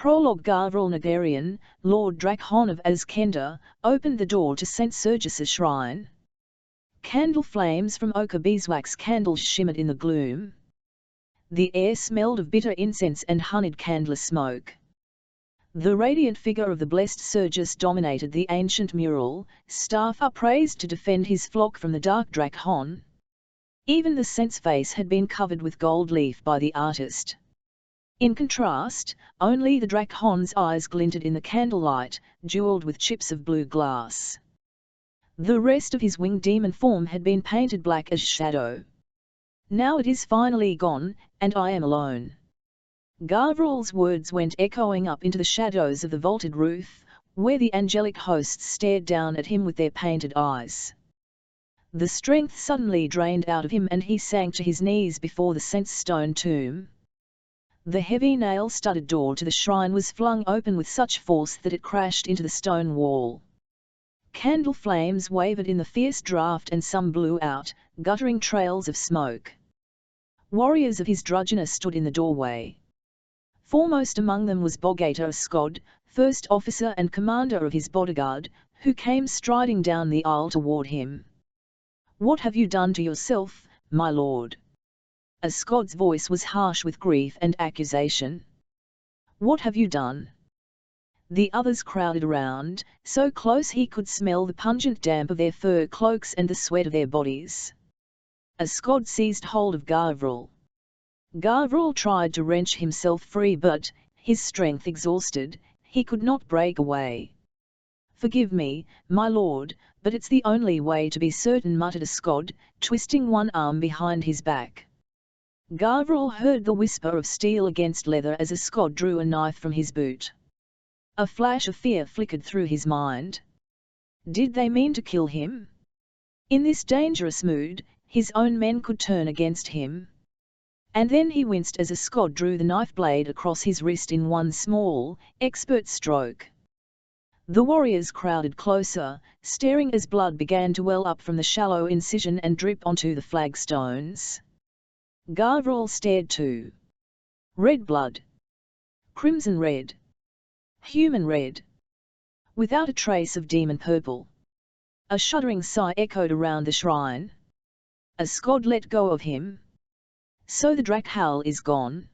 Prologue. Gavril Nagarian, Lord Drakhon of Azkenda, opened the door to St. Sergius's shrine. Candle flames from ochre beeswax candles shimmered in the gloom. The air smelled of bitter incense and honeyed candle smoke. The radiant figure of the blessed Sergius dominated the ancient mural, staff upraised to defend his flock from the dark Drakhon. Even the saint's face had been covered with gold leaf by the artist. In contrast, only the Drakhon's eyes glinted in the candlelight, jeweled with chips of blue glass. The rest of his winged demon form had been painted black as shadow. Now it is finally gone, and I am alone. Gavril's words went echoing up into the shadows of the vaulted roof, where the angelic hosts stared down at him with their painted eyes. The strength suddenly drained out of him and he sank to his knees before the saint's stone tomb. The heavy nail-studded door to the shrine was flung open with such force that it crashed into the stone wall. Candle flames wavered in the fierce draught and some blew out, guttering trails of smoke. Warriors of his drugina stood in the doorway. Foremost among them was Bogator Skod, first officer and commander of his bodyguard, who came striding down the aisle toward him. "What have you done to yourself, my lord?" Skod's voice was harsh with grief and accusation. "What have you done?" The others crowded around, so close he could smell the pungent damp of their fur cloaks and the sweat of their bodies. Skod seized hold of Gavril. Gavril tried to wrench himself free but, his strength exhausted, he could not break away. "Forgive me, my lord, but it's the only way to be certain," muttered Skod, twisting one arm behind his back. Gavril heard the whisper of steel against leather as Skod drew a knife from his boot. A flash of fear flickered through his mind. Did they mean to kill him? In this dangerous mood, his own men could turn against him. And then he winced as Skod drew the knife blade across his wrist in one small, expert stroke. The warriors crowded closer, staring as blood began to well up from the shallow incision and drip onto the flagstones. Gavril stared too. Red blood. Crimson red. Human red. Without a trace of demon purple. A shuddering sigh echoed around the shrine. Skod let go of him. "So the Drakhowl is gone.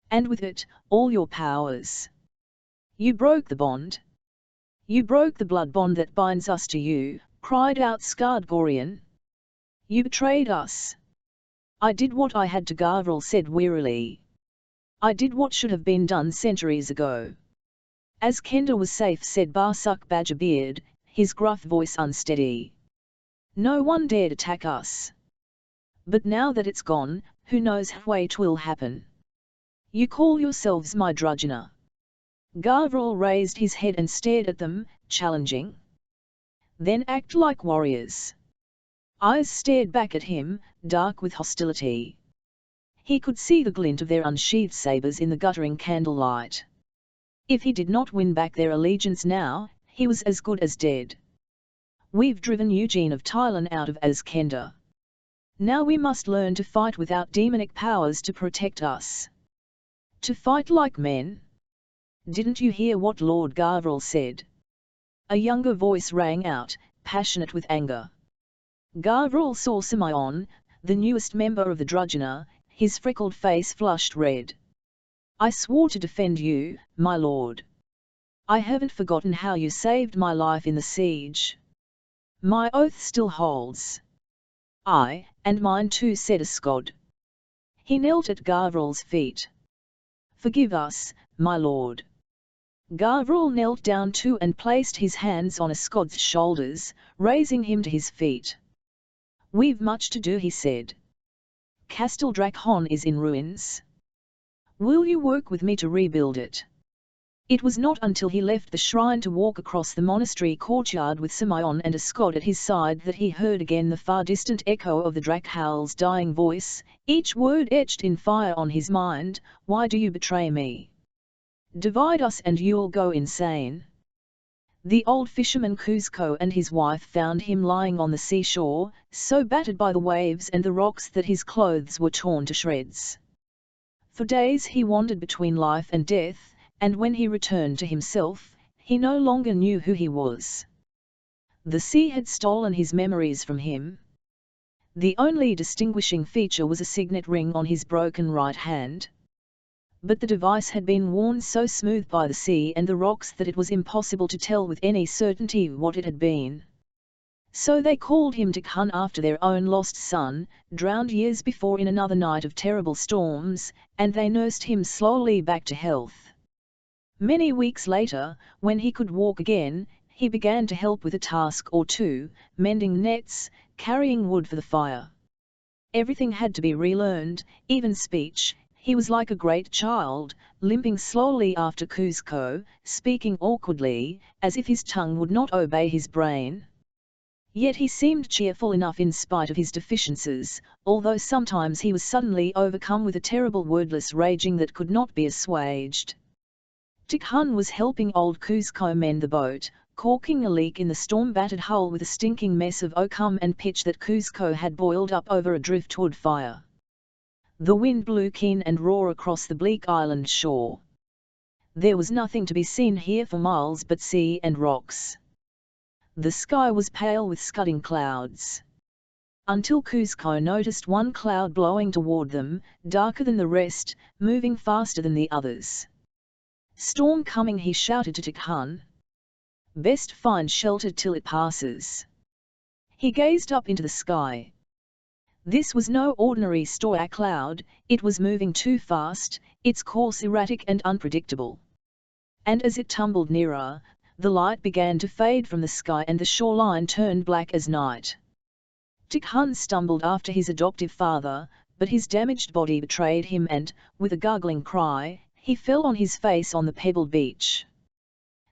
And with it, all your powers. You broke the bond. You broke the blood bond that binds us to you," cried out Skardgorian. "You betrayed us." "I did what I had to," Gavril said wearily. "I did what should have been done centuries ago." "Azkenda was safe," said Barsuk Badgerbeard, his gruff voice unsteady. "No one dared attack us. But now that it's gone, who knows what will happen. You call yourselves my drugina." Gavril raised his head and stared at them, challenging. "Then act like warriors." Eyes stared back at him, dark with hostility. He could see the glint of their unsheathed sabers in the guttering candlelight. If he did not win back their allegiance now, he was as good as dead. "We've driven Eugene of Tylan out of Azkenda. Now we must learn to fight without demonic powers to protect us. To fight like men. Didn't you hear what Lord Gavril said?" A younger voice rang out, passionate with anger. Gavril saw Simeon, the newest member of the drugina, his freckled face flushed red. "I swore to defend you, my lord. I haven't forgotten how you saved my life in the siege. My oath still holds." "I, and mine too," said Skod. He knelt at Gavril's feet. "Forgive us, my lord." Gavril knelt down too and placed his hands on Skod's shoulders, raising him to his feet. "We've much to do," he said. "Castle Drakhon is in ruins. Will you work with me to rebuild it?" It was not until he left the shrine to walk across the monastery courtyard with Simeon and Skod at his side that he heard again the far-distant echo of the Drakhowl's dying voice, each word etched in fire on his mind. "Why do you betray me? Divide us and you'll go insane." The old fisherman Kuzco and his wife found him lying on the seashore, so battered by the waves and the rocks that his clothes were torn to shreds. For days he wandered between life and death, and when he returned to himself, he no longer knew who he was. The sea had stolen his memories from him. The only distinguishing feature was a signet ring on his broken right hand. But the device had been worn so smooth by the sea and the rocks that it was impossible to tell with any certainty what it had been. So they called him Tikhon after their own lost son, drowned years before in another night of terrible storms, and they nursed him slowly back to health. Many weeks later, when he could walk again, he began to help with a task or two, mending nets, carrying wood for the fire. Everything had to be relearned, even speech. He was like a great child, limping slowly after Kuzco, speaking awkwardly, as if his tongue would not obey his brain. Yet he seemed cheerful enough in spite of his deficiencies, although sometimes he was suddenly overcome with a terrible wordless raging that could not be assuaged. Tikhon was helping old Kuzco mend the boat, caulking a leak in the storm-battered hull with a stinking mess of oakum and pitch that Kuzco had boiled up over a driftwood fire. The wind blew keen and raw across the bleak island shore. There was nothing to be seen here for miles but sea and rocks. The sky was pale with scudding clouds. Until Kuzco noticed one cloud blowing toward them, darker than the rest, moving faster than the others. "Storm coming," he shouted to Tikhon. "Best find shelter till it passes." He gazed up into the sky. This was no ordinary storm cloud, it was moving too fast, its course erratic and unpredictable. And as it tumbled nearer, the light began to fade from the sky and the shoreline turned black as night. Tikhon stumbled after his adoptive father, but his damaged body betrayed him and, with a gurgling cry, he fell on his face on the pebbled beach.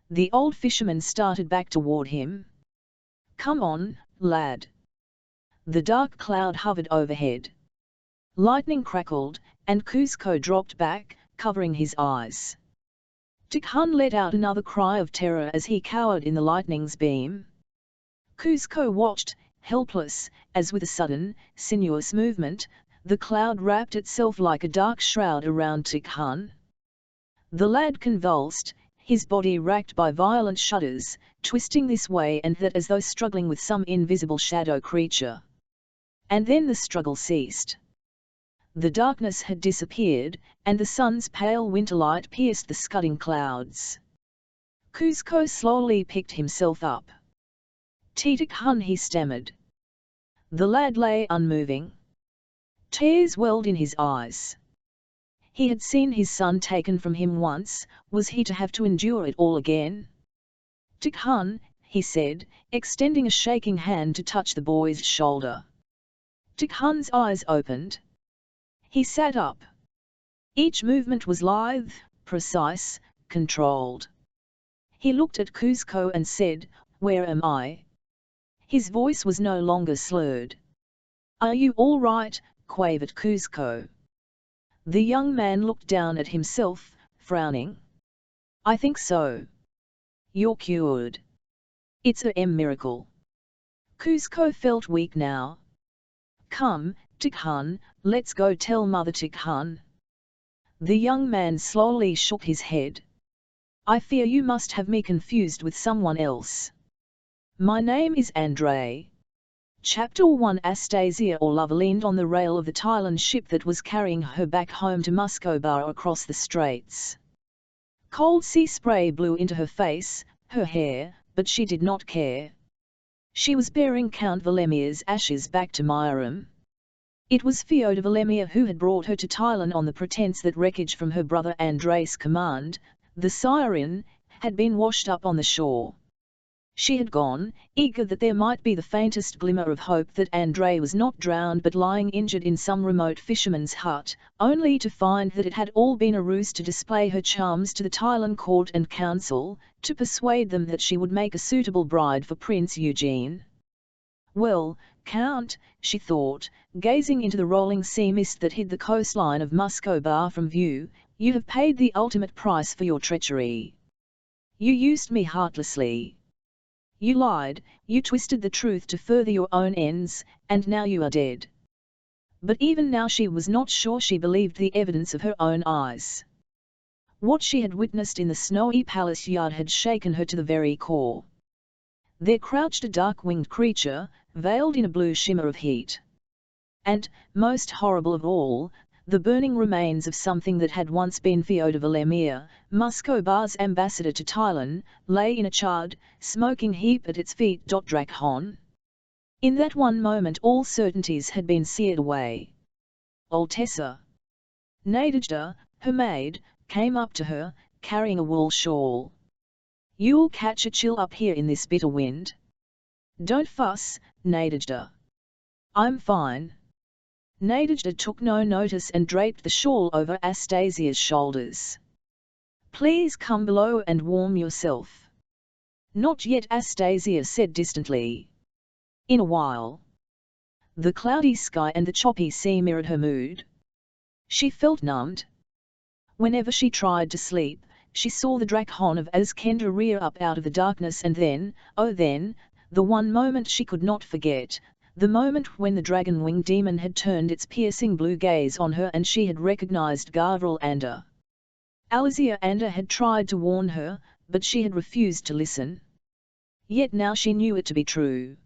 The old fisherman started back toward him. "Come on, lad." The dark cloud hovered overhead. Lightning crackled, and Kuzco dropped back, covering his eyes. Tikhon let out another cry of terror as he cowered in the lightning's beam. Kuzco watched, helpless, as with a sudden, sinuous movement, the cloud wrapped itself like a dark shroud around Tikhon. The lad convulsed, his body racked by violent shudders, twisting this way and that as though struggling with some invisible shadow creature. And then the struggle ceased. The darkness had disappeared, and the sun's pale winter light pierced the scudding clouds. Kuzco slowly picked himself up. "Tikhon," he stammered. The lad lay unmoving. Tears welled in his eyes. He had seen his son taken from him once, was he to have to endure it all again? "Tikhon," he said, extending a shaking hand to touch the boy's shoulder. Tikhon's eyes opened. He sat up. Each movement was lithe, precise, controlled. He looked at Kuzco and said, "Where am I?" His voice was no longer slurred. "Are you all right?" quavered Kuzco. The young man looked down at himself, frowning. "I think so. You're cured. It's a miracle." Kuzco felt weak now. "Come, Tikhon, let's go tell Mother." Tikhon. The young man slowly shook his head. "I fear you must have me confused with someone else. My name is Andrei." Chapter 1. Astasia Orlova leaned on the rail of the Thailand ship that was carrying her back home to Muscovado across the straits. Cold sea spray blew into her face, her hair, but she did not care. She was bearing Count Valemir's ashes back to Myrom. It was Fyodor Valemir who had brought her to Thailand on the pretense that wreckage from her brother Andrei's command, the Siren, had been washed up on the shore. She had gone, eager that there might be the faintest glimmer of hope that Andrei was not drowned but lying injured in some remote fisherman's hut, only to find that it had all been a ruse to display her charms to the Thailand court and council, to persuade them that she would make a suitable bride for Prince Eugene. "Well, Count," she thought, gazing into the rolling sea mist that hid the coastline of Muscovado from view, "you have paid the ultimate price for your treachery. You used me heartlessly. You lied, you twisted the truth to further your own ends, and now you are dead." But even now she was not sure she believed the evidence of her own eyes. What she had witnessed in the snowy palace yard had shaken her to the very core. There crouched a dark-winged creature, veiled in a blue shimmer of heat. And, most horrible of all, the burning remains of something that had once been Theodore Valemir, Muscobar's ambassador to Tylan, lay in a charred, smoking heap at its feet. Drakhon. In that one moment all certainties had been seared away. Altessa Nadejda, her maid, came up to her, carrying a wool shawl. "You'll catch a chill up here in this bitter wind." "Don't fuss, Nadejda. I'm fine." Nadejda took no notice and draped the shawl over Astasia's shoulders. "Please come below and warm yourself." "Not yet," Astasia said distantly. "In a while." The cloudy sky and the choppy sea mirrored her mood. She felt numbed. Whenever she tried to sleep, she saw the Drakhon of Azkenda rear up out of the darkness, and then, oh then, the one moment she could not forget, the moment when the dragon-winged demon had turned its piercing blue gaze on her and she had recognized Gavril Anda. Alizia Anda had tried to warn her, but she had refused to listen. Yet now she knew it to be true.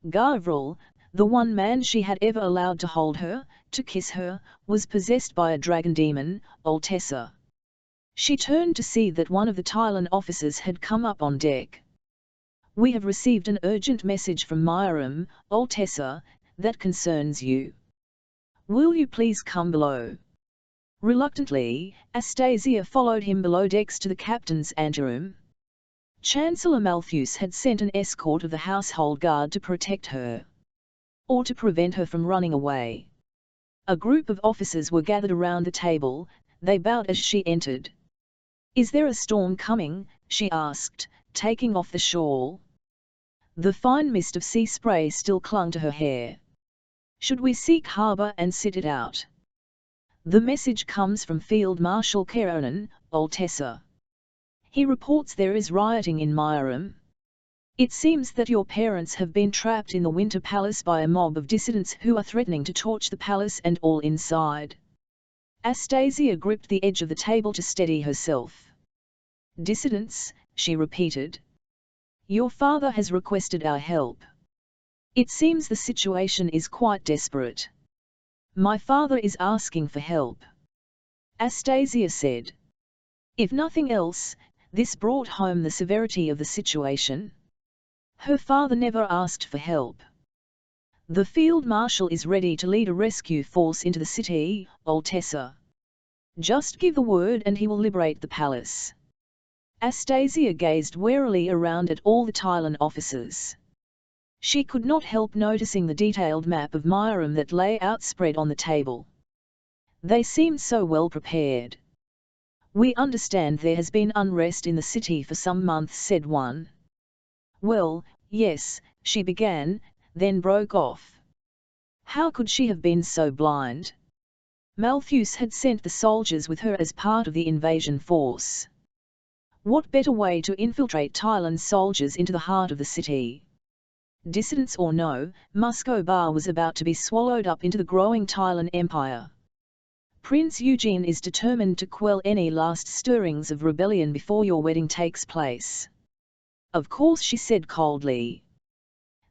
Gavril, the one man she had ever allowed to hold her, to kiss her, was possessed by a dragon demon, Altessa. She turned to see that one of the Tylan officers had come up on deck. "We have received an urgent message from Myram, Altessa, that concerns you. Will you please come below?" Reluctantly, Astasia followed him below decks to the captain's anteroom. Chancellor Malthus had sent an escort of the household guard to protect her, or to prevent her from running away. A group of officers were gathered around the table. They bowed as she entered. "Is there a storm coming?" she asked, taking off the shawl. The fine mist of sea spray still clung to her hair. "Should we seek harbour and sit it out?" "The message comes from Field Marshal Keronan, Altessa. He reports there is rioting in Myram. It seems that your parents have been trapped in the Winter Palace by a mob of dissidents who are threatening to torch the palace and all inside." Astasia gripped the edge of the table to steady herself. "Dissidents," she repeated. "Your father has requested our help. It seems the situation is quite desperate." "My father is asking for help," Astasia said. If nothing else, this brought home the severity of the situation. Her father never asked for help. "The field marshal is ready to lead a rescue force into the city, Altessa. Just give the word and he will liberate the palace." Astasia gazed warily around at all the Tylan officers. She could not help noticing the detailed map of Myram that lay outspread on the table. They seemed so well prepared. "We understand there has been unrest in the city for some months," said one. "Well, yes," she began, then broke off. How could she have been so blind? Malthus had sent the soldiers with her as part of the invasion force. What better way to infiltrate Tylan soldiers into the heart of the city? Dissidents or no, Muscobar was about to be swallowed up into the growing Tylan Empire. Prince Eugene is determined to quell any last stirrings of rebellion before your wedding takes place. "Of course," she said coldly.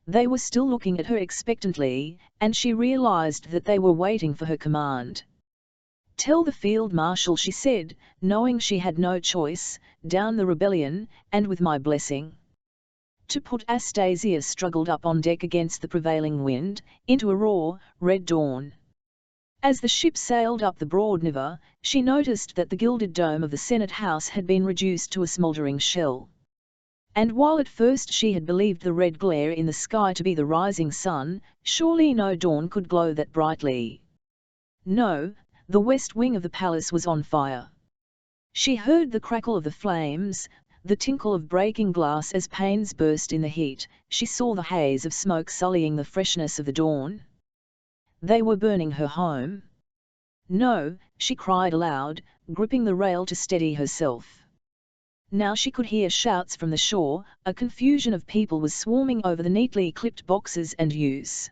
They were still looking at her expectantly, and she realized that they were waiting for her command. "Tell the field marshal," she said, knowing she had no choice, "down the rebellion, and with my blessing." To put Astasia struggled up on deck against the prevailing wind, into a raw, red dawn. As the ship sailed up the broad Niver, she noticed that the gilded dome of the Senate House had been reduced to a smouldering shell. And while at first she had believed the red glare in the sky to be the rising sun, surely no dawn could glow that brightly. No, the west wing of the palace was on fire. She heard the crackle of the flames, the tinkle of breaking glass as panes burst in the heat. She saw the haze of smoke sullying the freshness of the dawn. They were burning her home. "No," she cried aloud, gripping the rail to steady herself. Now she could hear shouts from the shore. A confusion of people was swarming over the neatly clipped boxes and ewes.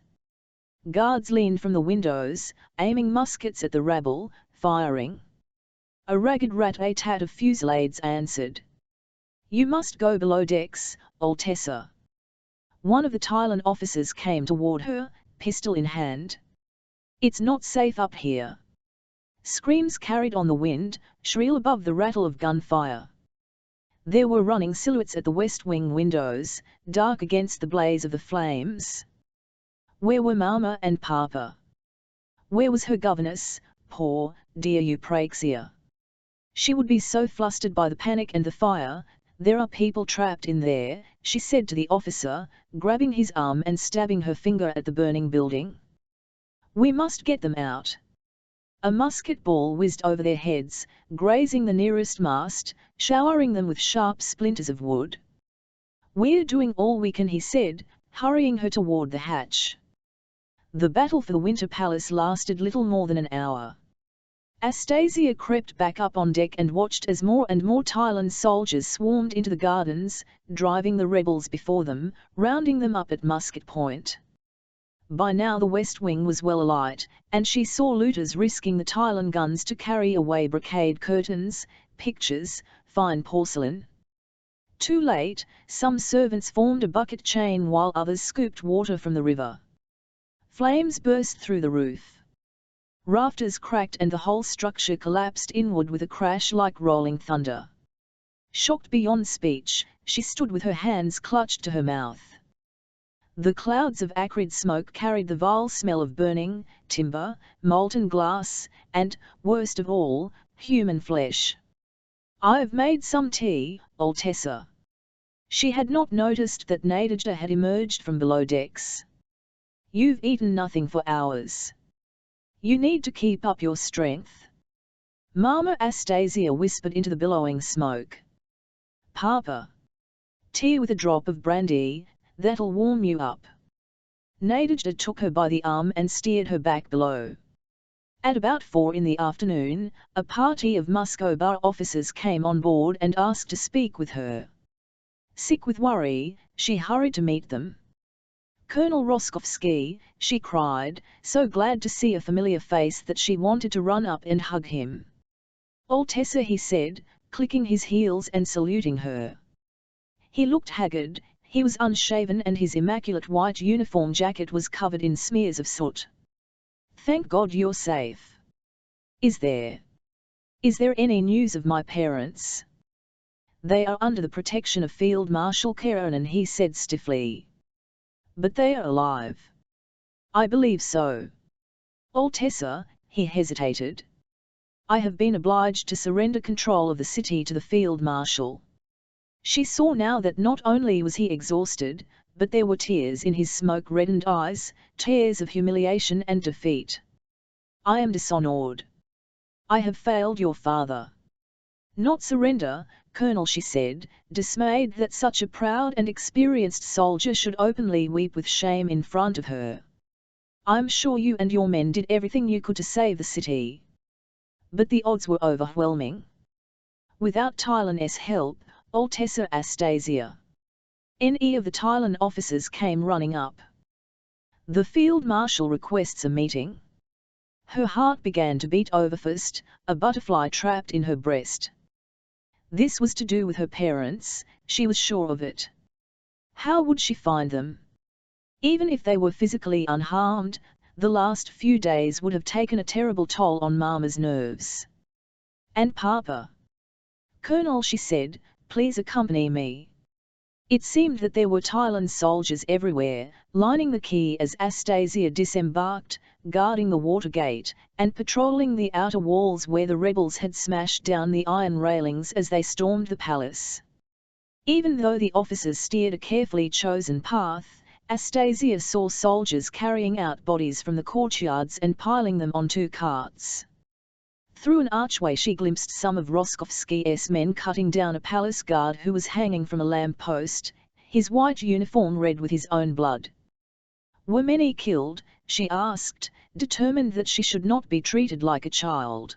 Guards leaned from the windows, aiming muskets at the rabble, firing. A ragged rat-a-tat of fusillades answered. "You must go below decks, Altessa." One of the Tylan officers came toward her, pistol in hand. "It's not safe up here." Screams carried on the wind, shrill above the rattle of gunfire. There were running silhouettes at the west wing windows, dark against the blaze of the flames. Where were Mama and Papa? Where was her governess, poor, dear Eupraxia? She would be so flustered by the panic and the fire. "There are people trapped in there," she said to the officer, grabbing his arm and stabbing her finger at the burning building. "We must get them out." A musket ball whizzed over their heads, grazing the nearest mast, showering them with sharp splinters of wood. "We're doing all we can," he said, hurrying her toward the hatch. The battle for the Winter Palace lasted little more than an hour. Astasia crept back up on deck and watched as more and more Tylan soldiers swarmed into the gardens, driving the rebels before them, rounding them up at musket point. By now the west wing was well alight, and she saw looters risking the Tylan guns to carry away brocade curtains, pictures, fine porcelain. Too late, some servants formed a bucket chain while others scooped water from the river. Flames burst through the roof. Rafters cracked and the whole structure collapsed inward with a crash like rolling thunder. Shocked beyond speech, she stood with her hands clutched to her mouth. The clouds of acrid smoke carried the vile smell of burning timber, molten glass, and, worst of all, human flesh. "I've made some tea, Altessa." She had not noticed that Nadejda had emerged from below decks. "You've eaten nothing for hours. You need to keep up your strength." Mama Astasia whispered into the billowing smoke. "Papa. Tea with a drop of brandy, that'll warm you up." Nadejda took her by the arm and steered her back below. At about 4 in the afternoon, a party of Moscow Bar officers came on board and asked to speak with her. Sick with worry, she hurried to meet them. "Colonel Roskovsky," she cried, so glad to see a familiar face that she wanted to run up and hug him. "Altessa," he said, clicking his heels and saluting her. He looked haggard. He was unshaven and his immaculate white uniform jacket was covered in smears of soot. "Thank God you're safe. Is there any news of my parents?" "They are under the protection of Field Marshal Karenin," he said stiffly. "But they are alive." "I believe so." "Altessa," he hesitated. "I have been obliged to surrender control of the city to the Field Marshal." She saw now that not only was he exhausted, but there were tears in his smoke-reddened eyes, tears of humiliation and defeat. "I am dishonored. I have failed your father." "Not surrender, Colonel," she said, dismayed that such a proud and experienced soldier should openly weep with shame in front of her. "I'm sure you and your men did everything you could to save the city. But the odds were overwhelming. Without Tylan's help, Altessa Astasia." Any of the Tylan officers came running up. "The Field Marshal requests a meeting." Her heart began to beat overfast, a butterfly trapped in her breast. This was to do with her parents, she was sure of it. How would she find them? Even if they were physically unharmed, the last few days would have taken a terrible toll on Mama's nerves. "And Papa?" "Colonel," she said, "please accompany me." It seemed that there were Tylan soldiers everywhere, lining the quay as Astasia disembarked, guarding the water gate, and patrolling the outer walls where the rebels had smashed down the iron railings as they stormed the palace. Even though the officers steered a carefully chosen path, Astasia saw soldiers carrying out bodies from the courtyards and piling them onto carts. Through an archway she glimpsed some of Roskovsky's men cutting down a palace guard who was hanging from a lamp-post, his white uniform red with his own blood. "Were many killed?" she asked, determined that she should not be treated like a child.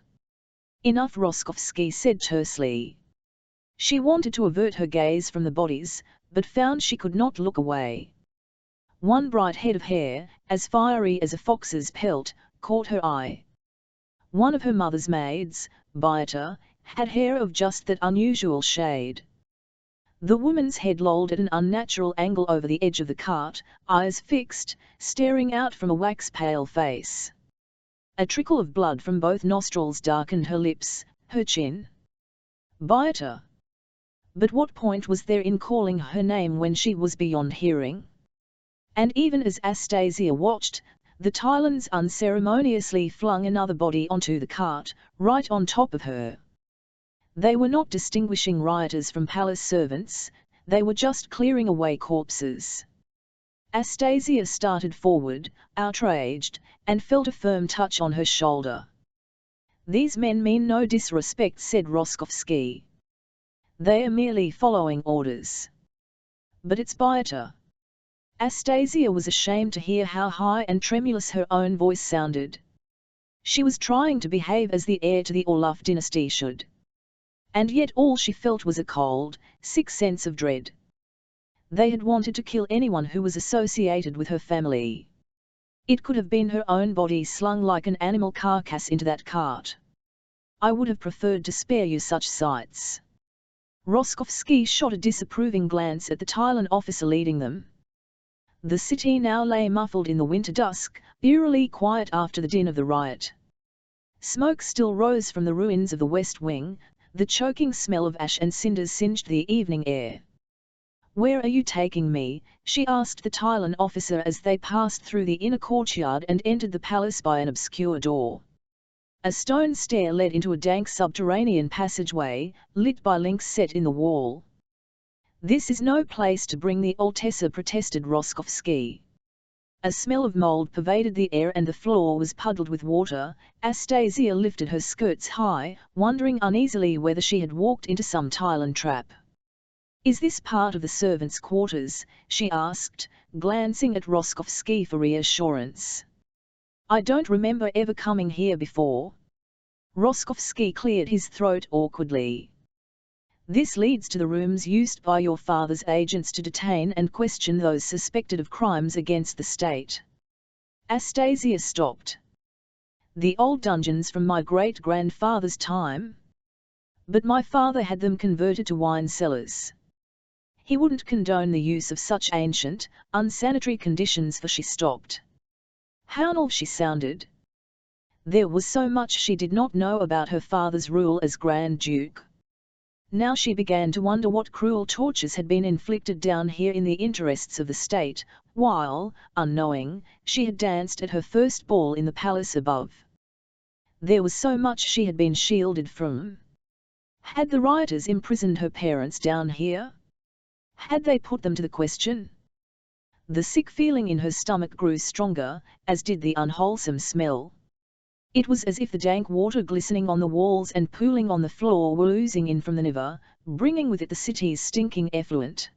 "Enough," Roskovsky said tersely. She wanted to avert her gaze from the bodies, but found she could not look away. One bright head of hair, as fiery as a fox's pelt, caught her eye. One of her mother's maids, Beata, had hair of just that unusual shade. The woman's head lolled at an unnatural angle over the edge of the cart, eyes fixed, staring out from a wax-pale face. A trickle of blood from both nostrils darkened her lips, her chin. Beata. But what point was there in calling her name when she was beyond hearing? And even as Astasia watched, the Tylons unceremoniously flung another body onto the cart, right on top of her. They were not distinguishing rioters from palace servants, they were just clearing away corpses. Astasia started forward, outraged, and felt a firm touch on her shoulder. "These men mean no disrespect," said Roskovsky. "They are merely following orders." "But it's Beata." Astasia was ashamed to hear how high and tremulous her own voice sounded. She was trying to behave as the heir to the Orloff dynasty should. And yet all she felt was a cold, sick sense of dread. They had wanted to kill anyone who was associated with her family. It could have been her own body slung like an animal carcass into that cart. "I would have preferred to spare you such sights." Roskovsky shot a disapproving glance at the Tylon officer leading them. The city now lay muffled in the winter dusk, eerily quiet after the din of the riot. Smoke still rose from the ruins of the West Wing, the choking smell of ash and cinders singed the evening air. "Where are you taking me?" she asked the Tylon officer as they passed through the inner courtyard and entered the palace by an obscure door. A stone stair led into a dank subterranean passageway, lit by links set in the wall. "This is no place to bring the Altessa," protested Roskovsky. A smell of mold pervaded the air and the floor was puddled with water. Astasia lifted her skirts high, wondering uneasily whether she had walked into some Tylon trap. "Is this part of the servants' quarters?" she asked, glancing at Roskovsky for reassurance. "I don't remember ever coming here before." Roskovsky cleared his throat awkwardly. "This leads to the rooms used by your father's agents to detain and question those suspected of crimes against the state." Astasia stopped. "The old dungeons from my great-grandfather's time? But my father had them converted to wine cellars. He wouldn't condone the use of such ancient, unsanitary conditions." For she stopped. How naive she sounded. There was so much she did not know about her father's rule as Grand Duke. Now she began to wonder what cruel tortures had been inflicted down here in the interests of the state, while, unknowing, she had danced at her first ball in the palace above. There was so much she had been shielded from. Had the rioters imprisoned her parents down here? Had they put them to the question? The sick feeling in her stomach grew stronger, as did the unwholesome smell. It was as if the dank water glistening on the walls and pooling on the floor were oozing in from the Neva, bringing with it the city's stinking effluent.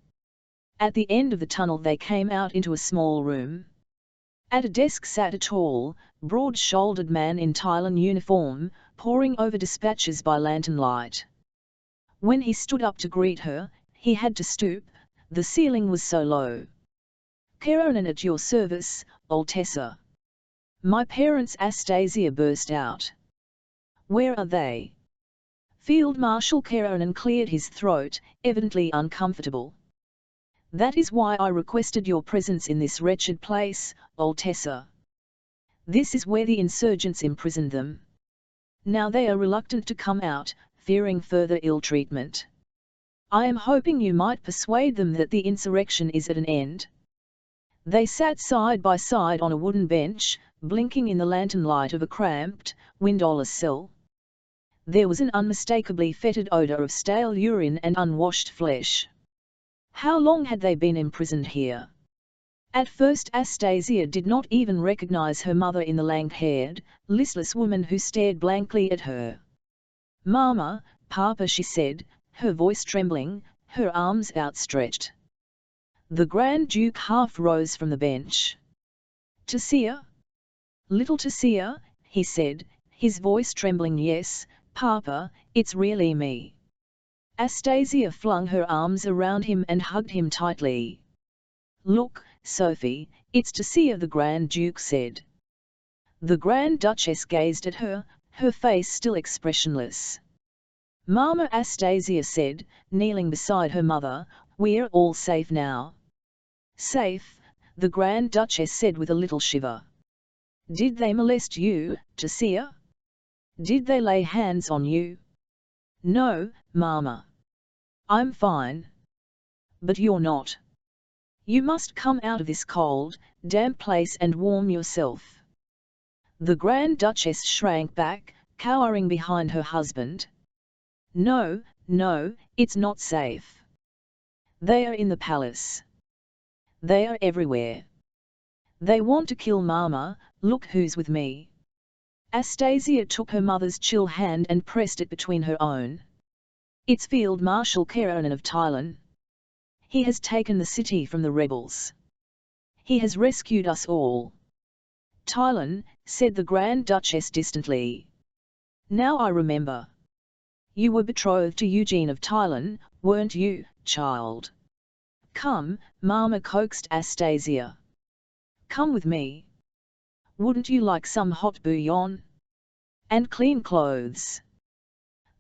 At the end of the tunnel they came out into a small room. At a desk sat a tall, broad-shouldered man in Tylon uniform, poring over dispatches by lantern light. When he stood up to greet her, he had to stoop, the ceiling was so low. "Karenin at your service, Altessa." "My parents," Astasia burst out. "Where are they?" Field Marshal Karenin cleared his throat, evidently uncomfortable. "That is why I requested your presence in this wretched place, Altessa. This is where the insurgents imprisoned them. Now they are reluctant to come out, fearing further ill-treatment. I am hoping you might persuade them that the insurrection is at an end." They sat side by side on a wooden bench, blinking in the lantern light of a cramped, windowless cell. There was an unmistakably fetid odor of stale urine and unwashed flesh. How long had they been imprisoned here? At first Astasia did not even recognize her mother in the lank-haired, listless woman who stared blankly at her. "Mama, Papa," she said, her voice trembling, her arms outstretched. The Grand Duke half rose from the bench. "Tasia? Little Tasia," he said, his voice trembling. "Yes, Papa, it's really me." Astasia flung her arms around him and hugged him tightly. "Look, Sophie, it's Tasia," the Grand Duke said. The Grand Duchess gazed at her, her face still expressionless. Mama, Astasia said, kneeling beside her mother, we're all safe now. Safe, the Grand Duchess said with a little shiver. Did they molest you, Tasia? Did they lay hands on you? No, Mama. I'm fine. But you're not. You must come out of this cold, damp place and warm yourself. The Grand Duchess shrank back, cowering behind her husband. No, no, it's not safe. They are in the palace. They are everywhere. They want to kill Mama, look who's with me. Astasia took her mother's chill hand and pressed it between her own. It's Field Marshal Keranin of Thailand. He has taken the city from the rebels. He has rescued us all. Thailand, said the Grand Duchess distantly. Now I remember. You were betrothed to Eugene of Thailand, weren't you, child? Come, Mama coaxed Astasia. Come with me. Wouldn't you like some hot bouillon? And clean clothes?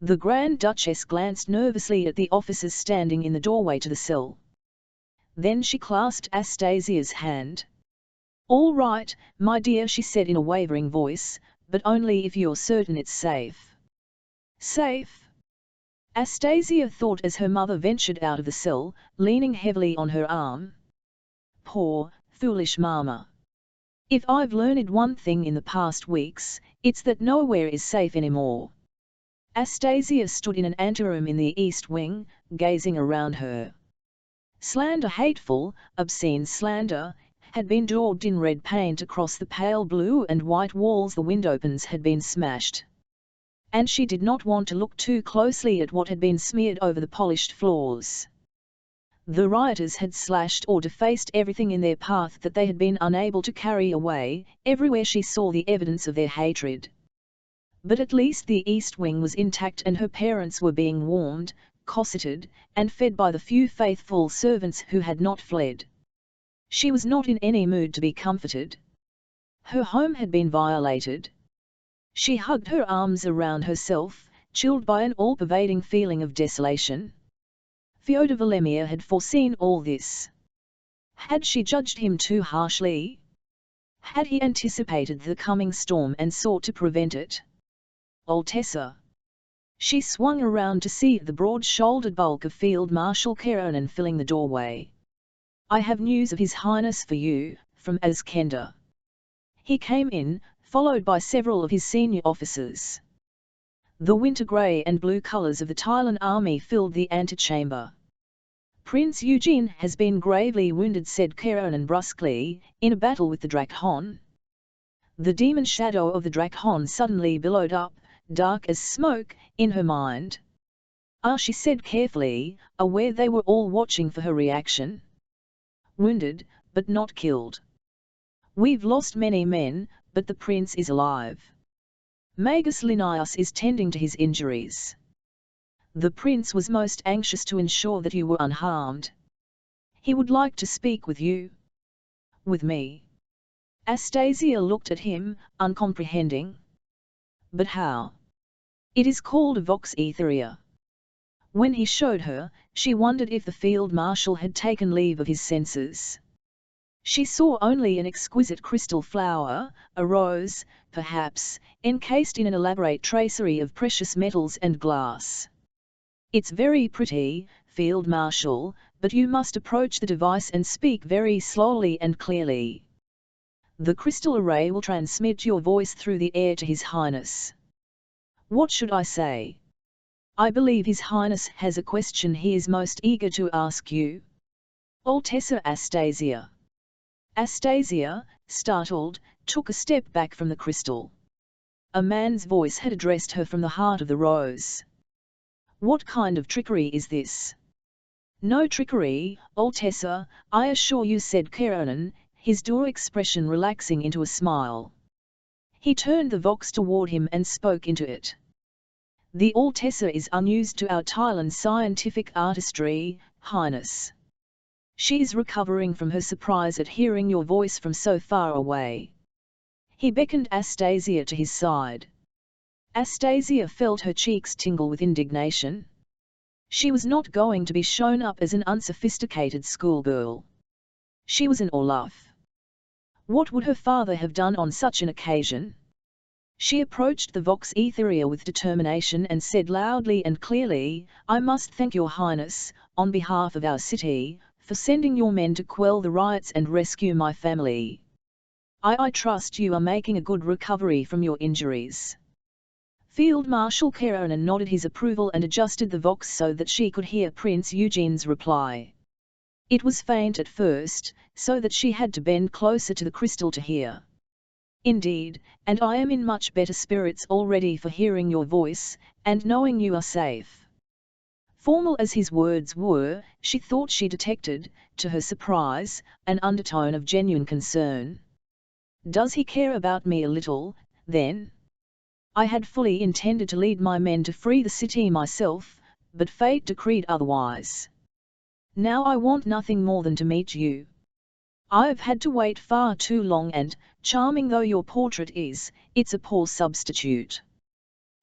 The Grand Duchess glanced nervously at the officers standing in the doorway to the cell. Then she clasped Astasia's hand. All right, my dear, she said in a wavering voice, but only if you're certain it's safe. Safe? Astasia thought as her mother ventured out of the cell, leaning heavily on her arm. Poor, foolish Mama. If I've learned one thing in the past weeks, it's that nowhere is safe anymore. Astasia stood in an anteroom in the east wing, gazing around her. Slander, hateful, obscene slander, had been daubed in red paint across the pale blue and white walls. The windowpanes had been smashed. And she did not want to look too closely at what had been smeared over the polished floors. The rioters had slashed or defaced everything in their path that they had been unable to carry away. Everywhere she saw the evidence of their hatred. But at least the east wing was intact and her parents were being warmed, cosseted, and fed by the few faithful servants who had not fled. She was not in any mood to be comforted. Her home had been violated. She hugged her arms around herself, chilled by an all-pervading feeling of desolation. Fyodor Volemir had foreseen all this. Had she judged him too harshly? Had he anticipated the coming storm and sought to prevent it? Altessa. She swung around to see the broad-shouldered bulk of Field Marshal Keranin filling the doorway. I have news of His Highness for you, from Azkenda. He came in, followed by several of his senior officers. The winter grey and blue colours of the Thailand army filled the antechamber. Prince Eugene has been gravely wounded, said Keranin brusquely, in a battle with the Drakhon. The demon shadow of the Drakhon suddenly billowed up, dark as smoke, in her mind. Ah, she said carefully, aware they were all watching for her reaction. Wounded, but not killed. We've lost many men, but the prince is alive. Magus Linnaeus is tending to his injuries. The prince was most anxious to ensure that you were unharmed. He would like to speak with you. With me. Astasia looked at him, uncomprehending. But how? It is called a vox aetherea. When he showed her, she wondered if the field marshal had taken leave of his senses. She saw only an exquisite crystal flower, a rose, perhaps, encased in an elaborate tracery of precious metals and glass. It's very pretty, Field Marshal, but you must approach the device and speak very slowly and clearly. The crystal array will transmit your voice through the air to His Highness. What should I say? I believe His Highness has a question he is most eager to ask you. Altessa Astasia. Astasia, startled, took a step back from the crystal. A man's voice had addressed her from the heart of the rose. What kind of trickery is this? No trickery, Altessa, I assure you, said Keranin, his dour expression relaxing into a smile. He turned the vox toward him and spoke into it. The Altessa is unused to our Thailand scientific artistry, Highness. She is recovering from her surprise at hearing your voice from so far away. He beckoned Astasia to his side. Astasia felt her cheeks tingle with indignation. She was not going to be shown up as an unsophisticated schoolgirl. She was an Olaf. What would her father have done on such an occasion? She approached the Vox Etherea with determination and said loudly and clearly, "I must thank your Highness, on behalf of our city, for sending your men to quell the riots and rescue my family. I trust you are making a good recovery from your injuries." Field Marshal Keranen nodded his approval and adjusted the Vox so that she could hear Prince Eugene's reply. It was faint at first, so that she had to bend closer to the crystal to hear. "Indeed, and I am in much better spirits already for hearing your voice, and knowing you are safe." Formal as his words were, she thought she detected, to her surprise, an undertone of genuine concern. "Does he care about me a little, then? I had fully intended to lead my men to free the city myself, but fate decreed otherwise. Now I want nothing more than to meet you. I've had to wait far too long and, charming though your portrait is, it's a poor substitute."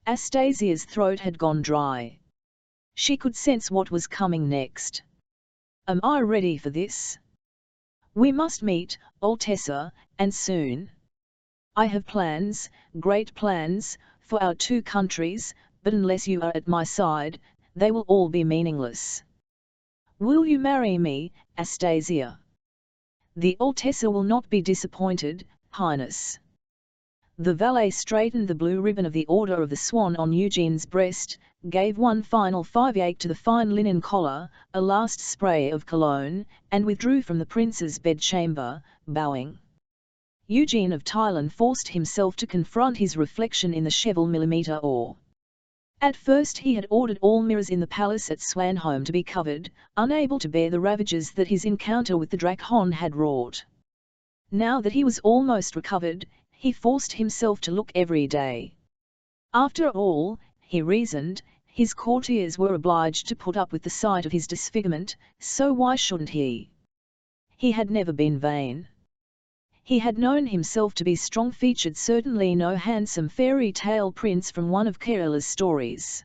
Astasia's throat had gone dry. She could sense what was coming next. "Am I ready for this? We must meet, Altessa, and soon. I have plans, great plans, for our two countries, but unless you are at my side, they will all be meaningless. Will you marry me, Astasia?" "The Altessa will not be disappointed, Highness." The valet straightened the blue ribbon of the Order of the Swan on Eugene's breast, gave one final five-ache to the fine linen collar, a last spray of cologne, and withdrew from the prince's bedchamber, bowing. Eugene of Thailand forced himself to confront his reflection in the Cheval millimeter ore. At first he had ordered all mirrors in the palace at Swanholm to be covered, unable to bear the ravages that his encounter with the Drakon had wrought. Now that he was almost recovered, he forced himself to look every day. After all, he reasoned, his courtiers were obliged to put up with the sight of his disfigurement, so why shouldn't he? He had never been vain. He had known himself to be strong-featured, certainly no handsome fairy tale prince from one of Kerala's stories.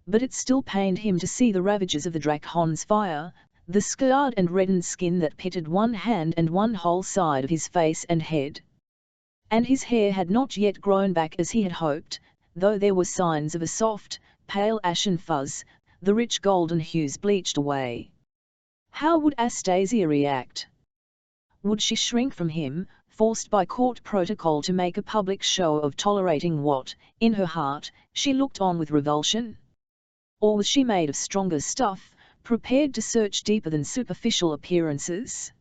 But it still pained him to see the ravages of the Drakon's fire, the scarred and reddened skin that pitted one hand and one whole side of his face and head. And his hair had not yet grown back as he had hoped, though there were signs of a soft, pale ashen fuzz, the rich golden hues bleached away. How would Astasia react? Would she shrink from him, forced by court protocol to make a public show of tolerating what, in her heart, she looked on with revulsion? Or was she made of stronger stuff, prepared to search deeper than superficial appearances?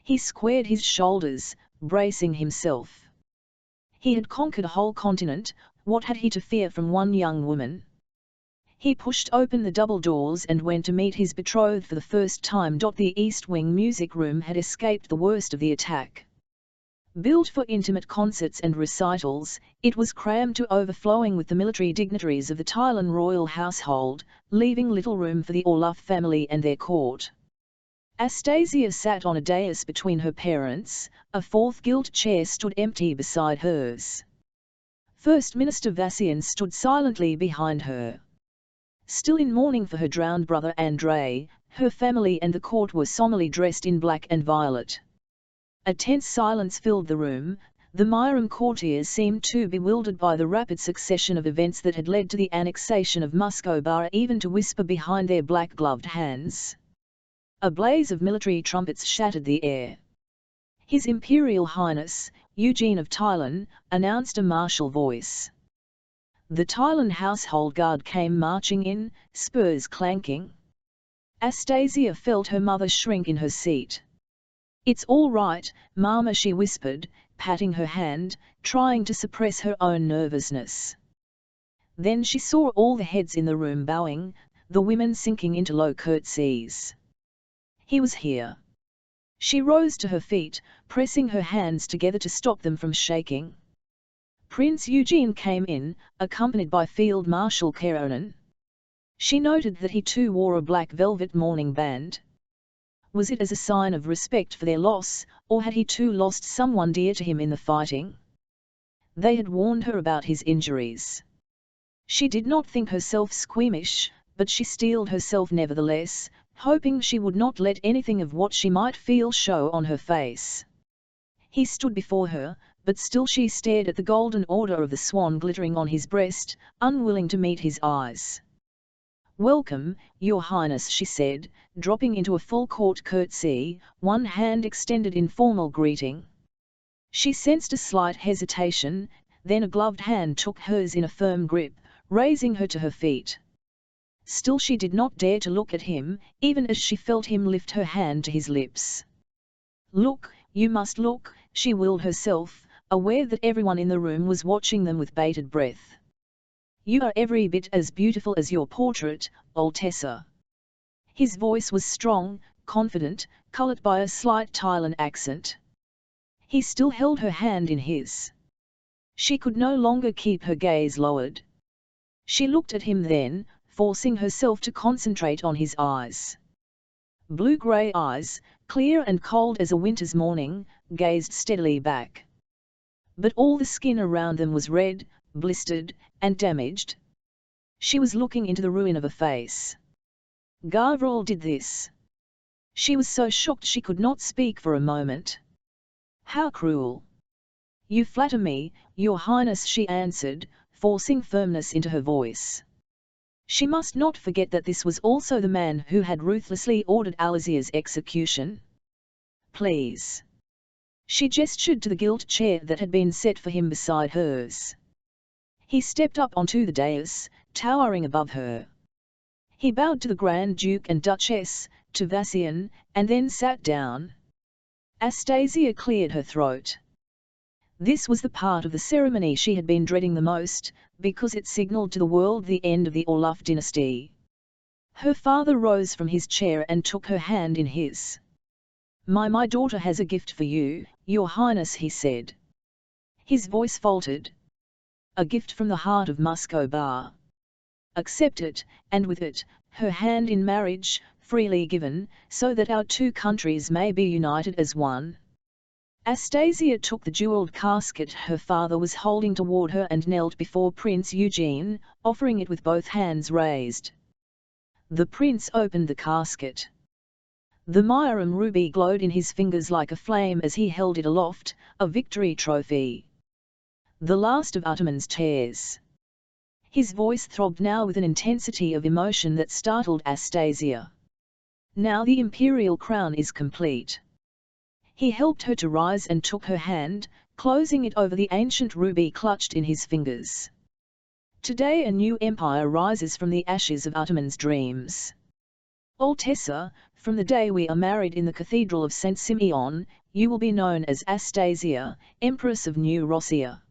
He squared his shoulders, bracing himself. He had conquered a whole continent, what had he to fear from one young woman? He pushed open the double doors and went to meet his betrothed for the first time. The East Wing music room had escaped the worst of the attack. Built for intimate concerts and recitals, it was crammed to overflowing with the military dignitaries of the Thailand royal household, leaving little room for the Olaf family and their court. Astasia sat on a dais between her parents, a fourth gilt chair stood empty beside hers. First Minister Vassian stood silently behind her. Still in mourning for her drowned brother Andrei, her family and the court were solemnly dressed in black and violet. A tense silence filled the room. The Myram courtiers seemed too bewildered by the rapid succession of events that had led to the annexation of Muscovara even to whisper behind their black-gloved hands. A blaze of military trumpets shattered the air. His Imperial Highness, Eugene of Thailand, announced a martial voice. The Thailand household guard came marching in, spurs clanking. Astasia felt her mother shrink in her seat. "It's all right, Mama," she whispered, patting her hand, trying to suppress her own nervousness. Then she saw all the heads in the room bowing, the women sinking into low curtsies. He was here. She rose to her feet, pressing her hands together to stop them from shaking. Prince Eugene came in, accompanied by Field Marshal Keranen. She noted that he too wore a black velvet mourning band. Was it as a sign of respect for their loss, or had he too lost someone dear to him in the fighting? They had warned her about his injuries. She did not think herself squeamish, but she steeled herself nevertheless, hoping she would not let anything of what she might feel show on her face. He stood before her, but still she stared at the golden order of the swan glittering on his breast, unwilling to meet his eyes. "Welcome, Your Highness," she said, dropping into a full court curtsy, one hand extended in formal greeting. She sensed a slight hesitation, then a gloved hand took hers in a firm grip, raising her to her feet. Still she did not dare to look at him, even as she felt him lift her hand to his lips. "Look, you must look," she willed herself, aware that everyone in the room was watching them with bated breath. "You are every bit as beautiful as your portrait, Altessa." His voice was strong, confident, coloured by a slight Thailand accent. He still held her hand in his. She could no longer keep her gaze lowered. She looked at him then, forcing herself to concentrate on his eyes. Blue-grey eyes, clear and cold as a winter's morning, gazed steadily back. But all the skin around them was red, blistered, and damaged. She was looking into the ruin of a face. Gavral did this. She was so shocked she could not speak for a moment. "How cruel!" "You flatter me, Your Highness," she answered, forcing firmness into her voice. She must not forget that this was also the man who had ruthlessly ordered Alizia's execution. "Please." She gestured to the gilt chair that had been set for him beside hers. He stepped up onto the dais, towering above her. He bowed to the Grand Duke and Duchess, to Vassian, and then sat down. Astasia cleared her throat. This was the part of the ceremony she had been dreading the most, because it signalled to the world the end of the Orloff dynasty. Her father rose from his chair and took her hand in his. My daughter has a gift for you, Your Highness," he said. His voice faltered. "A gift from the heart of Muscovy. Accept it, and with it, her hand in marriage, freely given, so that our two countries may be united as one." Astasia took the jewelled casket her father was holding toward her and knelt before Prince Eugene, offering it with both hands raised. The prince opened the casket. The Myram ruby glowed in his fingers like a flame as he held it aloft, a victory trophy. "The last of Ataman's tears." His voice throbbed now with an intensity of emotion that startled Astasia. "Now the imperial crown is complete." He helped her to rise and took her hand, closing it over the ancient ruby clutched in his fingers. "Today a new empire rises from the ashes of Ataman's dreams. Altessa, from the day we are married in the Cathedral of St. Simeon, you will be known as Astasia, Empress of New Russia."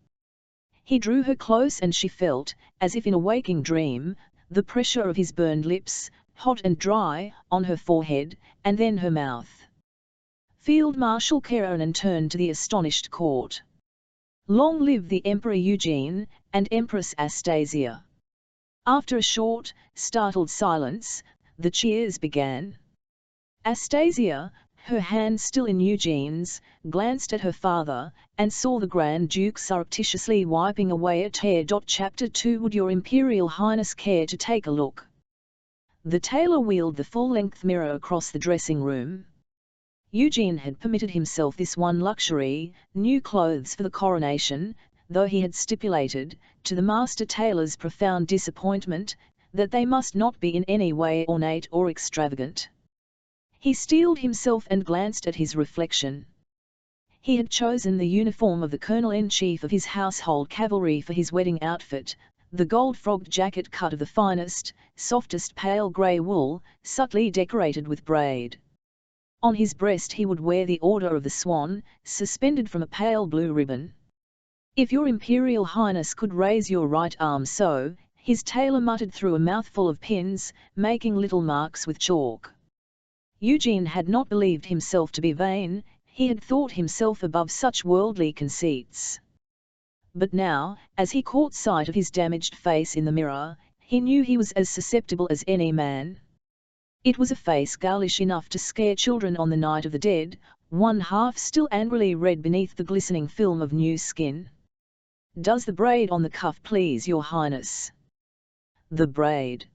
He drew her close and she felt, as if in a waking dream, the pressure of his burned lips, hot and dry, on her forehead, and then her mouth. Field Marshal Karanin turned to the astonished court. "Long live the Emperor Eugene, and Empress Astasia." After a short, startled silence, the cheers began. Astasia, her hand still in Eugene's, glanced at her father, and saw the Grand Duke surreptitiously wiping away a tear. Chapter 2 Would Your Imperial Highness care to take a look? The tailor wheeled the full-length mirror across the dressing room. Eugene had permitted himself this one luxury, new clothes for the coronation, though he had stipulated, to the master tailor's profound disappointment, that they must not be in any way ornate or extravagant. He steeled himself and glanced at his reflection. He had chosen the uniform of the colonel-in-chief of his household cavalry for his wedding outfit, the gold-frogged jacket cut of the finest, softest pale grey wool, subtly decorated with braid. On his breast he would wear the Order of the Swan, suspended from a pale blue ribbon. "If your Imperial Highness could raise your right arm so," his tailor muttered through a mouthful of pins, making little marks with chalk. Eugene had not believed himself to be vain, he had thought himself above such worldly conceits. But now, as he caught sight of his damaged face in the mirror, he knew he was as susceptible as any man. It was a face ghoulish enough to scare children on the night of the dead, one half still angrily red beneath the glistening film of new skin. Does the braid on the cuff please your highness? The braid.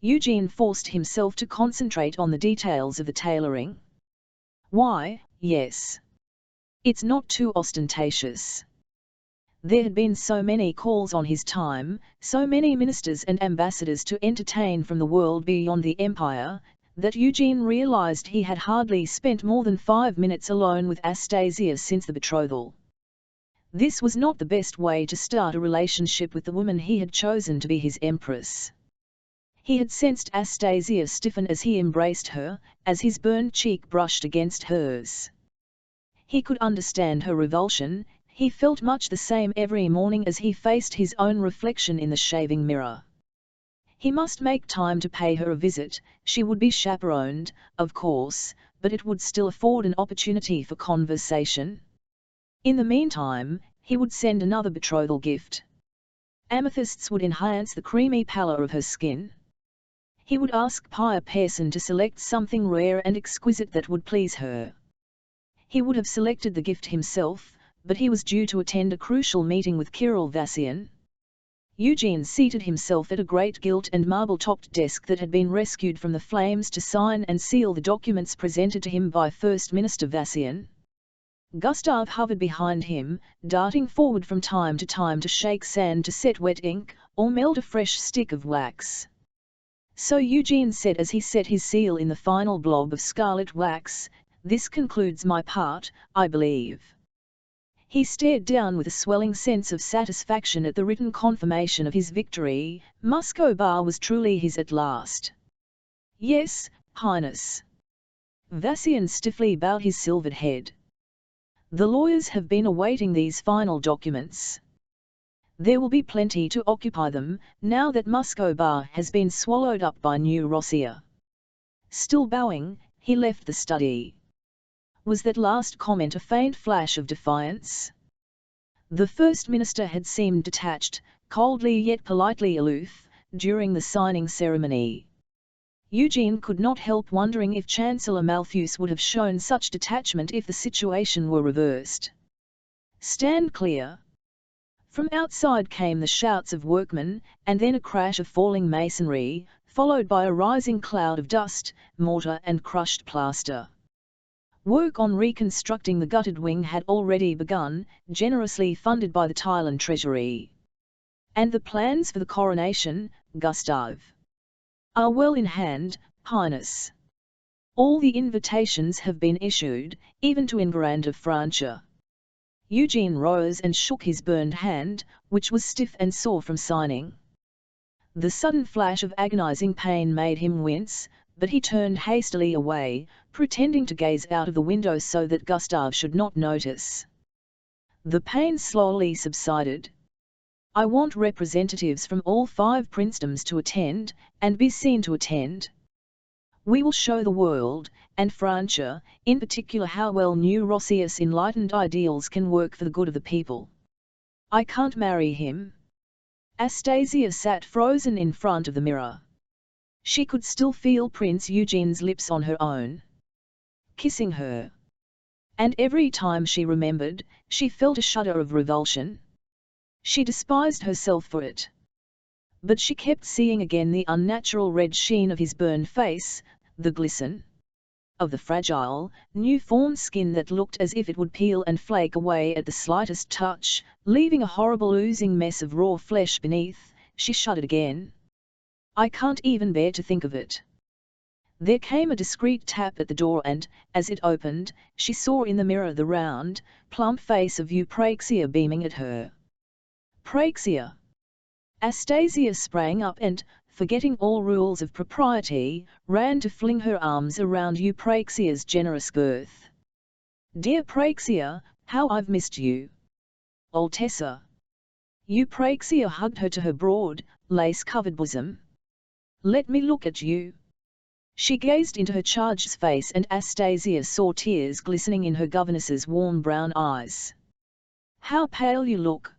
Eugene forced himself to concentrate on the details of the tailoring. Why, yes. It's not too ostentatious. There had been so many calls on his time, so many ministers and ambassadors to entertain from the world beyond the empire, that Eugene realized he had hardly spent more than 5 minutes alone with Astasia since the betrothal. This was not the best way to start a relationship with the woman he had chosen to be his empress. He had sensed Astasia stiffen as he embraced her, as his burned cheek brushed against hers. He could understand her revulsion. He felt much the same every morning as he faced his own reflection in the shaving mirror. He must make time to pay her a visit. She would be chaperoned, of course, but it would still afford an opportunity for conversation. In the meantime, he would send another betrothal gift. Amethysts would enhance the creamy pallor of her skin. He would ask Pia Pearson to select something rare and exquisite that would please her. He would have selected the gift himself, but he was due to attend a crucial meeting with Kirill Vassian. Eugene seated himself at a great gilt and marble-topped desk that had been rescued from the flames to sign and seal the documents presented to him by First Minister Vassian. Gustave hovered behind him, darting forward from time to time to shake sand to set wet ink, or melt a fresh stick of wax. So Eugene said as he set his seal in the final blob of scarlet wax, "This concludes my part, I believe." He stared down with a swelling sense of satisfaction at the written confirmation of his victory. Muscovy was truly his at last. "Yes, Highness." Vassian stiffly bowed his silvered head. "The lawyers have been awaiting these final documents. There will be plenty to occupy them, now that Muscovy has been swallowed up by New Russia." Still bowing, he left the study. Was that last comment a faint flash of defiance? The First Minister had seemed detached, coldly yet politely aloof, during the signing ceremony. Eugene could not help wondering if Chancellor Malthus would have shown such detachment if the situation were reversed. "Stand clear!" From outside came the shouts of workmen, and then a crash of falling masonry, followed by a rising cloud of dust, mortar and crushed plaster. Work on reconstructing the gutted wing had already begun, generously funded by the Thailand Treasury. "And the plans for the coronation, Gustave?" "Are well in hand, Highness. All the invitations have been issued, even to Enguerrand of Francia." Eugene rose and shook his burned hand, which was stiff and sore from signing. The sudden flash of agonizing pain made him wince, but he turned hastily away, pretending to gaze out of the window so that Gustave should not notice. The pain slowly subsided. "I want representatives from all 5 princedoms to attend, and be seen to attend. We will show the world, and Francia, in particular, how well New Rossia's enlightened ideals can work for the good of the people. I can't marry him." Astasia sat frozen in front of the mirror. She could still feel Prince Eugene's lips on her own, kissing her. And every time she remembered, she felt a shudder of revulsion. She despised herself for it. But she kept seeing again the unnatural red sheen of his burned face, the glisten of the fragile, new-formed skin that looked as if it would peel and flake away at the slightest touch, leaving a horrible oozing mess of raw flesh beneath. She shuddered again. "I can't even bear to think of it." There came a discreet tap at the door and, as it opened, she saw in the mirror the round, plump face of Eupraxia beaming at her. "Praxia!" Astasia sprang up and, forgetting all rules of propriety, ran to fling her arms around Eupraxia's generous girth. "Dear Praxia, how I've missed you!" "Altessa!" Eupraxia hugged her to her broad, lace-covered bosom. "Let me look at you." She gazed into her charge's face and Astasia saw tears glistening in her governess's warm brown eyes. "How pale you look!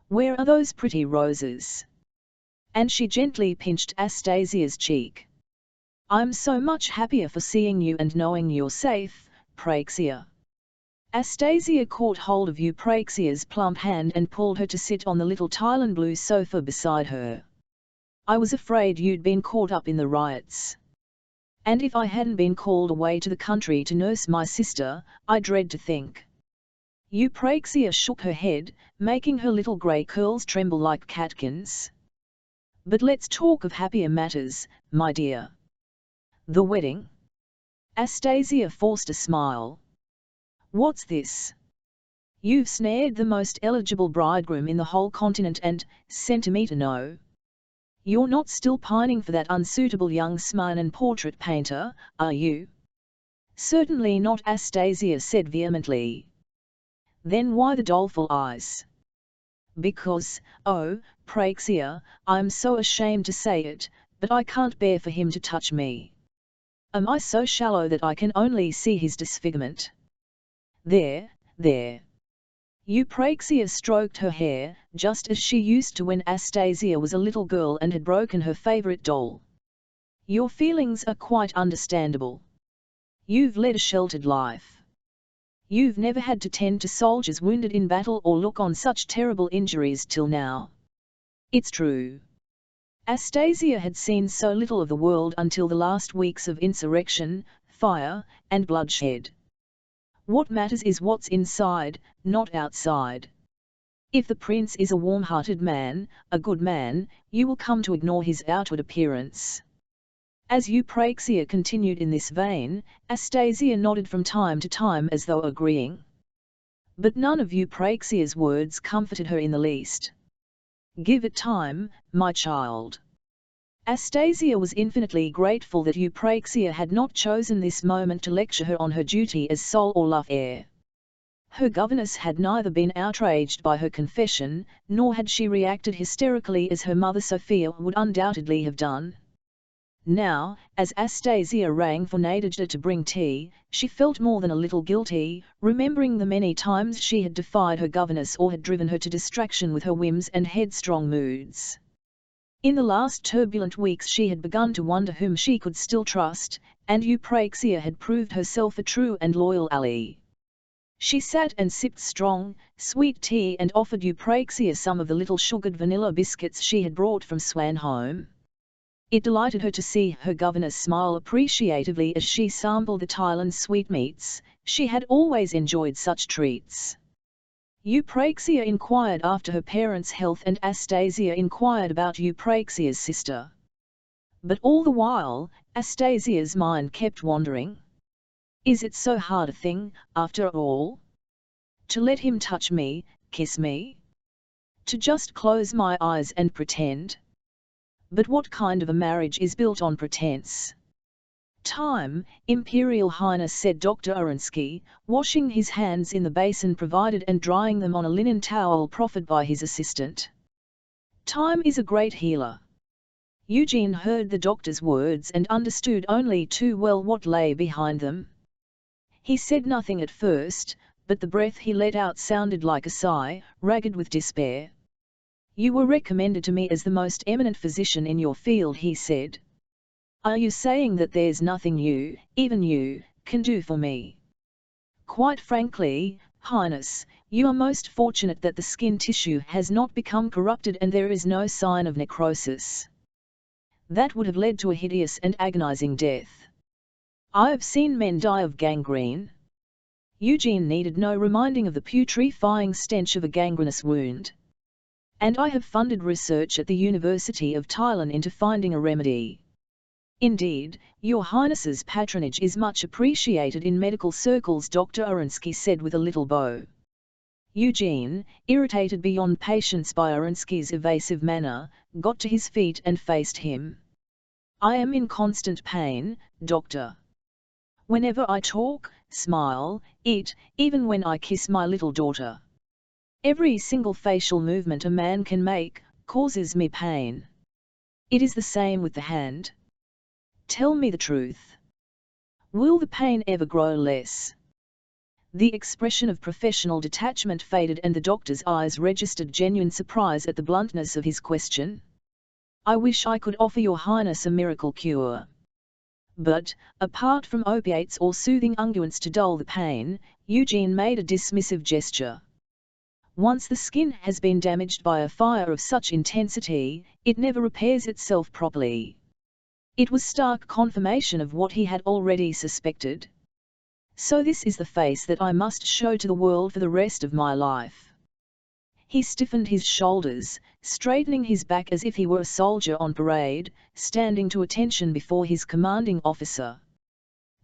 Where are those pretty roses?" And she gently pinched Astasia's cheek. "I'm so much happier for seeing you and knowing you're safe, Praxia." Astasia caught hold of Eupraxia's plump hand and pulled her to sit on the little Thailand blue sofa beside her. I was afraid you'd been caught up in the riots. And if I hadn't been called away to the country to nurse my sister, I dread to think. Eupraxia shook her head, making her little grey curls tremble like catkins. But let's talk of happier matters, my dear. The wedding? Astasia forced a smile. What's this? You've snared the most eligible bridegroom in the whole continent and, centimetre no. You're not still pining for that unsuitable young Smyrnan portrait painter, are you? Certainly not, Astasia said vehemently. Then why the doleful eyes? Because, oh, Praxia, I'm so ashamed to say it, but I can't bear for him to touch me. Am I so shallow that I can only see his disfigurement? There, there. Eupraxia stroked her hair, just as she used to when Astasia was a little girl and had broken her favourite doll. Your feelings are quite understandable. You've led a sheltered life. You've never had to tend to soldiers wounded in battle or look on such terrible injuries till now. It's true. Astasia had seen so little of the world until the last weeks of insurrection, fire, and bloodshed. What matters is what's inside, not outside. If the prince is a warm-hearted man, a good man, you will come to ignore his outward appearance. As Eupraxia continued in this vein, Astasia nodded from time to time as though agreeing. But none of Eupraxia's words comforted her in the least. Give it time, my child. Astasia was infinitely grateful that Eupraxia had not chosen this moment to lecture her on her duty as Sol Orloff heir. Her governess had neither been outraged by her confession, nor had she reacted hysterically as her mother Sophia would undoubtedly have done. Now, as Astasia rang for Nadejda to bring tea, she felt more than a little guilty, remembering the many times she had defied her governess or had driven her to distraction with her whims and headstrong moods. In the last turbulent weeks she had begun to wonder whom she could still trust, and Eupraxia had proved herself a true and loyal ally. She sat and sipped strong, sweet tea and offered Eupraxia some of the little sugared vanilla biscuits she had brought from Swanholme. It delighted her to see her governess smile appreciatively as she sampled the Thailand sweetmeats. She had always enjoyed such treats. Eupraxia inquired after her parents' health and Astasia inquired about Eupraxia's sister. But all the while, Astasia's mind kept wandering. Is it so hard a thing, after all? To let him touch me, kiss me? To just close my eyes and pretend? But what kind of a marriage is built on pretense? Time, Imperial Highness, said Dr. Orensky, washing his hands in the basin provided and drying them on a linen towel proffered by his assistant. Time is a great healer. Eugene heard the doctor's words and understood only too well what lay behind them. He said nothing at first, but the breath he let out sounded like a sigh, ragged with despair. You were recommended to me as the most eminent physician in your field, he said. Are you saying that there's nothing you, even you, can do for me? Quite frankly, Highness, you are most fortunate that the skin tissue has not become corrupted and there is no sign of necrosis. That would have led to a hideous and agonizing death. I have seen men die of gangrene. Eugene needed no reminding of the putrefying stench of a gangrenous wound. And I have funded research at the University of Thailand into finding a remedy. Indeed, Your Highness's patronage is much appreciated in medical circles, Dr. Orensky said with a little bow. Eugene, irritated beyond patience by Orensky's evasive manner, got to his feet and faced him. I am in constant pain, Doctor. Whenever I talk, smile, eat, even when I kiss my little daughter. Every single facial movement a man can make causes me pain. It is the same with the hand. Tell me the truth. Will the pain ever grow less? The expression of professional detachment faded and the doctor's eyes registered genuine surprise at the bluntness of his question. I wish I could offer Your Highness a miracle cure. But, apart from opiates or soothing unguents to dull the pain, Eugene made a dismissive gesture. Once the skin has been damaged by a fire of such intensity, it never repairs itself properly. It was stark confirmation of what he had already suspected. So this is the face that I must show to the world for the rest of my life. He stiffened his shoulders, straightening his back as if he were a soldier on parade, standing to attention before his commanding officer.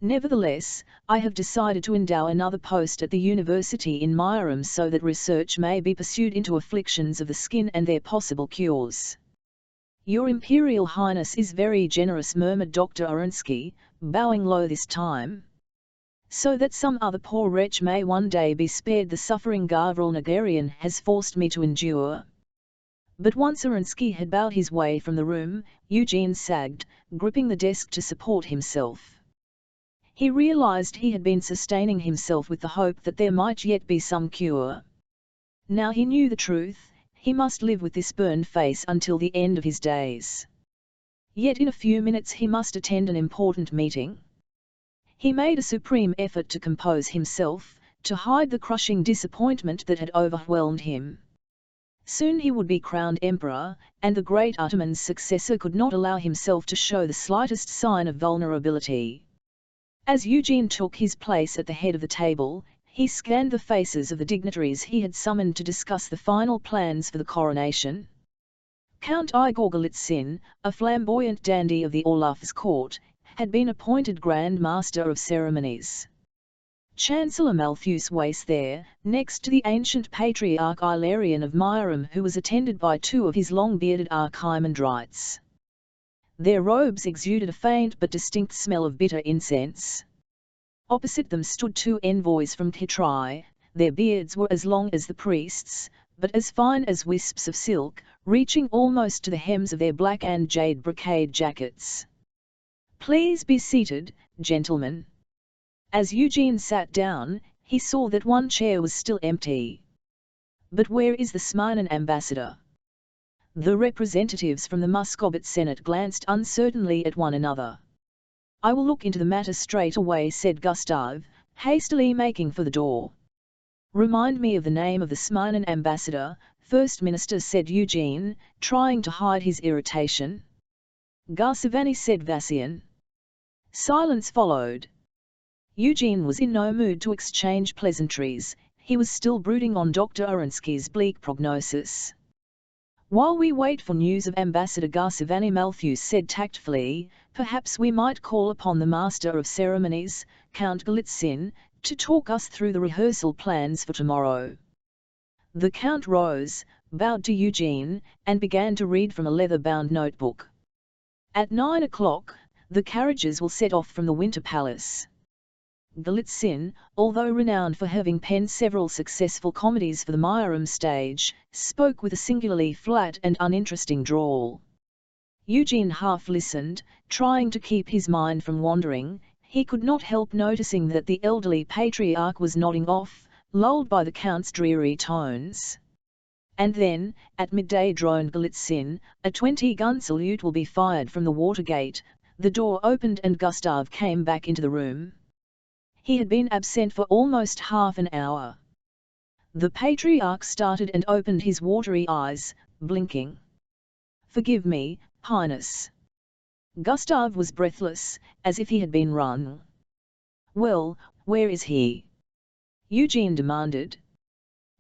Nevertheless, I have decided to endow another post at the university in Myram so that research may be pursued into afflictions of the skin and their possible cures. Your Imperial Highness is very generous, murmured Dr. Orensky, bowing low this time. So that some other poor wretch may one day be spared the suffering Gavril Nagarian has forced me to endure. But once Orensky had bowed his way from the room, Eugene sagged, gripping the desk to support himself. He realized he had been sustaining himself with the hope that there might yet be some cure. Now he knew the truth. He must live with this burned face until the end of his days. Yet in a few minutes he must attend an important meeting. He made a supreme effort to compose himself, to hide the crushing disappointment that had overwhelmed him. Soon he would be crowned emperor, and the great Ataman's successor could not allow himself to show the slightest sign of vulnerability. As Eugene took his place at the head of the table, he scanned the faces of the dignitaries he had summoned to discuss the final plans for the coronation. Count Igor Golitsyn, a flamboyant dandy of the Orlov's court, had been appointed Grand Master of Ceremonies. Chancellor Malthus Wace there, next to the ancient Patriarch Ilarion of Myram, who was attended by two of his long-bearded archimandrites. Their robes exuded a faint but distinct smell of bitter incense. Opposite them stood two envoys from Ktrai. Their beards were as long as the priests', but as fine as wisps of silk, reaching almost to the hems of their black and jade brocade jackets. "Please be seated, gentlemen." As Eugene sat down, he saw that one chair was still empty. "But where is the Smyrnan ambassador?" The representatives from the Muscovite Senate glanced uncertainly at one another. "I will look into the matter straight away," said Gustav, hastily making for the door. "Remind me of the name of the Smyrnan ambassador, First Minister," said Eugene, trying to hide his irritation. "Garsivani," said Vassian. Silence followed. Eugene was in no mood to exchange pleasantries. He was still brooding on Dr. Orensky's bleak prognosis. "While we wait for news of Ambassador Garsivani," Malthus said tactfully, "perhaps we might call upon the Master of Ceremonies, Count Golitsyn, to talk us through the rehearsal plans for tomorrow." The Count rose, bowed to Eugene, and began to read from a leather-bound notebook. "At 9 o'clock, the carriages will set off from the Winter Palace." Golitsyn, although renowned for having penned several successful comedies for the Myram stage, spoke with a singularly flat and uninteresting drawl. Eugene half listened, trying to keep his mind from wandering. He could not help noticing that the elderly patriarch was nodding off, lulled by the Count's dreary tones. "And then, at midday," droned Golitsyn, "a 20-gun salute will be fired from the Watergate." The door opened and Gustav came back into the room. He had been absent for almost half an hour. The Patriarch started and opened his watery eyes, blinking. "Forgive me, Highness." Gustav was breathless, as if he had been wrung. "Well, where is he?" Eugene demanded.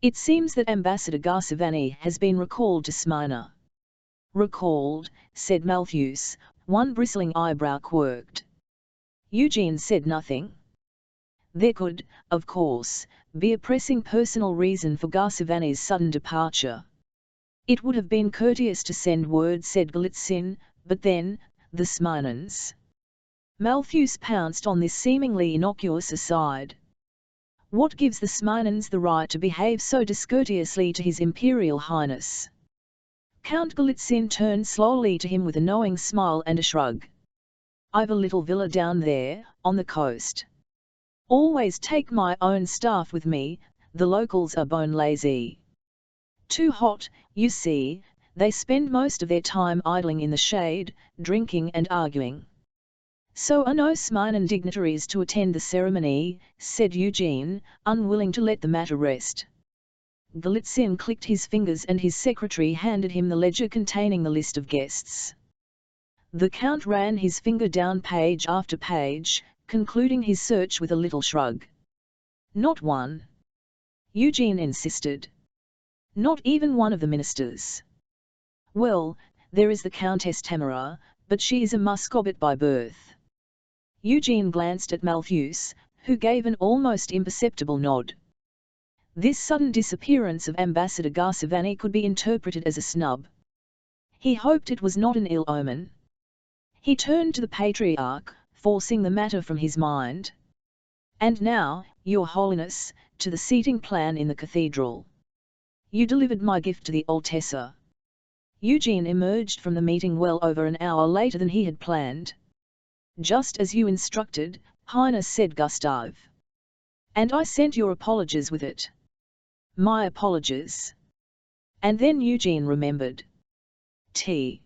"It seems that Ambassador Garsivani has been recalled to Smyrna." "Recalled," said Malthus, one bristling eyebrow quirked. Eugene said nothing. There could, of course, be a pressing personal reason for Garsivani's sudden departure. "It would have been courteous to send word," said Golitsyn, "but then, the Smyrnans." Malthus pounced on this seemingly innocuous aside. "What gives the Smyrnans the right to behave so discourteously to His Imperial Highness?" Count Golitsyn turned slowly to him with a knowing smile and a shrug. "I've a little villa down there, on the coast. Always take my own staff with me. The locals are bone lazy. Too hot, you see. They spend most of their time idling in the shade, drinking and arguing." So are no Smyrnan dignitaries to attend the ceremony, said Eugene, unwilling to let the matter rest. Golitsyn clicked his fingers and his secretary handed him the ledger containing the list of guests. The Count ran his finger down page after page, concluding his search with a little shrug. Not one. Eugene insisted. Not even one of the ministers. Well, there is the Countess Tamara, but she is a Muscovite by birth. Eugene glanced at Malthus, who gave an almost imperceptible nod. This sudden disappearance of Ambassador Garsivani could be interpreted as a snub. He hoped it was not an ill omen. He turned to the Patriarch, forcing the matter from his mind. And now, Your Holiness, to the seating plan in the cathedral. You delivered my gift to the Altessa. Eugene emerged from the meeting well over an hour later than he had planned. Just as you instructed, Highness, said Gustave. And I sent your apologies with it. My apologies. And then Eugene remembered. He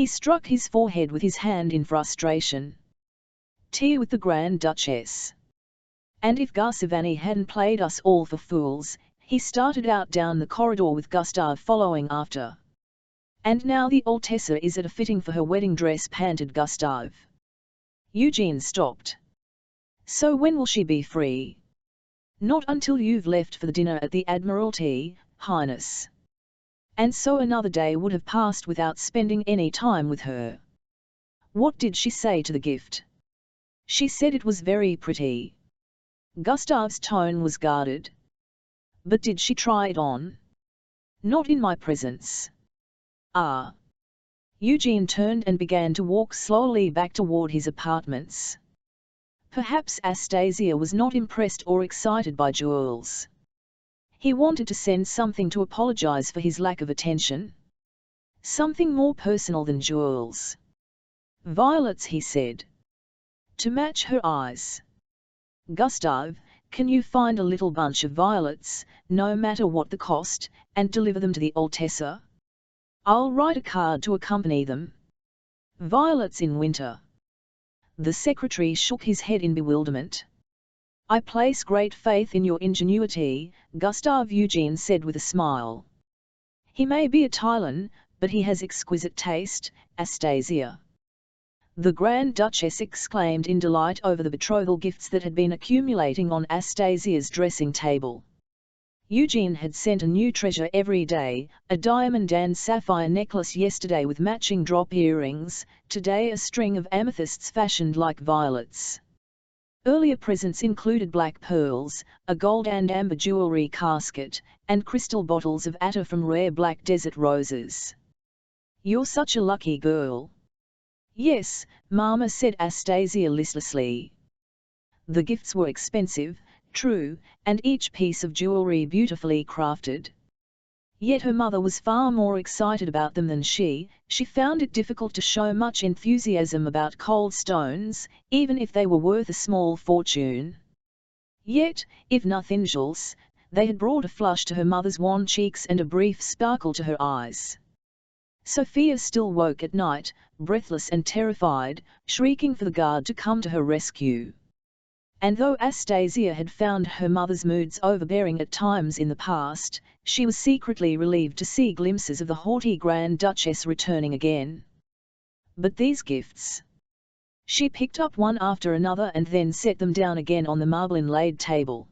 struck his forehead with his hand in frustration. Tea with the Grand Duchess. And if Garsivani hadn't played us all for fools, he started out down the corridor with Gustave following after. And now the Altessa is at a fitting for her wedding dress, panted Gustave. Eugene stopped. So when will she be free? Not until you've left for the dinner at the Admiralty, Highness. And so another day would have passed without spending any time with her. What did she say to the gift? She said it was very pretty. Gustave's tone was guarded. But did she try it on? Not in my presence. Ah. Eugene turned and began to walk slowly back toward his apartments. Perhaps Astasia was not impressed or excited by jewels. He wanted to send something to apologize for his lack of attention. Something more personal than jewels. Violets, he said. To match her eyes. Gustave, can you find a little bunch of violets, no matter what the cost, and deliver them to the Altessa? I'll write a card to accompany them. Violets in winter. The secretary shook his head in bewilderment. I place great faith in your ingenuity, Gustave, Eugene said with a smile. He may be a Tylan, but he has exquisite taste, Astasia. The Grand Duchess exclaimed in delight over the betrothal gifts that had been accumulating on Astasia's dressing table. Eugene had sent a new treasure every day, a diamond and sapphire necklace yesterday with matching drop earrings, today a string of amethysts fashioned like violets. Earlier presents included black pearls, a gold and amber jewelry casket, and crystal bottles of attar from rare black desert roses. You're such a lucky girl. Yes, Mama, said Astasia listlessly. The gifts were expensive, true, and each piece of jewelry beautifully crafted. Yet her mother was far more excited about them than she found it difficult to show much enthusiasm about cold stones, even if they were worth a small fortune. Yet, if nothing else, they had brought a flush to her mother's wan cheeks and a brief sparkle to her eyes. Sophia still woke at night, breathless and terrified, shrieking for the guard to come to her rescue. And though Astasia had found her mother's moods overbearing at times in the past, she was secretly relieved to see glimpses of the haughty Grand Duchess returning again. But these gifts. She picked up one after another and then set them down again on the marble-inlaid table.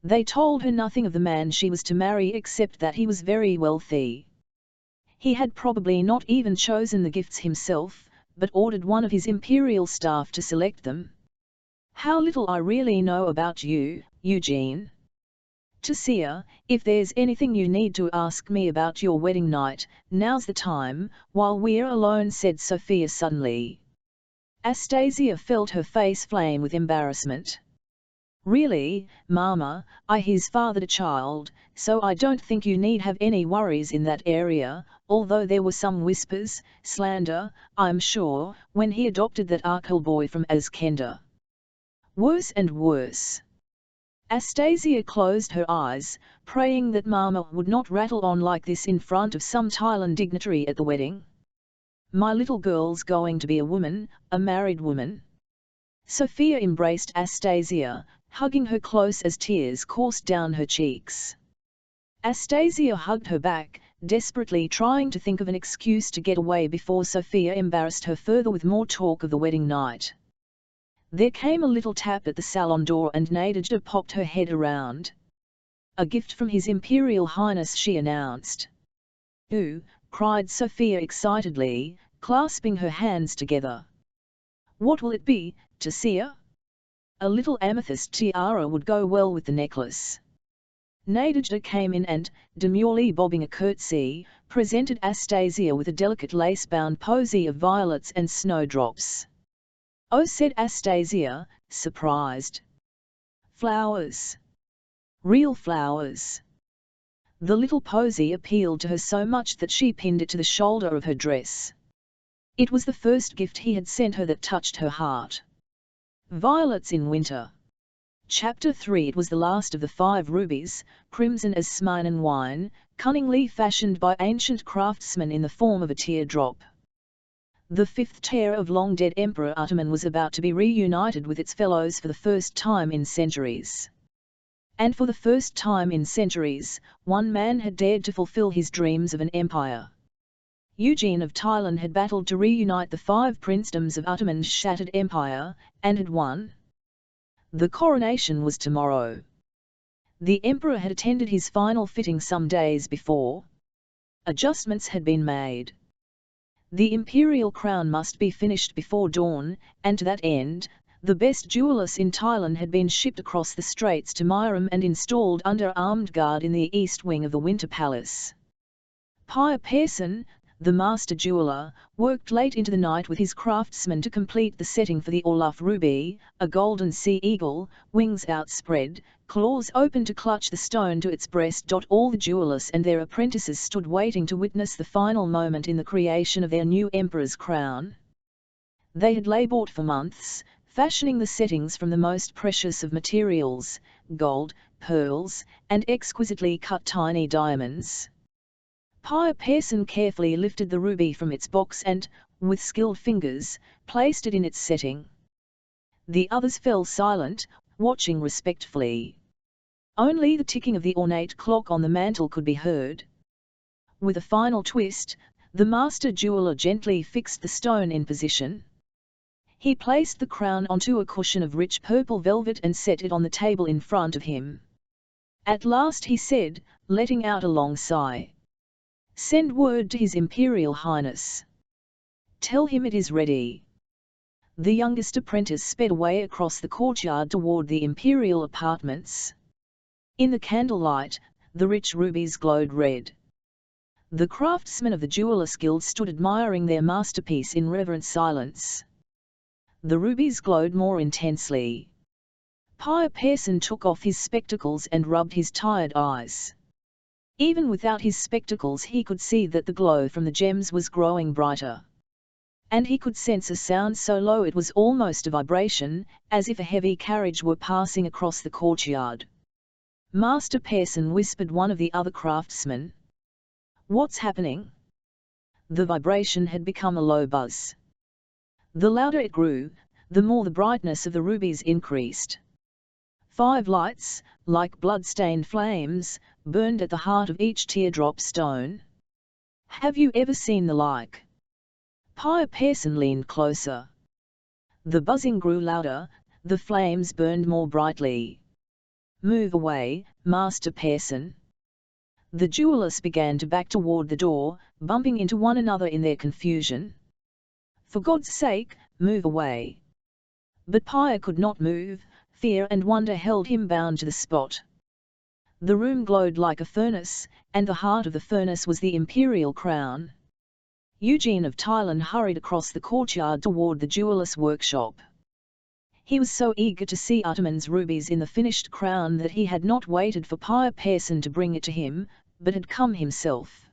They told her nothing of the man she was to marry except that he was very wealthy. He had probably not even chosen the gifts himself, but ordered one of his imperial staff to select them. How little I really know about you, Eugene. Tasia, if there's anything you need to ask me about your wedding night, now's the time, while we're alone, said Sophia suddenly. Astasia felt her face flame with embarrassment. Really, Mama, his fathered a child, so I don't think you need have any worries in that area, although there were some whispers, slander, I'm sure, when he adopted that Arkell boy from Azkenda. Worse and worse. Astasia closed her eyes, praying that Mama would not rattle on like this in front of some Tylan dignitary at the wedding. My little girl's going to be a woman, a married woman." Sophia embraced Astasia, hugging her close as tears coursed down her cheeks. Astasia hugged her back, desperately trying to think of an excuse to get away before Sophia embarrassed her further with more talk of the wedding night. There came a little tap at the salon door and Nadejda popped her head around. "A gift from His Imperial Highness," she announced. "Ooh!" cried Sophia excitedly, clasping her hands together. "What will it be, Tasia?" "A little amethyst tiara would go well with the necklace." Nadejda came in and, demurely bobbing a curtsy, presented Astasia with a delicate lace-bound posy of violets and snowdrops. "Oh," said Astasia, surprised. "Flowers. Real flowers." The little posy appealed to her so much that she pinned it to the shoulder of her dress. It was the first gift he had sent her that touched her heart. Violets in winter. Chapter 3. It was the last of the 5 rubies, crimson as Smyrnan wine, cunningly fashioned by ancient craftsmen in the form of a teardrop. The 5th tear of long-dead Emperor Ataman was about to be reunited with its fellows for the first time in centuries. And for the first time in centuries, one man had dared to fulfill his dreams of an empire. Eugene of Thailand had battled to reunite the 5 princedoms of Ataman's shattered empire, and had won. The coronation was tomorrow. The emperor had attended his final fitting some days before. Adjustments had been made. The imperial crown must be finished before dawn, and to that end, the best jewellers in Thailand had been shipped across the straits to Myram and installed under armed guard in the east wing of the Winter Palace. Pia Persson, the master jeweller, worked late into the night with his craftsmen to complete the setting for the Orloff ruby, a golden sea eagle, wings outspread, claws open to clutch the stone to its breast. All the jewellers and their apprentices stood waiting to witness the final moment in the creation of their new emperor's crown. They had labored for months, fashioning the settings from the most precious of materials, gold, pearls, and exquisitely cut tiny diamonds. Pia Persson carefully lifted the ruby from its box and, with skilled fingers, placed it in its setting. The others fell silent, watching respectfully. Only the ticking of the ornate clock on the mantel could be heard. With a final twist, the master jeweller gently fixed the stone in position. He placed the crown onto a cushion of rich purple velvet and set it on the table in front of him. At last he said, letting out a long sigh, "Send word to His Imperial Highness. Tell him it is ready." The youngest apprentice sped away across the courtyard toward the imperial apartments. In the candlelight, the rich rubies glowed red. The craftsmen of the Jewelers Guild stood admiring their masterpiece in reverent silence. The rubies glowed more intensely. Pia Persson took off his spectacles and rubbed his tired eyes. Even without his spectacles he could see that the glow from the gems was growing brighter. And he could sense a sound so low it was almost a vibration, as if a heavy carriage were passing across the courtyard. Master Persson whispered one of the other craftsmen. "What's happening?" The vibration had become a low buzz. The louder it grew, the more the brightness of the rubies increased. 5 lights, like blood-stained flames, burned at the heart of each teardrop stone. "Have you ever seen the like?" Pia Persson leaned closer. The buzzing grew louder, the flames burned more brightly. "Move away, Master Persson." The jewelers began to back toward the door, bumping into one another in their confusion. "For God's sake, move away." But Pia could not move, fear and wonder held him bound to the spot. The room glowed like a furnace, and the heart of the furnace was the imperial crown. Eugene of Thailand hurried across the courtyard toward the jeweller's workshop. He was so eager to see Ataman's rubies in the finished crown that he had not waited for Pia Persson to bring it to him, but had come himself.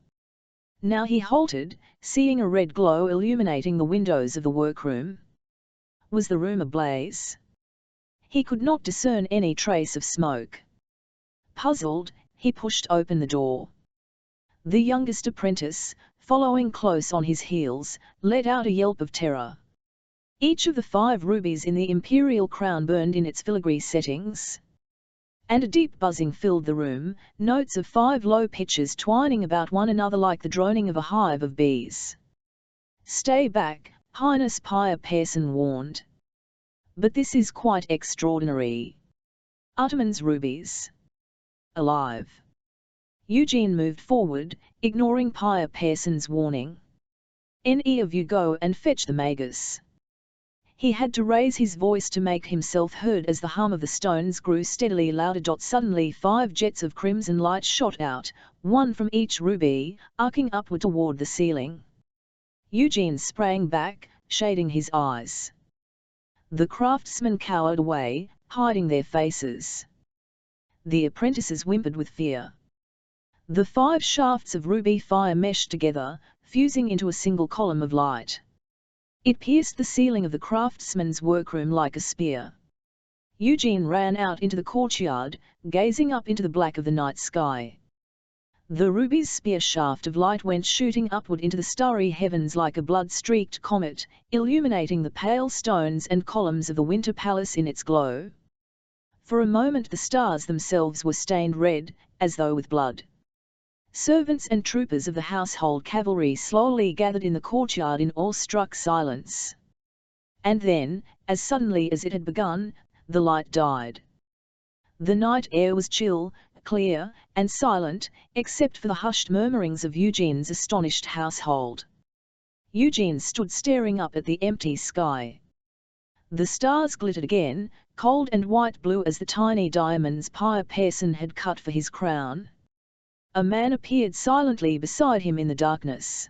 Now he halted, seeing a red glow illuminating the windows of the workroom. Was the room ablaze? He could not discern any trace of smoke. Puzzled, he pushed open the door. The youngest apprentice, following close on his heels, let out a yelp of terror. Each of the 5 rubies in the imperial crown burned in its filigree settings. And a deep buzzing filled the room, notes of 5 low pitches twining about one another like the droning of a hive of bees. "Stay back," Highness Pyre Pearson warned. "But this is quite extraordinary. Ataman's rubies. Alive." Eugene moved forward, ignoring Pyre Pearson's warning. "Any of you go and fetch the magus." He had to raise his voice to make himself heard as the hum of the stones grew steadily louder. Suddenly 5 jets of crimson light shot out, one from each ruby, arcing upward toward the ceiling. Eugene sprang back, shading his eyes. The craftsmen cowered away, hiding their faces. The apprentices whimpered with fear. The 5 shafts of ruby fire meshed together, fusing into a single column of light. It pierced the ceiling of the craftsman's workroom like a spear. Eugene ran out into the courtyard, gazing up into the black of the night sky. The ruby's spear shaft of light went shooting upward into the starry heavens like a blood-streaked comet, illuminating the pale stones and columns of the Winter Palace in its glow. For a moment the stars themselves were stained red, as though with blood. Servants and troopers of the household cavalry slowly gathered in the courtyard in awe-struck silence. And then, as suddenly as it had begun, the light died. The night air was chill, clear, and silent, except for the hushed murmurings of Eugene's astonished household. Eugene stood staring up at the empty sky. The stars glittered again, cold and white blue as the tiny diamonds Pyre Pearson had cut for his crown. A man appeared silently beside him in the darkness.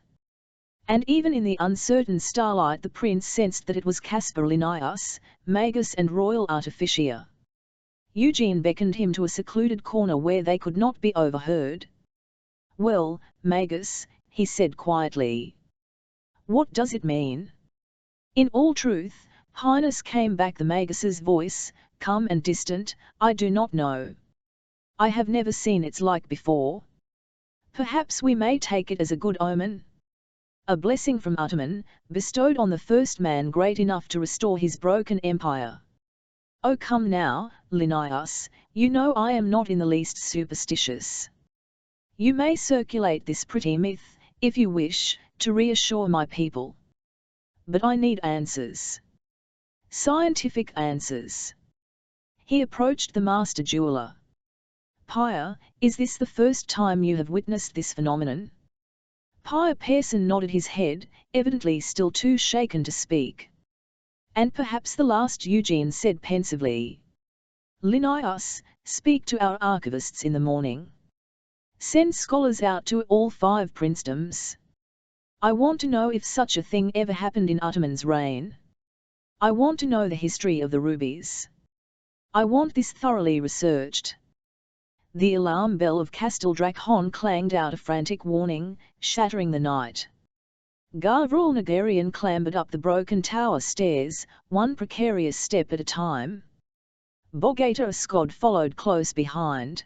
And even in the uncertain starlight the prince sensed that it was Caspar Linnaeus, magus and royal artificier. Eugene beckoned him to a secluded corner where they could not be overheard. "Well, magus," he said quietly. "What does it mean?" "In all truth, Highness," came back the magus's voice, calm and distant, "I do not know. I have never seen its like before. Perhaps we may take it as a good omen. A blessing from Ataman, bestowed on the first man great enough to restore his broken empire. Oh come now, Linnaeus, you know I am not in the least superstitious. You may circulate this pretty myth, if you wish, to reassure my people. But I need answers. Scientific answers." He approached the master jeweler. "Pyre, is this the first time you have witnessed this phenomenon?" Pyre Pearson nodded his head, evidently still too shaken to speak. "And perhaps the last," Eugene said pensively. "Linnaeus, speak to our archivists in the morning. Send scholars out to all 5 princedoms. I want to know if such a thing ever happened in Ataman's reign. I want to know the history of the rubies. I want this thoroughly researched." The alarm bell of Castel Dracon clanged out a frantic warning, shattering the night. Gavril Nagarian clambered up the broken tower stairs, one precarious step at a time. Bogata Ascod followed close behind.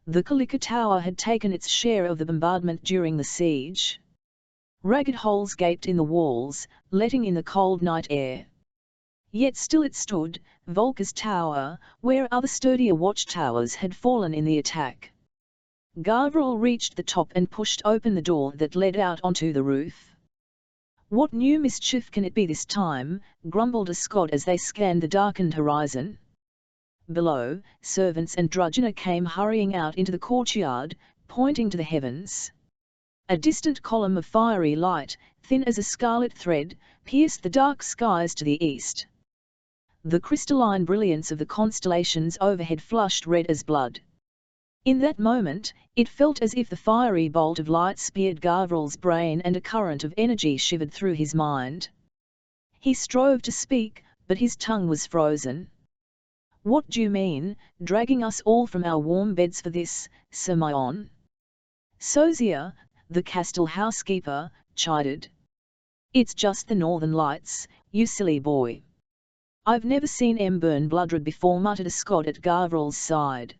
The Kalika Tower had taken its share of the bombardment during the siege. Ragged holes gaped in the walls, letting in the cold night air. Yet still it stood, Volca's tower, where other sturdier watchtowers had fallen in the attack. Gavril reached the top and pushed open the door that led out onto the roof. "What new mischief can it be this time?" grumbled Ascod as they scanned the darkened horizon. Below, servants and drudgener came hurrying out into the courtyard, pointing to the heavens. A distant column of fiery light, thin as a scarlet thread, pierced the dark skies to the east. The crystalline brilliance of the constellations overhead flushed red as blood. In that moment, it felt as if the fiery bolt of light speared Gavril's brain and a current of energy shivered through his mind. He strove to speak, but his tongue was frozen. "What do you mean, dragging us all from our warm beds for this, Sir Mion?" Sozia, the Castel housekeeper, chided. "It's just the Northern Lights, you silly boy." "I've never seen 'em burn bloodred before," muttered Ascod at Gavril's side.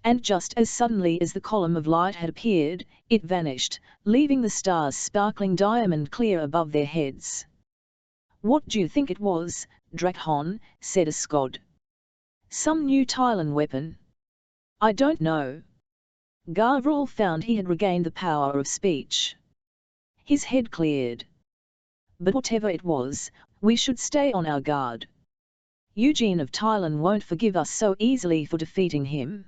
And just as suddenly as the column of light had appeared, it vanished, leaving the stars sparkling diamond clear above their heads. "What do you think it was, Drakon?" said a Skod. "Some new Tylan weapon?" "I don't know." Gavral found he had regained the power of speech. His head cleared. "But whatever it was, we should stay on our guard. Eugene of Tylan won't forgive us so easily for defeating him."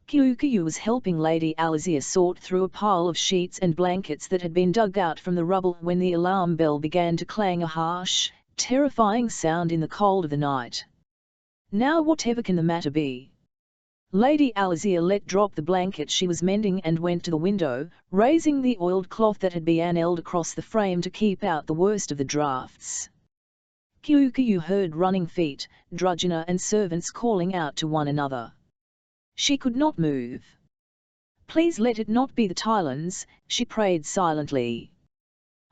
Kyukayu was helping Lady Alizia sort through a pile of sheets and blankets that had been dug out from the rubble when the alarm bell began to clang, a harsh, terrifying sound in the cold of the night. "Now whatever can the matter be?" Lady Alizia let drop the blanket she was mending and went to the window, raising the oiled cloth that had been nailed across the frame to keep out the worst of the drafts. Kyukayu heard running feet, Drudgena and servants calling out to one another. She could not move. "Please let it not be the Tylans," she prayed silently.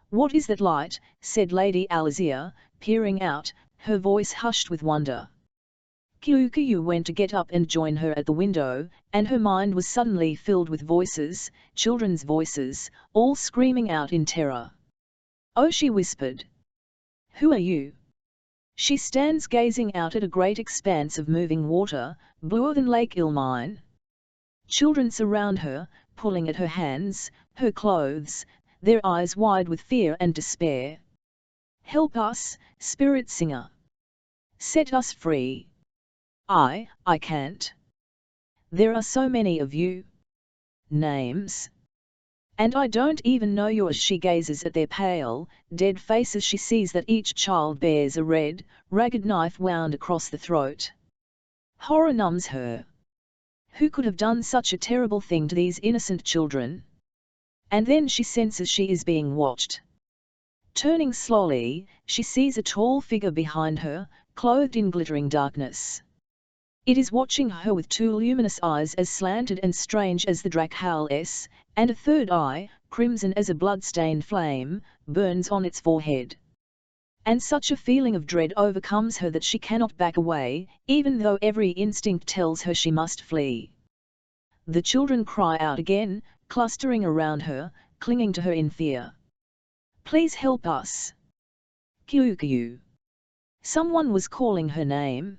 "What is that light?" said Lady Alizia, peering out, her voice hushed with wonder. Kyukayu went to get up and join her at the window, and her mind was suddenly filled with voices, children's voices, all screaming out in terror. "Oh," she whispered. "Who are you?" She stands gazing out at a great expanse of moving water, bluer than Lake Ilmine. Children surround her, pulling at her hands, her clothes, their eyes wide with fear and despair. "Help us, Spirit Singer! Set us free!" I can't. There are so many of you. Names. And I don't even know yours." She gazes at their pale, dead faces. She sees that each child bears a red, ragged knife wound across the throat. Horror numbs her. Who could have done such a terrible thing to these innocent children? And then she senses she is being watched. Turning slowly, she sees a tall figure behind her, clothed in glittering darkness. It is watching her with two luminous eyes as slanted and strange as the Drakhal's, and a third eye, crimson as a blood-stained flame, burns on its forehead. And such a feeling of dread overcomes her that she cannot back away, even though every instinct tells her she must flee. The children cry out again, clustering around her, clinging to her in fear. "Please help us! Kyukayu!" Someone was calling her name.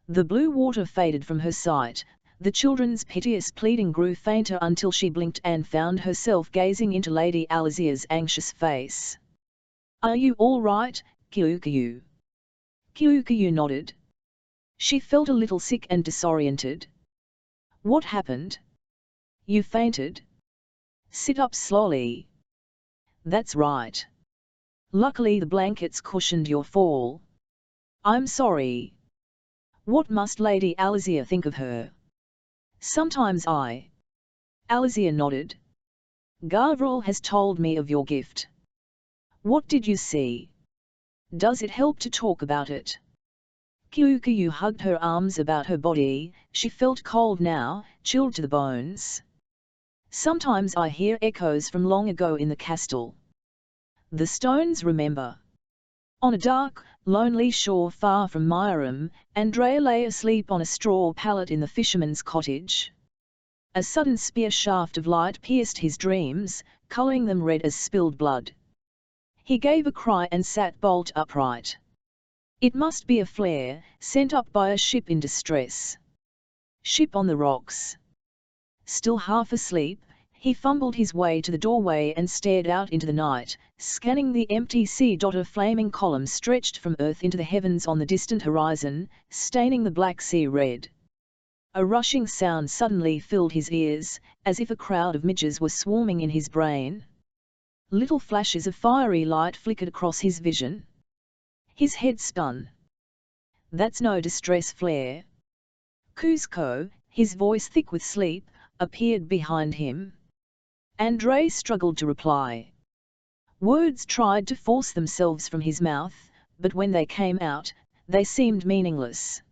The blue water faded from her sight, the children's piteous pleading grew fainter until she blinked and found herself gazing into Lady Alizia's anxious face. "Are you all right, Kyukayu?" Kyukayu nodded. She felt a little sick and disoriented. "What happened? You fainted? Sit up slowly." "That's right. Luckily the blankets cushioned your fall. I'm sorry." What must Lady Alizia think of her? "Sometimes I." Alizia nodded. "Gavral has told me of your gift." "What did you see? Does it help to talk about it?" Kyukayu hugged her arms about her body. She felt cold now, chilled to the bones. "Sometimes I hear echoes from long ago in the castle. The stones remember." On a dark, lonely shore far from Myram, Andrea lay asleep on a straw pallet in the fisherman's cottage. A sudden spear shaft of light pierced his dreams, colouring them red as spilled blood. He gave a cry and sat bolt upright. It must be a flare, sent up by a ship in distress. Ship on the rocks. Still half asleep, he fumbled his way to the doorway and stared out into the night, scanning the empty sea. A flaming column stretched from earth into the heavens on the distant horizon, staining the Black Sea red. A rushing sound suddenly filled his ears, as if a crowd of midges were swarming in his brain. Little flashes of fiery light flickered across his vision. His head spun. "That's no distress flare." Kuzco, his voice thick with sleep, appeared behind him. Andrei struggled to reply. Words tried to force themselves from his mouth, but when they came out, they seemed meaningless.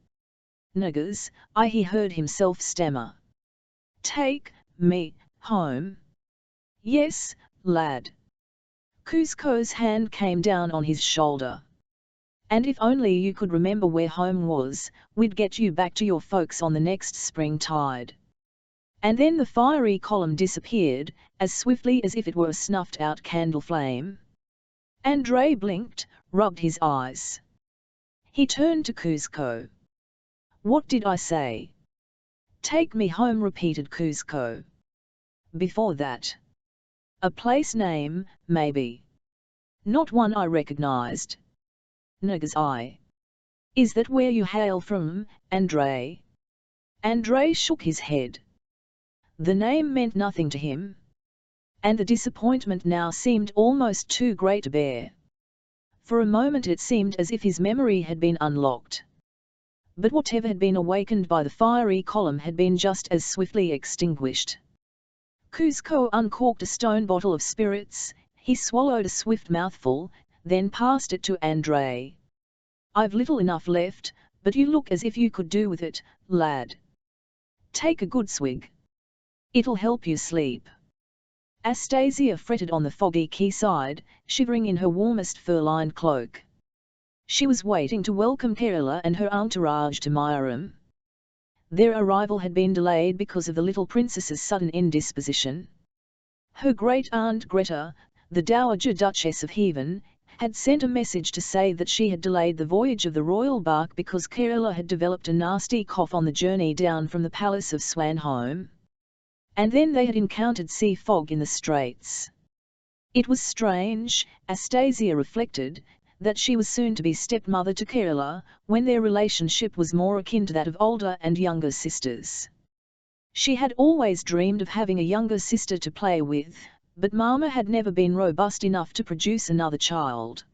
"Niggers," he heard himself stammer. "Take me home." "Yes, lad." Kuzco's hand came down on his shoulder. And if only you could remember where home was, we'd get you back to your folks on the next spring tide. And then the fiery column disappeared, as swiftly as if it were a snuffed-out candle flame. Andrei blinked, rubbed his eyes. He turned to Kuzco. "What did I say?" "Take me home," repeated Kuzco. "Before that. A place name, maybe. Not one I recognized." "Nagazai. Is that where you hail from, Andrei?" Andrei shook his head. The name meant nothing to him. And the disappointment now seemed almost too great to bear. For a moment it seemed as if his memory had been unlocked. But whatever had been awakened by the fiery column had been just as swiftly extinguished. Kuzco uncorked a stone bottle of spirits. He swallowed a swift mouthful, then passed it to Andrei. "I've little enough left, but you look as if you could do with it, lad. Take a good swig. It'll help you sleep." Astasia fretted on the foggy quayside, shivering in her warmest fur-lined cloak. She was waiting to welcome Kerala and her entourage to Mairum. Their arrival had been delayed because of the little princess's sudden indisposition. Her great-aunt Greta, the Dowager Duchess of Heaven, had sent a message to say that she had delayed the voyage of the royal bark because Kerala had developed a nasty cough on the journey down from the palace of Swanholm. And then they had encountered sea fog in the straits. It was strange, Astasia reflected, that she was soon to be stepmother to Kerala, when their relationship was more akin to that of older and younger sisters. She had always dreamed of having a younger sister to play with, but Mama had never been robust enough to produce another child.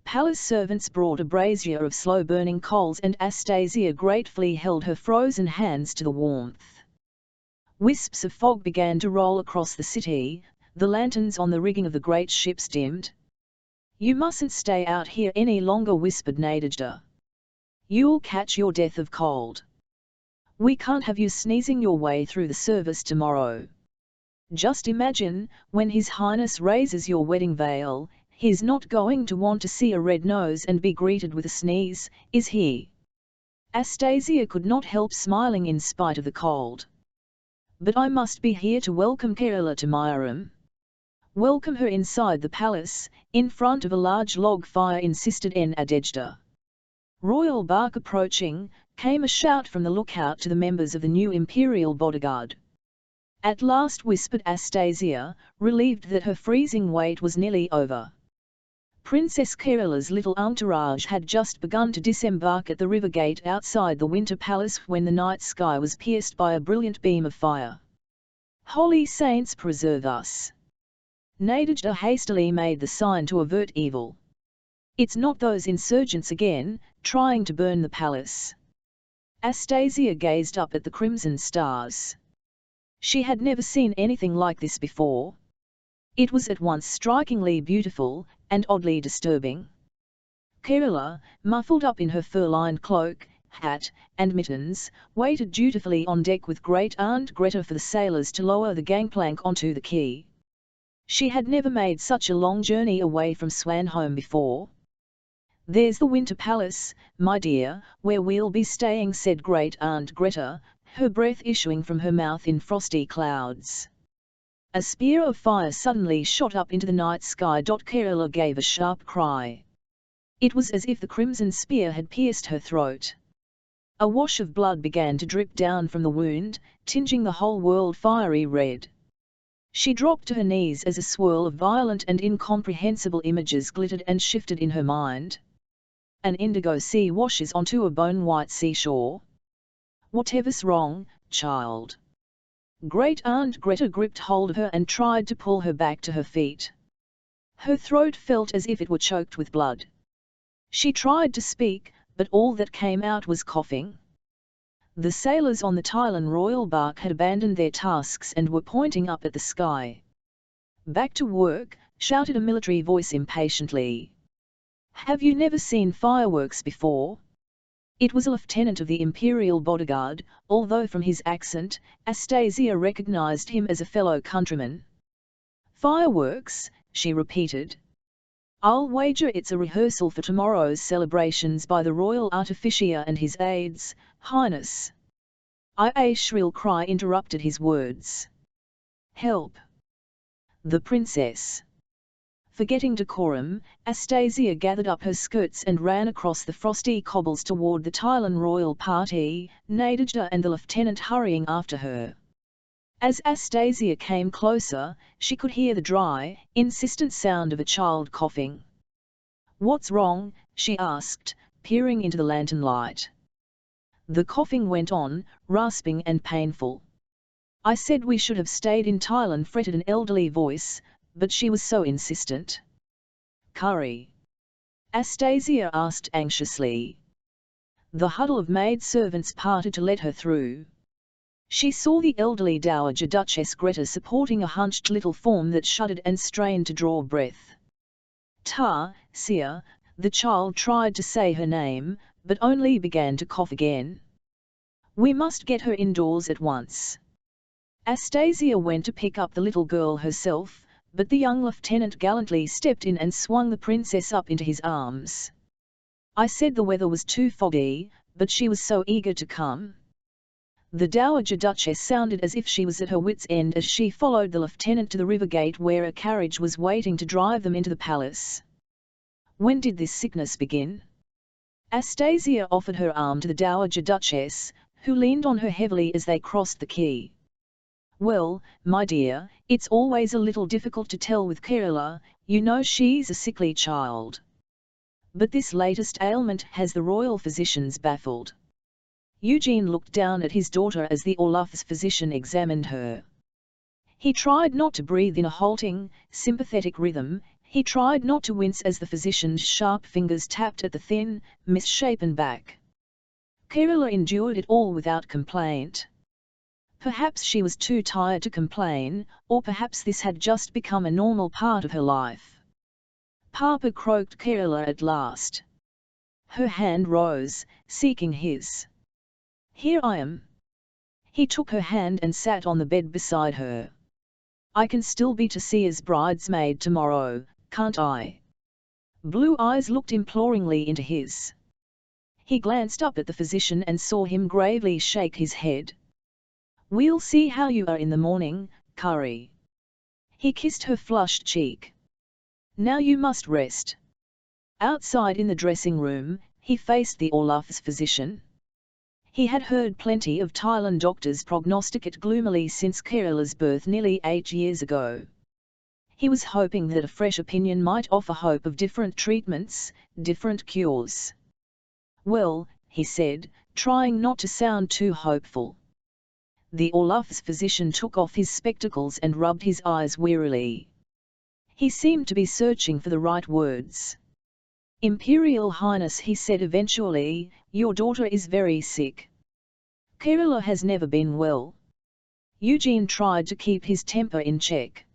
Palace servants brought a brazier of slow-burning coals and Astasia gratefully held her frozen hands to the warmth. Wisps of fog began to roll across the city, the lanterns on the rigging of the great ships dimmed. "You mustn't stay out here any longer," whispered Nadejda. "You'll catch your death of cold. We can't have you sneezing your way through the service tomorrow. Just imagine, when His Highness raises your wedding veil, he's not going to want to see a red nose and be greeted with a sneeze, is he?" Astasia could not help smiling in spite of the cold. "But I must be here to welcome Kerala to Mairum." "Welcome her inside the palace, in front of a large log fire," insisted Nadejda. "Royal bark approaching," came a shout from the lookout to the members of the new imperial bodyguard. "At last," whispered Astasia, relieved that her freezing wait was nearly over. Princess Kerala's little entourage had just begun to disembark at the river gate outside the Winter Palace when the night sky was pierced by a brilliant beam of fire. "Holy saints preserve us!" Nadejda hastily made the sign to avert evil. "It's not those insurgents again, trying to burn the palace." Astasia gazed up at the crimson stars. She had never seen anything like this before. It was at once strikingly beautiful, and oddly disturbing. Kerala, muffled up in her fur-lined cloak, hat, and mittens, waited dutifully on deck with Great-Aunt Greta for the sailors to lower the gangplank onto the quay. She had never made such a long journey away from Swanholm before. "There's the Winter Palace, my dear, where we'll be staying," said Great-Aunt Greta, her breath issuing from her mouth in frosty clouds. A spear of fire suddenly shot up into the night sky. Kerala gave a sharp cry. It was as if the crimson spear had pierced her throat. A wash of blood began to drip down from the wound, tinging the whole world fiery red. She dropped to her knees as a swirl of violent and incomprehensible images glittered and shifted in her mind. An indigo sea washes onto a bone-white seashore. "Whatever's wrong, child?" Great-Aunt Greta gripped hold of her and tried to pull her back to her feet. Her throat felt as if it were choked with blood. She tried to speak, but all that came out was coughing. The sailors on the Thailand royal bark had abandoned their tasks and were pointing up at the sky. "Back to work," shouted a military voice impatiently. "Have you never seen fireworks before?" It was a lieutenant of the imperial bodyguard, although from his accent, Astasia recognized him as a fellow countryman. "Fireworks," she repeated. I'll wager it's a rehearsal for tomorrow's celebrations by the royal artificier and his aides, Highness. A shrill cry interrupted his words. Help! The princess! Forgetting decorum, Astasia gathered up her skirts and ran across the frosty cobbles toward the Tylan royal party, Nadejda and the lieutenant hurrying after her. As Astasia came closer, she could hear the dry, insistent sound of a child coughing. "What's wrong?" she asked, peering into the lantern light. The coughing went on, rasping and painful. "I said we should have stayed in Tylan," fretted an elderly voice, but she was so insistent. "Curry?" Astasia asked anxiously. The huddle of maid-servants parted to let her through. She saw the elderly Dowager Duchess Greta supporting a hunched little form that shuddered and strained to draw breath. "Sia," the child tried to say her name, but only began to cough again. "We must get her indoors at once." Astasia went to pick up the little girl herself, but the young lieutenant gallantly stepped in and swung the princess up into his arms. "I said the weather was too foggy, but she was so eager to come." The Dowager Duchess sounded as if she was at her wits' end as she followed the lieutenant to the river gate where a carriage was waiting to drive them into the palace. "When did this sickness begin?" Astasia offered her arm to the Dowager Duchess, who leaned on her heavily as they crossed the quay. "Well, my dear, it's always a little difficult to tell with Kerala, you know she's a sickly child. But this latest ailment has the royal physicians baffled." Eugene looked down at his daughter as the Olaf's physician examined her. He tried not to breathe in a halting, sympathetic rhythm, he tried not to wince as the physician's sharp fingers tapped at the thin, misshapen back. Kerala endured it all without complaint. Perhaps she was too tired to complain, or perhaps this had just become a normal part of her life. "Papa," croaked Kerala at last. Her hand rose, seeking his. "Here I am." He took her hand and sat on the bed beside her. "I can still be to see as bridesmaid tomorrow, can't I?" Blue eyes looked imploringly into his. He glanced up at the physician and saw him gravely shake his head. "We'll see how you are in the morning, Curry." He kissed her flushed cheek. "Now you must rest." Outside in the dressing room, he faced the Olaf's physician. He had heard plenty of Tylan doctors prognosticate gloomily since Kerala's birth nearly 8 years ago. He was hoping that a fresh opinion might offer hope of different treatments, different cures. "Well," he said, trying not to sound too hopeful. The Olaf's physician took off his spectacles and rubbed his eyes wearily. He seemed to be searching for the right words. "Imperial Highness," he said eventually, "your daughter is very sick. Kerala has never been well." Eugene tried to keep his temper in check.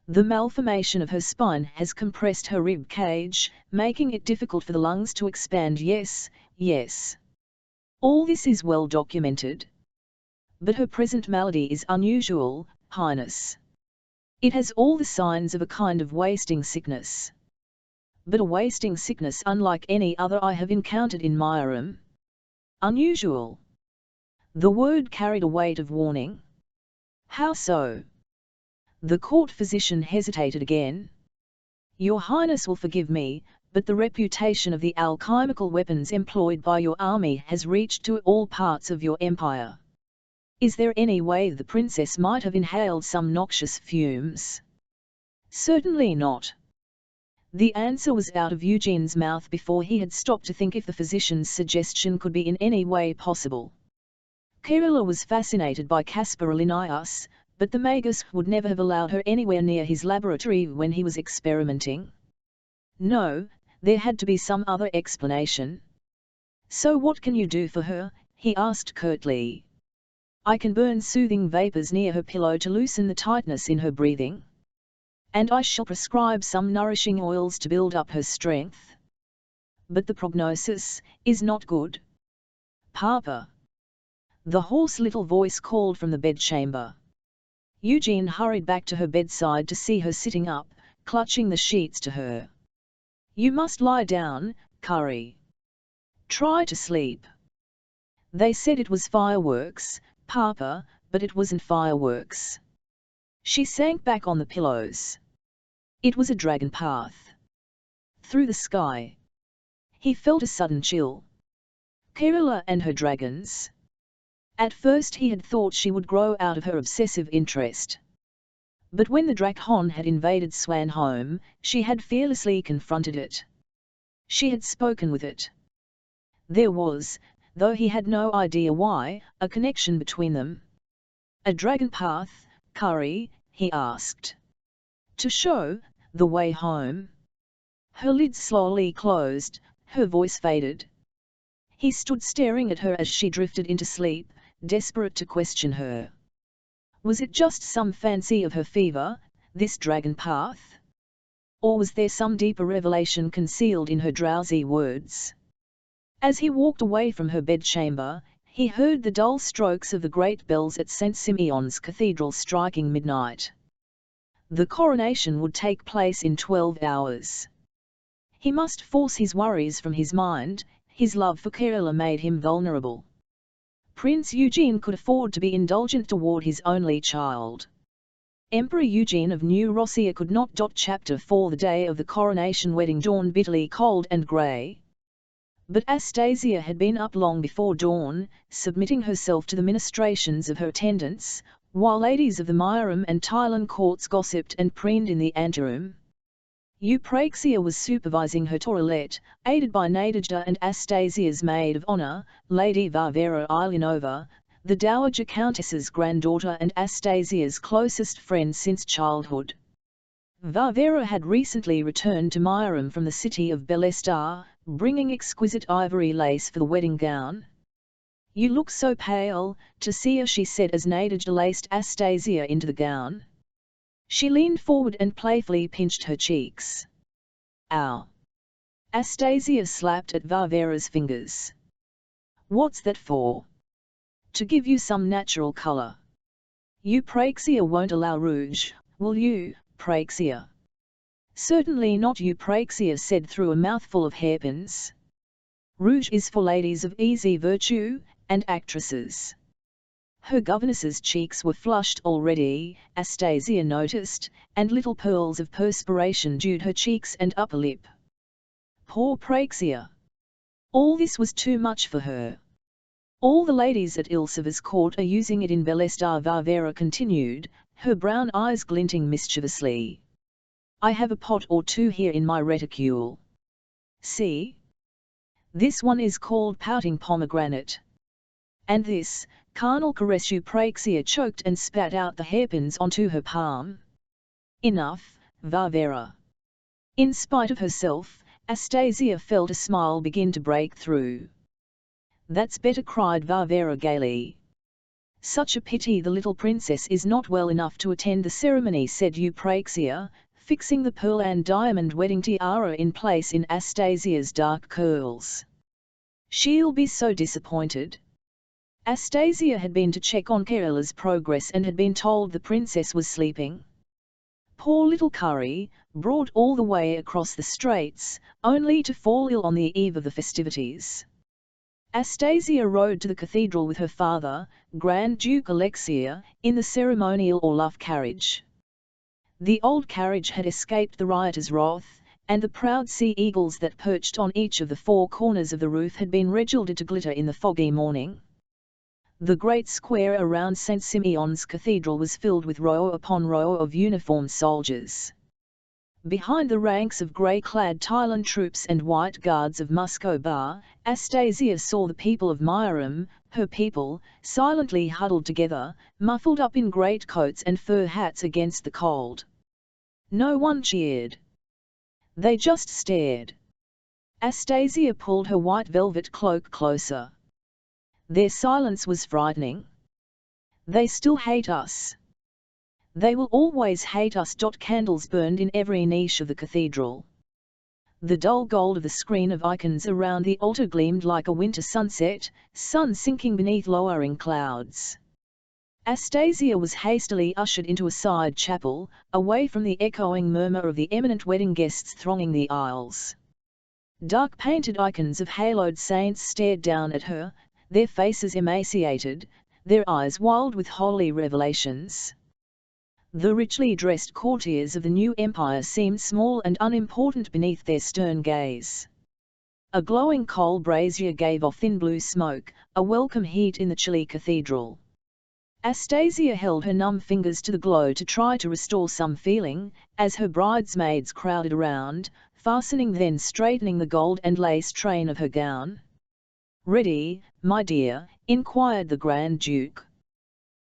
"The malformation of her spine has compressed her rib cage, making it difficult for the lungs to expand." "Yes, yes. All this is well documented. But her present malady is unusual, Highness. It has all the signs of a kind of wasting sickness. But a wasting sickness unlike any other I have encountered in Myram." "Unusual?" The word carried a weight of warning. "How so?" The court physician hesitated again. "Your Highness will forgive me, but the reputation of the alchemical weapons employed by your army has reached to all parts of your empire. Is there any way the princess might have inhaled some noxious fumes?" "Certainly not." The answer was out of Eugene's mouth before he had stopped to think if the physician's suggestion could be in any way possible. Kerala was fascinated by Caspar Linnaeus, but the Magus would never have allowed her anywhere near his laboratory when he was experimenting. No, there had to be some other explanation. "So what can you do for her?" he asked curtly. "I can burn soothing vapors near her pillow to loosen the tightness in her breathing. And I shall prescribe some nourishing oils to build up her strength. But the prognosis is not good." "Papa!" The hoarse little voice called from the bedchamber. Eugene hurried back to her bedside to see her sitting up, clutching the sheets to her. You must lie down, Curry. Try to sleep. They said it was fireworks, Papa, but it wasn't fireworks. She sank back on the pillows. It was a dragon path. Through the sky. He felt a sudden chill. Kerala and her dragons. At first he had thought she would grow out of her obsessive interest. But when the Drakhon had invaded Swanholme, she had fearlessly confronted it. She had spoken with it. There was, though he had no idea why, a connection between them. A dragon path, Curry, he asked. To show the way home. Her lids slowly closed, her voice faded. He stood staring at her as she drifted into sleep, desperate to question her. Was it just some fancy of her fever, this dragon path? Or was there some deeper revelation concealed in her drowsy words? As he walked away from her bedchamber, he heard the dull strokes of the great bells at St. Simeon's Cathedral striking midnight. The coronation would take place in 12 hours. He must force his worries from his mind. His love for Kerala made him vulnerable. Prince Eugene could afford to be indulgent toward his only child. Emperor Eugene of New Russia could not. Chapter 4. The day of the coronation wedding dawned bitterly cold and grey. But Astasia had been up long before dawn, submitting herself to the ministrations of her attendants, while ladies of the Myram and Tylan courts gossiped and preened in the anteroom. Eupraxia was supervising her toilette, aided by Nadejda and Astasia's maid of honour, Lady Varvara Ilinova, the Dowager Countess's granddaughter and Astasia's closest friend since childhood. Varvara had recently returned to Myram from the city of Belestar, bringing exquisite ivory lace for the wedding gown. "You look so pale, Tasia," she said as Nadejda laced Astasia into the gown. She leaned forward and playfully pinched her cheeks. "Ow!" Astasia slapped at Varvara's fingers. "What's that for?" "To give you some natural colour. Eupraxia won't allow rouge, will you, Praxia?" "Certainly not," Eupraxia said through a mouthful of hairpins. "Rouge is for ladies of easy virtue, and actresses." Her governess's cheeks were flushed already, Astasia noticed, and little pearls of perspiration dewed her cheeks and upper lip. Poor Praxia! All this was too much for her. "All the ladies at Ilseva's court are using it in Belestar," Varvara continued, her brown eyes glinting mischievously. "I have a pot or two here in my reticule. See? This one is called Pouting Pomegranate. And this, carnal caress." Eupraxia choked and spat out the hairpins onto her palm. "Enough, Varvara." In spite of herself, Astasia felt a smile begin to break through. "That's better," cried Varvara gaily. "Such a pity the little princess is not well enough to attend the ceremony," said Eupraxia, fixing the pearl and diamond wedding tiara in place in Astasia's dark curls. "She'll be so disappointed." Astasia had been to check on Kerala's progress and had been told the princess was sleeping. Poor little Curry, brought all the way across the straits, only to fall ill on the eve of the festivities. Astasia rode to the cathedral with her father, Grand Duke Alexia, in the ceremonial Orloff carriage. The old carriage had escaped the rioters' wrath, and the proud sea eagles that perched on each of the four corners of the roof had been regilded to glitter in the foggy morning. The great square around St. Simeon's Cathedral was filled with row upon row of uniformed soldiers. Behind the ranks of grey-clad Tylan troops and white guards of Muscovy, Astasia saw the people of Myram, her people, silently huddled together, muffled up in great coats and fur hats against the cold. No one cheered. They just stared. Astasia pulled her white velvet cloak closer. Their silence was frightening. "They still hate us. They will always hate us." Candles burned in every niche of the cathedral. The dull gold of the screen of icons around the altar gleamed like a winter sunset, sun sinking beneath lowering clouds. Astasia was hastily ushered into a side chapel, away from the echoing murmur of the eminent wedding guests thronging the aisles. Dark-painted icons of haloed saints stared down at her, their faces emaciated, their eyes wild with holy revelations. The richly dressed courtiers of the new empire seemed small and unimportant beneath their stern gaze. A glowing coal brazier gave off thin blue smoke, a welcome heat in the chilly cathedral. Astasia held her numb fingers to the glow to try to restore some feeling, as her bridesmaids crowded around, fastening then straightening the gold and lace train of her gown. "Ready, my dear?" inquired the Grand Duke.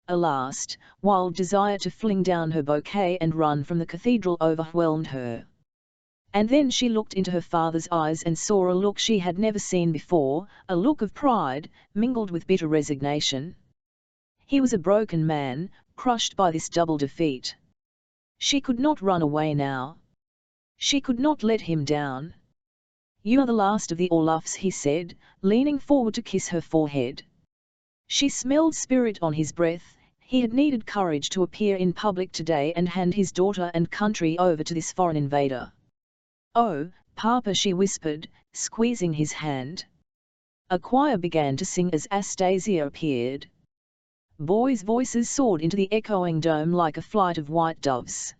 Alas, wild desire to fling down her bouquet and run from the cathedral overwhelmed her. And then she looked into her father's eyes and saw a look she had never seen before, a look of pride, mingled with bitter resignation. He was a broken man, crushed by this double defeat. She could not run away now. She could not let him down. "You are the last of the Olafs," he said, leaning forward to kiss her forehead. She smelled spirit on his breath. He had needed courage to appear in public today and hand his daughter and country over to this foreign invader. "Oh, Papa," she whispered, squeezing his hand. A choir began to sing as Astasia appeared. Boys' voices soared into the echoing dome like a flight of white doves.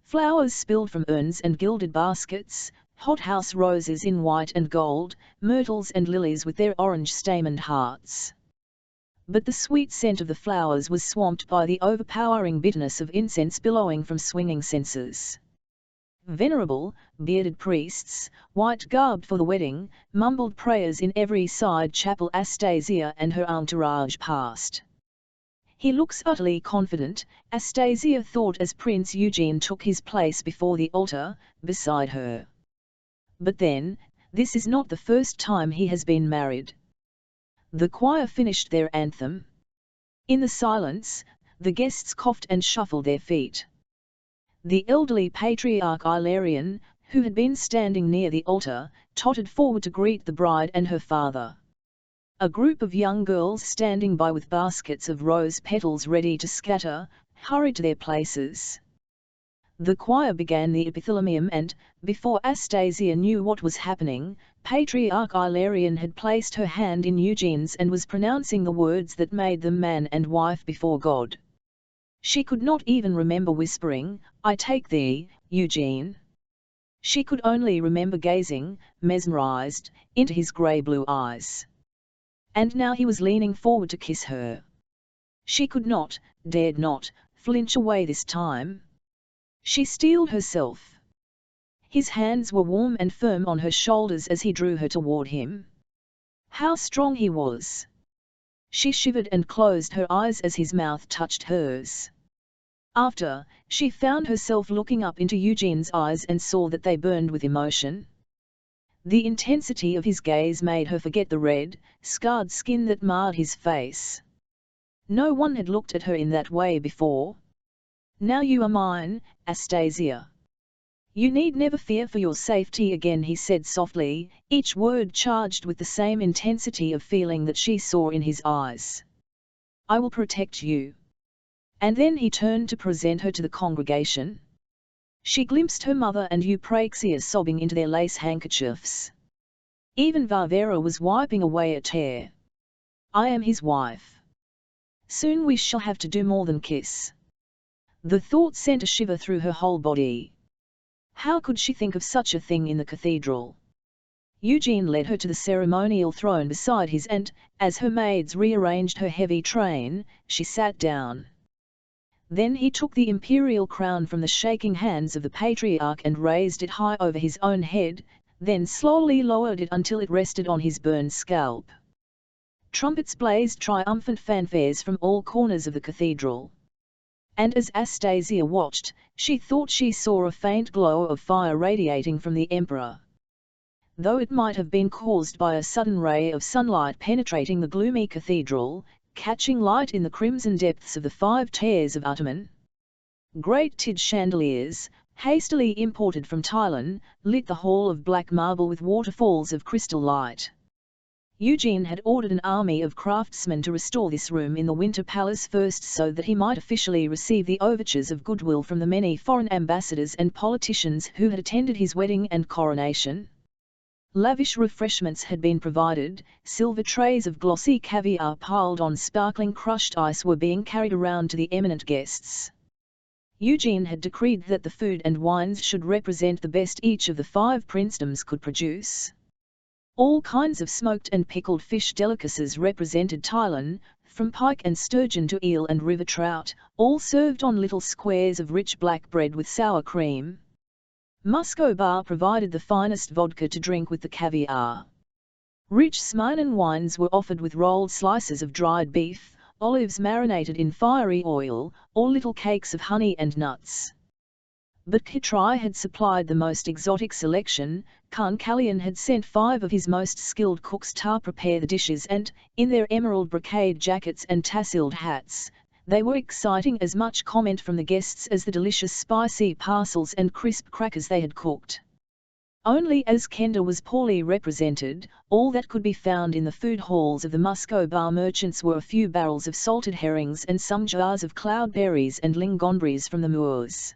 Flowers spilled from urns and gilded baskets, hothouse roses in white and gold, myrtles and lilies with their orange-stamened hearts. But the sweet scent of the flowers was swamped by the overpowering bitterness of incense billowing from swinging censers. Venerable, bearded priests, white-garbed for the wedding, mumbled prayers in every side chapel. Astasia and her entourage passed. "He looks utterly confident," Astasia thought as Prince Eugene took his place before the altar, beside her. But then, this is not the first time he has been married. The choir finished their anthem. In the silence, the guests coughed and shuffled their feet. The elderly patriarch Ilarion, who had been standing near the altar, tottered forward to greet the bride and her father. A group of young girls standing by with baskets of rose petals ready to scatter, hurried to their places. The choir began the epithalamium and, before Astasia knew what was happening, Patriarch Ilarion had placed her hand in Eugene's and was pronouncing the words that made them man and wife before God. She could not even remember whispering, "I take thee, Eugene." She could only remember gazing, mesmerized, into his grey-blue eyes. And now he was leaning forward to kiss her. She could not, dared not, flinch away this time. She steeled herself. His hands were warm and firm on her shoulders as he drew her toward him. How strong he was! She shivered and closed her eyes as his mouth touched hers. After, she found herself looking up into Eugene's eyes and saw that they burned with emotion. The intensity of his gaze made her forget the red, scarred skin that marred his face. No one had looked at her in that way before. "Now you are mine, Astasia. You need never fear for your safety again," he said softly, each word charged with the same intensity of feeling that she saw in his eyes. "I will protect you." And then he turned to present her to the congregation. She glimpsed her mother and Eupraxia sobbing into their lace handkerchiefs. Even Varvara was wiping away a tear. "I am his wife. Soon we shall have to do more than kiss." The thought sent a shiver through her whole body. How could she think of such a thing in the cathedral? Eugene led her to the ceremonial throne beside his and, as her maids rearranged her heavy train, she sat down. Then he took the imperial crown from the shaking hands of the patriarch and raised it high over his own head, then slowly lowered it until it rested on his burned scalp. Trumpets blazed triumphant fanfares from all corners of the cathedral. And as Astasia watched, she thought she saw a faint glow of fire radiating from the emperor. Though it might have been caused by a sudden ray of sunlight penetrating the gloomy cathedral, catching light in the crimson depths of the 5 tiers of Ataman. Great Tid chandeliers, hastily imported from Thailand, lit the hall of black marble with waterfalls of crystal light. Eugene had ordered an army of craftsmen to restore this room in the Winter Palace first so that he might officially receive the overtures of goodwill from the many foreign ambassadors and politicians who had attended his wedding and coronation. Lavish refreshments had been provided, silver trays of glossy caviar piled on sparkling crushed ice were being carried around to the eminent guests. Eugene had decreed that the food and wines should represent the best each of the 5 princedoms could produce. All kinds of smoked and pickled fish delicacies represented Thailand, from pike and sturgeon to eel and river trout, all served on little squares of rich black bread with sour cream. Musco Bar provided the finest vodka to drink with the caviar. Rich Smirnan wines were offered with rolled slices of dried beef, olives marinated in fiery oil, or little cakes of honey and nuts. But Kitrai had supplied the most exotic selection. Khan Kalyan had sent 5 of his most skilled cooks to prepare the dishes and, in their emerald brocade jackets and tasseled hats, they were exciting as much comment from the guests as the delicious spicy parcels and crisp crackers they had cooked. Only Azkenda was poorly represented. All that could be found in the food halls of the Musco Bar merchants were a few barrels of salted herrings and some jars of cloudberries and lingonberries from the moors.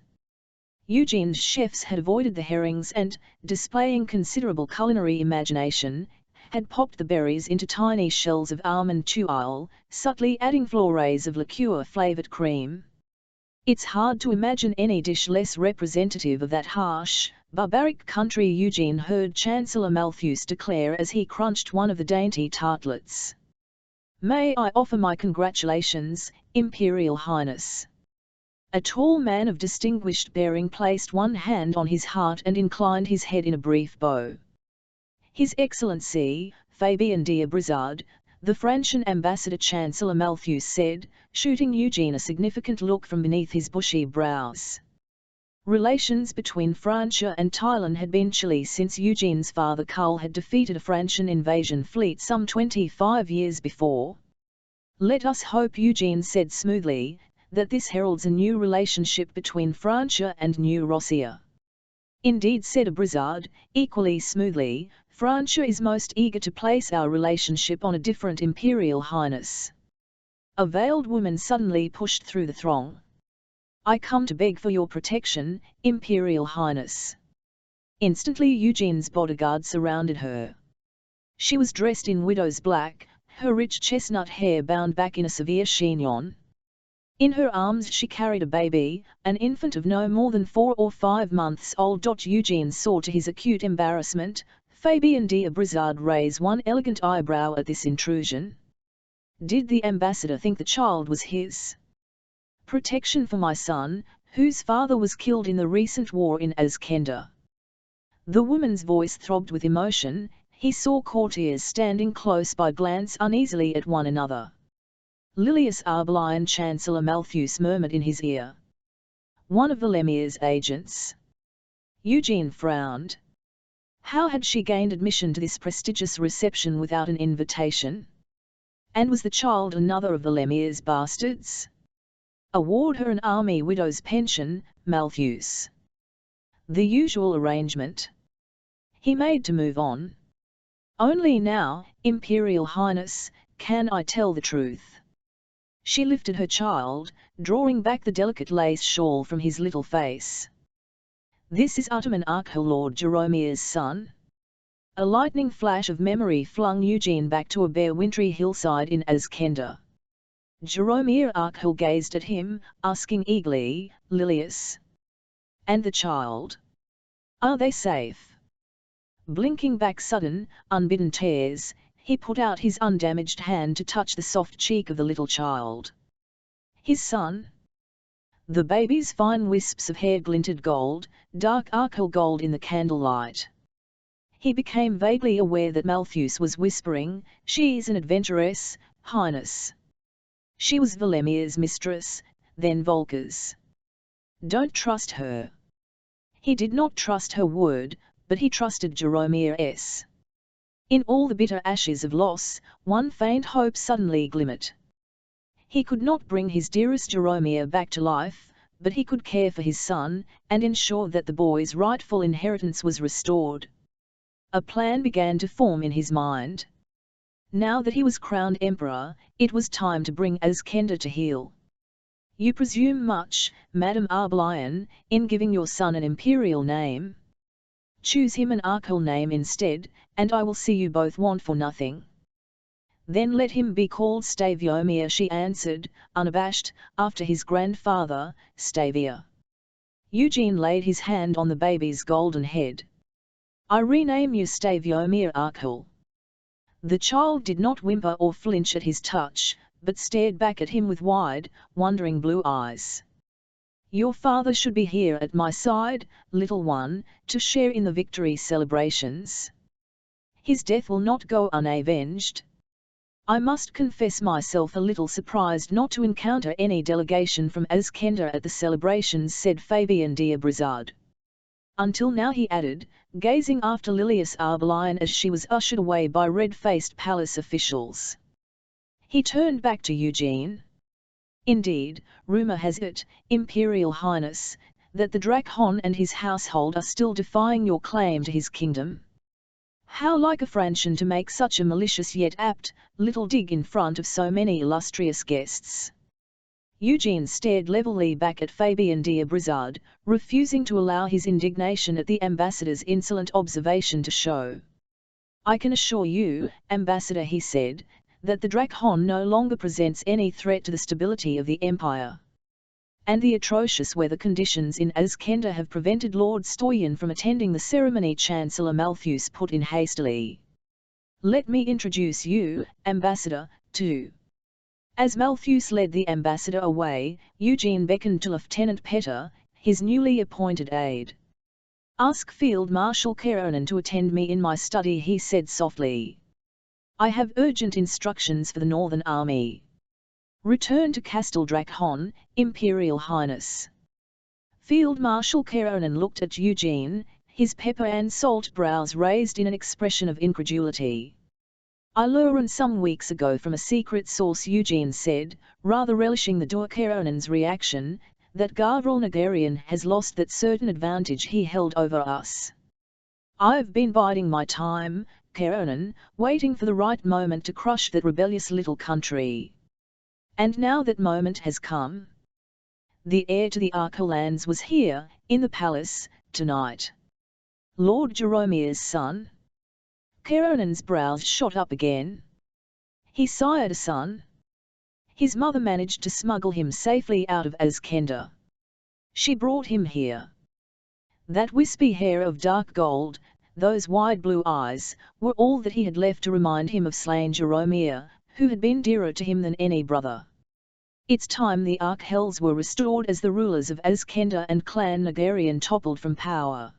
Eugene's chefs had avoided the herrings and, displaying considerable culinary imagination, had popped the berries into tiny shells of almond tuile, subtly adding florets of liqueur-flavoured cream. It's hard to imagine any dish less representative of that harsh, barbaric country, Eugene heard Chancellor Malthus declare as he crunched one of the dainty tartlets. "May I offer my congratulations, Imperial Highness." A tall man of distinguished bearing placed one hand on his heart and inclined his head in a brief bow. His Excellency, Fabien d'Abrizard, the Franchian ambassador, Chancellor Malthus said, shooting Eugene a significant look from beneath his bushy brows. Relations between Francia and Thailand had been chilly since Eugene's father Karl had defeated a Franchian invasion fleet some 25 years before. "Let us hope," Eugene said smoothly, "that this heralds a new relationship between Francia and New Russia." "Indeed," said Abrizard, equally smoothly, "Francia is most eager to place our relationship on a different, Imperial Highness." A veiled woman suddenly pushed through the throng. "I come to beg for your protection, Imperial Highness." Instantly Eugene's bodyguard surrounded her. She was dressed in widow's black, her rich chestnut hair bound back in a severe chignon. In her arms she carried a baby, an infant of no more than 4 or 5 months old. Eugene saw to his acute embarrassment Fabien d'Abrizard raise one elegant eyebrow at this intrusion. Did the ambassador think the child was his? "Protection for my son, whose father was killed in the recent war in Azkenda." The woman's voice throbbed with emotion. He saw courtiers standing close by glance uneasily at one another. "Lilius Arbelion," Chancellor Malthus murmured in his ear. "One of Valemir's agents." Eugene frowned. How had she gained admission to this prestigious reception without an invitation? And was the child another of Valemir's bastards? "Award her an army widow's pension, Malthus." The usual arrangement. He made to move on. "Only now, Imperial Highness, can I tell the truth." She lifted her child, drawing back the delicate lace shawl from his little face. "This is Utaman Arkhel, Lord Jaromir's son." A lightning flash of memory flung Eugene back to a bare wintry hillside in Azkenda. Jaromir Arkhel gazed at him, asking eagerly, "Lilius? And the child? Are they safe?" Blinking back sudden, unbidden tears, he put out his undamaged hand to touch the soft cheek of the little child. His son? The baby's fine wisps of hair glinted gold, dark Arkhel gold in the candlelight. He became vaguely aware that Malthus was whispering, "She is an adventuress, Highness." She was Valemir's mistress, then Volker's. "Don't trust her." He did not trust her word, but he trusted Jaromir's. In all the bitter ashes of loss, one faint hope suddenly glimmered. He could not bring his dearest Jaromir back to life, but he could care for his son, and ensure that the boy's rightful inheritance was restored. A plan began to form in his mind. Now that he was crowned emperor, it was time to bring Azkenda to heel. "You presume much, Madame Arbelion, in giving your son an imperial name." Choose him an Arkell name instead, and I will see you both want for nothing." "Then let him be called Staviomir," she answered, unabashed, after his grandfather, Stavia. Eugene laid his hand on the baby's golden head. "I rename you Staviomir Arkell." The child did not whimper or flinch at his touch, but stared back at him with wide, wondering blue eyes. "Your father should be here at my side, little one, to share in the victory celebrations. His death will not go unavenged." "I must confess myself a little surprised not to encounter any delegation from Azkenda at the celebrations," said Fabian d'Abrizard. "Until now," he added, gazing after Lilias Arbelain as she was ushered away by red-faced palace officials. He turned back to Eugene. "Indeed, rumor has it, Imperial Highness, that the Drakhon and his household are still defying your claim to his kingdom. How like a Frantian to make such a malicious yet apt, little dig in front of so many illustrious guests." Eugene stared levelly back at Fabian d'Abrizard, refusing to allow his indignation at the ambassador's insolent observation to show. "I can assure you, ambassador," he said, "that the Drakhon no longer presents any threat to the stability of the Empire. And the atrocious weather conditions in Azkenda have prevented Lord Stoyan from attending the ceremony," Chancellor Malthus put in hastily. "Let me introduce you, ambassador, to—" As Malthus led the ambassador away, Eugene beckoned to Lieutenant Petter, his newly appointed aide. "Ask Field Marshal Keronen to attend me in my study," he said softly. "I have urgent instructions for the Northern Army. Return to Castle Drakhon, Imperial Highness." Field Marshal Keronen looked at Eugene, his pepper and salt brows raised in an expression of incredulity. "I learned some weeks ago from a secret source," Eugene said, rather relishing the Keronen's reaction, "that Gavril Nagarian has lost that certain advantage he held over us. I've been biding my time, Keronen, waiting for the right moment to crush that rebellious little country. And now that moment has come. The heir to the Arkell lands was here, in the palace, tonight. Lord Jaromir's son." Keronen's brows shot up again. "He sired a son? His mother managed to smuggle him safely out of Azkenda. She brought him here. That wispy hair of dark gold, those wide blue eyes, were all that he had left to remind him of slain Jaromir, who had been dearer to him than any brother. It's time the Arkhells were restored as the rulers of Azkenda and Clan Nagarian toppled from power."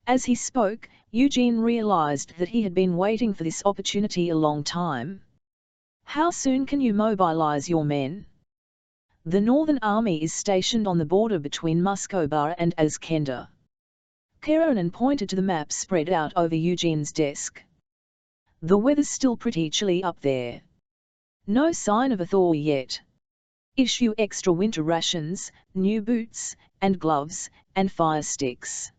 As he spoke, Eugene realized that he had been waiting for this opportunity a long time. "How soon can you mobilize your men?" "The Northern Army is stationed on the border between Muscobar and Azkenda." Keronen pointed to the map spread out over Eugene's desk. "The weather's still pretty chilly up there. No sign of a thaw yet. Issue extra winter rations, new boots, and gloves, and fire sticks."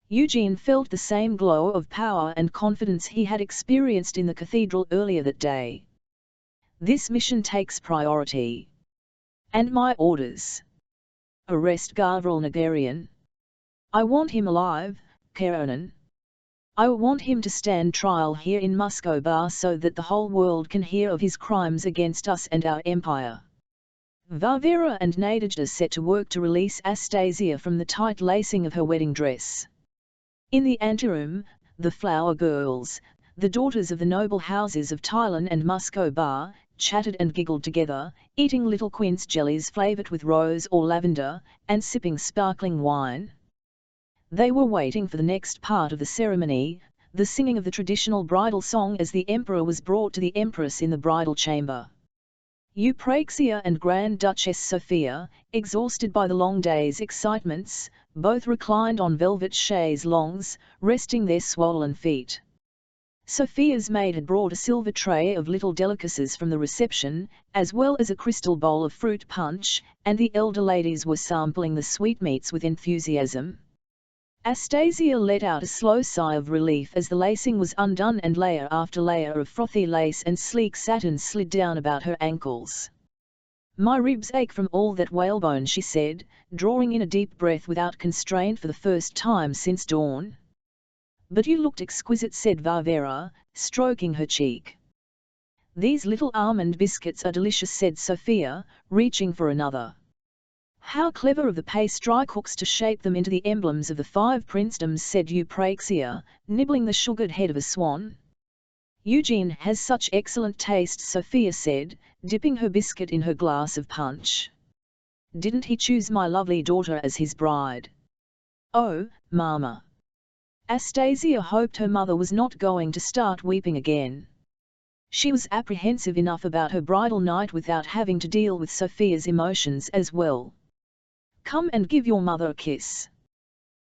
Eugene felt the same glow of power and confidence he had experienced in the cathedral earlier that day. "This mission takes priority. And my orders? Arrest Gavril Nagarian. I want him alive, Keronen. I want him to stand trial here in Muscobar so that the whole world can hear of his crimes against us and our empire." Varvara and Nadejda set to work to release Astasia from the tight lacing of her wedding dress. In the anteroom, the flower girls, the daughters of the noble houses of Tylan and Muscobar, chatted and giggled together, eating little quince jellies flavoured with rose or lavender, and sipping sparkling wine. They were waiting for the next part of the ceremony, the singing of the traditional bridal song as the emperor was brought to the empress in the bridal chamber. Eupraxia and Grand Duchess Sophia, exhausted by the long day's excitements, both reclined on velvet chaise longues, resting their swollen feet. Sophia's maid had brought a silver tray of little delicacies from the reception, as well as a crystal bowl of fruit punch, and the elder ladies were sampling the sweetmeats with enthusiasm. Astasia let out a slow sigh of relief as the lacing was undone and layer after layer of frothy lace and sleek satin slid down about her ankles. "My ribs ache from all that whalebone," she said, drawing in a deep breath without constraint for the first time since dawn. "But you looked exquisite," said Varvara, stroking her cheek. "These little almond biscuits are delicious," said Sophia, reaching for another. "How clever of the pastry cooks to shape them into the emblems of the 5 princedoms," said Eupraxia, nibbling the sugared head of a swan. "Eugene has such excellent taste," Sophia said, dipping her biscuit in her glass of punch. "Didn't he choose my lovely daughter as his bride?" "Oh, Mama!" Astasia hoped her mother was not going to start weeping again. She was apprehensive enough about her bridal night without having to deal with Sophia's emotions as well. "Come and give your mother a kiss."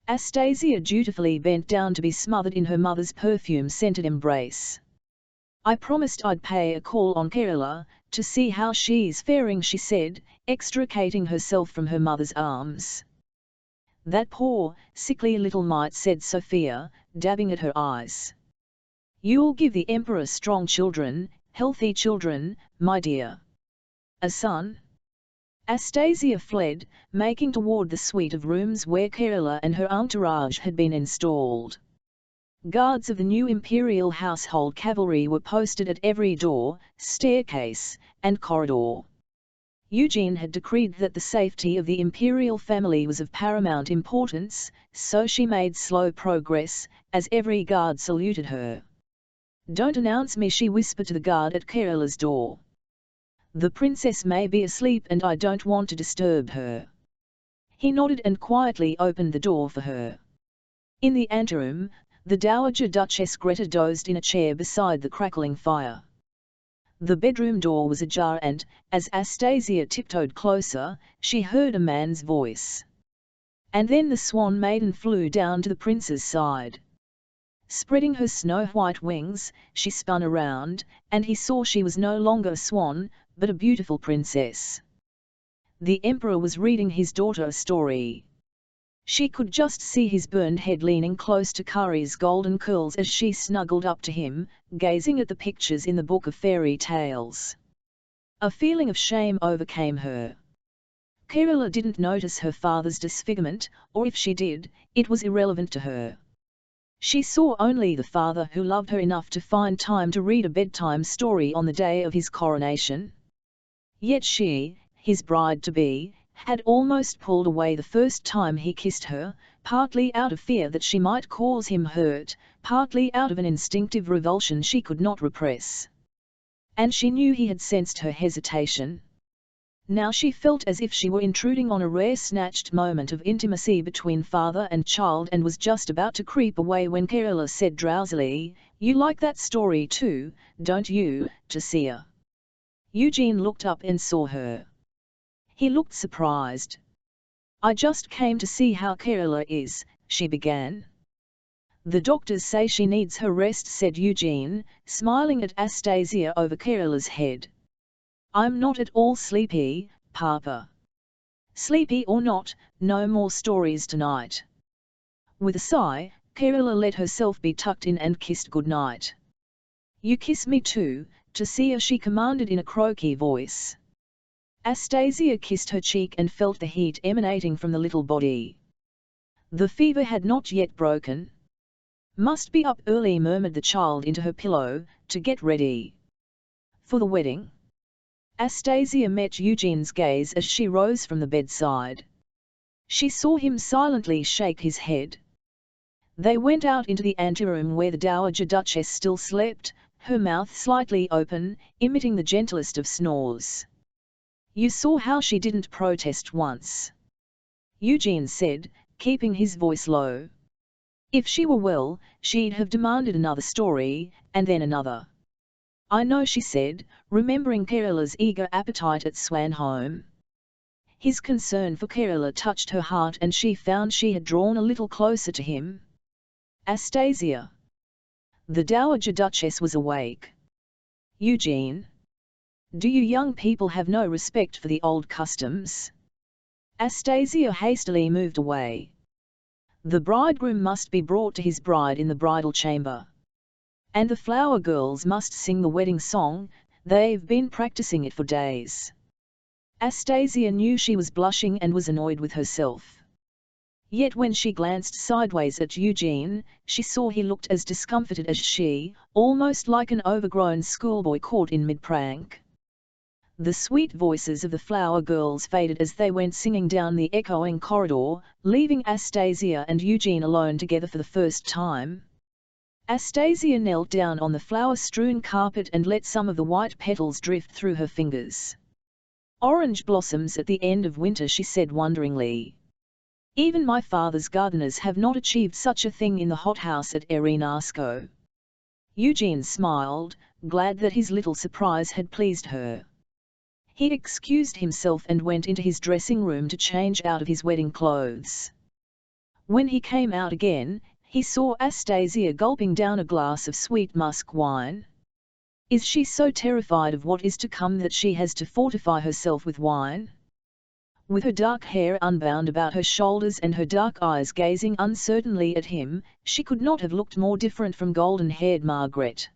Astasia dutifully bent down to be smothered in her mother's perfume-scented embrace. "I promised I'd pay a call on Kerala, to see how she's faring," she said, extricating herself from her mother's arms. "That poor, sickly little mite," said Sophia, dabbing at her eyes. "You'll give the emperor strong children, healthy children, my dear." "A son?" Astasia fled, making toward the suite of rooms where Kerala and her entourage had been installed. Guards of the new imperial household cavalry were posted at every door, staircase, and corridor. Eugene had decreed that the safety of the imperial family was of paramount importance, so she made slow progress, as every guard saluted her. "Don't announce me," she whispered to the guard at Kerala's door. "The princess may be asleep and I don't want to disturb her." He nodded and quietly opened the door for her. In the anteroom, the Dowager Duchess Greta dozed in a chair beside the crackling fire. The bedroom door was ajar and, as Astasia tiptoed closer, she heard a man's voice. And then the Swan Maiden flew down to the prince's side. Spreading her snow-white wings, she spun around, and he saw she was no longer a swan, but a beautiful princess. The emperor was reading his daughter a story. She could just see his burned head leaning close to Kari's golden curls as she snuggled up to him, gazing at the pictures in the book of fairy tales. A feeling of shame overcame her. Kerala didn't notice her father's disfigurement, or if she did, it was irrelevant to her. She saw only the father who loved her enough to find time to read a bedtime story on the day of his coronation. Yet she, his bride-to-be, had almost pulled away the first time he kissed her, partly out of fear that she might cause him hurt, partly out of an instinctive revulsion she could not repress. And she knew he had sensed her hesitation. Now she felt as if she were intruding on a rare snatched moment of intimacy between father and child and was just about to creep away when Kerala said drowsily, "You like that story too, don't you, Tasia?" Eugene looked up and saw her. He looked surprised. "I just came to see how Kerala is," she began. "The doctors say she needs her rest," said Eugene, smiling at Astasia over Kerala's head. "I'm not at all sleepy, Papa." "Sleepy or not, no more stories tonight." With a sigh, Kerala let herself be tucked in and kissed goodnight. "You kiss me too, Tasia," she commanded in a croaky voice. Astasia kissed her cheek and felt the heat emanating from the little body. The fever had not yet broken. "Must be up early," murmured the child into her pillow, "to get ready for the wedding." Astasia met Eugene's gaze as she rose from the bedside. She saw him silently shake his head. They went out into the anteroom where the Dowager Duchess still slept, her mouth slightly open, emitting the gentlest of snores. "You saw how she didn't protest once," Eugene said, keeping his voice low. "If she were well, she'd have demanded another story, and then another." "I know," she said, remembering Kerala's eager appetite at Swanholm. His concern for Kerala touched her heart and she found she had drawn a little closer to him. "Astasia." The Dowager Duchess was awake. "Eugene. Do you young people have no respect for the old customs?" Astasia hastily moved away. "The bridegroom must be brought to his bride in the bridal chamber. And the flower girls must sing the wedding song, they've been practicing it for days." Astasia knew she was blushing and was annoyed with herself. Yet when she glanced sideways at Eugene, she saw he looked as discomfited as she, almost like an overgrown schoolboy caught in mid-prank. The sweet voices of the flower girls faded as they went singing down the echoing corridor, leaving Astasia and Eugene alone together for the first time. Astasia knelt down on the flower-strewn carpet and let some of the white petals drift through her fingers. "Orange blossoms at the end of winter," she said wonderingly. "Even my father's gardeners have not achieved such a thing in the hothouse at Erinarsko." Eugene smiled, glad that his little surprise had pleased her. He excused himself and went into his dressing room to change out of his wedding clothes. When he came out again, he saw Astasia gulping down a glass of sweet musk wine. Is she so terrified of what is to come that she has to fortify herself with wine? With her dark hair unbound about her shoulders and her dark eyes gazing uncertainly at him, she could not have looked more different from golden-haired Margaret.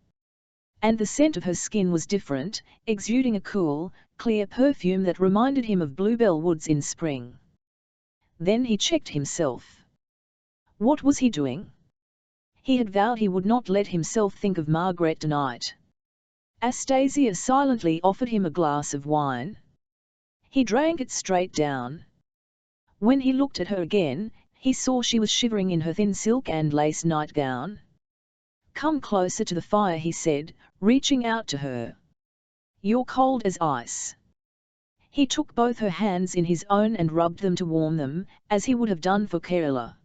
And the scent of her skin was different, exuding a cool, clear perfume that reminded him of bluebell woods in spring. Then he checked himself. What was he doing? He had vowed he would not let himself think of Margaret tonight. Astasia silently offered him a glass of wine. He drank it straight down. When he looked at her again, he saw she was shivering in her thin silk and lace nightgown. "Come closer to the fire," he said, reaching out to her. "You're cold as ice." He took both her hands in his own and rubbed them to warm them, as he would have done for Kerala.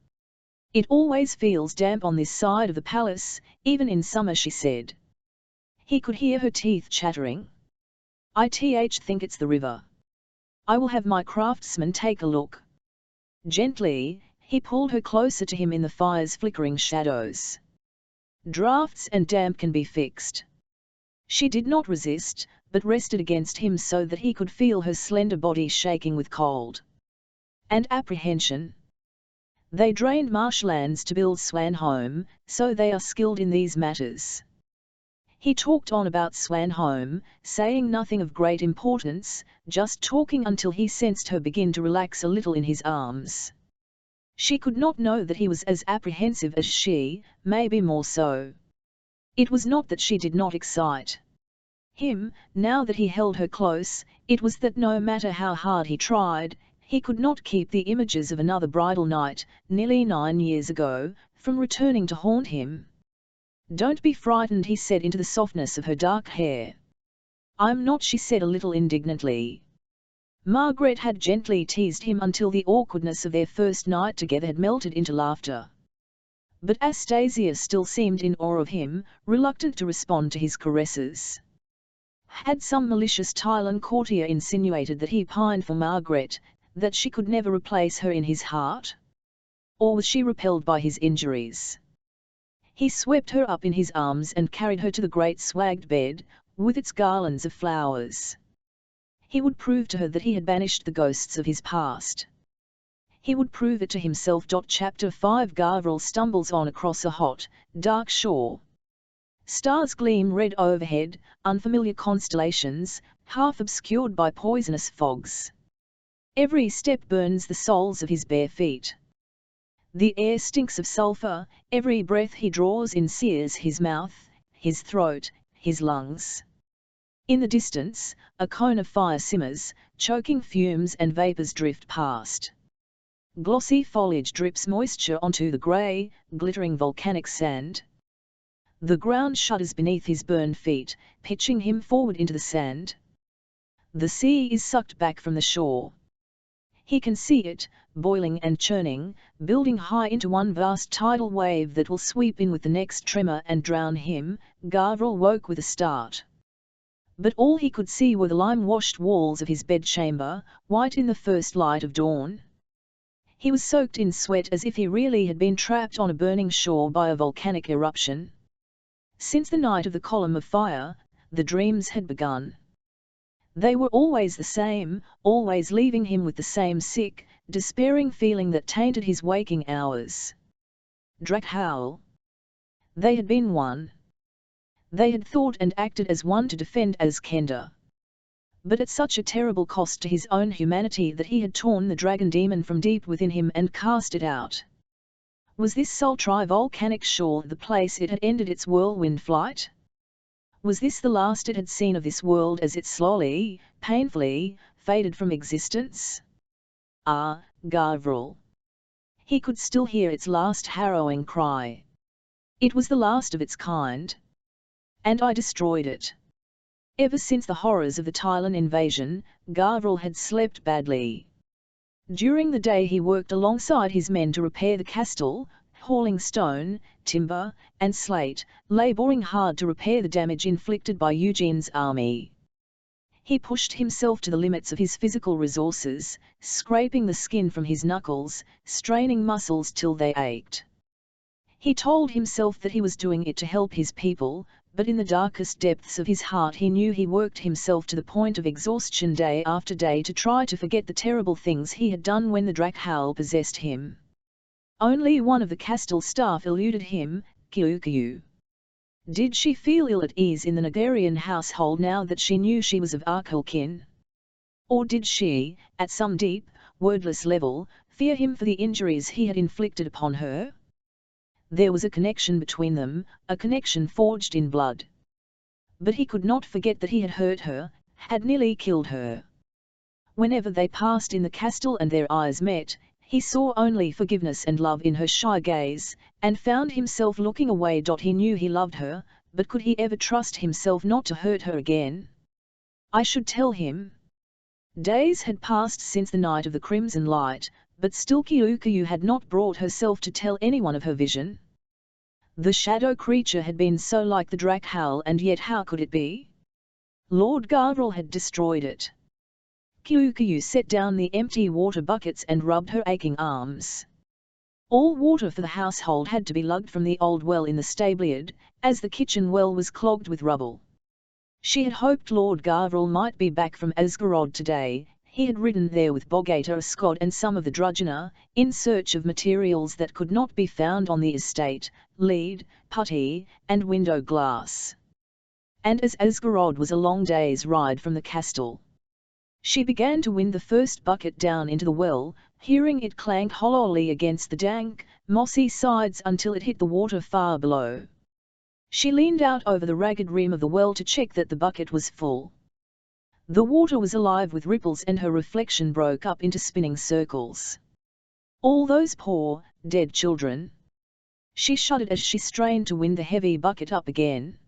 "It always feels damp on this side of the palace, even in summer," she said. He could hear her teeth chattering. "I think it's the river. I will have my craftsman take a look." Gently, he pulled her closer to him in the fire's flickering shadows. "Drafts and damp can be fixed." She did not resist, but rested against him so that he could feel her slender body shaking with cold and apprehension. "They drained marshlands to build Swanholm, so they are skilled in these matters." He talked on about Swanholm, saying nothing of great importance, just talking until he sensed her begin to relax a little in his arms. She could not know that he was as apprehensive as she, maybe more so. It was not that she did not excite him, now that he held her close, it was that no matter how hard he tried, he could not keep the images of another bridal night, nearly 9 years ago, from returning to haunt him. "Don't be frightened," he said into the softness of her dark hair. "I'm not," she said a little indignantly. Margaret had gently teased him until the awkwardness of their first night together had melted into laughter. But Astasia still seemed in awe of him, reluctant to respond to his caresses. Had some malicious Thailand courtier insinuated that he pined for Margaret, that she could never replace her in his heart? Or was she repelled by his injuries? He swept her up in his arms and carried her to the great swagged bed, with its garlands of flowers. He would prove to her that he had banished the ghosts of his past. He would prove it to himself. Chapter 5 Gavral stumbles on across a hot, dark shore. Stars gleam red overhead, unfamiliar constellations, half obscured by poisonous fogs. Every step burns the soles of his bare feet. The air stinks of sulphur, every breath he draws in sears his mouth, his throat, his lungs. In the distance, a cone of fire simmers, choking fumes and vapors drift past. Glossy foliage drips moisture onto the grey, glittering volcanic sand. The ground shudders beneath his burned feet, pitching him forward into the sand. The sea is sucked back from the shore. He can see it, boiling and churning, building high into one vast tidal wave that will sweep in with the next tremor and drown him. Gavral woke with a start. But all he could see were the lime-washed walls of his bedchamber, white in the first light of dawn. He was soaked in sweat as if he really had been trapped on a burning shore by a volcanic eruption. Since the night of the column of fire, the dreams had begun. They were always the same, always leaving him with the same sick, despairing feeling that tainted his waking hours. Drakhowl. They had been one. They had thought and acted as one to defend Azkenda. but at such a terrible cost to his own humanity that he had torn the dragon demon from deep within him and cast it out. Was this sultry volcanic shore the place it had ended its whirlwind flight? Was this the last it had seen of this world as it slowly, painfully, faded from existence? Ah, Gavriel! He could still hear its last harrowing cry. It was the last of its kind. And I destroyed it. Ever since the horrors of the Tylan invasion, Gavriel had slept badly. During the day he worked alongside his men to repair the castle, hauling stone, timber, and slate, laboring hard to repair the damage inflicted by Eugene's army. He pushed himself to the limits of his physical resources, scraping the skin from his knuckles, straining muscles till they ached. He told himself that he was doing it to help his people, but in the darkest depths of his heart he knew he worked himself to the point of exhaustion day after day to try to forget the terrible things he had done when the Drakhowl possessed him. Only one of the Castel staff eluded him, Kyukayu. Did she feel ill at ease in the Nagarian household now that she knew she was of Arkhalkin? Or did she, at some deep, wordless level, fear him for the injuries he had inflicted upon her? There was a connection between them, a connection forged in blood. But he could not forget that he had hurt her, had nearly killed her. Whenever they passed in the castle and their eyes met, he saw only forgiveness and love in her shy gaze, and found himself looking away. He knew he loved her, but could he ever trust himself not to hurt her again? I should tell him. Days had passed since the night of the Crimson Light, but still Kyukayu had not brought herself to tell anyone of her vision. The shadow creature had been so like the Drakhowl, and yet how could it be? Lord Gavriel had destroyed it. Kyukayu set down the empty water buckets and rubbed her aching arms. All water for the household had to be lugged from the old well in the stableyard, as the kitchen well was clogged with rubble. She had hoped Lord Gavriel might be back from Asgarod today. He had ridden there with Bogator Ascod and some of the Drudgener, in search of materials that could not be found on the estate, lead, putty, and window glass. And as Asgarod was a long day's ride from the castle, she began to wind the first bucket down into the well, hearing it clank hollowly against the dank, mossy sides until it hit the water far below. She leaned out over the ragged rim of the well to check that the bucket was full. The water was alive with ripples and her reflection broke up into spinning circles. All those poor, dead children. She shuddered as she strained to wind the heavy bucket up again.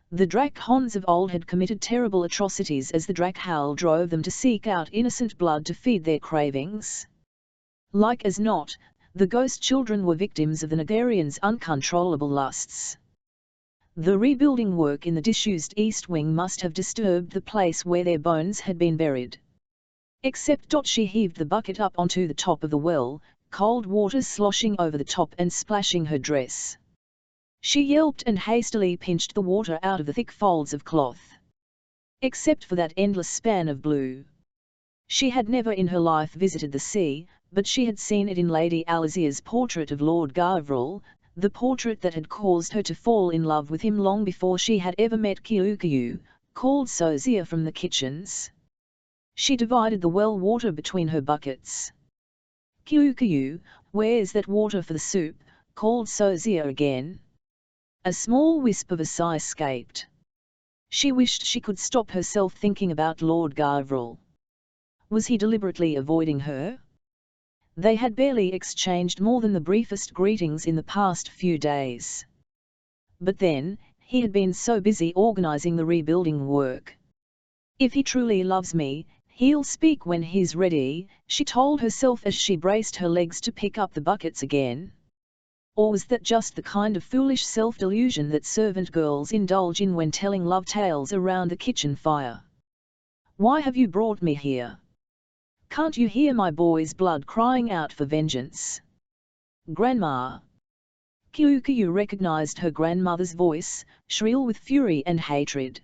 The Drakhons of old had committed terrible atrocities as the Drakhowl drove them to seek out innocent blood to feed their cravings. Like as not, the ghost children were victims of the Nagarians' uncontrollable lusts. The rebuilding work in the disused East Wing must have disturbed the place where their bones had been buried. Except she heaved the bucket up onto the top of the well, cold water sloshing over the top and splashing her dress. She yelped and hastily pinched the water out of the thick folds of cloth. Except for that endless span of blue. She had never in her life visited the sea, but she had seen it in Lady Alizia's portrait of Lord Gavriel, the portrait that had caused her to fall in love with him long before she had ever met Kyukayu, called Sozia from the kitchens. She divided the well water between her buckets. Kyukayu, where's that water for the soup? Called Sozia again. A small wisp of a sigh escaped. She wished she could stop herself thinking about Lord Gavriel. Was he deliberately avoiding her? They had barely exchanged more than the briefest greetings in the past few days. But then, he had been so busy organizing the rebuilding work. If he truly loves me, he'll speak when he's ready, she told herself as she braced her legs to pick up the buckets again. Or was that just the kind of foolish self-delusion that servant girls indulge in when telling love tales around the kitchen fire? Why have you brought me here? Can't you hear my boy's blood crying out for vengeance? Grandma! Kyukayu recognized her grandmother's voice, shrill with fury and hatred.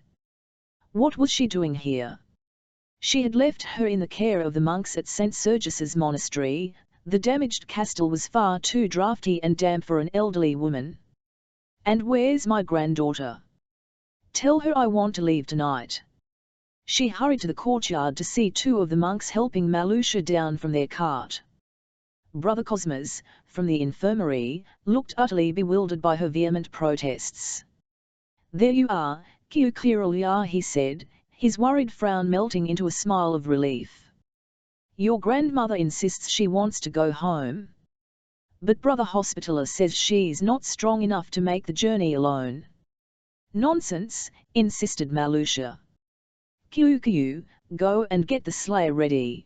What was she doing here? She had left her in the care of the monks at St. Sergius's monastery. The damaged castle was far too draughty and damp for an elderly woman. And where's my granddaughter? Tell her I want to leave tonight. She hurried to the courtyard to see two of the monks helping Malusha down from their cart. Brother Cosmas, from the infirmary, looked utterly bewildered by her vehement protests. "There you are, Kyukyrlia," he said, his worried frown melting into a smile of relief. "Your grandmother insists she wants to go home. But Brother Hospitaller says she's not strong enough to make the journey alone." "Nonsense," insisted Malusha. "Kyukyu, go and get the sleigh ready."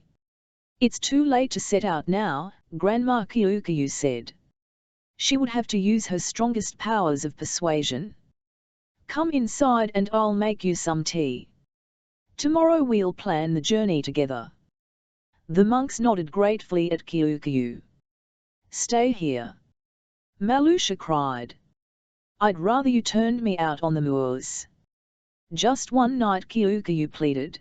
"It's too late to set out now," Grandma Kyukyu said. She would have to use her strongest powers of persuasion. "Come inside and I'll make you some tea. Tomorrow we'll plan the journey together." The monks nodded gratefully at Kyukyu. "Stay here," Malusha cried. "I'd rather you turned me out on the moors." "Just one night," Kyukyu pleaded.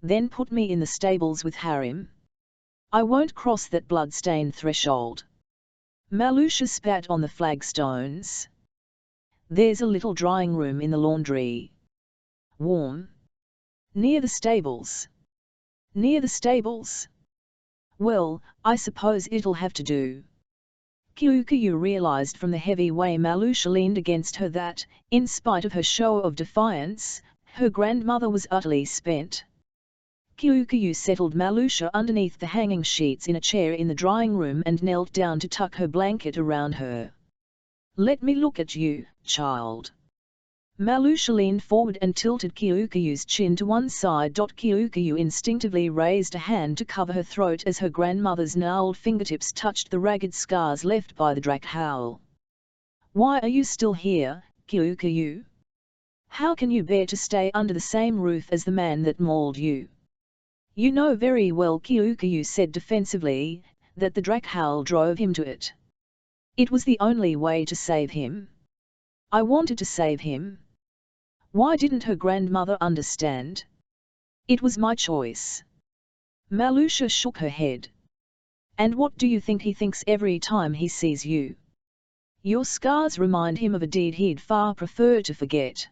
"Then put me in the stables with Harim. I won't cross that blood-stained threshold." Malusha spat on the flagstones. "There's a little drying room in the laundry." "Warm?" "Near the stables." "Near the stables? Well, I suppose it'll have to do." Kyukyu realized from the heavy way Malusha leaned against her that, in spite of her show of defiance, her grandmother was utterly spent. Kyukyu settled Malusha underneath the hanging sheets in a chair in the drying room and knelt down to tuck her blanket around her. "Let me look at you, child." Malusha leaned forward and tilted Kyukyu's chin to one side. Kyukyu instinctively raised a hand to cover her throat as her grandmother's gnarled fingertips touched the ragged scars left by the Drakhowl. "Why are you still here, Kyukyu? How can you bear to stay under the same roof as the man that mauled you?" "You know very well," Kyukyu said defensively, "that the Drakhowl drove him to it. It was the only way to save him. I wanted to save him." Why didn't her grandmother understand? "It was my choice." Malusha shook her head. "And what do you think he thinks every time he sees you? Your scars remind him of a deed he'd far prefer to forget.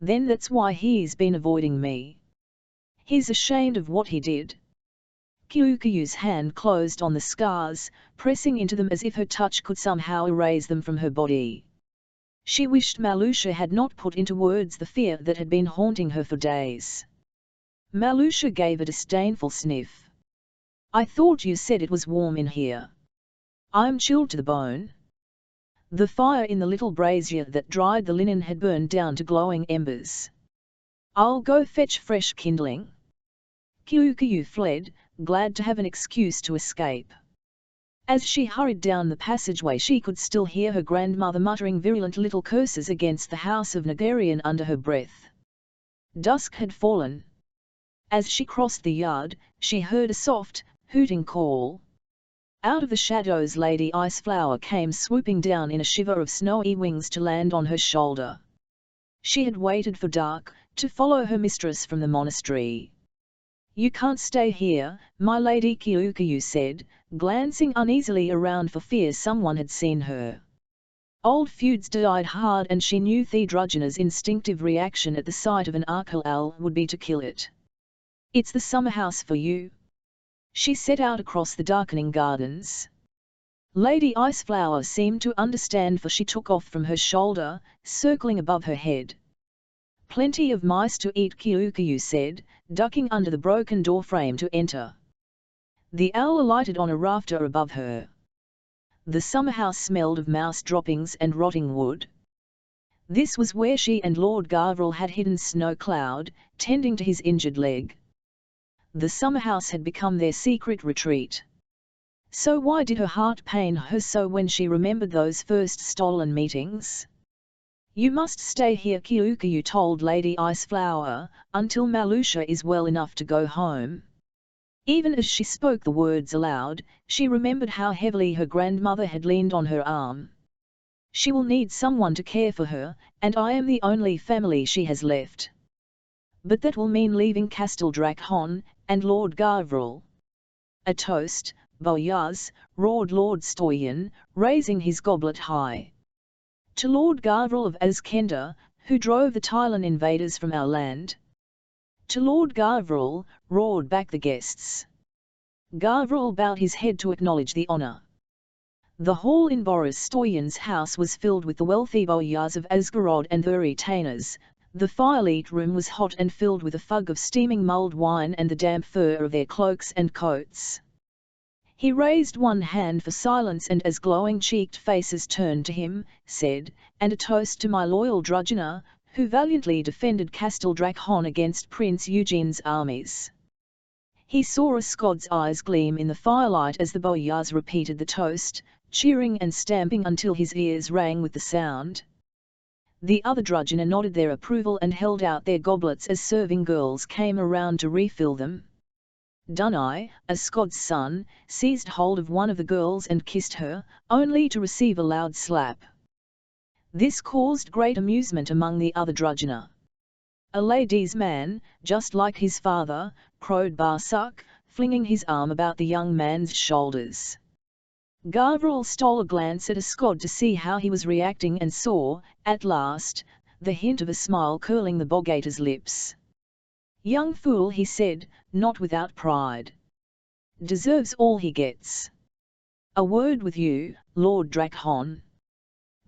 Then that's why he's been avoiding me. He's ashamed of what he did." Kyukyu's hand closed on the scars, pressing into them as if her touch could somehow erase them from her body. She wished Malusha had not put into words the fear that had been haunting her for days. Malusha gave a disdainful sniff. "I thought you said it was warm in here. I'm chilled to the bone." The fire in the little brazier that dried the linen had burned down to glowing embers. "I'll go fetch fresh kindling." Kyukyu fled, glad to have an excuse to escape. As she hurried down the passageway she could still hear her grandmother muttering virulent little curses against the house of Nagarian under her breath. Dusk had fallen. As she crossed the yard, she heard a soft, hooting call. Out of the shadows Lady Iceflower came swooping down in a shiver of snowy wings to land on her shoulder. She had waited for dark, to follow her mistress from the monastery. "You can't stay here, my lady," Kyukyu said, glancing uneasily around for fear someone had seen her. Old feuds died hard and she knew Thedrugina's instinctive reaction at the sight of an Arkalal would be to kill it. "It's the summer house for you." She set out across the darkening gardens. Lady Iceflower seemed to understand for she took off from her shoulder, circling above her head. "Plenty of mice to eat," Kyukyu said, ducking under the broken doorframe to enter. The owl alighted on a rafter above her. The summer house smelled of mouse droppings and rotting wood. This was where she and Lord Garvril had hidden Snow Cloud, tending to his injured leg. The summer house had become their secret retreat. So why did her heart pain her so when she remembered those first stolen meetings? "You must stay here," Kyukyu told Lady Iceflower, "until Malusha is well enough to go home." Even as she spoke the words aloud, she remembered how heavily her grandmother had leaned on her arm. "She will need someone to care for her, and I am the only family she has left. But that will mean leaving Castle Drakhon, and Lord Garvril." "A toast, boyars," roared Lord Stoyan, raising his goblet high. "To Lord Garvril of Azkenda, who drove the Tylan invaders from our land." To Lord Garverel, roared back the guests. Garverel bowed his head to acknowledge the honour. The hall in Boris Stoyan's house was filled with the wealthy boyars of Asgorod and their retainers. The firelit room was hot and filled with a fug of steaming mulled wine and the damp fur of their cloaks and coats. He raised one hand for silence and as glowing-cheeked faces turned to him, said, "And a toast to my loyal Drugina, who valiantly defended Castle Drakon against Prince Eugene's armies." He saw a Scott's eyes gleam in the firelight as the boyars repeated the toast, cheering and stamping until his ears rang with the sound. The other Drugina nodded their approval and held out their goblets as serving girls came around to refill them. Dunai, a Scott's son, seized hold of one of the girls and kissed her, only to receive a loud slap. This caused great amusement among the other Drugina. "A lady's man, just like his father," crowed Barsuk, flinging his arm about the young man's shoulders. Garverel stole a glance at a Scot to see how he was reacting and saw, at last, the hint of a smile curling the Bogator's lips. "Young fool," he said, not without pride. "Deserves all he gets. A word with you, Lord Drakon."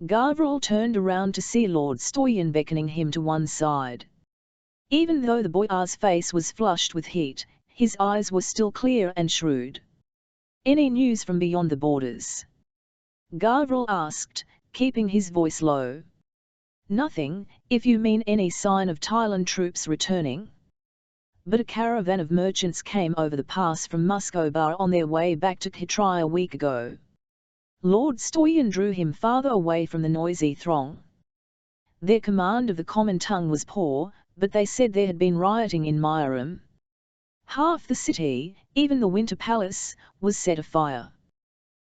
Garverel turned around to see Lord Stoyan beckoning him to one side. Even though the boyar's face was flushed with heat, his eyes were still clear and shrewd. "Any news from beyond the borders?" Garverel asked, keeping his voice low. "Nothing, if you mean any sign of Tylan troops returning. But a caravan of merchants came over the pass from Muscobar on their way back to Kitrai a week ago." Lord Stoyan drew him farther away from the noisy throng. Their command of the common tongue was poor, but they said there had been rioting in Myarim. Half the city, even the Winter Palace, was set afire.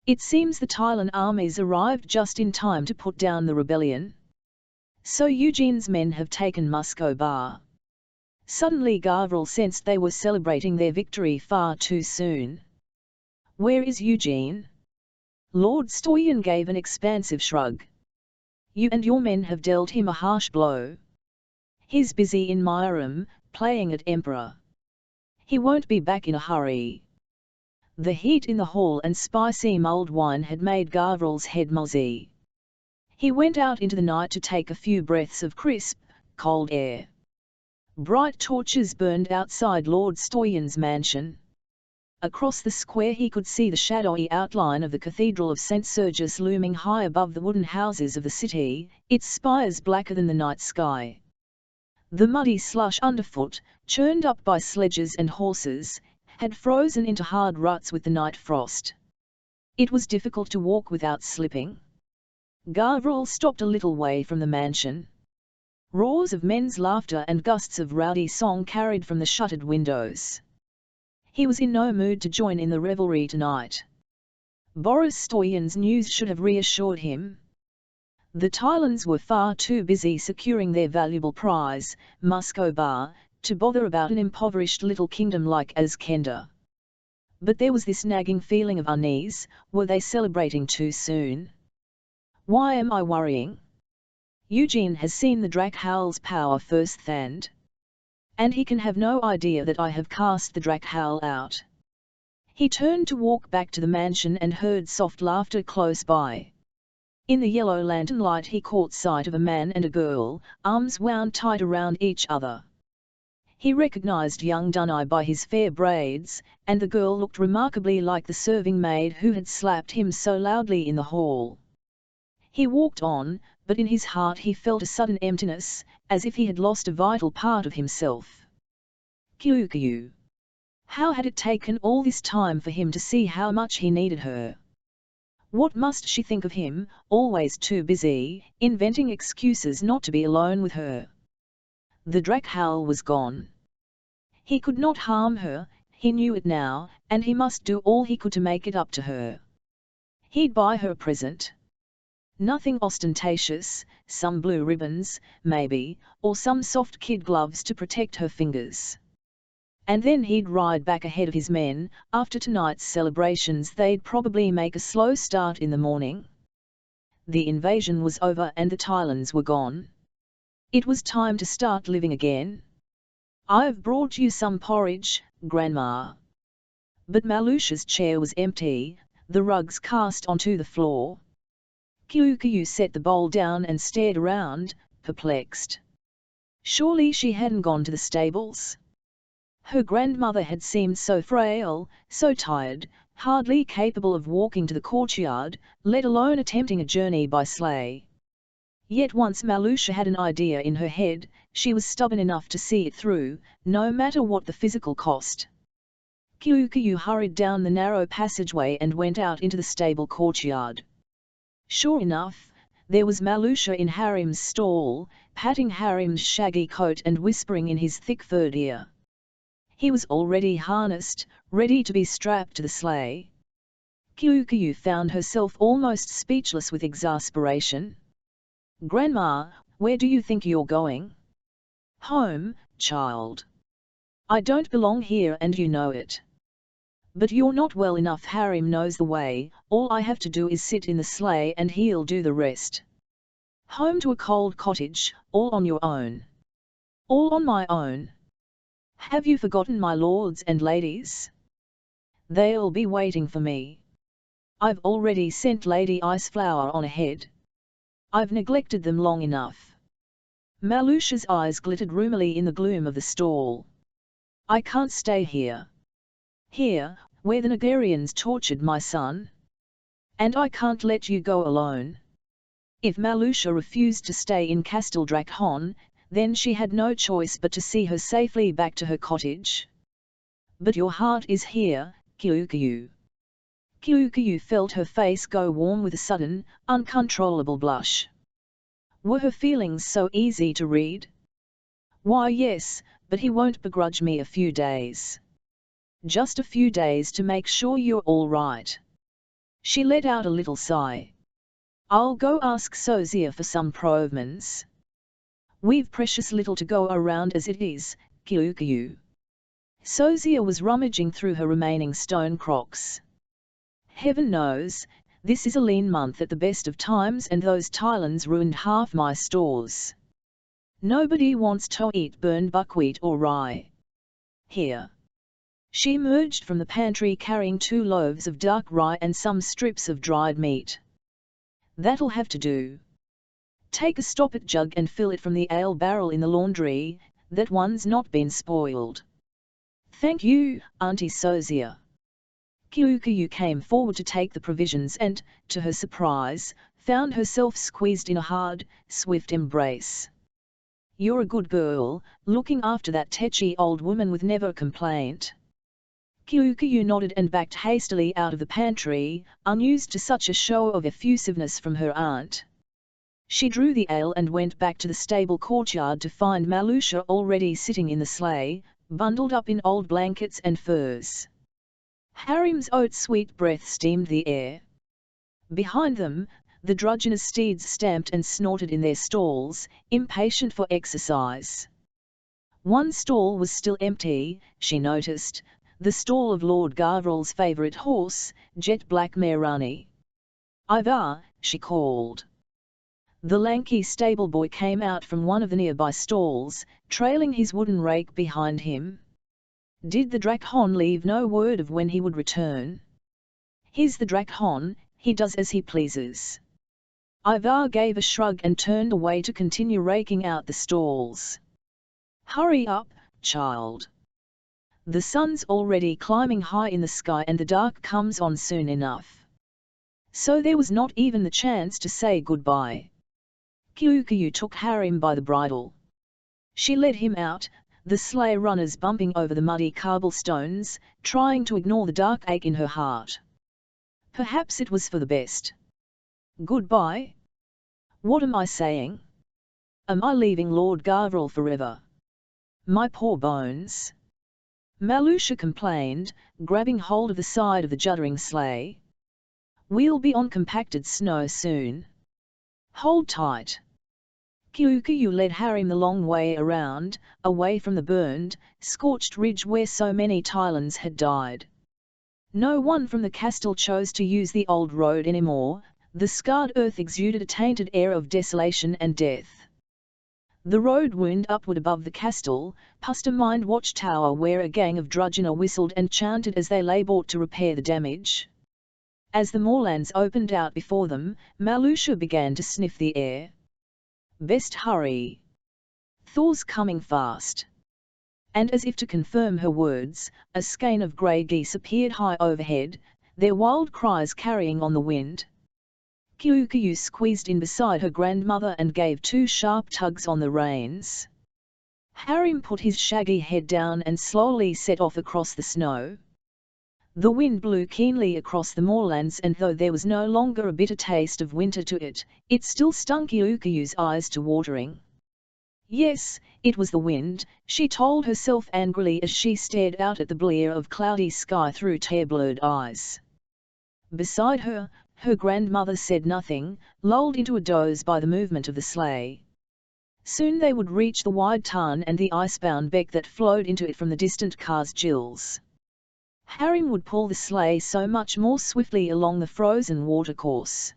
It seems the Tylan armies arrived just in time to put down the rebellion. So Eugene's men have taken Muscobar. Suddenly Garverel sensed they were celebrating their victory far too soon. "Where is Eugene?" Lord Stoyan gave an expansive shrug. "You and your men have dealt him a harsh blow. He's busy in Myarim, playing at Emperor. He won't be back in a hurry." The heat in the hall and spicy mulled wine had made Garverel's head muzzy. He went out into the night to take a few breaths of crisp, cold air. Bright torches burned outside Lord Stoyan's mansion. Across the square he could see the shadowy outline of the Cathedral of St. Sergius looming high above the wooden houses of the city, its spires blacker than the night sky. The muddy slush underfoot, churned up by sledges and horses, had frozen into hard ruts with the night frost. It was difficult to walk without slipping. Garverel stopped a little way from the mansion. Roars of men's laughter and gusts of rowdy song carried from the shuttered windows. He was in no mood to join in the revelry tonight. Boris Stoyan's news should have reassured him. The Tylans were far too busy securing their valuable prize, Muscobar, to bother about an impoverished little kingdom like Azkenda. But there was this nagging feeling of unease. Were they celebrating too soon? "Why am I worrying? Eugene has seen the Drakhal's power firsthand. And he can have no idea that I have cast the Drakhal out." He turned to walk back to the mansion and heard soft laughter close by. In the yellow lantern light he caught sight of a man and a girl, arms wound tight around each other. He recognized young Dunai by his fair braids, and the girl looked remarkably like the serving maid who had slapped him so loudly in the hall. He walked on, but in his heart he felt a sudden emptiness, as if he had lost a vital part of himself. Kyukyu. How had it taken all this time for him to see how much he needed her? What must she think of him, always too busy, inventing excuses not to be alone with her? The Drakhal was gone. He could not harm her, he knew it now, and he must do all he could to make it up to her. He'd buy her a present. Nothing ostentatious, some blue ribbons, maybe, or some soft kid gloves to protect her fingers. And then he'd ride back ahead of his men. After tonight's celebrations they'd probably make a slow start in the morning. The invasion was over and the Tylans were gone. It was time to start living again. I've brought you some porridge, Grandma. But Malusha's chair was empty, the rugs cast onto the floor. Kyukyu set the bowl down and stared around, perplexed. Surely she hadn't gone to the stables? Her grandmother had seemed so frail, so tired, hardly capable of walking to the courtyard, let alone attempting a journey by sleigh. Yet once Malusha had an idea in her head, she was stubborn enough to see it through, no matter what the physical cost. Kyukyu hurried down the narrow passageway and went out into the stable courtyard. Sure enough, there was Malusha in Harim's stall, patting Harim's shaggy coat and whispering in his thick furred ear. He was already harnessed, ready to be strapped to the sleigh. Kyukyu found herself almost speechless with exasperation. "Grandma, where do you think you're going?" "Home, child. I don't belong here and you know it. But you're not well enough. Harim knows the way, all I have to do is sit in the sleigh and he'll do the rest. Home to a cold cottage, all on your own. All on my own. Have you forgotten my lords and ladies? They'll be waiting for me. I've already sent Lady Iceflower on ahead. I've neglected them long enough." Malusha's eyes glittered ruefully in the gloom of the stall. "I can't stay here. Here, where the Nagarians tortured my son. And I can't let you go alone." If Malusha refused to stay in Castle Drakhon, then she had no choice but to see her safely back to her cottage. "But your heart is here, Kyukyu." Kyukyu felt her face go warm with a sudden, uncontrollable blush. Were her feelings so easy to read? "Why yes, but he won't begrudge me a few days. Just a few days to make sure you're all right." She let out a little sigh. "I'll go ask Sozia for some provements. We've precious little to go around as it is, Kyukyu." Sozia was rummaging through her remaining stone crocks. "Heaven knows, this is a lean month at the best of times and those Tylons ruined half my stores. Nobody wants to eat burned buckwheat or rye. Here." She emerged from the pantry carrying 2 loaves of dark rye and some strips of dried meat. "That'll have to do. Take a stop-it jug and fill it from the ale barrel in the laundry, that one's not been spoiled." "Thank you, Auntie Sozia." Kyukyu came forward to take the provisions and, to her surprise, found herself squeezed in a hard, swift embrace. "You're a good girl, looking after that tetchy old woman with never a complaint." Kyukyu nodded and backed hastily out of the pantry, unused to such a show of effusiveness from her aunt. She drew the ale and went back to the stable courtyard to find Malusha already sitting in the sleigh, bundled up in old blankets and furs. Harim's oat-sweet breath steamed the air. Behind them, the drudginous steeds stamped and snorted in their stalls, impatient for exercise. One stall was still empty, she noticed, the stall of Lord Garvrel's favourite horse, jet black Meherani. "Ivar," she called. The lanky stableboy came out from one of the nearby stalls, trailing his wooden rake behind him. "Did the Drakhon leave no word of when he would return?" "He's the Drakhon, he does as he pleases." Ivar gave a shrug and turned away to continue raking out the stalls. "Hurry up, child. The sun's already climbing high in the sky and the dark comes on soon enough." So there was not even the chance to say goodbye. Kyukyu took Harim by the bridle. She led him out, the sleigh runners bumping over the muddy cobblestones, trying to ignore the dark ache in her heart. Perhaps it was for the best. "Goodbye? What am I saying? Am I leaving Lord Garvrel forever? My poor bones!" Malusha complained, grabbing hold of the side of the juddering sleigh. "We'll be on compacted snow soon. Hold tight." Kyukyu led Harim the long way around, away from the burned, scorched ridge where so many Tylons had died. No one from the castle chose to use the old road anymore, the scarred earth exuded a tainted air of desolation and death. The road wound upward above the castle, past a mined watchtower where a gang of Drudgener whistled and chanted as they labored to repair the damage. As the moorlands opened out before them, Marluxia began to sniff the air. Best hurry. Thor's coming fast. And as if to confirm her words, a skein of grey geese appeared high overhead, their wild cries carrying on the wind. Kyukayu squeezed in beside her grandmother and gave 2 sharp tugs on the reins. Harim put his shaggy head down and slowly set off across the snow. The wind blew keenly across the moorlands, and though there was no longer a bitter taste of winter to it, it still stung Kyukayu's eyes to watering. Yes, it was the wind, she told herself angrily as she stared out at the blear of cloudy sky through tear-blurred eyes. Beside her, her grandmother said nothing, lulled into a doze by the movement of the sleigh. Soon they would reach the wide tarn and the icebound beck that flowed into it from the distant Kars Gills. Harim would pull the sleigh so much more swiftly along the frozen watercourse.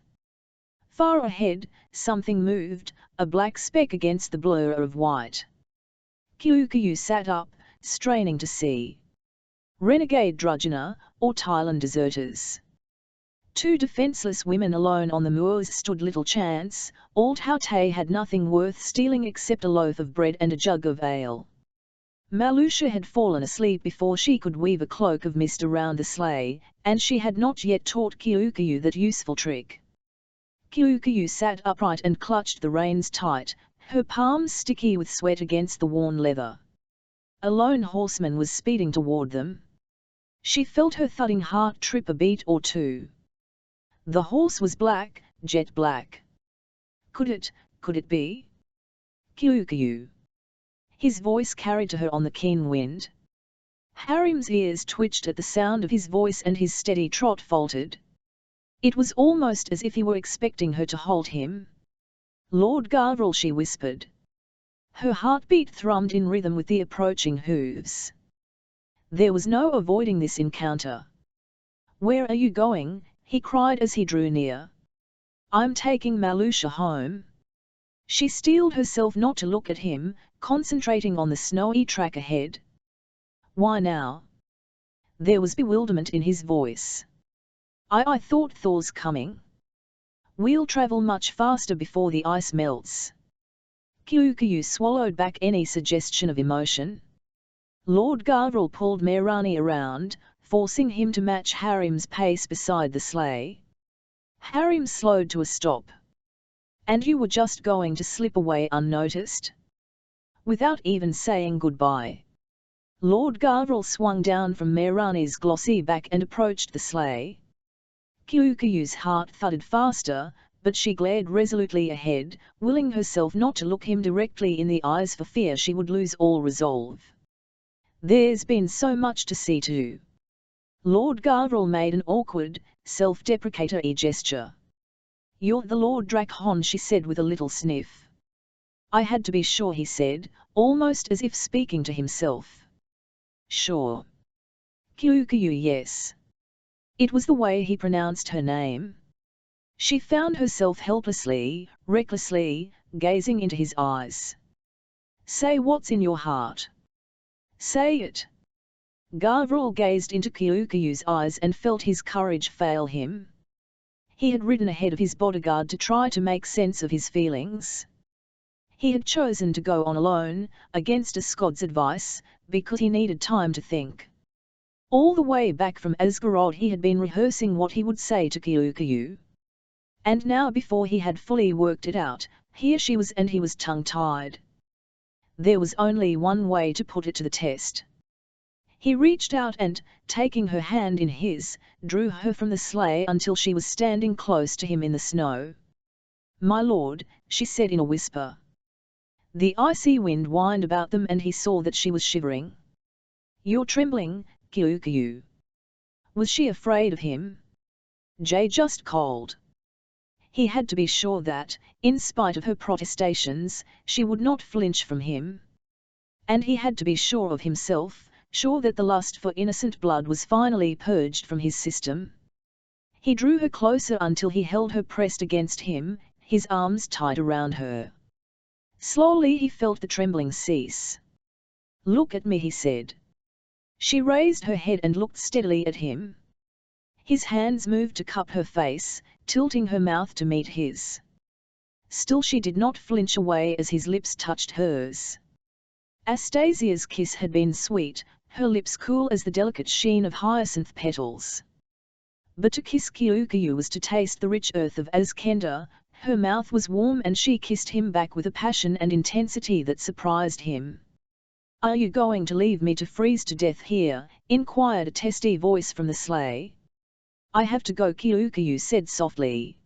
Far ahead, something moved, a black speck against the blur of white. Kyukayu sat up, straining to see. Renegade Drudgener, or Thailand deserters. 2 defenceless women alone on the moors stood little chance. Old Haute had nothing worth stealing except a loaf of bread and a jug of ale. Marluxia had fallen asleep before she could weave a cloak of mist around the sleigh, and she had not yet taught Kyukayu that useful trick. Kyukayu sat upright and clutched the reins tight, her palms sticky with sweat against the worn leather. A lone horseman was speeding toward them. She felt her thudding heart trip a beat or two. The horse was black, jet black. Could it be? Kyukayu. His voice carried to her on the keen wind. Harim's ears twitched at the sound of his voice and his steady trot faltered. It was almost as if he were expecting her to halt him. Lord Garvril, she whispered. Her heartbeat thrummed in rhythm with the approaching hooves. There was no avoiding this encounter. Where are you going? He cried as he drew near. I'm taking Marluxia home. She steeled herself not to look at him, concentrating on the snowy track ahead. Why now? There was bewilderment in his voice. I thought Thor's coming. We'll travel much faster before the ice melts. Kyukayu swallowed back any suggestion of emotion. Lord Garvril pulled Mehrani around, forcing him to match Harim's pace beside the sleigh. Harim slowed to a stop. And you were just going to slip away unnoticed? Without even saying goodbye. Lord Garvril swung down from Mehrani's glossy back and approached the sleigh. Kyukayu's heart thudded faster, but she glared resolutely ahead, willing herself not to look him directly in the eyes for fear she would lose all resolve. There's been so much to see to. Lord Garvril made an awkward, self-deprecatory gesture. You're the Lord Drakhon, she said with a little sniff. I had to be sure, he said, almost as if speaking to himself. Sure. Kyukayu, yes. It was the way he pronounced her name. She found herself helplessly, recklessly, gazing into his eyes. Say what's in your heart. Say it. Garvril gazed into Kyukayu's eyes and felt his courage fail him. He had ridden ahead of his bodyguard to try to make sense of his feelings. He had chosen to go on alone, against Askod's advice, because he needed time to think. All the way back from Asgarod he had been rehearsing what he would say to Kyukayu. And now, before he had fully worked it out, here she was and he was tongue-tied. There was only one way to put it to the test. He reached out and, taking her hand in his, drew her from the sleigh until she was standing close to him in the snow. My lord, she said in a whisper. The icy wind whined about them and he saw that she was shivering. You're trembling, Kyukayu. Was she afraid of him? Just cold. He had to be sure that, in spite of her protestations, she would not flinch from him. And he had to be sure of himself, sure that the lust for innocent blood was finally purged from his system. He drew her closer until he held her pressed against him, his arms tight around her. Slowly he felt the trembling cease. "Look at me," he said. She raised her head and looked steadily at him. His hands moved to cup her face, tilting her mouth to meet his. Still she did not flinch away as his lips touched hers. Astasia's kiss had been sweet, her lips cool as the delicate sheen of hyacinth petals. But to kiss Kyukyu was to taste the rich earth of Azkenda. Her mouth was warm and she kissed him back with a passion and intensity that surprised him. "Are you going to leave me to freeze to death here?" inquired a testy voice from the sleigh. "I have to go," Kyukyu said softly.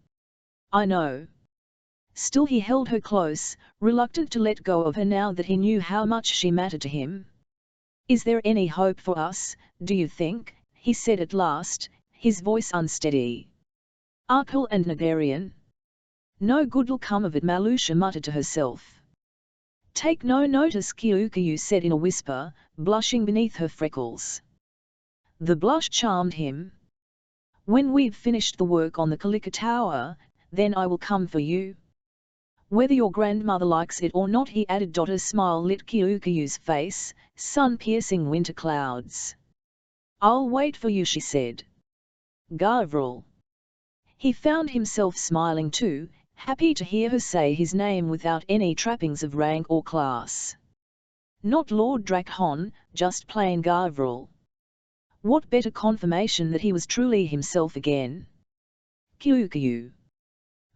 "I know." Still he held her close, reluctant to let go of her now that he knew how much she mattered to him. "Is there any hope for us, do you think?" he said at last, his voice unsteady. "Arkell and Nagarian? No good'll come of it," Malusha muttered to herself. "Take no notice," Kyukyu said in a whisper, blushing beneath her freckles. The blush charmed him. "When we've finished the work on the Kalika Tower, then I will come for you. Whether your grandmother likes it or not," he added. A smile lit Kyukyu's face, sun-piercing winter clouds. "I'll wait for you," she said. "Gavriel." He found himself smiling too, happy to hear her say his name without any trappings of rank or class. Not Lord Drakhon, just plain Gavriel. What better confirmation that he was truly himself again? "Kyukyu."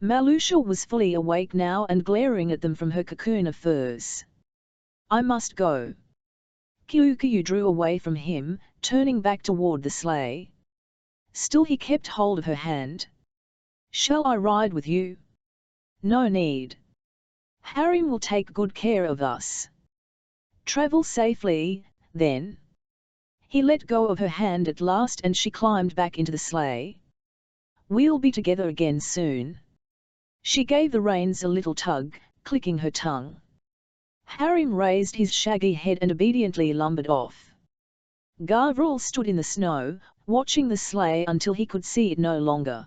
Malusha was fully awake now and glaring at them from her cocoon of furs. "I must go." Kyukyu drew away from him, turning back toward the sleigh. Still he kept hold of her hand. "Shall I ride with you?" "No need. Harim will take good care of us." "Travel safely, then." He let go of her hand at last and she climbed back into the sleigh. "We'll be together again soon." She gave the reins a little tug, clicking her tongue. Harim raised his shaggy head and obediently lumbered off. Gavriel stood in the snow, watching the sleigh until he could see it no longer.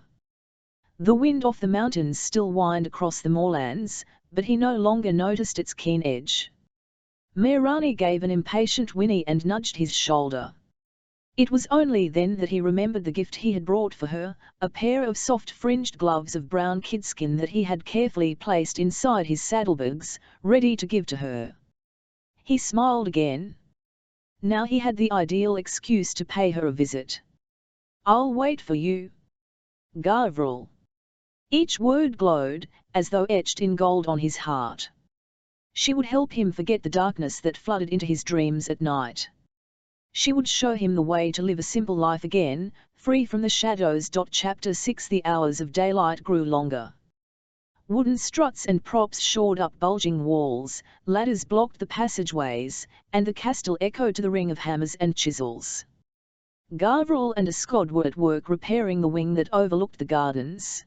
The wind off the mountains still whined across the moorlands, but he no longer noticed its keen edge. Mehrani gave an impatient whinny and nudged his shoulder. It was only then that he remembered the gift he had brought for her, a pair of soft fringed gloves of brown kidskin that he had carefully placed inside his saddlebags, ready to give to her. He smiled again. Now he had the ideal excuse to pay her a visit. "I'll wait for you, Gavriel." Each word glowed, as though etched in gold on his heart. She would help him forget the darkness that flooded into his dreams at night. She would show him the way to live a simple life again, free from the shadows. Chapter 6 The hours of daylight grew longer. Wooden struts and props shored up bulging walls, ladders blocked the passageways, and the castle echoed to the ring of hammers and chisels. Gavriel and Ascod were at work repairing the wing that overlooked the gardens.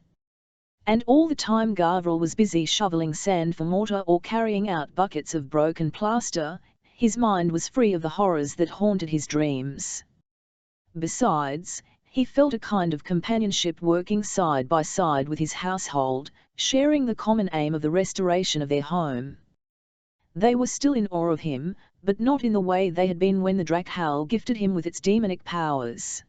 And all the time Gavriel was busy shoveling sand for mortar or carrying out buckets of broken plaster, his mind was free of the horrors that haunted his dreams. Besides, he felt a kind of companionship working side by side with his household, sharing the common aim of the restoration of their home. They were still in awe of him, but not in the way they had been when the Drakhowl gifted him with its demonic powers.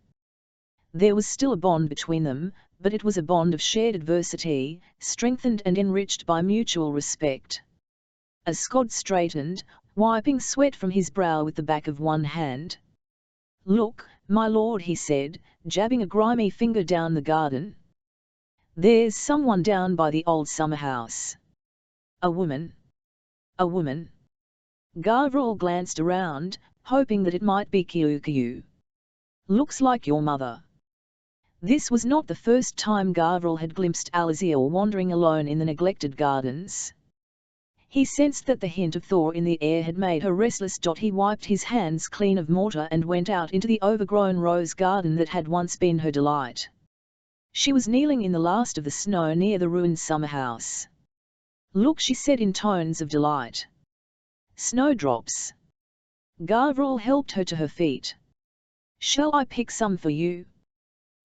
There was still a bond between them, but it was a bond of shared adversity, strengthened and enriched by mutual respect. Ascod straightened, wiping sweat from his brow with the back of one hand. "Look, my lord," he said, jabbing a grimy finger down the garden. "There's someone down by the old summer house." "A woman? A woman?" Gavriel glanced around, hoping that it might be Kyukyu. "Looks like your mother." This was not the first time Gavriel had glimpsed Aliziel wandering alone in the neglected gardens. He sensed that the hint of thaw in the air had made her restless. He wiped his hands clean of mortar and went out into the overgrown rose garden that had once been her delight. She was kneeling in the last of the snow near the ruined summer house. "Look," she said in tones of delight. "Snowdrops." Gavriel helped her to her feet. "Shall I pick some for you?"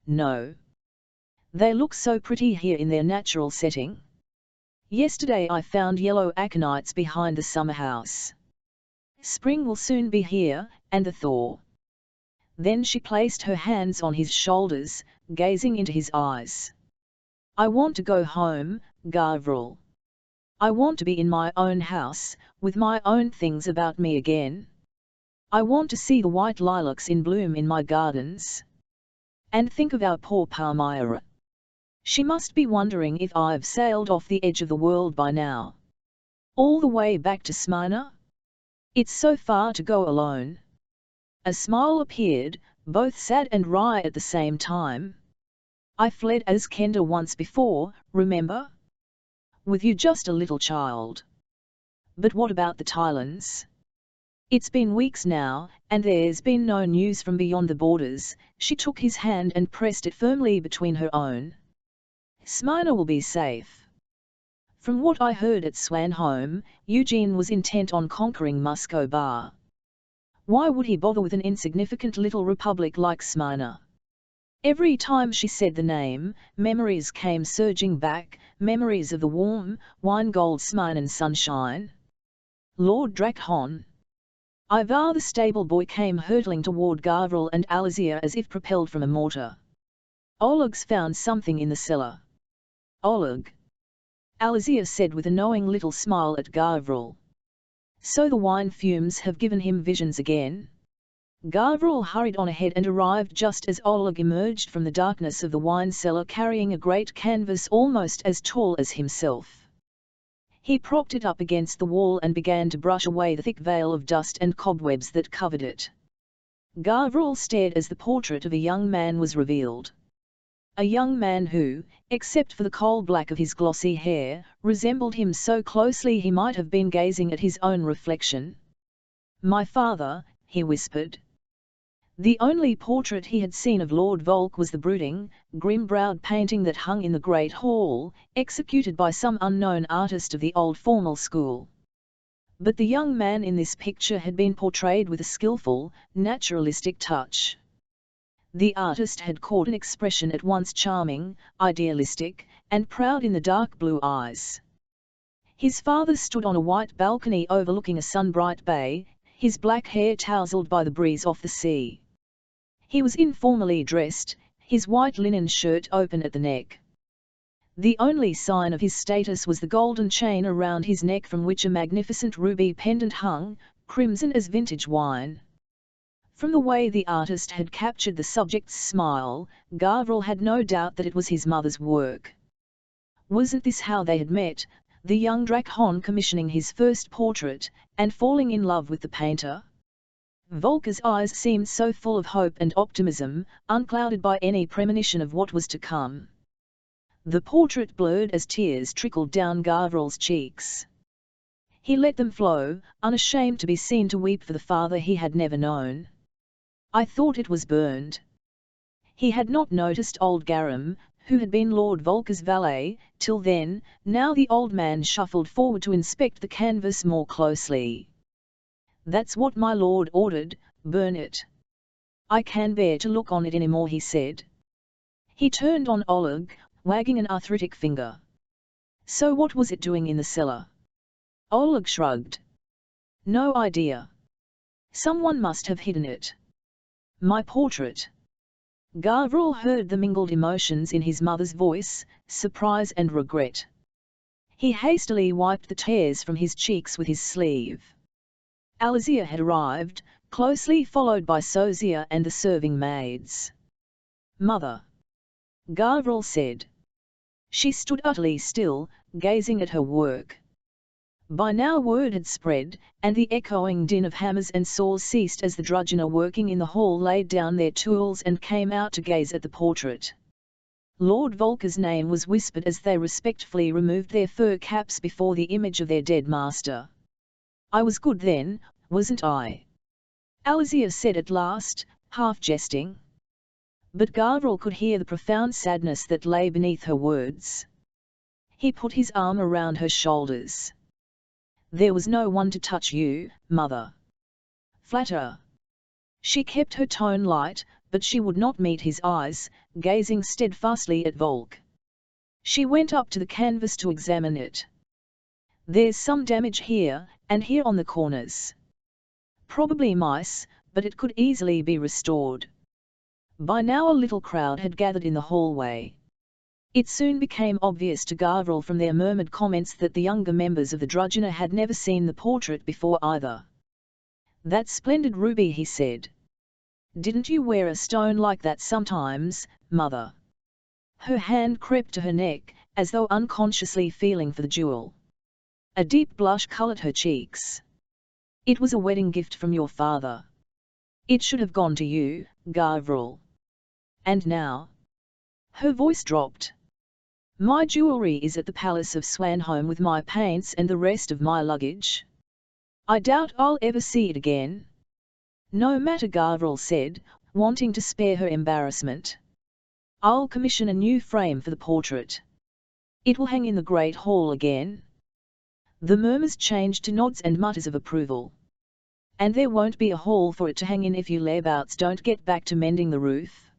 "No. They look so pretty here in their natural setting." Yesterday I found yellow aconites behind the summer house. Spring will soon be here, and the thaw. Then she placed her hands on his shoulders, gazing into his eyes. I want to go home, Gavril. I want to be in my own house, with my own things about me again. I want to see the white lilacs in bloom in my gardens. And think of our poor Palmyra. She must be wondering if I've sailed off the edge of the world by now. All the way back to Smyrna? It's so far to go alone. A smile appeared, both sad and wry at the same time. I fled as Kenda once before, remember? With you just a little child. But what about the Tylands? It's been weeks now, and there's been no news from beyond the borders. She took his hand and pressed it firmly between her own. Smyrna will be safe. From what I heard at Swanholme, Eugene was intent on conquering Muscovy. Why would he bother with an insignificant little republic like Smyrna? Every time she said the name, memories came surging back, memories of the warm, wine-gold Smyrnan sunshine. Lord Drakhon. Ivar the stable boy came hurtling toward Gavril and Alizia as if propelled from a mortar. Oleg's found something in the cellar. Oleg. Alizia said with a knowing little smile at Gavril. So the wine fumes have given him visions again? Gavril hurried on ahead and arrived just as Oleg emerged from the darkness of the wine cellar carrying a great canvas almost as tall as himself. He propped it up against the wall and began to brush away the thick veil of dust and cobwebs that covered it. Gavril stared as the portrait of a young man was revealed. A young man who, except for the coal black of his glossy hair, resembled him so closely he might have been gazing at his own reflection. "My father," he whispered. The only portrait he had seen of Lord Volk was the brooding, grim-browed painting that hung in the Great Hall, executed by some unknown artist of the old formal school. But the young man in this picture had been portrayed with a skillful, naturalistic touch. The artist had caught an expression at once charming, idealistic, and proud in the dark blue eyes. His father stood on a white balcony overlooking a sun-bright bay, his black hair tousled by the breeze off the sea. He was informally dressed, his white linen shirt open at the neck. The only sign of his status was the golden chain around his neck from which a magnificent ruby pendant hung, crimson as vintage wine. From the way the artist had captured the subject's smile, Gavril had no doubt that it was his mother's work. Wasn't this how they had met, the young Drakhon commissioning his first portrait, and falling in love with the painter? Volker's eyes seemed so full of hope and optimism, unclouded by any premonition of what was to come. The portrait blurred as tears trickled down Gavril's cheeks. He let them flow, unashamed to be seen to weep for the father he had never known. "I thought it was burned." He had not noticed old Garam, who had been Lord Volker's valet, till then. Now the old man shuffled forward to inspect the canvas more closely. "That's what my lord ordered, burn it. I can't bear to look on it any more," he said. He turned on Oleg, wagging an arthritic finger. "So what was it doing in the cellar?" Oleg shrugged. "No idea. Someone must have hidden it." "My portrait." Gavril heard the mingled emotions in his mother's voice, surprise and regret. He hastily wiped the tears from his cheeks with his sleeve. Alizia had arrived, closely followed by Sozia and the serving maids. "Mother," Gavril said. She stood utterly still, gazing at her work. By now word had spread, and the echoing din of hammers and saws ceased as the drudgener working in the hall laid down their tools and came out to gaze at the portrait. Lord Volker's name was whispered as they respectfully removed their fur caps before the image of their dead master. "I was good then, wasn't I?" Alizia said at last, half jesting. But Gavril could hear the profound sadness that lay beneath her words. He put his arm around her shoulders. "There was no one to touch you, mother. Flatter." She kept her tone light, but she would not meet his eyes, gazing steadfastly at Volk. She went up to the canvas to examine it. There's some damage here, and here on the corners. Probably mice, but it could easily be restored. By now a little crowd had gathered in the hallway. It soon became obvious to Gavriel from their murmured comments that the younger members of the Dragina had never seen the portrait before either. "That splendid ruby," he said. "Didn't you wear a stone like that sometimes, mother?" Her hand crept to her neck, as though unconsciously feeling for the jewel. A deep blush colored her cheeks. "It was a wedding gift from your father. It should have gone to you, Gavriel. And now?" Her voice dropped. "My jewelry is at the Palace of Swanholm with my paints and the rest of my luggage. I doubt I'll ever see it again." "No matter," Gavriel said, wanting to spare her embarrassment. "I'll commission a new frame for the portrait. It will hang in the Great Hall again." The murmurs changed to nods and mutters of approval. "And there won't be a hall for it to hang in if you layabouts don't get back to mending the roof."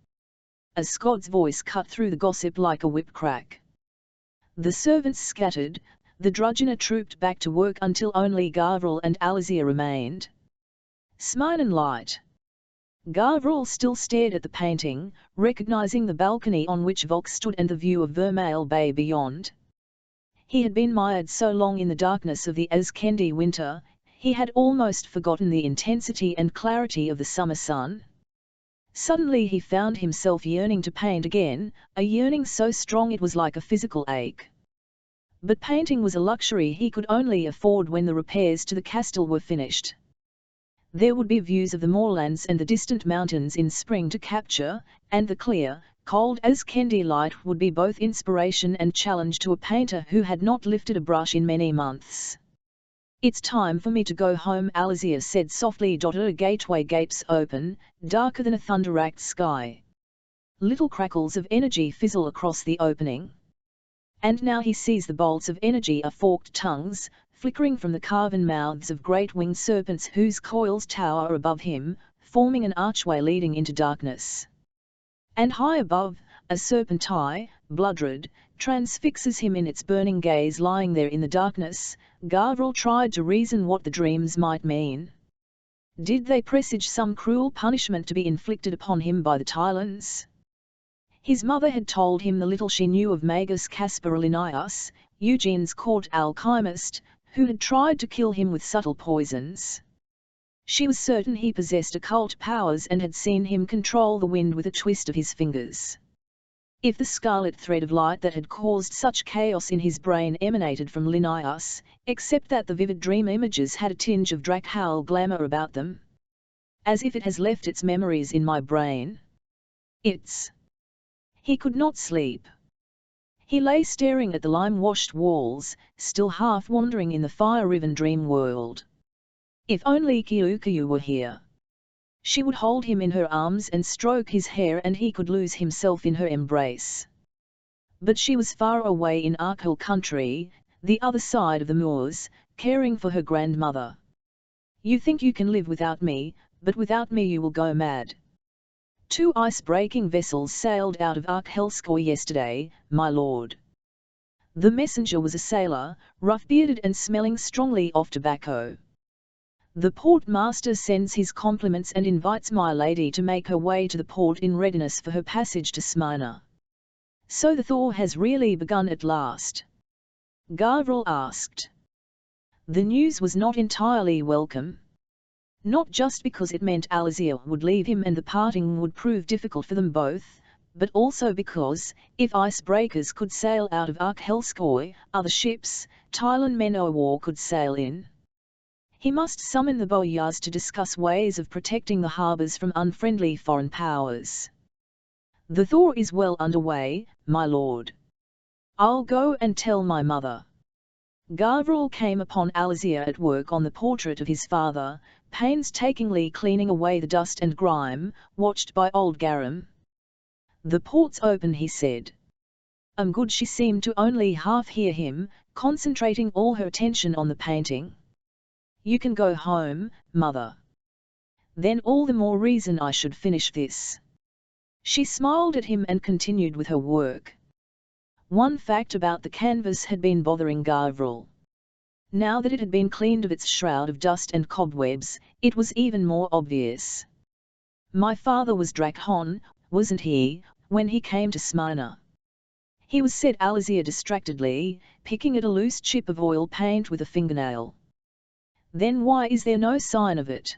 A Scots voice cut through the gossip like a whip crack. The servants scattered, the Dragina trooped back to work until only Gavriel and Alizia remained. Sminan light. Gavriel still stared at the painting, recognizing the balcony on which Vox stood and the view of Vermeil Bay beyond. He had been mired so long in the darkness of the Azkendi winter, he had almost forgotten the intensity and clarity of the summer sun. Suddenly he found himself yearning to paint again, a yearning so strong it was like a physical ache. But painting was a luxury he could only afford when the repairs to the castle were finished. There would be views of the moorlands and the distant mountains in spring to capture, and the clear, cold Azkendi light would be both inspiration and challenge to a painter who had not lifted a brush in many months. "It's time for me to go home," Alizia said softly. A gateway gapes open, darker than a thunder-racked sky. Little crackles of energy fizzle across the opening. And now he sees the bolts of energy are forked tongues, flickering from the carven mouths of great winged serpents whose coils tower above him, forming an archway leading into darkness. And high above, a serpent eye, blood-red, transfixes him in its burning gaze. Lying there in the darkness, Gavriel tried to reason what the dreams might mean. Did they presage some cruel punishment to be inflicted upon him by the Tylons? His mother had told him the little she knew of Magus Caspar Linnaeus, Eugene's court alchemist, who had tried to kill him with subtle poisons. She was certain he possessed occult powers and had seen him control the wind with a twist of his fingers. If the scarlet thread of light that had caused such chaos in his brain emanated from Linnaeus, except that the vivid dream images had a tinge of Drakhowl glamour about them. "As if it has left its memories in my brain. It's..." He could not sleep. He lay staring at the lime-washed walls, still half wandering in the fire-riven dream world. If only Kyukayu were here. She would hold him in her arms and stroke his hair and he could lose himself in her embrace. But she was far away in Arkhill country, the other side of the moors, caring for her grandmother. "You think you can live without me, but without me you will go mad." 2 ice-breaking vessels sailed out of Arkhelskoye yesterday, my lord. The messenger was a sailor, rough-bearded and smelling strongly of tobacco. "The port-master sends his compliments and invites my lady to make her way to the port in readiness for her passage to Smyrna." "So the thaw has really begun at last?" Gavriel asked. The news was not entirely welcome. Not just because it meant Alizia would leave him and the parting would prove difficult for them both, but also because, if icebreakers could sail out of Arkhelskoye, other ships, Tylon men o' war could sail in. He must summon the boyars to discuss ways of protecting the harbours from unfriendly foreign powers. "The thaw is well underway, my lord. I'll go and tell my mother." Gavriel came upon Alizia at work on the portrait of his father, painstakingly cleaning away the dust and grime, watched by old Garum. "The port's open," he said. Good, she seemed to only half hear him, concentrating all her attention on the painting. "You can go home, mother." "Then all the more reason I should finish this." She smiled at him and continued with her work. One fact about the canvas had been bothering Gavriel. Now that it had been cleaned of its shroud of dust and cobwebs, it was even more obvious. My father was Drakhon, wasn't he, when he came to Smyrna? He was, said Alizia distractedly, picking at a loose chip of oil paint with a fingernail. Then why is there no sign of it?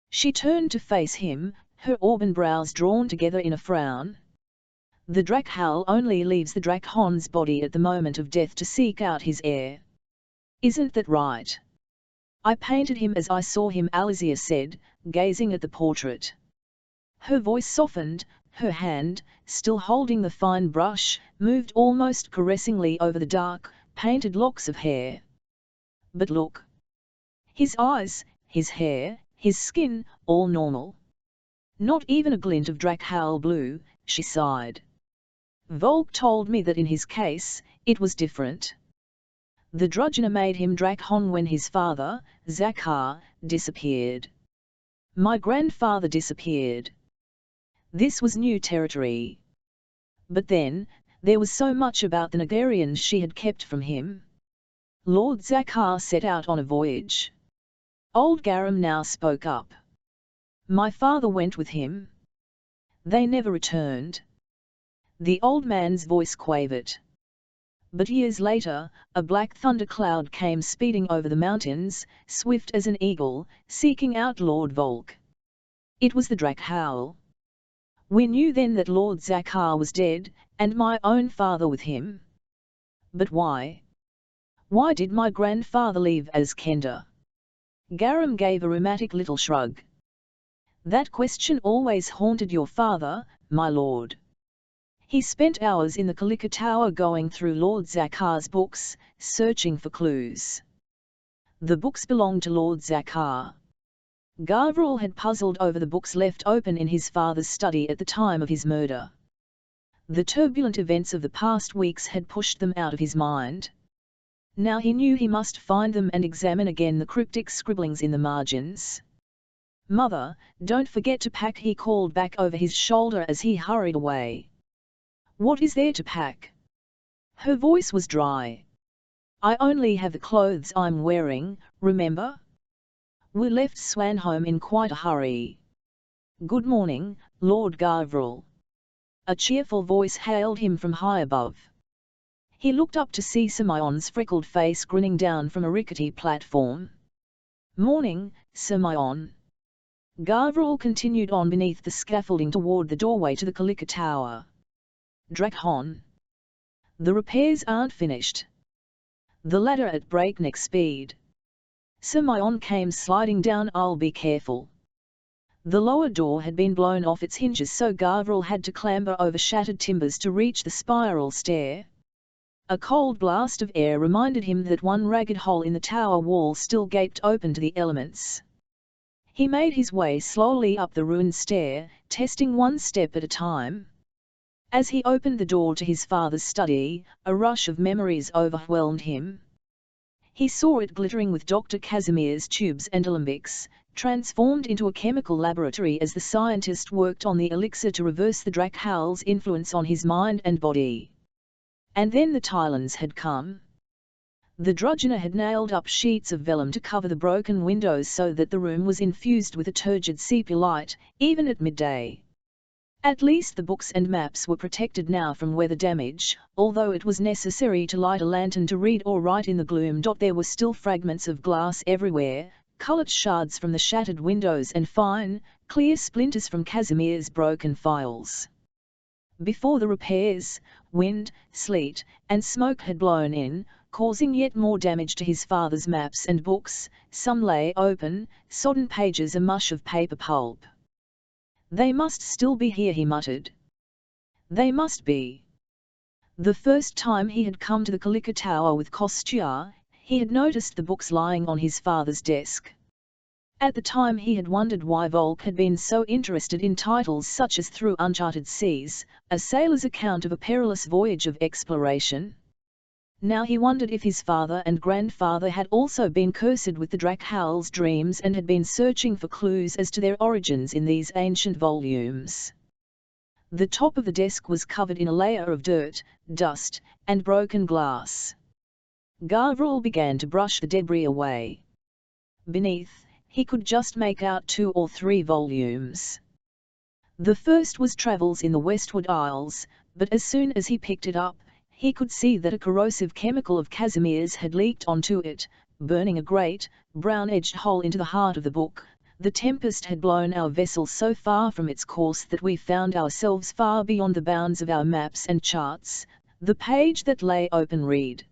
She turned to face him, her auburn brows drawn together in a frown. The Drakhowl only leaves the Drakhon's body at the moment of death to seek out his heir. Isn't that right? I painted him as I saw him, Alizia said, gazing at the portrait. Her voice softened, her hand, still holding the fine brush, moved almost caressingly over the dark, painted locks of hair. But look. His eyes, his hair, his skin, all normal. Not even a glint of Drakhowl blue, she sighed. Volk told me that in his case, it was different. The Drugina made him Drakhon when his father, Zakhar, disappeared. My grandfather disappeared. This was new territory. But then, there was so much about the Nagarians she had kept from him. Lord Zakhar set out on a voyage. Old Garam now spoke up. My father went with him. They never returned. The old man's voice quavered. But years later, a black thundercloud came speeding over the mountains, swift as an eagle, seeking out Lord Volk. It was the Drakhowl. We knew then that Lord Zakhar was dead, and my own father with him. But why? Why did my grandfather leave Azkenda? Garam gave a rheumatic little shrug. That question always haunted your father, my lord. He spent hours in the Kalika Tower going through Lord Zakhar's books, searching for clues. The books belonged to Lord Zakhar. Gavral had puzzled over the books left open in his father's study at the time of his murder. The turbulent events of the past weeks had pushed them out of his mind. Now he knew he must find them and examine again the cryptic scribblings in the margins. Mother, don't forget to pack, he called back over his shoulder as he hurried away. What is there to pack? Her voice was dry. I only have the clothes I'm wearing, remember? We left Swanholm in quite a hurry. Good morning, Lord Gavral. A cheerful voice hailed him from high above. He looked up to see Sir Myon's freckled face grinning down from a rickety platform. Morning, Sir Myon. Gavral continued on beneath the scaffolding toward the doorway to the Kalika Tower. Drakhon. The repairs aren't finished. The ladder at breakneck speed. Sir Myon came sliding down. I'll be careful. The lower door had been blown off its hinges, so Gavral had to clamber over shattered timbers to reach the spiral stair. A cold blast of air reminded him that one ragged hole in the tower wall still gaped open to the elements. He made his way slowly up the ruined stair, testing one step at a time. As he opened the door to his father's study, a rush of memories overwhelmed him. He saw it glittering with Dr. Casimir's tubes and alembics, transformed into a chemical laboratory as the scientist worked on the elixir to reverse the Drakhowl's influence on his mind and body. And then the Tylons had come. The Drugina had nailed up sheets of vellum to cover the broken windows so that the room was infused with a turgid sepia light, even at midday. At least the books and maps were protected now from weather damage, although it was necessary to light a lantern to read or write in the gloom. There were still fragments of glass everywhere, coloured shards from the shattered windows and fine, clear splinters from Casimir's broken files. Before the repairs, wind, sleet, and smoke had blown in, causing yet more damage to his father's maps and books. Some lay open, sodden pages a mush of paper pulp. They must still be here, he muttered. They must be. The first time he had come to the Kalika Tower with Kostya, he had noticed the books lying on his father's desk. At the time he had wondered why Volk had been so interested in titles such as Through Uncharted Seas, a sailor's account of a perilous voyage of exploration. Now he wondered if his father and grandfather had also been cursed with the Drakhowl's dreams and had been searching for clues as to their origins in these ancient volumes. The top of the desk was covered in a layer of dirt, dust, and broken glass. Gavriel began to brush the debris away. Beneath, he could just make out 2 or 3 volumes. The first was Travels in the Westward Isles, but as soon as he picked it up, he could see that a corrosive chemical of Casimir's had leaked onto it, burning a great, brown-edged hole into the heart of the book. The tempest had blown our vessel so far from its course that we found ourselves far beyond the bounds of our maps and charts. The page that lay open read.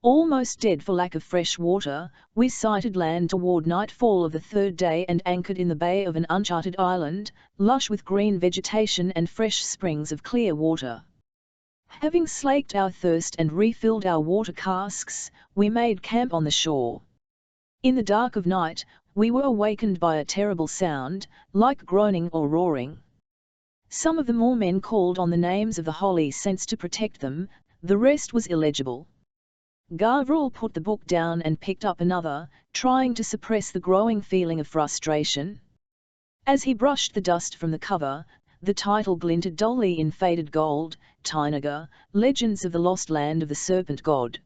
Almost dead for lack of fresh water, we sighted land toward nightfall of the 3rd day and anchored in the bay of an uncharted island, lush with green vegetation and fresh springs of clear water. Having slaked our thirst and refilled our water casks, we made camp on the shore. In the dark of night, we were awakened by a terrible sound, like groaning or roaring. Some of the more men called on the names of the holy saints to protect them, the rest was illegible. Gavriel put the book down and picked up another, trying to suppress the growing feeling of frustration. As he brushed the dust from the cover, the title glinted dully in faded gold, Tainaga, Legends of the Lost Land of the Serpent God.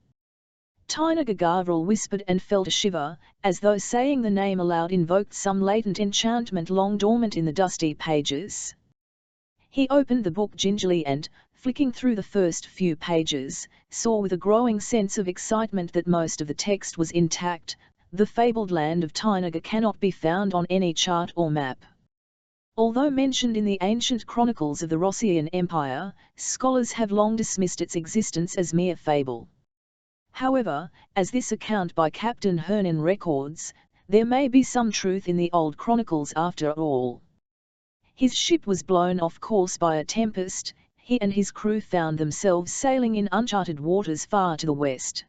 Tainaga. Gavriel whispered and felt a shiver, as though saying the name aloud invoked some latent enchantment long dormant in the dusty pages. He opened the book gingerly and, flicking through the first few pages, saw with a growing sense of excitement that most of the text was intact. The fabled land of Tainaga cannot be found on any chart or map. Although mentioned in the ancient chronicles of the Rossian Empire, scholars have long dismissed its existence as mere fable. However, as this account by Captain Hernan records, there may be some truth in the old chronicles after all. His ship was blown off course by a tempest. He and his crew found themselves sailing in uncharted waters far to the west.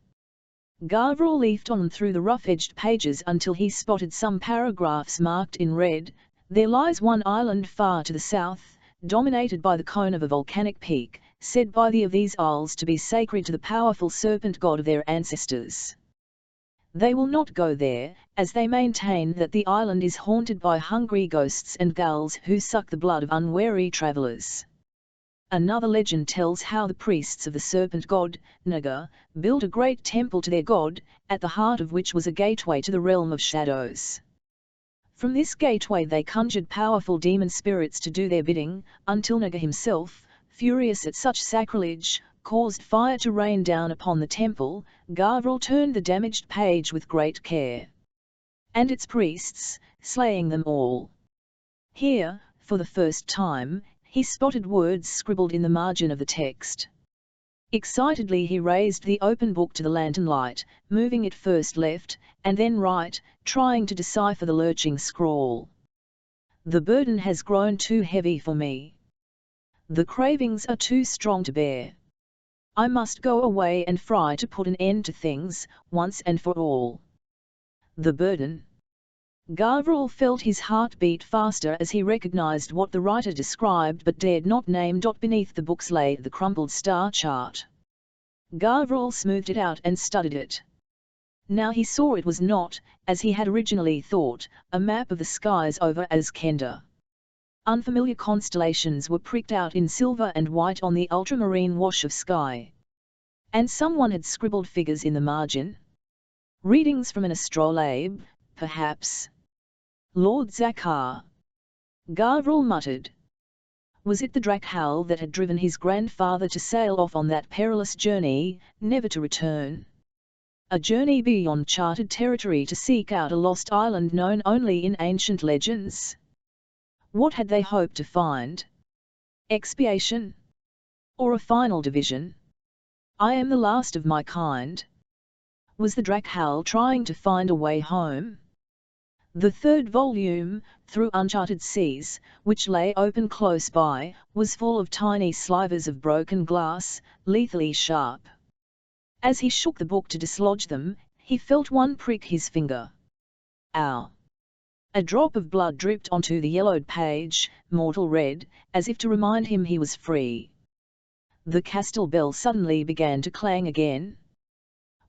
Gavriel leafed on through the rough-edged pages until he spotted some paragraphs marked in red. There lies one island far to the south, dominated by the cone of a volcanic peak, said by the of these isles to be sacred to the powerful serpent god of their ancestors. They will not go there, as they maintain that the island is haunted by hungry ghosts and ghouls who suck the blood of unwary travelers. Another legend tells how the priests of the serpent god, Naga, built a great temple to their god, at the heart of which was a gateway to the realm of shadows. From this gateway they conjured powerful demon spirits to do their bidding, until Naga himself, furious at such sacrilege, caused fire to rain down upon the temple. Gavriel turned the damaged page with great care. And its priests, slaying them all. Here, for the first time, he spotted words scribbled in the margin of the text. Excitedly he raised the open book to the lantern light, moving it first left, and then right, trying to decipher the lurching scrawl. The burden has grown too heavy for me. The cravings are too strong to bear. I must go away and fry to put an end to things, once and for all. The burden. Gavriel felt his heart beat faster as he recognized what the writer described but dared not name. Beneath the books lay the crumpled star chart. Gavriel smoothed it out and studied it. Now he saw it was not, as he had originally thought, a map of the skies over Azkenda. Unfamiliar constellations were pricked out in silver and white on the ultramarine wash of sky. And someone had scribbled figures in the margin. Readings from an astrolabe, perhaps. Lord Zakar. Gavriel muttered. Was it the Drak'hal that had driven his grandfather to sail off on that perilous journey, never to return? A journey beyond charted territory to seek out a lost island known only in ancient legends? What had they hoped to find? Expiation? Or a final division? I am the last of my kind. Was the Drak'hal trying to find a way home? The 3rd volume, Through Uncharted Seas, which lay open close by, was full of tiny slivers of broken glass, lethally sharp. As he shook the book to dislodge them, he felt one prick his finger. Ow! A drop of blood dripped onto the yellowed page, mortal red, as if to remind him he was free. The castle bell suddenly began to clang again.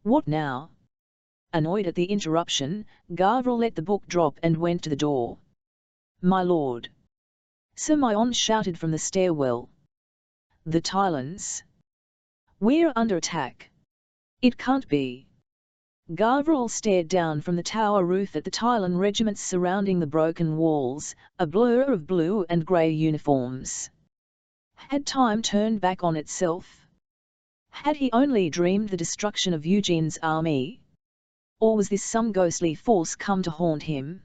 What now? Annoyed at the interruption, Gavriel let the book drop and went to the door. My lord! Sir Mayon shouted from the stairwell. The Tylons. We're under attack. It can't be. Gavriel stared down from the tower roof at the Tylan regiments surrounding the broken walls, a blur of blue and grey uniforms. Had time turned back on itself? Had he only dreamed the destruction of Eugene's army? Or was this some ghostly force come to haunt him?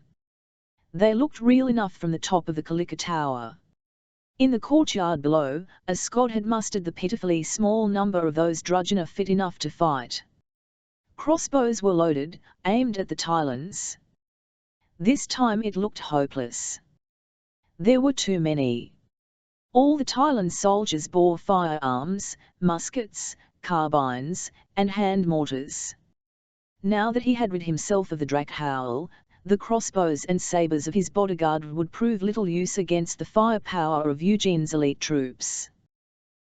They looked real enough from the top of the Kalika Tower. In the courtyard below, a Scot had mustered the pitifully small number of those Drugina fit enough to fight. Crossbows were loaded, aimed at the Tylans. This time it looked hopeless. There were too many. All the Tylan soldiers bore firearms, muskets, carbines, and hand mortars. Now that he had rid himself of the Drakhowl, the crossbows and sabres of his bodyguard would prove little use against the firepower of Eugene's elite troops.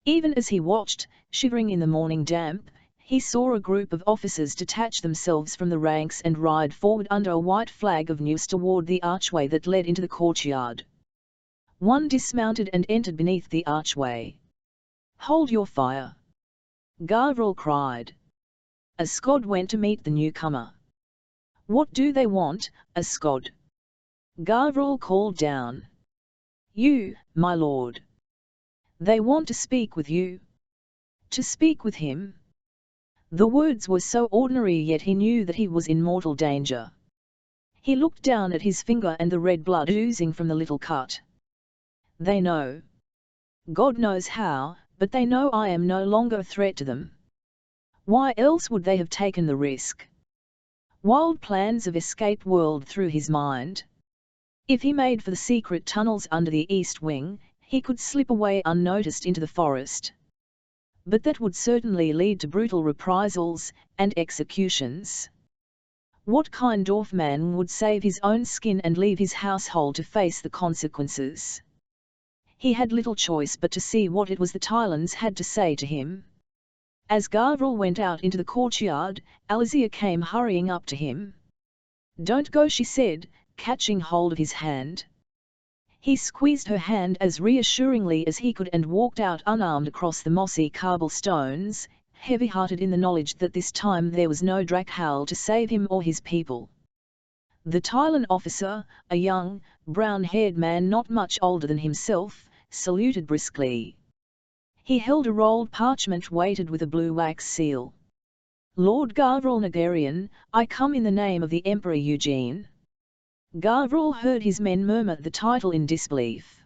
Even as he watched, shivering in the morning damp, he saw a group of officers detach themselves from the ranks and ride forward under a white flag of Neus toward the archway that led into the courtyard. One dismounted and entered beneath the archway. "Hold your fire!" Gavriel cried. A Scot went to meet the newcomer. "What do they want, a Scot?" Gavriel called down. "You, my lord." "They want to speak with you." To speak with him? The words were so ordinary, yet he knew that he was in mortal danger. He looked down at his finger and the red blood oozing from the little cut. "They know. God knows how, but they know I am no longer a threat to them. Why else would they have taken the risk?" Wild plans of escape whirled through his mind. If he made for the secret tunnels under the east wing, he could slip away unnoticed into the forest. But that would certainly lead to brutal reprisals and executions. What kind of man would save his own skin and leave his household to face the consequences? He had little choice but to see what it was the Tylans had to say to him. As Gavriel went out into the courtyard, Alizia came hurrying up to him. "Don't go," she said, catching hold of his hand. He squeezed her hand as reassuringly as he could and walked out unarmed across the mossy cobblestones, heavy-hearted in the knowledge that this time there was no Drakhowl to save him or his people. The Tylan officer, a young, brown-haired man not much older than himself, saluted briskly. He held a rolled parchment weighted with a blue wax seal. "Lord Gavriel Nagarian, I come in the name of the Emperor Eugene." Gavriel heard his men murmur the title in disbelief.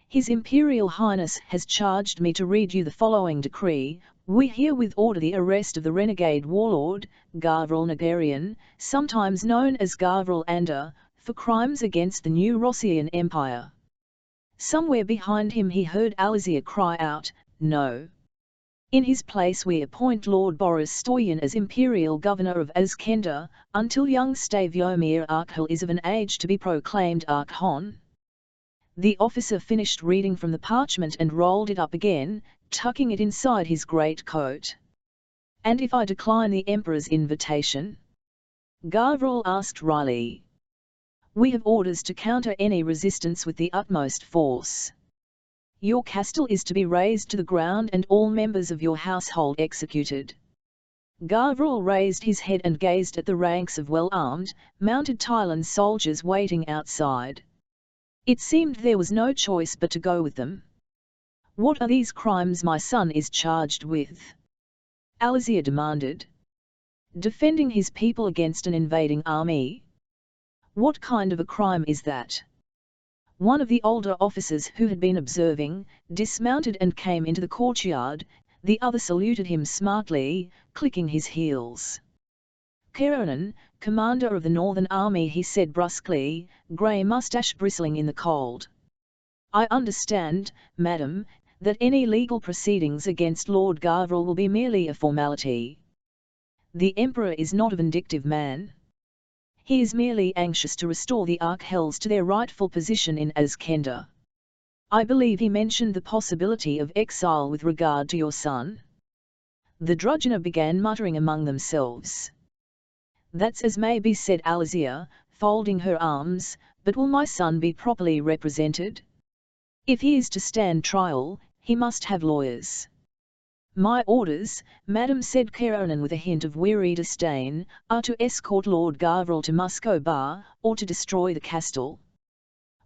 "His Imperial Highness has charged me to read you the following decree. We herewith order the arrest of the renegade warlord, Gavriel Nagarian, sometimes known as Gavriel Ander, for crimes against the new Rossian Empire." Somewhere behind him he heard Alizia cry out, "No! In his place we appoint Lord Boris Stoyan as Imperial Governor of Azkenda, until young Staviomir Arkhel is of an age to be proclaimed Archon." The officer finished reading from the parchment and rolled it up again, tucking it inside his great coat. "And if I decline the Emperor's invitation?" Gavriel asked wryly. "We have orders to counter any resistance with the utmost force. Your castle is to be razed to the ground and all members of your household executed." Gavriel raised his head and gazed at the ranks of well-armed, mounted Tylan soldiers waiting outside. It seemed there was no choice but to go with them. "What are these crimes my son is charged with?" Alizia demanded. "Defending his people against an invading army? What kind of a crime is that?" One of the older officers who had been observing, dismounted and came into the courtyard. The other saluted him smartly, clicking his heels. "Keranan, commander of the Northern Army," he said brusquely, grey moustache bristling in the cold. "I understand, madam, that any legal proceedings against Lord Gavriel will be merely a formality. The Emperor is not a vindictive man. He is merely anxious to restore the Arkhels to their rightful position in Azkenda. I believe he mentioned the possibility of exile with regard to your son." The Drugina began muttering among themselves. "That's as may be," said Alizia, folding her arms, "but will my son be properly represented? If he is to stand trial, he must have lawyers." My orders, madam, said Caroline with a hint of weary disdain, are to escort Lord Garverel to Musco Bar, or to destroy the castle.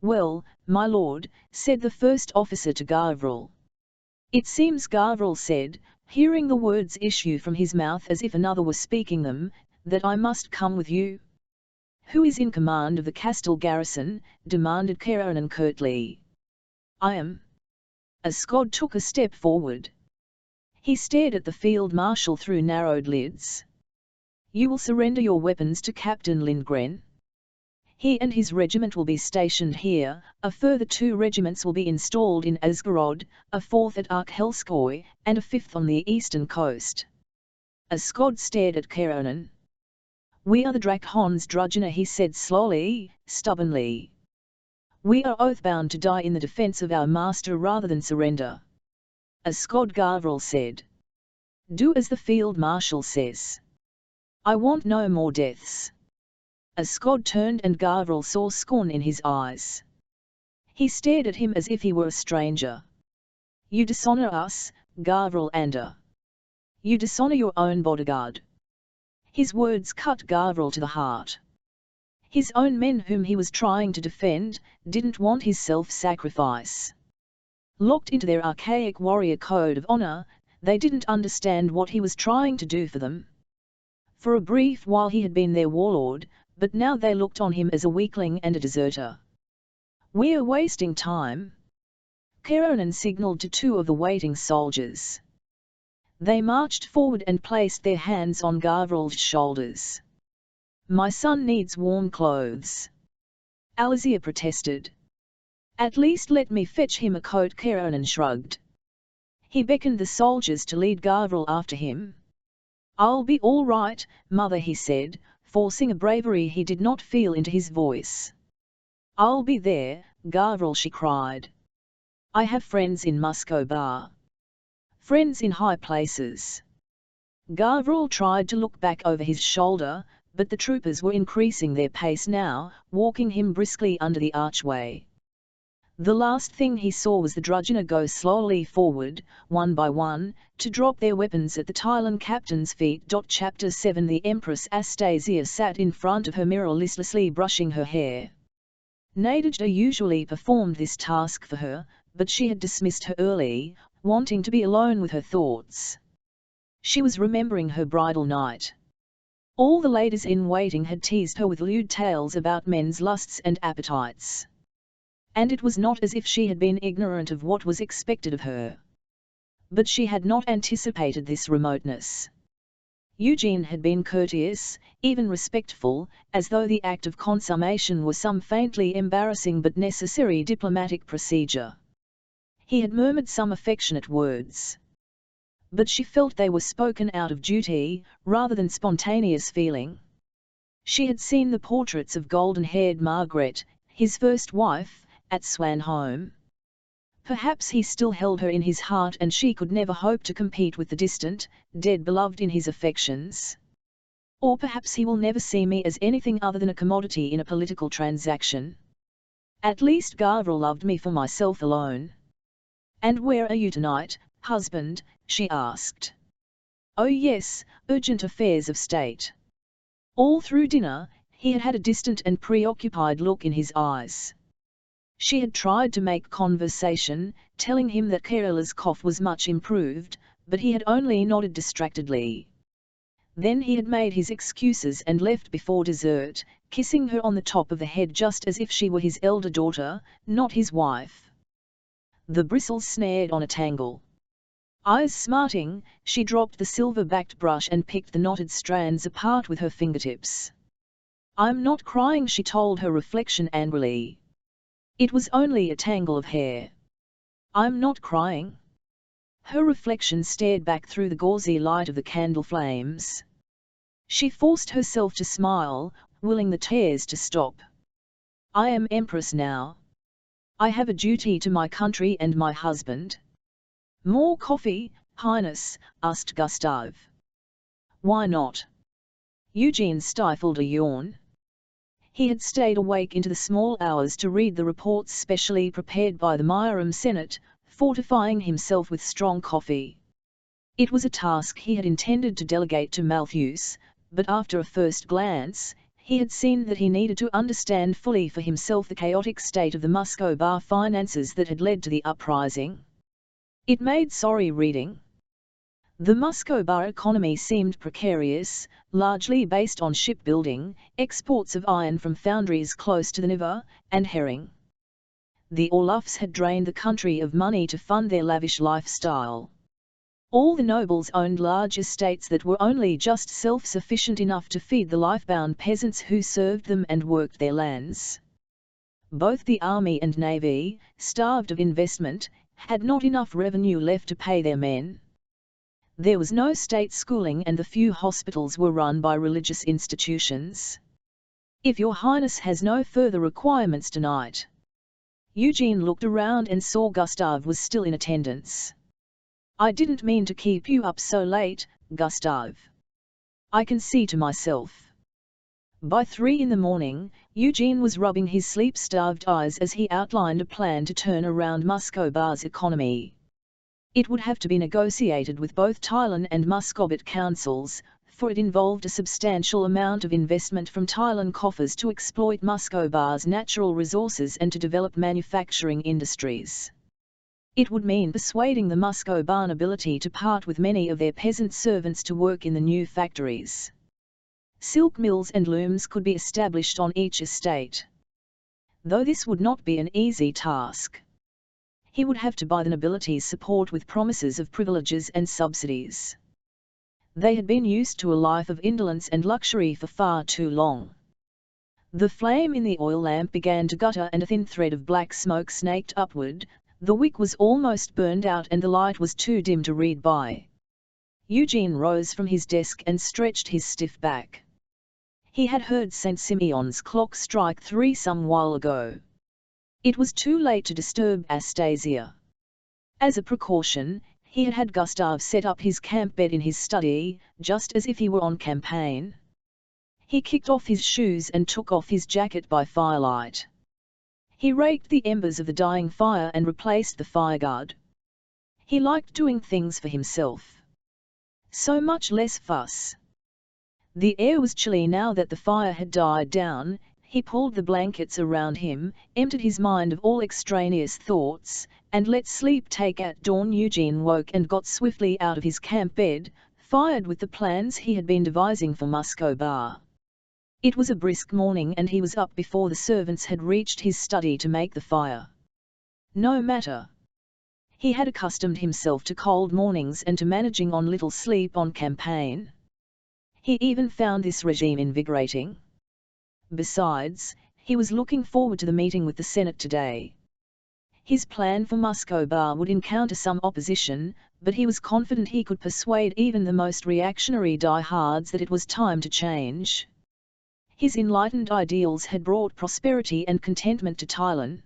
Well, my lord, said the first officer to Garverel. It seems, Garverel said, hearing the words issue from his mouth as if another were speaking them, that I must come with you. Who is in command of the castle garrison? Demanded Caroline curtly. I am. Ascot took a step forward. He stared at the field marshal through narrowed lids. You will surrender your weapons to Captain Lindgren? He and his regiment will be stationed here, a further 2 regiments will be installed in Asgorod, a 4th at Arkhelskoy, and a 5th on the eastern coast. Ascot stared at Caroline. We are the Drakons Drugina, he said slowly, stubbornly. We are oath-bound to die in the defence of our master rather than surrender. Ascot, Garverel said. Do as the field marshal says. I want no more deaths. Ascot turned and Garverel saw scorn in his eyes. He stared at him as if he were a stranger. You dishonour us, Garverel Ander. You dishonour your own bodyguard. His words cut Garverel to the heart. His own men whom he was trying to defend, didn't want his self-sacrifice. Locked into their archaic warrior code of honour, they didn't understand what he was trying to do for them. For a brief while he had been their warlord, but now they looked on him as a weakling and a deserter. We're wasting time. Caroline signalled to 2 of the waiting soldiers. They marched forward and placed their hands on Garverel's shoulders. My son needs warm clothes. Alizia protested. At least let me fetch him a coat, Caroline shrugged. He beckoned the soldiers to lead Garverel after him. I'll be all right, mother, he said, forcing a bravery he did not feel into his voice. I'll be there, Garverel, she cried. I have friends in Musco Bar. Friends in high places. Garverel tried to look back over his shoulder, but the troopers were increasing their pace now, walking him briskly under the archway. The last thing he saw was the Drugina go slowly forward, one by one, to drop their weapons at the Tylan captain's feet. Chapter 7 The Empress Astasia sat in front of her mirror listlessly brushing her hair. Nadejda usually performed this task for her, but she had dismissed her early, wanting to be alone with her thoughts. She was remembering her bridal night. All the ladies in waiting had teased her with lewd tales about men's lusts and appetites. And it was not as if she had been ignorant of what was expected of her. But she had not anticipated this remoteness. Eugene had been courteous, even respectful, as though the act of consummation were some faintly embarrassing but necessary diplomatic procedure. He had murmured some affectionate words. But she felt they were spoken out of duty, rather than spontaneous feeling. She had seen the portraits of golden-haired Margaret, his first wife, at Swanholme. Perhaps he still held her in his heart and she could never hope to compete with the distant, dead beloved in his affections. Or perhaps he will never see me as anything other than a commodity in a political transaction. At least Garverel loved me for myself alone. And where are you tonight, husband? She asked. Oh yes, urgent affairs of state. All through dinner, he had had a distant and preoccupied look in his eyes. She had tried to make conversation, telling him that Carola's cough was much improved, but he had only nodded distractedly. Then he had made his excuses and left before dessert, kissing her on the top of the head just as if she were his elder daughter, not his wife. The bristles snared on a tangle. Eyes smarting, she dropped the silver-backed brush and picked the knotted strands apart with her fingertips. I'm not crying, she told her reflection angrily. It was only a tangle of hair. I'm not crying. Her reflection stared back through the gauzy light of the candle flames. She forced herself to smile, willing the tears to stop. I am Empress now. I have a duty to my country and my husband. More coffee, Highness? Asked Gustave. Why not? Eugene stifled a yawn. He had stayed awake into the small hours to read the reports specially prepared by the Myram Senate, fortifying himself with strong coffee. It was a task he had intended to delegate to Malthus, but after a first glance, he had seen that he needed to understand fully for himself the chaotic state of the Musco Bar finances that had led to the uprising. It made sorry reading. The Musco Bar economy seemed precarious, largely based on shipbuilding, exports of iron from foundries close to the Niver, and herring. The Orloffs had drained the country of money to fund their lavish lifestyle. All the nobles owned large estates that were only just self-sufficient enough to feed the life-bound peasants who served them and worked their lands. Both the army and navy, starved of investment, had not enough revenue left to pay their men. There was no state schooling and the few hospitals were run by religious institutions. If your Highness has no further requirements tonight. Eugene looked around and saw Gustave was still in attendance. I didn't mean to keep you up so late, Gustave. I can see to myself. By 3 in the morning, Eugene was rubbing his sleep-starved eyes as he outlined a plan to turn around Musco Bar's economy. It would have to be negotiated with both Tylon and Muscovite councils, for it involved a substantial amount of investment from Tylon coffers to exploit Musco Bar's natural resources and to develop manufacturing industries. It would mean persuading the Musco Bar nobility to part with many of their peasant servants to work in the new factories. Silk mills and looms could be established on each estate. Though this would not be an easy task. He would have to buy the nobility's support with promises of privileges and subsidies. They had been used to a life of indolence and luxury for far too long. The flame in the oil lamp began to gutter and a thin thread of black smoke snaked upward. The wick was almost burned out and the light was too dim to read by. Eugene rose from his desk and stretched his stiff back. He had heard St. Simeon's clock strike 3 some while ago. It was too late to disturb Astasia. As a precaution, he had had Gustave set up his camp bed in his study, just as if he were on campaign. He kicked off his shoes and took off his jacket by firelight. He raked the embers of the dying fire and replaced the fireguard. He liked doing things for himself. So much less fuss. The air was chilly now that the fire had died down. He pulled the blankets around him, emptied his mind of all extraneous thoughts, and let sleep take at dawn. Eugene woke and got swiftly out of his camp bed, fired with the plans he had been devising for Musco Bar. It was a brisk morning and he was up before the servants had reached his study to make the fire. No matter. He had accustomed himself to cold mornings and to managing on little sleep on campaign. He even found this regime invigorating. Besides, he was looking forward to the meeting with the Senate today. His plan for Musco Bar would encounter some opposition, but he was confident he could persuade even the most reactionary diehards that it was time to change. His enlightened ideals had brought prosperity and contentment to Tylon.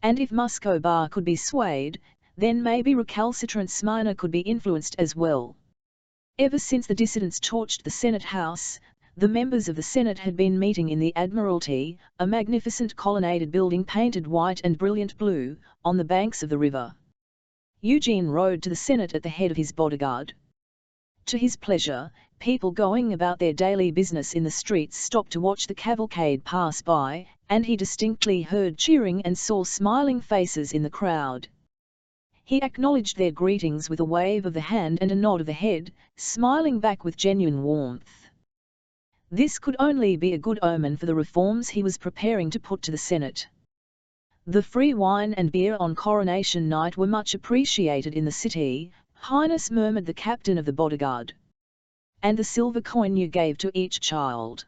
And if Musco Bar could be swayed, then maybe recalcitrant Smyrna could be influenced as well. Ever since the dissidents torched the Senate House, the members of the Senate had been meeting in the Admiralty, a magnificent colonnaded building painted white and brilliant blue, on the banks of the river. Eugene rode to the Senate at the head of his bodyguard. To his pleasure, people going about their daily business in the streets stopped to watch the cavalcade pass by, and he distinctly heard cheering and saw smiling faces in the crowd. He acknowledged their greetings with a wave of the hand and a nod of the head, smiling back with genuine warmth. This could only be a good omen for the reforms he was preparing to put to the Senate. The free wine and beer on coronation night were much appreciated in the city, Highness, murmured the captain of the bodyguard. And the silver coin you gave to each child.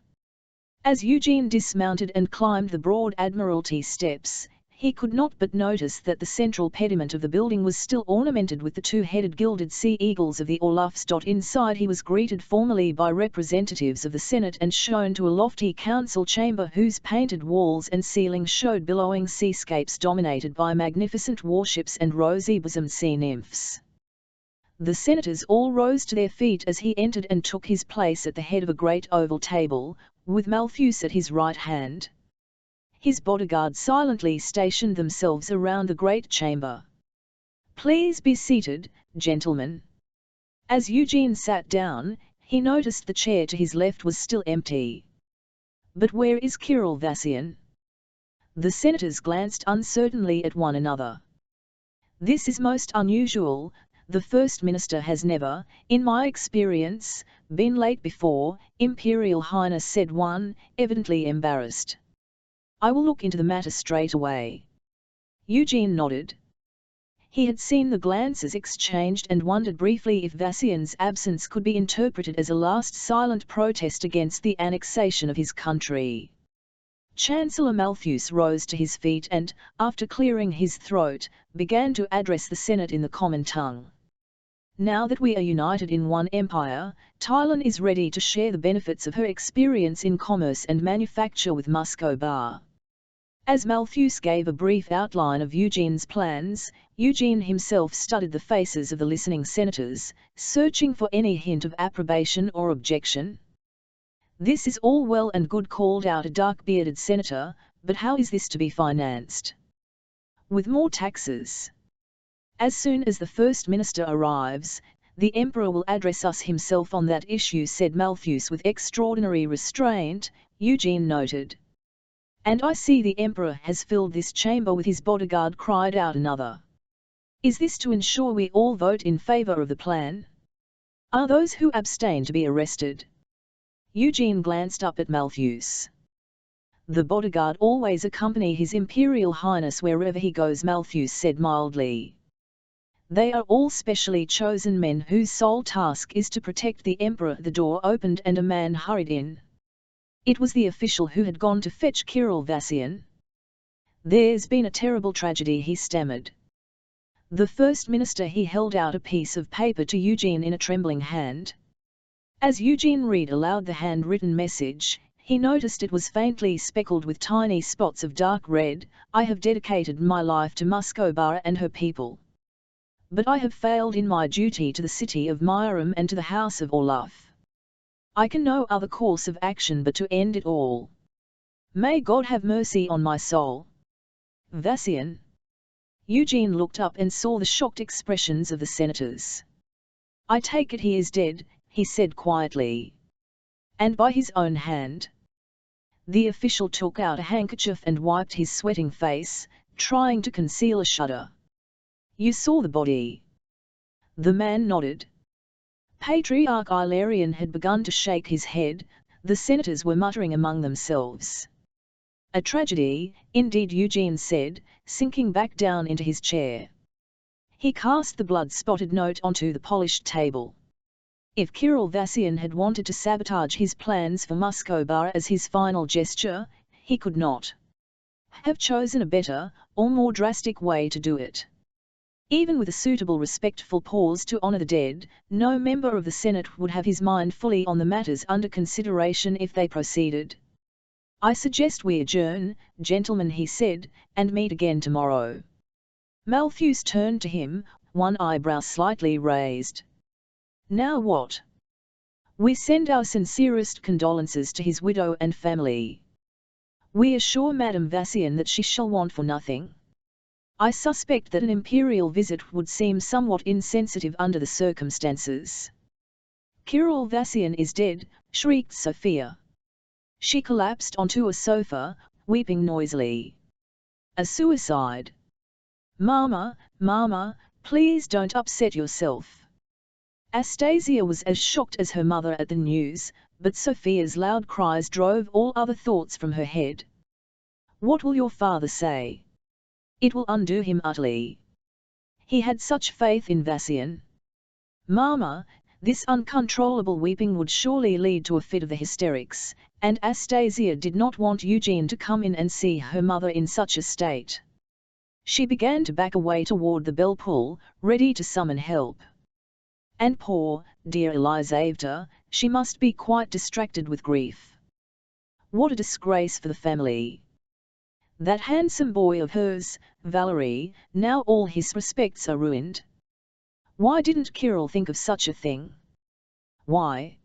As Eugene dismounted and climbed the broad Admiralty steps, he could not but notice that the central pediment of the building was still ornamented with the two-headed gilded sea eagles of the Orloffs. Inside he was greeted formally by representatives of the Senate and shown to a lofty council chamber whose painted walls and ceilings showed billowing seascapes dominated by magnificent warships and rosy-bosomed sea nymphs. The senators all rose to their feet as he entered and took his place at the head of a great oval table, with Malthus at his right hand. His bodyguard silently stationed themselves around the great chamber. "Please be seated, gentlemen," As Eugene sat down, he noticed the chair to his left was still empty. But where is Kirill Vassian? The senators glanced uncertainly at one another. This is most unusual. The First Minister has never, in my experience, been late before, Imperial Highness said one, evidently embarrassed. I will look into the matter straight away. Eugene nodded. He had seen the glances exchanged and wondered briefly if Vassian's absence could be interpreted as a last silent protest against the annexation of his country. Chancellor Malthus rose to his feet and, after clearing his throat, began to address the Senate in the common tongue. Now that we are united in one empire, Thailand is ready to share the benefits of her experience in commerce and manufacture with Muscobar. As Malthus gave a brief outline of Eugene's plans, Eugene himself studied the faces of the listening senators, searching for any hint of approbation or objection. This is all well and good, called out a dark-bearded senator, but how is this to be financed? With more taxes. As soon as the First Minister arrives, the Emperor will address us himself on that issue, said Malthus with extraordinary restraint, Eugene noted. And I see the Emperor has filled this chamber with his bodyguard, cried out another. Is this to ensure we all vote in favor of the plan? Are those who abstain to be arrested? Eugene glanced up at Malthus. The bodyguard always accompany His Imperial Highness wherever he goes, Malthus said mildly. They are all specially chosen men whose sole task is to protect the Emperor. The door opened and a man hurried in. It was the official who had gone to fetch Kirill Vassian. There's been a terrible tragedy, he stammered. The First Minister, he held out a piece of paper to Eugene in a trembling hand. As Eugene read aloud the handwritten message, he noticed it was faintly speckled with tiny spots of dark red. I have dedicated my life to Muscobar and her people. But I have failed in my duty to the city of Myram and to the house of Olaf. I can no other course of action but to end it all. May God have mercy on my soul. Vassian. Eugene looked up and saw the shocked expressions of the senators. I take it he is dead, he said quietly. And by his own hand. The official took out a handkerchief and wiped his sweating face, trying to conceal a shudder. You saw the body? The man nodded. Patriarch Ilarion had begun to shake his head. The senators were muttering among themselves. A tragedy, indeed, Eugene said, sinking back down into his chair. He cast the blood-spotted note onto the polished table. If Kirill Vassian had wanted to sabotage his plans for Muscobar as his final gesture, he could not have chosen a better, or more drastic way to do it. Even with a suitable respectful pause to honor the dead, no member of the Senate would have his mind fully on the matters under consideration if they proceeded. I suggest we adjourn, gentlemen, he said, and meet again tomorrow. Malthus turned to him, one eyebrow slightly raised. Now what? We send our sincerest condolences to his widow and family. We assure Madame Vassian that she shall want for nothing. I suspect that an imperial visit would seem somewhat insensitive under the circumstances. Kirill Vassian is dead, shrieked Sophia. She collapsed onto a sofa, weeping noisily. A suicide. Mama, Mama, please don't upset yourself. Astasia was as shocked as her mother at the news, but Sophia's loud cries drove all other thoughts from her head. What will your father say? It will undo him utterly. He had such faith in Vassian. Mama, this uncontrollable weeping would surely lead to a fit of the hysterics, and Astasia did not want Eugene to come in and see her mother in such a state. She began to back away toward the bell pull, ready to summon help. And poor, dear Elizaveta, she must be quite distracted with grief. What a disgrace for the family. That handsome boy of hers, Valery, now all his respects are ruined. Why didn't Kirill think of such a thing? Why?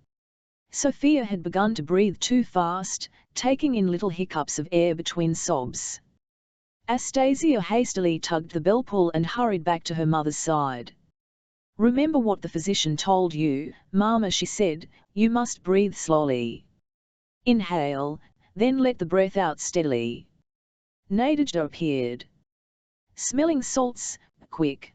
Sophia had begun to breathe too fast, taking in little hiccups of air between sobs. Astasia hastily tugged the bell pull and hurried back to her mother's side. Remember what the physician told you, Mama, she said, you must breathe slowly. Inhale, then let the breath out steadily. Nadejda appeared. Smelling salts, quick.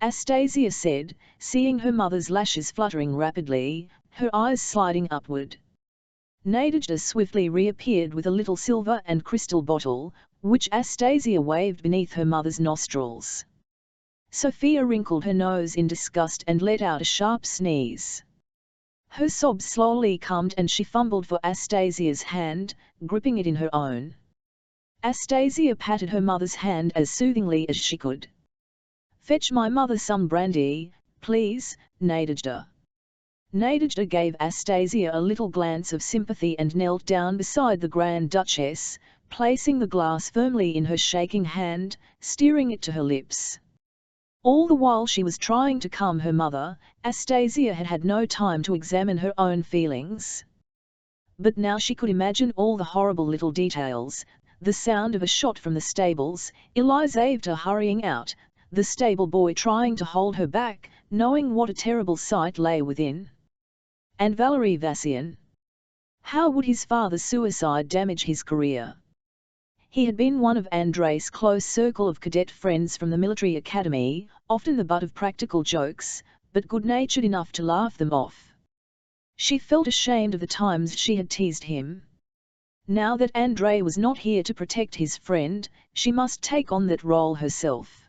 Astasia said, seeing her mother's lashes fluttering rapidly, her eyes sliding upward. Nadejda swiftly reappeared with a little silver and crystal bottle, which Astasia waved beneath her mother's nostrils. Sophia wrinkled her nose in disgust and let out a sharp sneeze. Her sobs slowly calmed and she fumbled for Astasia's hand, gripping it in her own. Astasia patted her mother's hand as soothingly as she could. Fetch my mother some brandy, please, Nadejda. Nadejda gave Astasia a little glance of sympathy and knelt down beside the Grand Duchess, placing the glass firmly in her shaking hand, steering it to her lips. All the while she was trying to calm her mother, Astasia had had no time to examine her own feelings. But now she could imagine all the horrible little details, the sound of a shot from the stables, Elizaveta hurrying out, the stable boy trying to hold her back, knowing what a terrible sight lay within. And Valery Vassian? How would his father's suicide damage his career? He had been one of Andrei's close circle of cadet friends from the military academy, often the butt of practical jokes, but good-natured enough to laugh them off. She felt ashamed of the times she had teased him. Now that Andrei was not here to protect his friend, she must take on that role herself.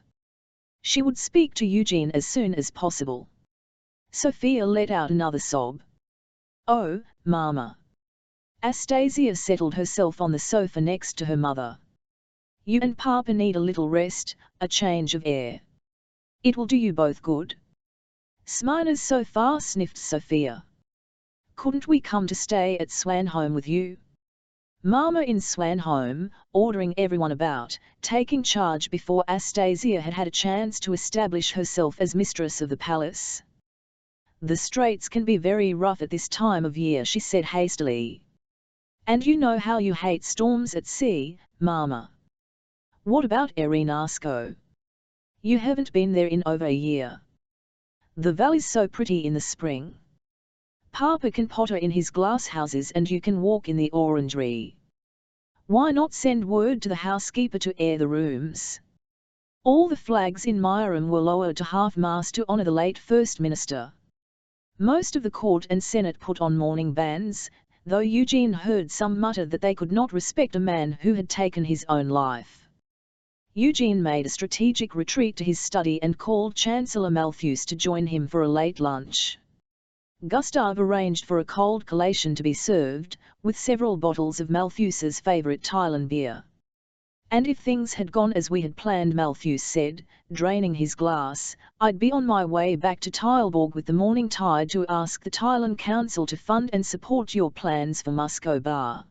She would speak to Eugene as soon as possible. Sophia let out another sob. Oh, Mama. Astasia settled herself on the sofa next to her mother. You and Papa need a little rest, a change of air. It will do you both good. Sminer's so far, sniffed Sophia. Couldn't we come to stay at Swanholm with you? Mama in Swanholm, ordering everyone about, taking charge before Astasia had had a chance to establish herself as mistress of the palace. The straits can be very rough at this time of year, she said hastily. And you know how you hate storms at sea, Mama. What about Erinarsko? You haven't been there in over a year. The valley's so pretty in the spring. Papa can potter in his glass houses and you can walk in the orangery. Why not send word to the housekeeper to air the rooms? All the flags in Myram were lowered to half-mast to honour the late First Minister. Most of the court and senate put on mourning bands, though Eugene heard some mutter that they could not respect a man who had taken his own life. Eugene made a strategic retreat to his study and called Chancellor Malthus to join him for a late lunch. Gustave arranged for a cold collation to be served, with several bottles of Malthus's favourite Thailand beer. And if things had gone as we had planned, Malthus said, draining his glass, I'd be on my way back to Tilburg with the morning tide to ask the Thailand Council to fund and support your plans for Musco Bar.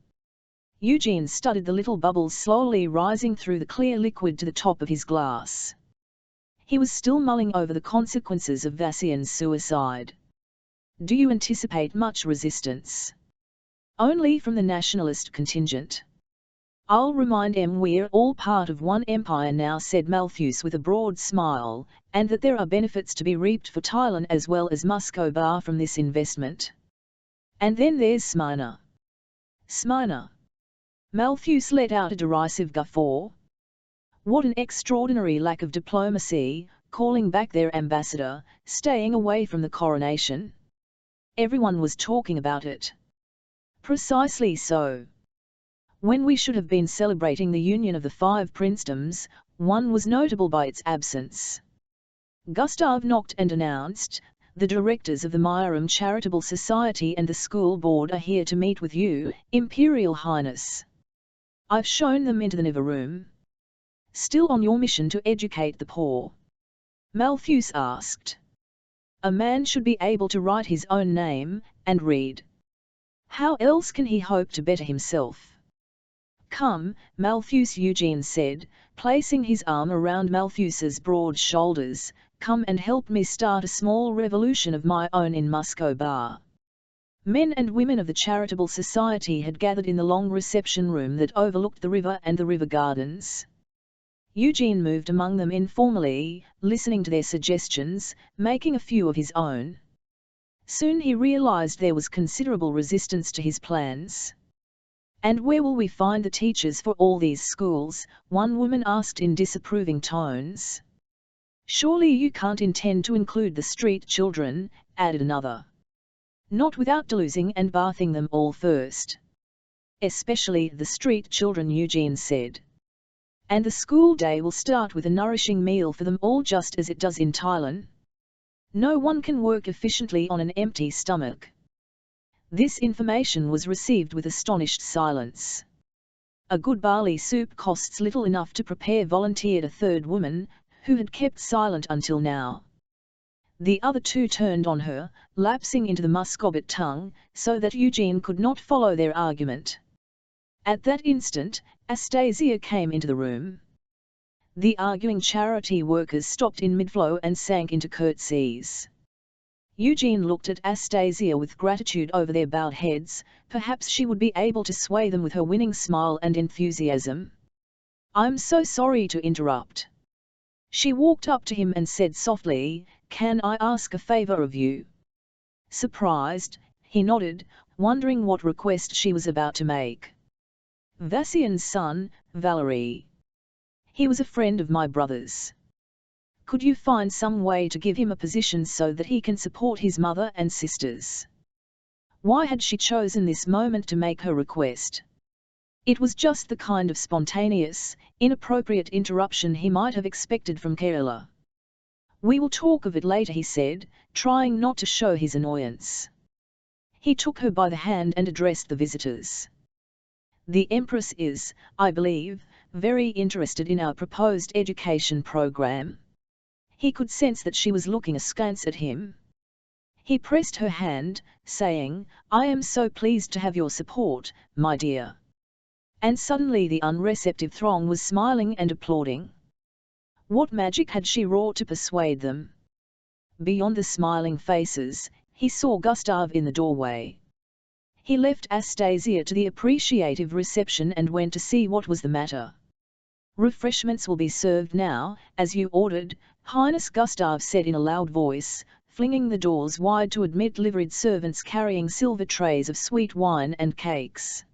Eugene studied the little bubbles slowly rising through the clear liquid to the top of his glass. He was still mulling over the consequences of Vassian's suicide. Do you anticipate much resistance? Only from the nationalist contingent. I'll remind em we're all part of one empire now, said Malthus with a broad smile, and that there are benefits to be reaped for Thailand as well as Musco Bar from this investment. And then there's Smyrna. Smyrna. Malthus let out a derisive guffaw. What an extraordinary lack of diplomacy, calling back their ambassador, staying away from the coronation. Everyone was talking about it. Precisely so. When we should have been celebrating the union of the 5 princedoms, one was notable by its absence. Gustave knocked and announced, the directors of the Myram Charitable Society and the school board are here to meet with you, Imperial Highness. I've shown them into the Niver room. Still on your mission to educate the poor? Malthus asked. A man should be able to write his own name, and read. How else can he hope to better himself? Come, Malthus, Eugene said, placing his arm around Malthus's broad shoulders, come and help me start a small revolution of my own in Musco Bar. Men and women of the charitable society had gathered in the long reception room that overlooked the river and the river gardens. Eugene moved among them informally, listening to their suggestions, making a few of his own. Soon he realized there was considerable resistance to his plans. "And where will we find the teachers for all these schools?" one woman asked in disapproving tones. "Surely you can't intend to include the street children," added another. "Not without delusing and bathing them all first." "Especially the street children," Eugene said. "And the school day will start with a nourishing meal for them all, just as it does in Thailand. No one can work efficiently on an empty stomach." This information was received with astonished silence. "A good barley soup costs little enough to prepare," volunteered a third woman, who had kept silent until now. The other two turned on her, lapsing into the Muscovite tongue, so that Eugene could not follow their argument. At that instant, Astasia came into the room. The arguing charity workers stopped in mid-flow and sank into curtsies. Eugene looked at Astasia with gratitude over their bowed heads. Perhaps she would be able to sway them with her winning smile and enthusiasm. "I'm so sorry to interrupt." She walked up to him and said softly, "Can I ask a favor of you?" Surprised, he nodded, wondering what request she was about to make. "Vassian's son, Valery. He was a friend of my brother's. Could you find some way to give him a position so that he can support his mother and sisters?" Why had she chosen this moment to make her request? It was just the kind of spontaneous, inappropriate interruption he might have expected from Kerala. "We will talk of it later," he said, trying not to show his annoyance. He took her by the hand and addressed the visitors. "The Empress is, I believe, very interested in our proposed education program." He could sense that she was looking askance at him. He pressed her hand, saying, "I am so pleased to have your support, my dear." And suddenly the unreceptive throng was smiling and applauding. What magic had she wrought to persuade them? Beyond the smiling faces, he saw Gustav in the doorway. He left Astasia to the appreciative reception and went to see what was the matter. "Refreshments will be served now, as you ordered, Highness," Gustav said in a loud voice, flinging the doors wide to admit liveried servants carrying silver trays of sweet wine and cakes.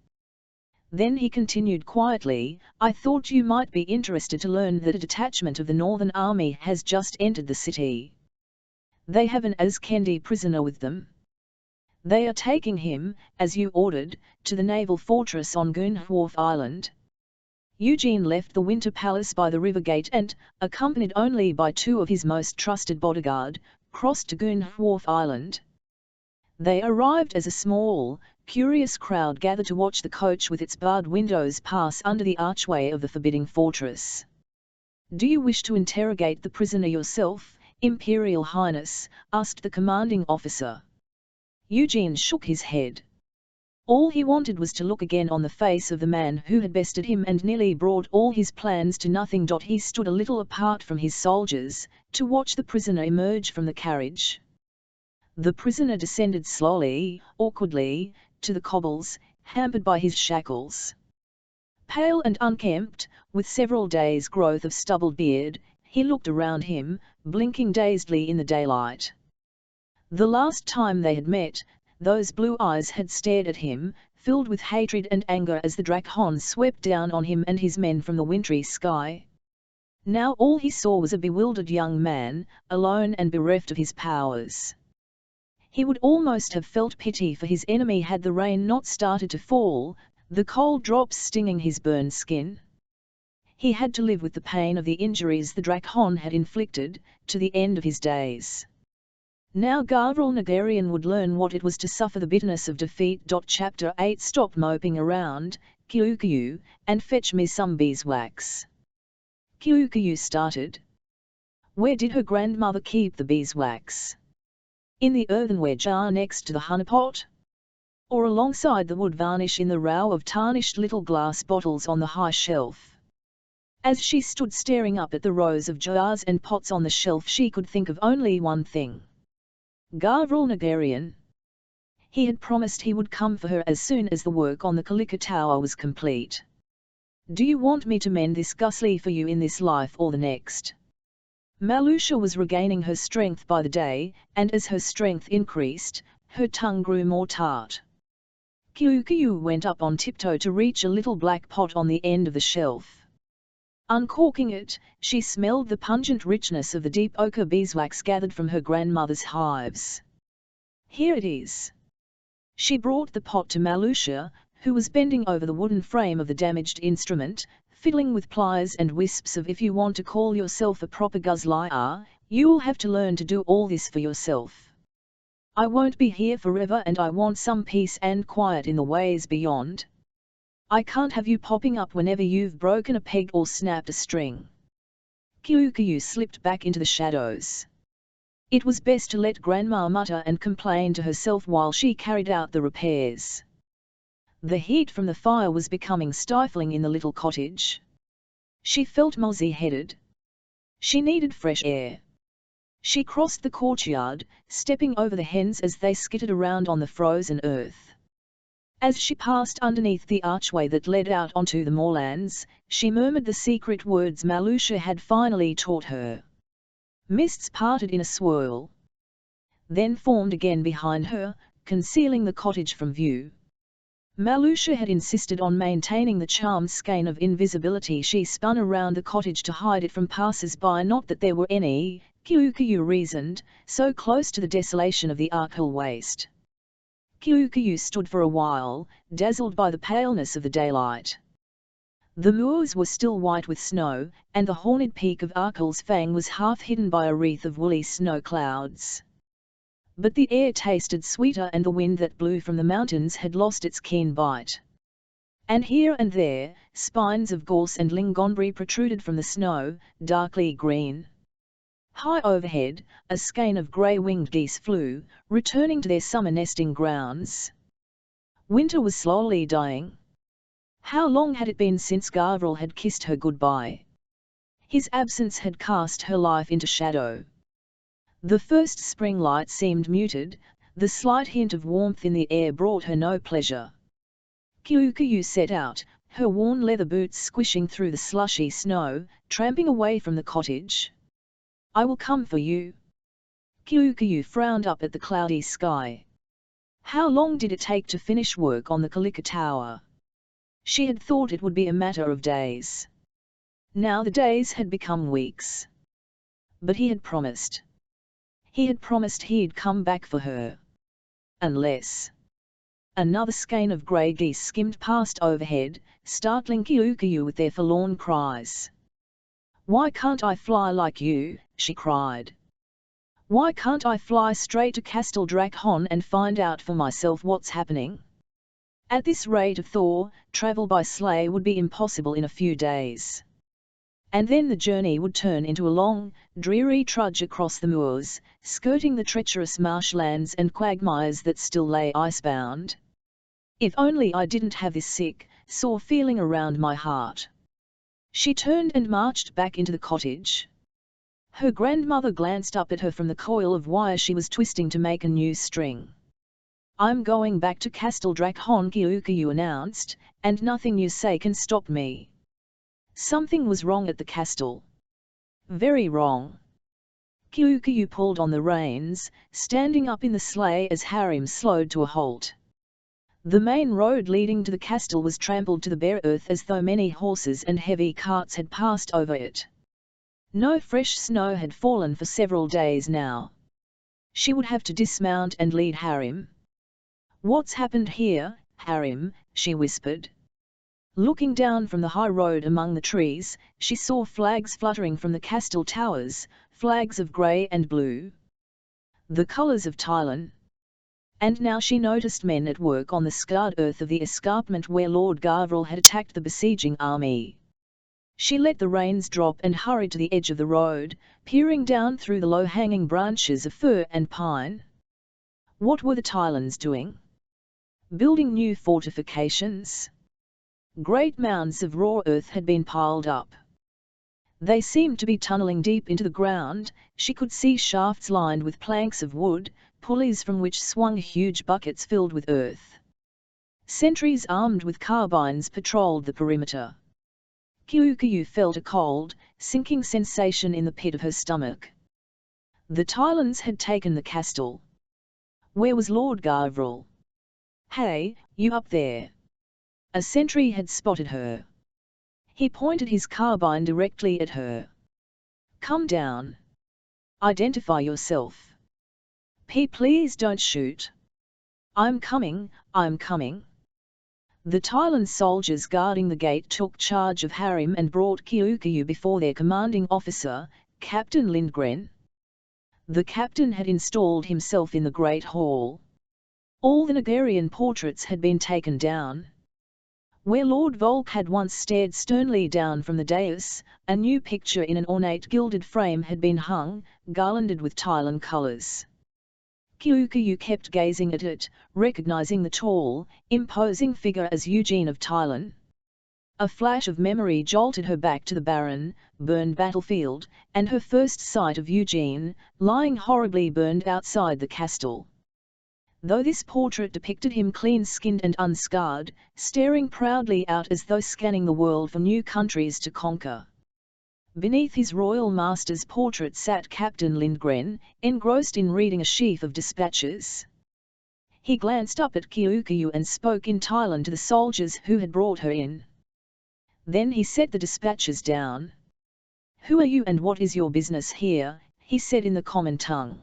Then he continued quietly, "I thought you might be interested to learn that a detachment of the Northern Army has just entered the city. They have an Azkendi prisoner with them. They are taking him, as you ordered, to the naval fortress on Gunhwharf Island." Eugene left the Winter Palace by the river gate and, accompanied only by two of his most trusted bodyguard, crossed to Gunhwharf Island. They arrived as a small, curious crowd gathered to watch the coach with its barred windows pass under the archway of the forbidding fortress. "Do you wish to interrogate the prisoner yourself, Imperial Highness?" asked the commanding officer. Eugene shook his head. All he wanted was to look again on the face of the man who had bested him and nearly brought all his plans to nothing. He stood a little apart from his soldiers, to watch the prisoner emerge from the carriage. The prisoner descended slowly, awkwardly, to the cobbles, hampered by his shackles. Pale and unkempt, with several days' growth of stubbled beard, he looked around him, blinking dazedly in the daylight. The last time they had met, those blue eyes had stared at him, filled with hatred and anger as the Drakhon swept down on him and his men from the wintry sky. Now all he saw was a bewildered young man, alone and bereft of his powers. He would almost have felt pity for his enemy had the rain not started to fall, the cold drops stinging his burned skin. He had to live with the pain of the injuries the Drakhon had inflicted, to the end of his days. Now Gavril Nagarian would learn what it was to suffer the bitterness of defeat. Chapter 8 Stop moping around, Kyukayu, and fetch me some beeswax. Kyukayu started. Where did her grandmother keep the beeswax? In the earthenware jar next to the honeypot? Or alongside the wood varnish in the row of tarnished little glass bottles on the high shelf? As she stood staring up at the rows of jars and pots on the shelf, she could think of only one thing. Gavril Nagarian. He had promised he would come for her as soon as the work on the Kalika Tower was complete. Do you want me to mend this gusli for you in this life or the next? Malusha was regaining her strength by the day, and as her strength increased, her tongue grew more tart. Kyukyu went up on tiptoe to reach a little black pot on the end of the shelf. Uncorking it, she smelled the pungent richness of the deep ochre beeswax gathered from her grandmother's hives. Here it is. She brought the pot to Malusha, who was bending over the wooden frame of the damaged instrument, fiddling with pliers and wisps of if you want to call yourself a proper guzlier, you'll have to learn to do all this for yourself. I won't be here forever and I want some peace and quiet in the ways beyond. I can't have you popping up whenever you've broken a peg or snapped a string. Kyukyu slipped back into the shadows. It was best to let Grandma mutter and complain to herself while she carried out the repairs. The heat from the fire was becoming stifling in the little cottage. She felt mozzie-headed. She needed fresh air. She crossed the courtyard, stepping over the hens as they skittered around on the frozen earth. As she passed underneath the archway that led out onto the moorlands, she murmured the secret words Malusha had finally taught her. Mists parted in a swirl, then formed again behind her, concealing the cottage from view. Malusha had insisted on maintaining the charmed skein of invisibility. She spun around the cottage to hide it from passers-by, not that there were any, Kyukyu reasoned, so close to the desolation of the Arkhill waste. Kyukyu stood for a while, dazzled by the paleness of the daylight. The moors were still white with snow, and the horned peak of Arkhill's Fang was half hidden by a wreath of woolly snow clouds. But the air tasted sweeter and the wind that blew from the mountains had lost its keen bite. And here and there, spines of gorse and lingonberry protruded from the snow, darkly green. High overhead, a skein of grey-winged geese flew, returning to their summer nesting grounds. Winter was slowly dying. How long had it been since Gavril had kissed her goodbye? His absence had cast her life into shadow. The first spring light seemed muted, the slight hint of warmth in the air brought her no pleasure. Kyukyu set out, her worn leather boots squishing through the slushy snow, tramping away from the cottage. I will come for you. Kyukyu frowned up at the cloudy sky. How long did it take to finish work on the Kalika Tower? She had thought it would be a matter of days. Now the days had become weeks. But he had promised. He had promised he'd come back for her. Unless... Another skein of grey geese skimmed past overhead, startling Kyukyu with their forlorn cries. Why can't I fly like you? She cried. Why can't I fly straight to Castle Drakhon and find out for myself what's happening? At this rate of Thor, travel by sleigh would be impossible in a few days. And then the journey would turn into a long, dreary trudge across the moors, skirting the treacherous marshlands and quagmires that still lay icebound. If only I didn't have this sick, sore feeling around my heart. She turned and marched back into the cottage. Her grandmother glanced up at her from the coil of wire she was twisting to make a new string. I'm going back to Castle Drakhon, Kyukyu announced, and nothing you say can stop me. Something was wrong at the castle. Very wrong. Kyukyu pulled on the reins, standing up in the sleigh as Harim slowed to a halt. The main road leading to the castle was trampled to the bare earth as though many horses and heavy carts had passed over it. No fresh snow had fallen for several days now. She would have to dismount and lead Harim. What's happened here, Harim? She whispered. Looking down from the high road among the trees, she saw flags fluttering from the castle towers, flags of grey and blue. The colours of Thailand. And now she noticed men at work on the scarred earth of the escarpment where Lord Gavril had attacked the besieging army. She let the reins drop and hurried to the edge of the road, peering down through the low-hanging branches of fir and pine. What were the Thailands doing? Building new fortifications? Great mounds of raw earth had been piled up. They seemed to be tunneling deep into the ground. She could see shafts lined with planks of wood, pulleys from which swung huge buckets filled with earth. Sentries armed with carbines patrolled the perimeter. Kyukyu felt a cold, sinking sensation in the pit of her stomach. The Tylons had taken the castle. Where was Lord Gavriel? "Hey, you up there!" A sentry had spotted her. He pointed his carbine directly at her. "Come down. Identify yourself." Please don't shoot." I'm coming." The Tylon soldiers guarding the gate took charge of Harim and brought Kyukyu before their commanding officer, Captain Lindgren. The captain had installed himself in the Great Hall. All the Nagarian portraits had been taken down. Where Lord Volk had once stared sternly down from the dais, a new picture in an ornate gilded frame had been hung, garlanded with Tylon colours. Kyukyu kept gazing at it, recognizing the tall, imposing figure as Eugene of Tylon. A flash of memory jolted her back to the barren, burned battlefield, and her first sight of Eugene, lying horribly burned outside the castle. Though this portrait depicted him clean-skinned and unscarred, staring proudly out as though scanning the world for new countries to conquer. Beneath his royal master's portrait sat Captain Lindgren, engrossed in reading a sheaf of dispatches. He glanced up at Kyukyu and spoke in Tylon to the soldiers who had brought her in. Then he set the dispatches down. "Who are you and what is your business here?" he said in the common tongue.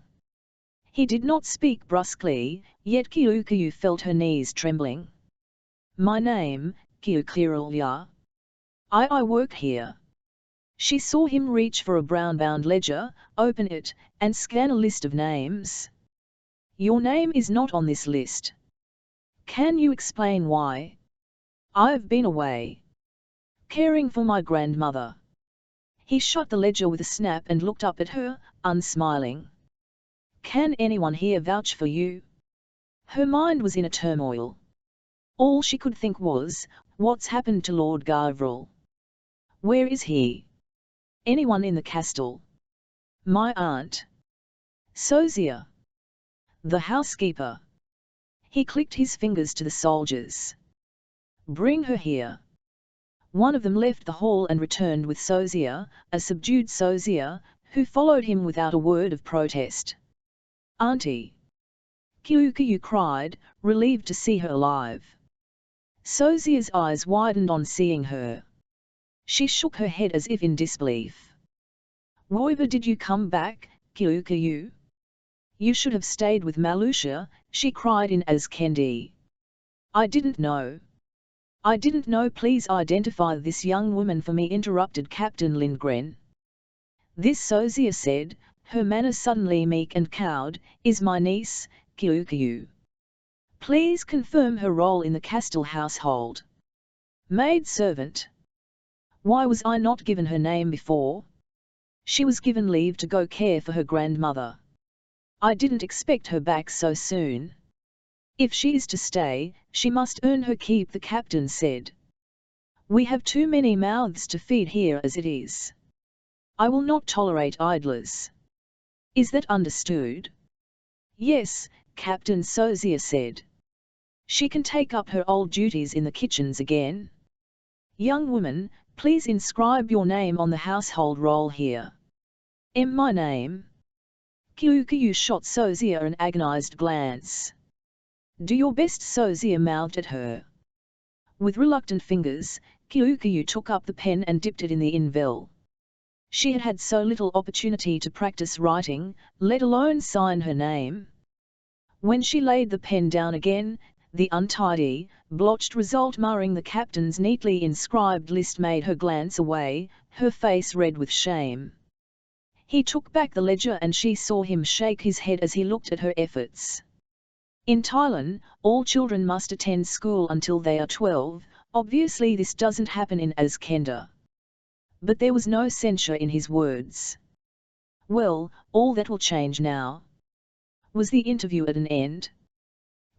He did not speak brusquely, yet Kyukyu felt her knees trembling. "My name, Kyukirulya. I work here." She saw him reach for a brown-bound ledger, open it, and scan a list of names. "Your name is not on this list. Can you explain why?" "I've been away. Caring for my grandmother." He shut the ledger with a snap and looked up at her, unsmiling. "Can anyone here vouch for you?" Her mind was in a turmoil. All she could think was, what's happened to Lord Gavriel? Where is he? Anyone in the castle? My aunt. Sozia. The housekeeper. He clicked his fingers to the soldiers. "Bring her here." One of them left the hall and returned with Sozia, a subdued Sozia, who followed him without a word of protest. "Auntie!" Kyukyu cried, relieved to see her alive. Sozia's eyes widened on seeing her. She shook her head as if in disbelief. "Why did you come back, Kyukyu? You should have stayed with Malusha," she cried in Azkendi. "I didn't know. I didn't know." "Please identify this young woman for me," interrupted Captain Lindgren. This Sozia said, her manner suddenly meek and cowed, "is my niece, Kyukyu. Please confirm her role in the castle household." "Maid servant. Why was I not given her name before?" "She was given leave to go care for her grandmother. I didn't expect her back so soon. If she is to stay, she must earn her keep," the captain said. "We have too many mouths to feed here as it is. I will not tolerate idlers. Is that understood?" "Yes," Captain Sozia said. "She can take up her old duties in the kitchens again. Young woman, please inscribe your name on the household roll here." My name?" Kyukyu shot Sozia an agonized glance. "Do your best," Sozia mouthed at her. With reluctant fingers, Kyukyu took up the pen and dipped it in the invel. She had had so little opportunity to practice writing, let alone sign her name. When she laid the pen down again, the untidy, blotched result marring the captain's neatly inscribed list made her glance away, her face red with shame. He took back the ledger and she saw him shake his head as he looked at her efforts. In Tylon, all children must attend school until they are 12, obviously this doesn't happen in Azkenda. But there was no censure in his words. "Well, all that will change now." Was the interview at an end?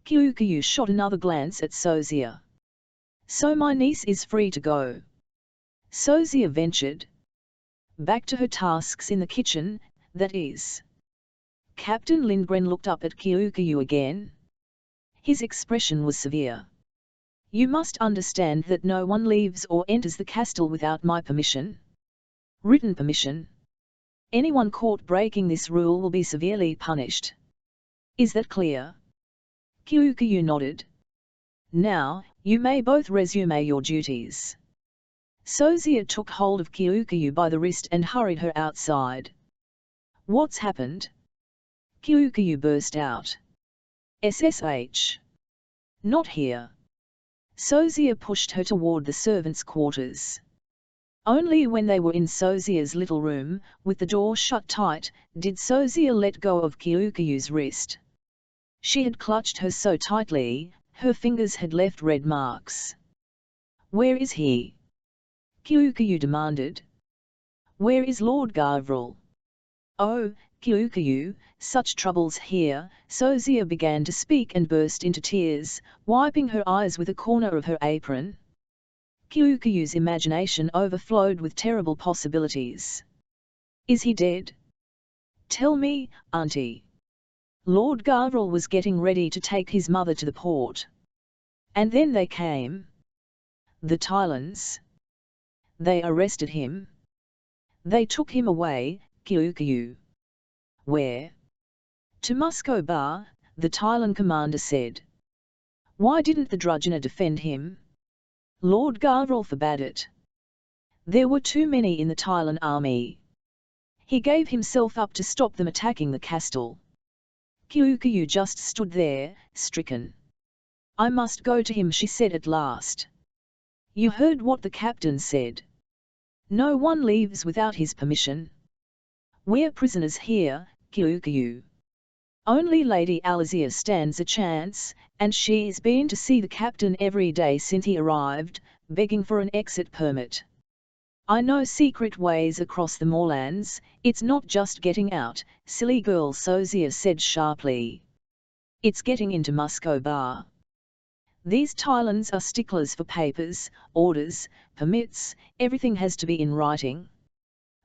Kyukyu shot another glance at Sozia. "So my niece is free to go?" Sozia ventured. "Back to her tasks in the kitchen, that is." Captain Lindgren looked up at Kyukyu again. His expression was severe. You must understand that no one leaves or enters the castle without my permission. Written permission. Anyone caught breaking this rule will be severely punished. Is that clear? Kyukayu nodded. Now, you may both resume your duties. Sozia took hold of Kyukayu by the wrist and hurried her outside. What's happened? Kyukayu burst out. SSH. Not here. Sozia pushed her toward the servants' quarters. Only when they were in Sozia's little room, with the door shut tight, did Sozia let go of Kyukayu's wrist. She had clutched her so tightly, her fingers had left red marks. Where is he? Kyukayu demanded. Where is Lord Gavril? Oh, Kyukayu, such troubles here. Sozia began to speak and burst into tears, wiping her eyes with a corner of her apron. Kyukayu's imagination overflowed with terrible possibilities. Is he dead? Tell me, auntie. Lord Gavril was getting ready to take his mother to the port. And then they came. The Tylons. They arrested him. They took him away, Kyukayu. Where? To Musco Bar, the Tylon commander said. Why didn't the Drugina defend him? Lord Gavril forbade it. There were too many in the Tylon army. He gave himself up to stop them attacking the castle. Kyukayu just stood there, stricken. I must go to him, she said at last. You heard what the captain said. No one leaves without his permission. We're prisoners here, Kyukayu. Only Lady Alizia stands a chance, and she's been to see the captain every day since he arrived, begging for an exit permit. I know secret ways across the moorlands. It's not just getting out, silly girl, Sozia said sharply. It's getting into Musco Bar. These Tylons are sticklers for papers, orders, permits, everything has to be in writing.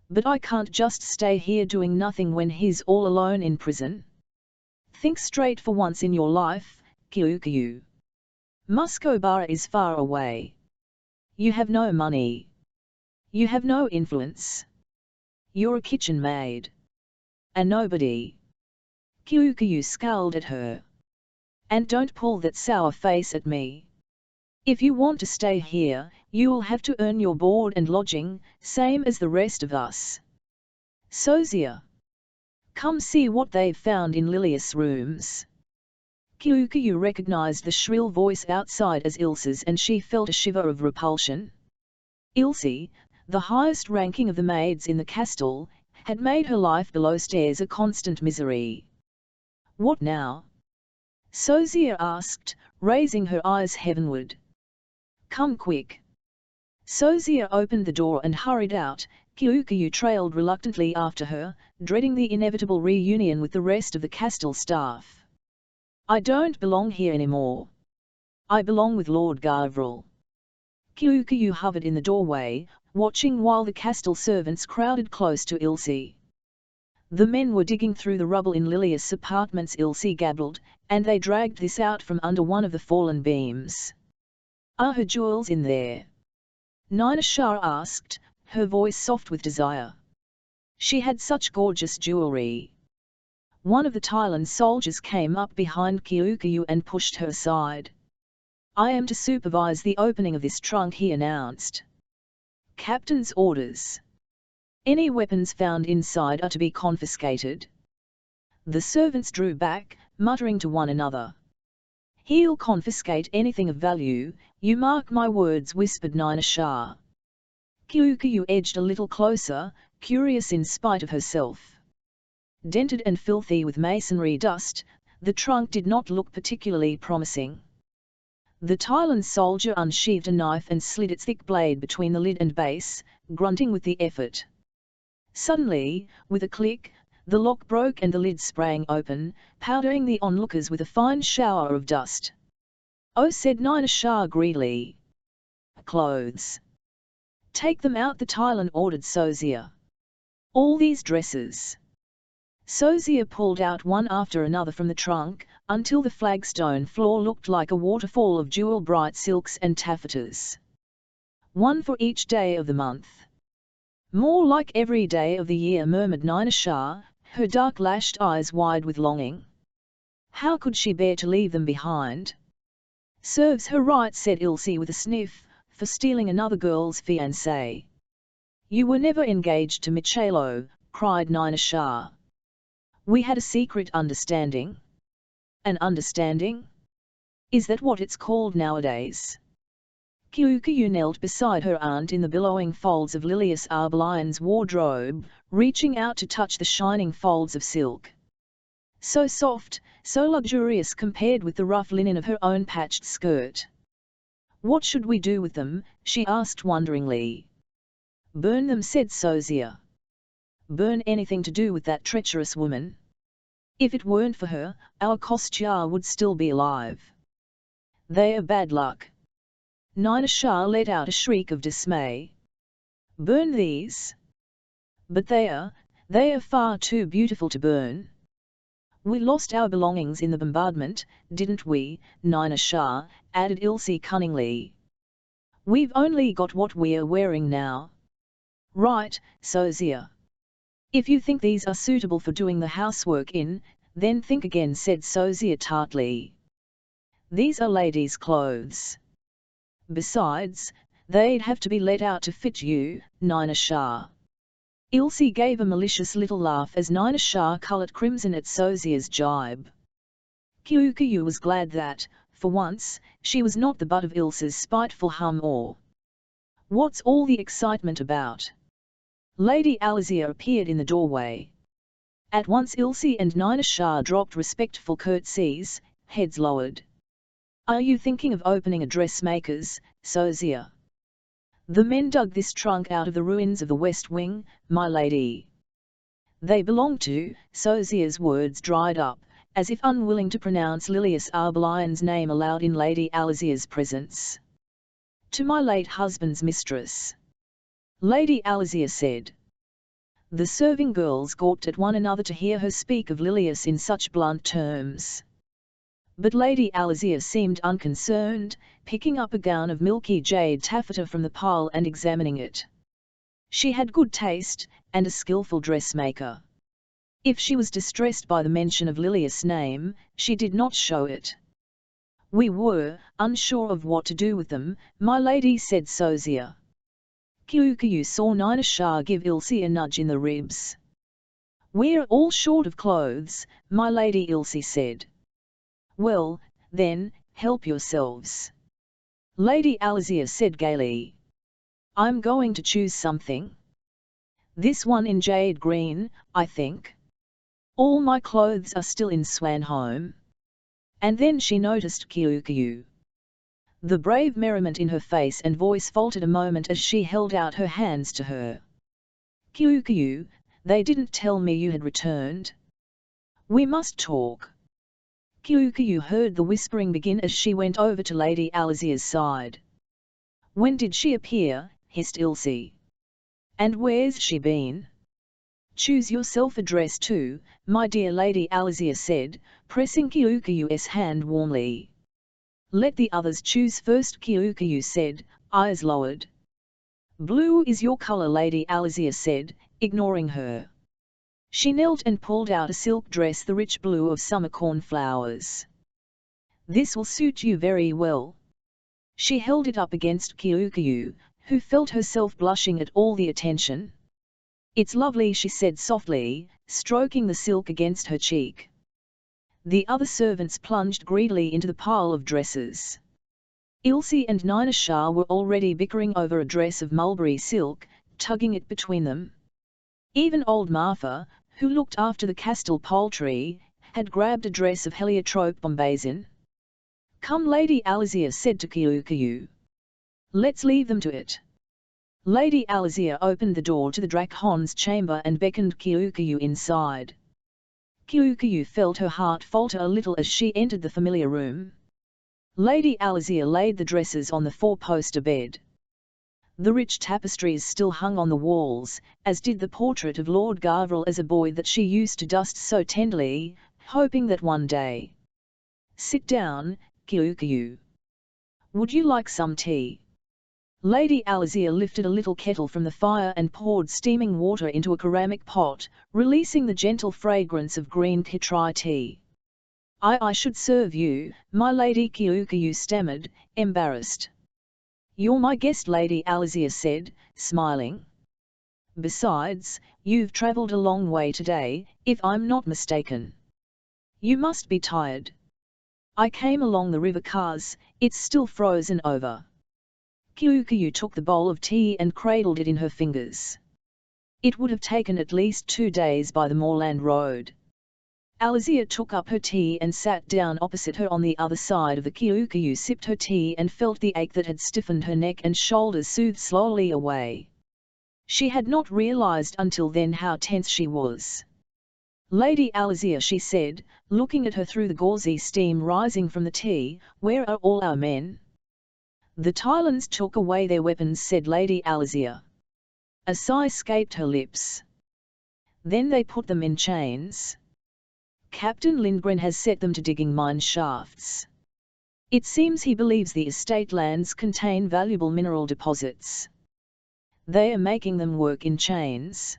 But I can't just stay here doing nothing when he's all alone in prison. Think straight for once in your life, Kyukayu. Musco Bar is far away. You have no money. You have no influence. You're a kitchen maid. A nobody. Kyukayu scowled at her. And don't pull that sour face at me. If you want to stay here, you'll have to earn your board and lodging, same as the rest of us. Sozia. Come see what they've found in Lilius' rooms. Kyukayu recognized the shrill voice outside as Ilse's, and she felt a shiver of repulsion. Ilse, the highest ranking of the maids in the castle, had made her life below stairs a constant misery. What now? Sozia asked, raising her eyes heavenward. Come quick. Sozia opened the door and hurried out. Kyukayu trailed reluctantly after her, dreading the inevitable reunion with the rest of the castle staff. I don't belong here anymore. I belong with Lord Gavril. Kyukayu hovered in the doorway, watching while the castle servants crowded close to Ilse. The men were digging through the rubble in Lilius' apartments, Ilse gabbled, and they dragged this out from under one of the fallen beams. Are her jewels in there? Nina Shah asked, her voice soft with desire. She had such gorgeous jewelry. One of the Tylon soldiers came up behind Kyukayu and pushed her aside. I am to supervise the opening of this trunk, he announced. Captain's orders. Any weapons found inside are to be confiscated. The servants drew back, muttering to one another. He'll confiscate anything of value, you mark my words, whispered Nina Shah. Kyukayu edged a little closer, curious in spite of herself. Dented and filthy with masonry dust, the trunk did not look particularly promising. The Tylon soldier unsheathed a knife and slid its thick blade between the lid and base, grunting with the effort. Suddenly, with a click, the lock broke and the lid sprang open, powdering the onlookers with a fine shower of dust. Oh, said Nina Shah greedily. Clothes. Take them out, the Tylon ordered Sozia. All these dresses. Sozia pulled out one after another from the trunk, until the flagstone floor looked like a waterfall of jewel-bright silks and taffetas. One for each day of the month. More like every day of the year, murmured Nina Shah, her dark-lashed eyes wide with longing. How could she bear to leave them behind? Serves her right, said Ilse with a sniff, for stealing another girl's fiancé. You were never engaged to Michelo, cried Nina Shah. We had a secret understanding. An understanding? Is that what it's called nowadays? Kyukyu knelt beside her aunt in the billowing folds of Lilius Arbelian's wardrobe, reaching out to touch the shining folds of silk. So soft, so luxurious compared with the rough linen of her own patched skirt. What should we do with them? She asked wonderingly. Burn them, said Sozia. Burn anything to do with that treacherous woman? If it weren't for her, our Kostya would still be alive. They are bad luck. Nina Shah let out a shriek of dismay. Burn these? But they are far too beautiful to burn. We lost our belongings in the bombardment, didn't we, Nina Shah, added Ilse cunningly. We've only got what we're wearing now. Right, Sozia. If you think these are suitable for doing the housework in, then think again, said Sozia tartly. These are ladies' clothes. Besides, they'd have to be let out to fit you, Nina Shah. Ilse gave a malicious little laugh as Nina Shah coloured crimson at Sozia's jibe. Kyukyu was glad that, for once, she was not the butt of Ilse's spiteful hum or. What's all the excitement about? Lady Alizia appeared in the doorway. At once Ilse and Nina Shah dropped respectful curtsies, heads lowered. Are you thinking of opening a dressmaker's, Sozia? The men dug this trunk out of the ruins of the West Wing, my lady. They belong to, Sozia's words dried up, as if unwilling to pronounce Lilius Arbelian's name aloud in Lady Alizia's presence. To my late husband's mistress. Lady Alizia said. The serving girls gawped at one another to hear her speak of Lilius in such blunt terms. But Lady Alizia seemed unconcerned, picking up a gown of milky jade taffeta from the pile and examining it. She had good taste, and a skillful dressmaker. If she was distressed by the mention of Lilius' name, she did not show it. We were unsure of what to do with them, my lady, said Sozia. Kyukyu saw Nina Shah give Ilse a nudge in the ribs. We're all short of clothes, my lady, Ilse said. Well, then, help yourselves. Lady Alizia said gaily. I'm going to choose something. This one in jade green, I think. All my clothes are still in Swanholm. And then she noticed Kyukyu. The brave merriment in her face and voice faltered a moment as she held out her hands to her. Kyukyu, they didn't tell me you had returned. We must talk. Kyukyu heard the whispering begin as she went over to Lady Alizia's side. When did she appear? Hissed Ilse. And where's she been? Choose yourself a dress too, my dear, Lady Alizia said, pressing Kyukyu's hand warmly. Let the others choose first, Kyukyu said, eyes lowered. Blue is your colour, Lady Alizia said, ignoring her. She knelt and pulled out a silk dress, the rich blue of summer cornflowers. This will suit you very well. She held it up against Kyukyu, who felt herself blushing at all the attention. It's lovely, she said softly, stroking the silk against her cheek. The other servants plunged greedily into the pile of dresses. Ilse and Nina Shah were already bickering over a dress of mulberry silk, tugging it between them. Even old Martha, who looked after the Castile poultry, had grabbed a dress of heliotrope bombazin. Come, Lady Alizia said to Kyukyu. Let's leave them to it. Lady Alizia opened the door to the Drakhon's chamber and beckoned Kyukyu inside. Kyukyu felt her heart falter a little as she entered the familiar room. Lady Alizia laid the dresses on the four-poster bed. The rich tapestries still hung on the walls, as did the portrait of Lord Garverel as a boy that she used to dust so tenderly, hoping that one day Sit down, Kyukyu. Would you like some tea? Lady Alizia lifted a little kettle from the fire and poured steaming water into a ceramic pot, releasing the gentle fragrance of green Kitri tea. I should serve you, my lady, Kyukyu stammered, embarrassed. You're my guest, Lady Alizia said, smiling. Besides, you've travelled a long way today, if I'm not mistaken. You must be tired. I came along the river Kars, it's still frozen over. Kyukyu took the bowl of tea and cradled it in her fingers. It would have taken at least 2 days by the moorland road. Alizia took up her tea and sat down opposite her on the other side of the Kyukyu, sipped her tea and felt the ache that had stiffened her neck and shoulders soothe slowly away. She had not realized until then how tense she was. Lady Alizia, she said, looking at her through the gauzy steam rising from the tea, where are all our men? The Tylans took away their weapons, said Lady Alizia. A sigh escaped her lips. Then they put them in chains. Captain Lindgren has set them to digging mine shafts. It seems he believes the estate lands contain valuable mineral deposits. They are making them work in chains.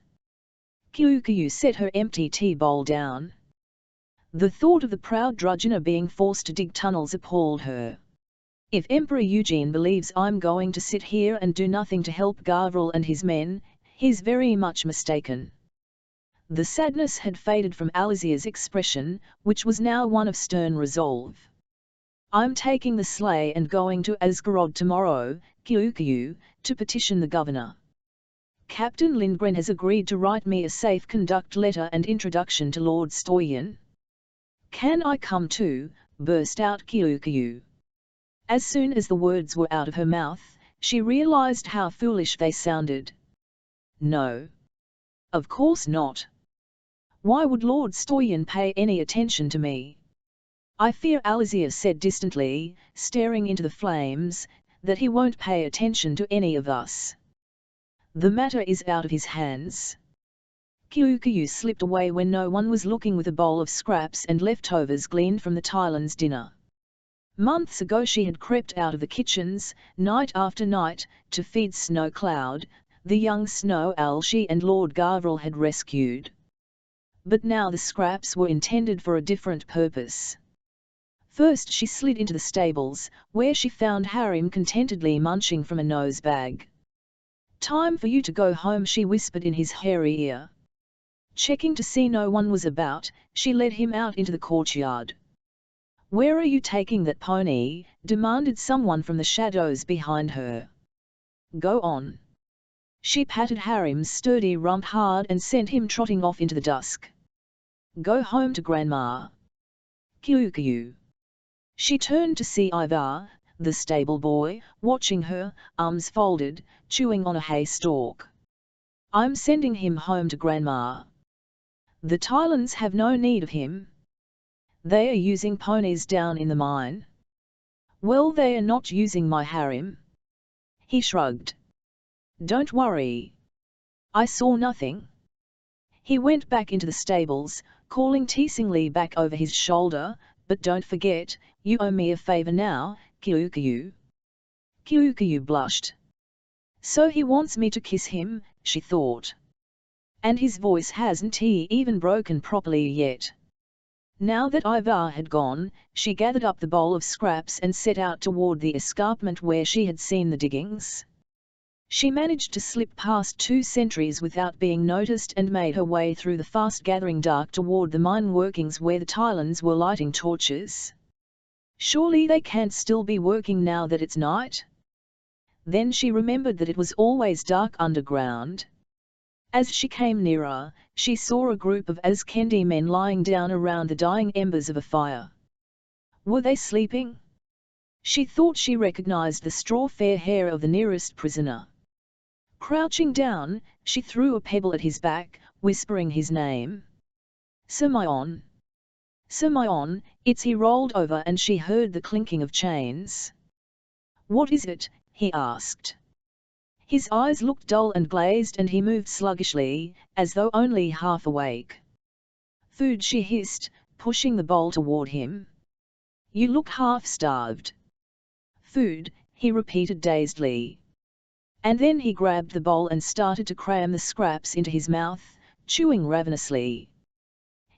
Kyukyu set her empty tea bowl down. The thought of the proud drudgener being forced to dig tunnels appalled her. If Emperor Eugene believes I'm going to sit here and do nothing to help Gavril and his men, he's very much mistaken. The sadness had faded from Alizia's expression, which was now one of stern resolve. I'm taking the sleigh and going to Asgorod tomorrow, Kyukyu, to petition the governor. Captain Lindgren has agreed to write me a safe conduct letter and introduction to Lord Stoyan. Can I come too? Burst out Kyukyu. As soon as the words were out of her mouth, she realized how foolish they sounded. No. Of course not. Why would Lord Stoyan pay any attention to me? I fear, Alizia said distantly, staring into the flames, that he won't pay attention to any of us. The matter is out of his hands. Kyukyu slipped away when no one was looking with a bowl of scraps and leftovers gleaned from the Tylans' dinner. Months ago she had crept out of the kitchens, night after night, to feed Snow Cloud, the young snow owl she and Lord Gavril had rescued. But now the scraps were intended for a different purpose. First she slid into the stables, where she found Harim contentedly munching from a nose bag. Time for you to go home, she whispered in his hairy ear. Checking to see no one was about, she led him out into the courtyard. Where are you taking that pony? Demanded someone from the shadows behind her. Go on. She patted Harim's sturdy rump hard and sent him trotting off into the dusk. Go home to Grandma. Kyukyu. She turned to see Ivar, the stable boy, watching her, arms folded, chewing on a hay stalk. I'm sending him home to Grandma. The Tylans have no need of him. They are using ponies down in the mine. Well, they are not using my Harim. He shrugged. Don't worry. I saw nothing. He went back into the stables, calling teasingly back over his shoulder, but don't forget, you owe me a favor now, Kyukyu. Kyukyu blushed. So he wants me to kiss him, she thought. And his voice hasn't even broken properly yet. Now that Ivar had gone, she gathered up the bowl of scraps and set out toward the escarpment where she had seen the diggings. She managed to slip past 2 sentries without being noticed and made her way through the fast-gathering dark toward the mine workings where the Tylans were lighting torches. Surely they can't still be working now that it's night? Then she remembered that it was always dark underground. As she came nearer, she saw a group of Azkendi men lying down around the dying embers of a fire. Were they sleeping? She thought she recognized the straw-fair hair of the nearest prisoner. Crouching down, she threw a pebble at his back, whispering his name. Sirmion. Sirmion, he rolled over and she heard the clinking of chains. What is it? He asked. His eyes looked dull and glazed and he moved sluggishly, as though only half awake. Food, she hissed, pushing the bowl toward him. You look half-starved. Food, he repeated dazedly. And then he grabbed the bowl and started to cram the scraps into his mouth, chewing ravenously.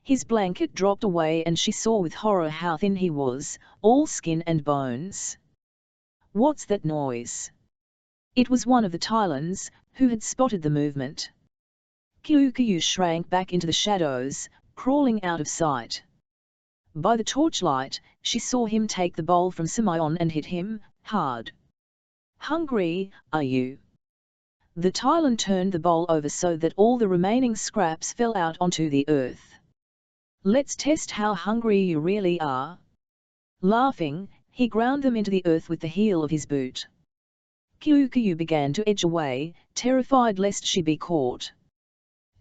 His blanket dropped away and she saw with horror how thin he was, all skin and bones. What's that noise? It was one of the Tylons, who had spotted the movement. Kyukayu shrank back into the shadows, crawling out of sight. By the torchlight, she saw him take the bowl from Simeon and hit him, hard. Hungry, are you? The Tylon turned the bowl over so that all the remaining scraps fell out onto the earth. Let's test how hungry you really are. Laughing, he ground them into the earth with the heel of his boot. Kyukayu began to edge away, terrified lest she be caught.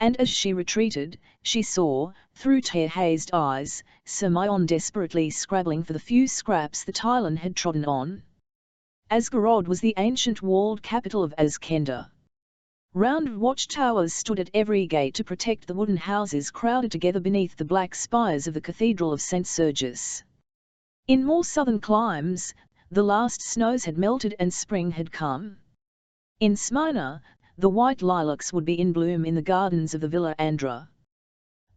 And as she retreated, she saw, through tear-hazed eyes, Simeon desperately scrabbling for the few scraps the Tylon had trodden on. Asgarod was the ancient walled capital of Azkenda. Round watchtowers stood at every gate to protect the wooden houses crowded together beneath the black spires of the Cathedral of St. Sergius. In more southern climes, the last snows had melted and spring had come. In Smyrna, the white lilacs would be in bloom in the gardens of the Villa Andra.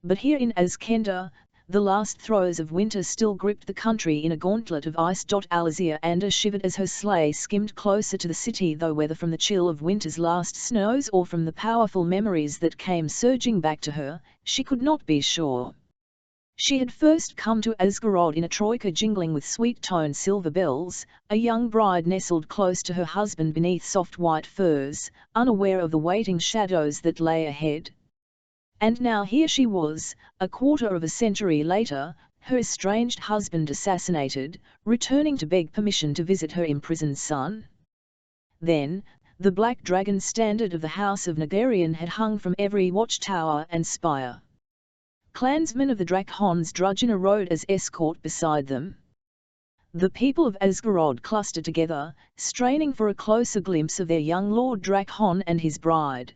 But here in Azkenda, the last throes of winter still gripped the country in a gauntlet of ice. Alizia Anda shivered as her sleigh skimmed closer to the city, though whether from the chill of winter's last snows or from the powerful memories that came surging back to her, she could not be sure. She had first come to Asgarod in a troika jingling with sweet-toned silver bells, a young bride nestled close to her husband beneath soft white furs, unaware of the waiting shadows that lay ahead. And now here she was, a quarter of a century later, her estranged husband assassinated, returning to beg permission to visit her imprisoned son. Then, the black dragon standard of the House of Nagarian had hung from every watchtower and spire. Clansmen of the Drakhons drudge in a road as escort beside them. The people of Asgarod clustered together, straining for a closer glimpse of their young Lord Drakhon and his bride.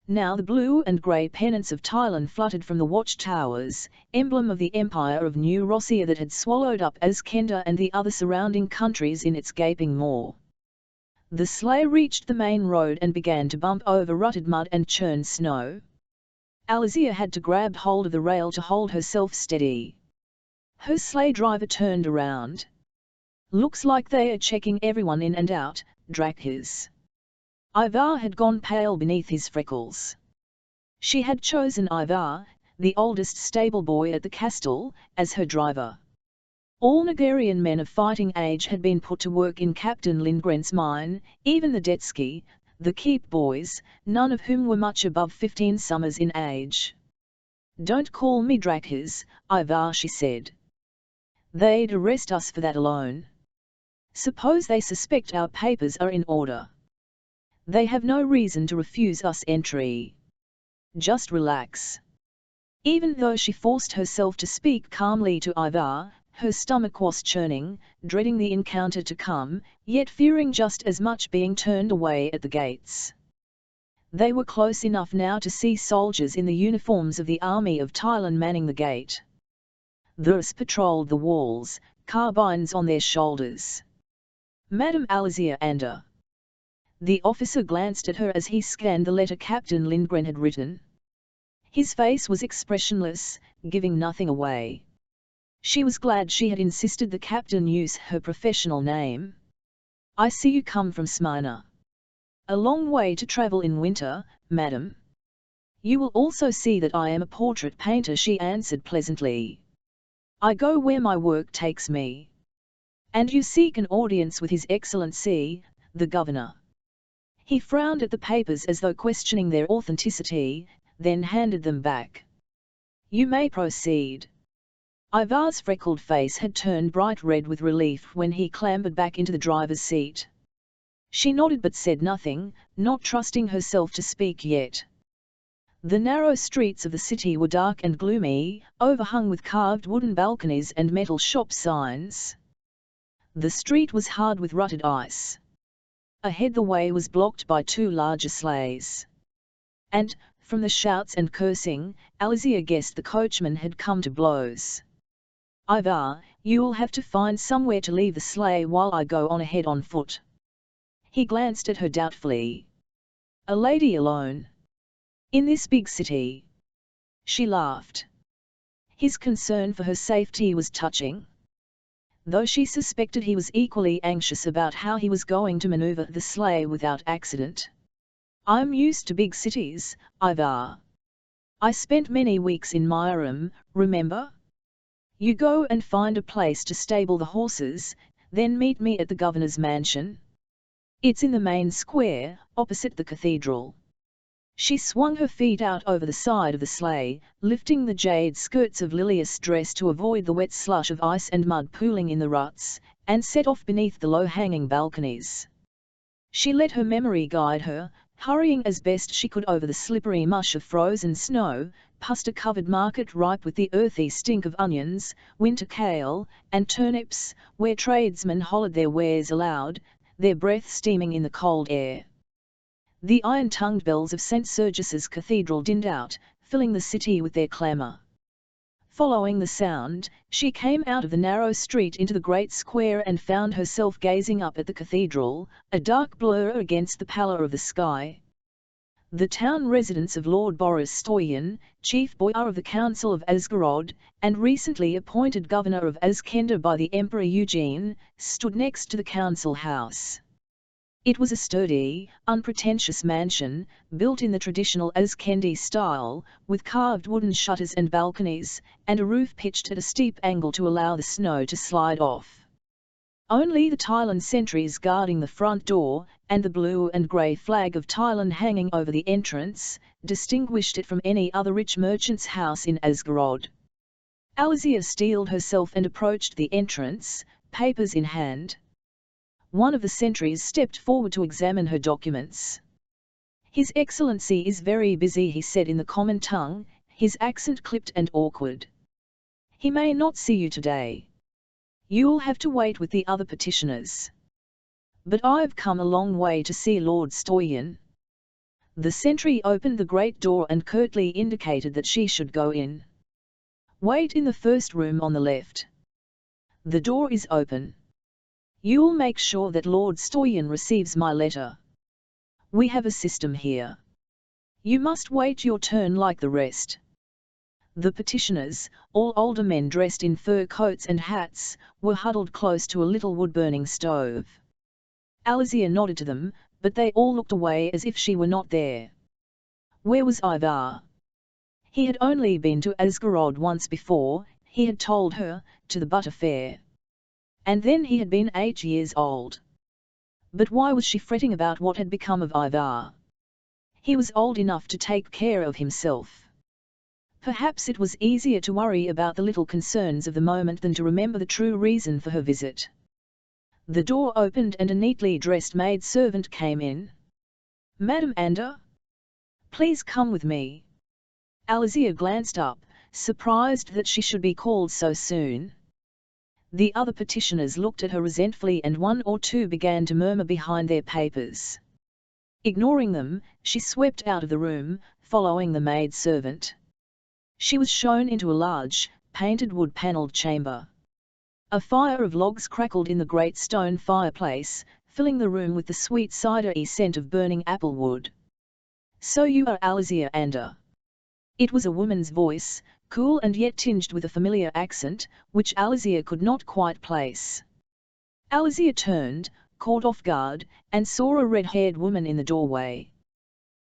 Now the blue and grey pennants of Tylon fluttered from the watchtowers, emblem of the empire of New Rossia that had swallowed up Azkenda and the other surrounding countries in its gaping maw. The sleigh reached the main road and began to bump over rutted mud and churned snow. Alizia had to grab hold of the rail to hold herself steady. Her sleigh driver turned around. Looks like they are checking everyone in and out, Drakhis. Ivar had gone pale beneath his freckles. She had chosen Ivar, the oldest stable boy at the castle, as her driver. All Nagarian men of fighting age had been put to work in Captain Lindgren's mine, even the Detsky, the keep boys, none of whom were much above 15 summers in age. Don't call me Drakhis, Ivar, she said. They'd arrest us for that alone. Suppose they suspect our papers are in order. They have no reason to refuse us entry. Just relax. Even though she forced herself to speak calmly to Ivar, her stomach was churning, dreading the encounter to come, yet fearing just as much being turned away at the gates. They were close enough now to see soldiers in the uniforms of the army of Tylon manning the gate. Thus patrolled the walls, carbines on their shoulders. Madame Alizia Anda. The officer glanced at her as he scanned the letter Captain Lindgren had written. His face was expressionless, giving nothing away. She was glad she had insisted the captain use her professional name. I see you come from Smyrna. A long way to travel in winter, madam. You will also see that I am a portrait painter, she answered pleasantly. I go where my work takes me. And you seek an audience with His Excellency, the Governor. He frowned at the papers as though questioning their authenticity, then handed them back. You may proceed. Ivar's freckled face had turned bright red with relief when he clambered back into the driver's seat. She nodded but said nothing, not trusting herself to speak yet. The narrow streets of the city were dark and gloomy, overhung with carved wooden balconies and metal shop signs. The street was hard with rutted ice. Ahead the way was blocked by two larger sleighs. And, from the shouts and cursing, Alizia guessed the coachman had come to blows. Ivar, You'll have to find somewhere to leave the sleigh while I go on ahead on foot. He glanced at her doubtfully. A lady alone? In this big city? She laughed. His concern for her safety was touching. Though she suspected he was equally anxious about how he was going to maneuver the sleigh without accident. I'm used to big cities, Ivar. I spent many weeks in Myram, remember? You go and find a place to stable the horses, then meet me at the governor's mansion. It's in the main square, opposite the cathedral. She swung her feet out over the side of the sleigh, lifting the jade skirts of Lilia's dress to avoid the wet slush of ice and mud pooling in the ruts, and set off beneath the low-hanging balconies. She let her memory guide her, hurrying as best she could over the slippery mush of frozen snow, past a covered market ripe with the earthy stink of onions, winter kale, and turnips, where tradesmen hollered their wares aloud, their breath steaming in the cold air. The iron-tongued bells of St. Sergius's Cathedral dinned out, filling the city with their clamour. Following the sound, she came out of the narrow street into the great square and found herself gazing up at the cathedral, a dark blur against the pallor of the sky. The town residence of Lord Boris Stoyan, chief boyar of the Council of Asgorod, and recently appointed governor of Azkenda by the Emperor Eugene, stood next to the council house. It was a sturdy, unpretentious mansion, built in the traditional Azkendi style, with carved wooden shutters and balconies, and a roof pitched at a steep angle to allow the snow to slide off. Only the Thailand sentries guarding the front door, and the blue and grey flag of Thailand hanging over the entrance, distinguished it from any other rich merchant's house in Asgorod. Alizia steeled herself and approached the entrance, papers in hand. One of the sentries stepped forward to examine her documents. His Excellency is very busy, he said in the common tongue, his accent clipped and awkward. He may not see you today. You'll have to wait with the other petitioners. But I've come a long way to see Lord Stoyan. The sentry opened the great door and curtly indicated that she should go in. Wait in the first room on the left. The door is open. You'll make sure that Lord Stoyan receives my letter. We have a system here. You must wait your turn like the rest. The petitioners, all older men dressed in fur coats and hats, were huddled close to a little wood-burning stove. Alizia nodded to them, but they all looked away as if she were not there. Where was Ivar? He had only been to Asgorod once before, he had told her, to the butter fair. And then he had been 8 years old. But why was she fretting about what had become of Ivar? He was old enough to take care of himself. Perhaps it was easier to worry about the little concerns of the moment than to remember the true reason for her visit. The door opened and a neatly dressed maid-servant came in. Madam Ander? Please come with me. Alizia glanced up, surprised that she should be called so soon. The other petitioners looked at her resentfully and one or two began to murmur behind their papers. Ignoring them, she swept out of the room, following the maid-servant. She was shown into a large, painted wood-panelled chamber. A fire of logs crackled in the great stone fireplace, filling the room with the sweet cider-y scent of burning apple wood. So you are Alizia Ander. It was a woman's voice, cool and yet tinged with a familiar accent, which Alizia could not quite place. Alizia turned, caught off guard, and saw a red-haired woman in the doorway.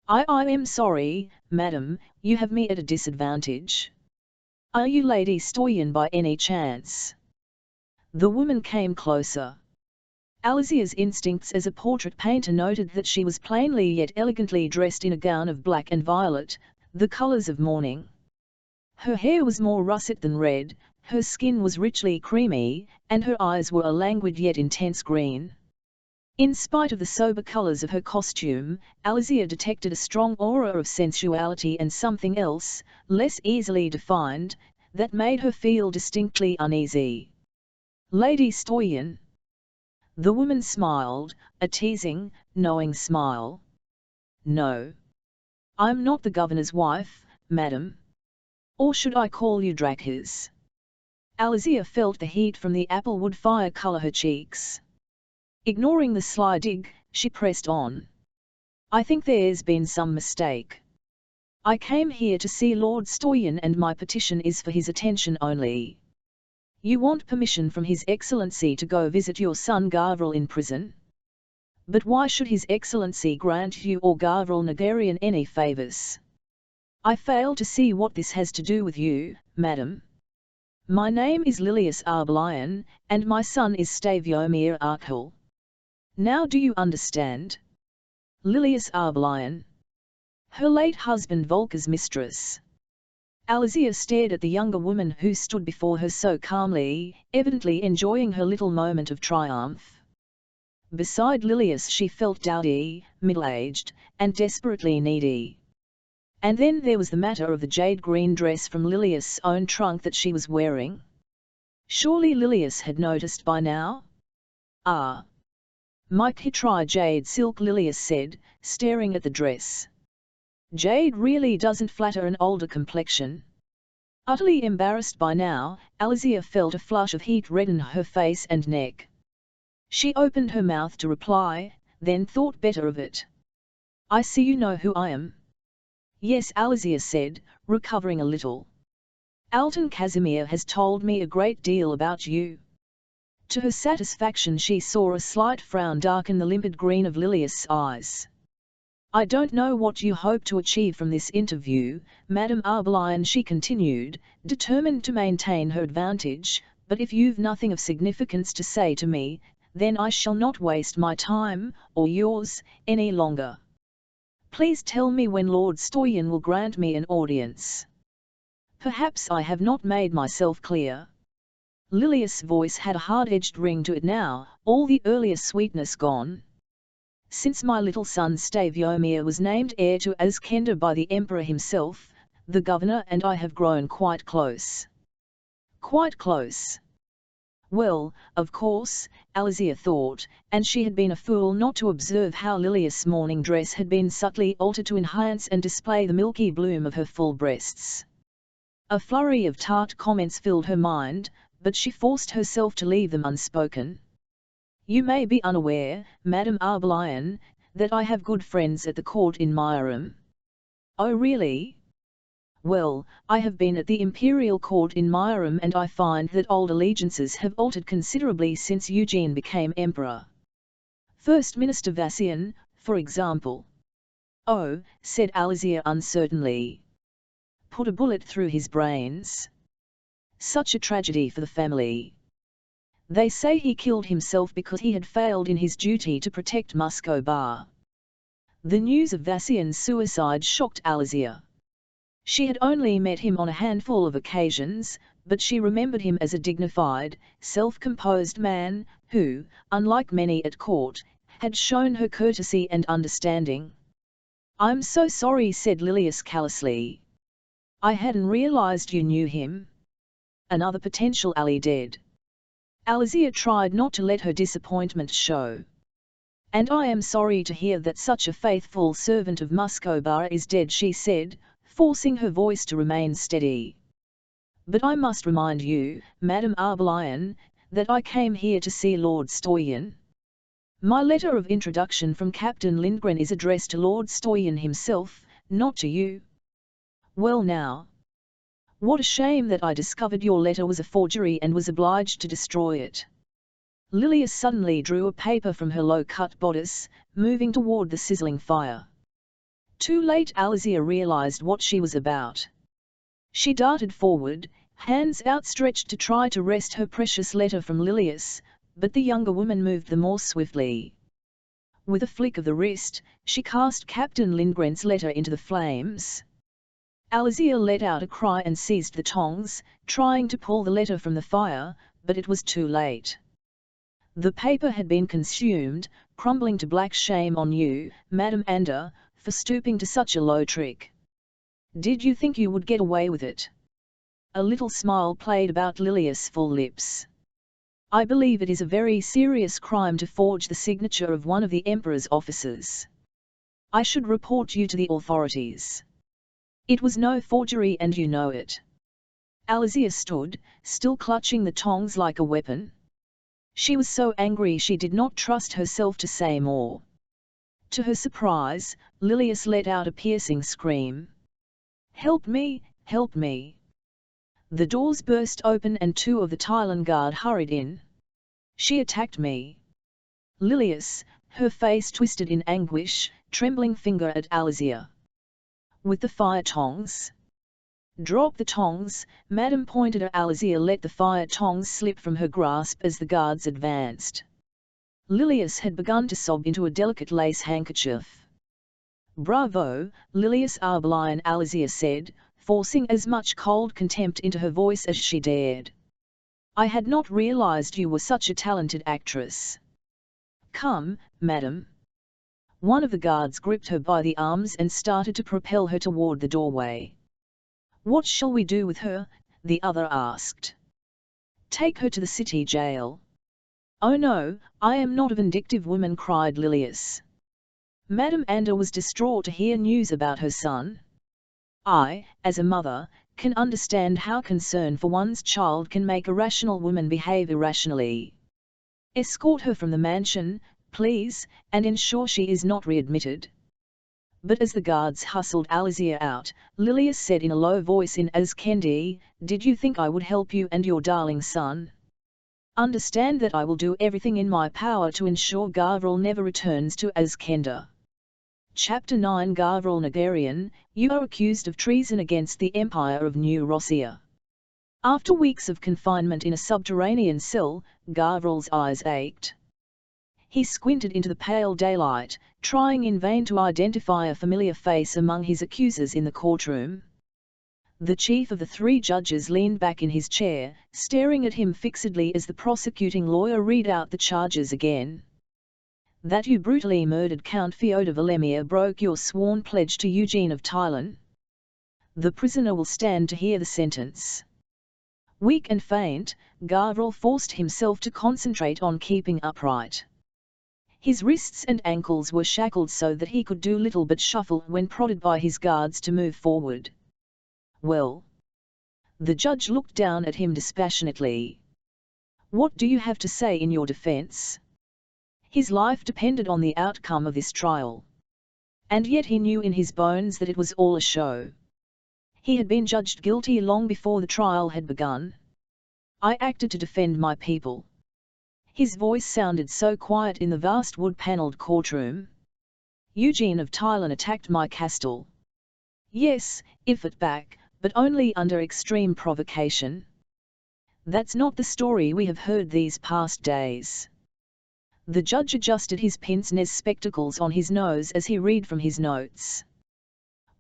I am sorry, madam, you have me at a disadvantage. Are you Lady Stoyan by any chance? The woman came closer. Alizia's instincts as a portrait painter noted that she was plainly yet elegantly dressed in a gown of black and violet, the colours of mourning. Her hair was more russet than red, her skin was richly creamy, and her eyes were a languid yet intense green. In spite of the sober colours of her costume, Alizia detected a strong aura of sensuality and something else, less easily defined, that made her feel distinctly uneasy. Lady Stoyan. The woman smiled, a teasing, knowing smile. No. I'm not the governor's wife, madam. Or should I call you Drakkes? Alizia felt the heat from the applewood fire colour her cheeks. Ignoring the sly dig, she pressed on. I think there's been some mistake. I came here to see Lord Stoyan and my petition is for his attention only. You want permission from His Excellency to go visit your son Gavril in prison? But why should His Excellency grant you or Gavril Nagarian any favours? I fail to see what this has to do with you, madam. My name is Lilias Arbalion, and my son is Staviomir Arkell. Now do you understand? Lilias Arbalion. Her late husband Volker's mistress. Alizia stared at the younger woman who stood before her so calmly, evidently enjoying her little moment of triumph. Beside Lilias she felt dowdy, middle-aged, and desperately needy. And then there was the matter of the jade-green dress from Lilias' own trunk that she was wearing. Surely Lilias had noticed by now? Ah! Might he try jade silk? Lilias said, staring at the dress. Jade really doesn't flatter an older complexion. Utterly embarrassed by now, Alizia felt a flush of heat redden her face and neck. She opened her mouth to reply, then thought better of it. I see you know who I am. Yes, Alizia said, recovering a little. Alton Casimir has told me a great deal about you. To her satisfaction she saw a slight frown darken the limpid green of Lilias' eyes. I don't know what you hope to achieve from this interview, Madame Arbalion, she continued, determined to maintain her advantage, but if you've nothing of significance to say to me, then I shall not waste my time, or yours, any longer. Please tell me when Lord Stoyan will grant me an audience. Perhaps I have not made myself clear. Lilias' voice had a hard-edged ring to it now, all the earlier sweetness gone. Since my little son Staviomir was named heir to Azkenda by the Emperor himself, the governor and I have grown quite close. Quite close. Well, of course, Alizia thought, and she had been a fool not to observe how Lilias' morning dress had been subtly altered to enhance and display the milky bloom of her full breasts. A flurry of tart comments filled her mind, but she forced herself to leave them unspoken. You may be unaware, Madame Arbalion, that I have good friends at the court in Mairum. Oh really? Well, I have been at the imperial court in Mairum and I find that old allegiances have altered considerably since Eugene became emperor. First Minister Vassian, for example. Oh, said Alizia uncertainly. Put a bullet through his brains. Such a tragedy for the family. They say he killed himself because he had failed in his duty to protect Muscobar. The news of Vassian's suicide shocked Alizia. She had only met him on a handful of occasions, but she remembered him as a dignified, self-composed man, who, unlike many at court, had shown her courtesy and understanding. I'm so sorry, said Lilias callously. I hadn't realized you knew him. Another potential ally dead. Alizia tried not to let her disappointment show. And I am sorry to hear that such a faithful servant of Muscobar is dead, she said, forcing her voice to remain steady. But I must remind you, Madame Arbalion, that I came here to see Lord Stoyan. My letter of introduction from Captain Lindgren is addressed to Lord Stoyan himself, not to you. Well now. What a shame that I discovered your letter was a forgery and was obliged to destroy it. Lilias suddenly drew a paper from her low-cut bodice, moving toward the sizzling fire. Too late, Alizia realized what she was about. She darted forward, hands outstretched to try to wrest her precious letter from Lilias, but the younger woman moved the more swiftly. With a flick of the wrist, she cast Captain Lindgren's letter into the flames. Alizia let out a cry and seized the tongs, trying to pull the letter from the fire, but it was too late. The paper had been consumed, crumbling to black. Shame on you, Madame Ander, for stooping to such a low trick. Did you think you would get away with it? A little smile played about Lilias' full lips. I believe it is a very serious crime to forge the signature of one of the Emperor's officers. I should report you to the authorities. It was no forgery and you know it. Alizia stood, still clutching the tongs like a weapon. She was so angry she did not trust herself to say more. To her surprise, Lilias let out a piercing scream. "Help me! Help me!" The doors burst open and 2 of the Tylan guard hurried in. "She attacked me!" Lilias, her face twisted in anguish, trembling finger at Alizia. "With the fire tongs?" "Drop the tongs," Madame pointed at Alizia. Let the fire tongs slip from her grasp as the guards advanced. Lilias had begun to sob into a delicate lace handkerchief. "Bravo, Lilias Arbeline," Alizia said, forcing as much cold contempt into her voice as she dared. "I had not realized you were such a talented actress." "Come, madam." One of the guards gripped her by the arms and started to propel her toward the doorway. "What shall we do with her?" the other asked. "Take her to the city jail." "Oh no, I am not a vindictive woman," cried Lilias. Madame Ander was distraught to hear news about her son. "I, as a mother, can understand how concern for one's child can make a rational woman behave irrationally. Escort her from the mansion, please, and ensure she is not readmitted." But as the guards hustled Alizia out, Lilias said in a low voice in Azkendi, "Did you think I would help you and your darling son? Understand that I will do everything in my power to ensure Gavril never returns to Azkenda." Chapter 9 Gavril Nagarian, you are accused of treason against the Empire of New Rossiya. After weeks of confinement in a subterranean cell, Gavril's eyes ached. He squinted into the pale daylight, trying in vain to identify a familiar face among his accusers in the courtroom. The chief of the 3 judges leaned back in his chair, staring at him fixedly as the prosecuting lawyer read out the charges again. "That you brutally murdered Count Fyodor Volemir, broke your sworn pledge to Eugene of Tylan. The prisoner will stand to hear the sentence." Weak and faint, Gavril forced himself to concentrate on keeping upright. His wrists and ankles were shackled so that he could do little but shuffle when prodded by his guards to move forward. "Well?" The judge looked down at him dispassionately. "What do you have to say in your defense?" His life depended on the outcome of this trial. And yet he knew in his bones that it was all a show. He had been judged guilty long before the trial had begun. "I acted to defend my people." His voice sounded so quiet in the vast wood-panelled courtroom. "Eugene of Tylan attacked my castle." "Yes, if at back, but only under extreme provocation." "That's not the story we have heard these past days." The judge adjusted his pince-nez spectacles on his nose as he read from his notes.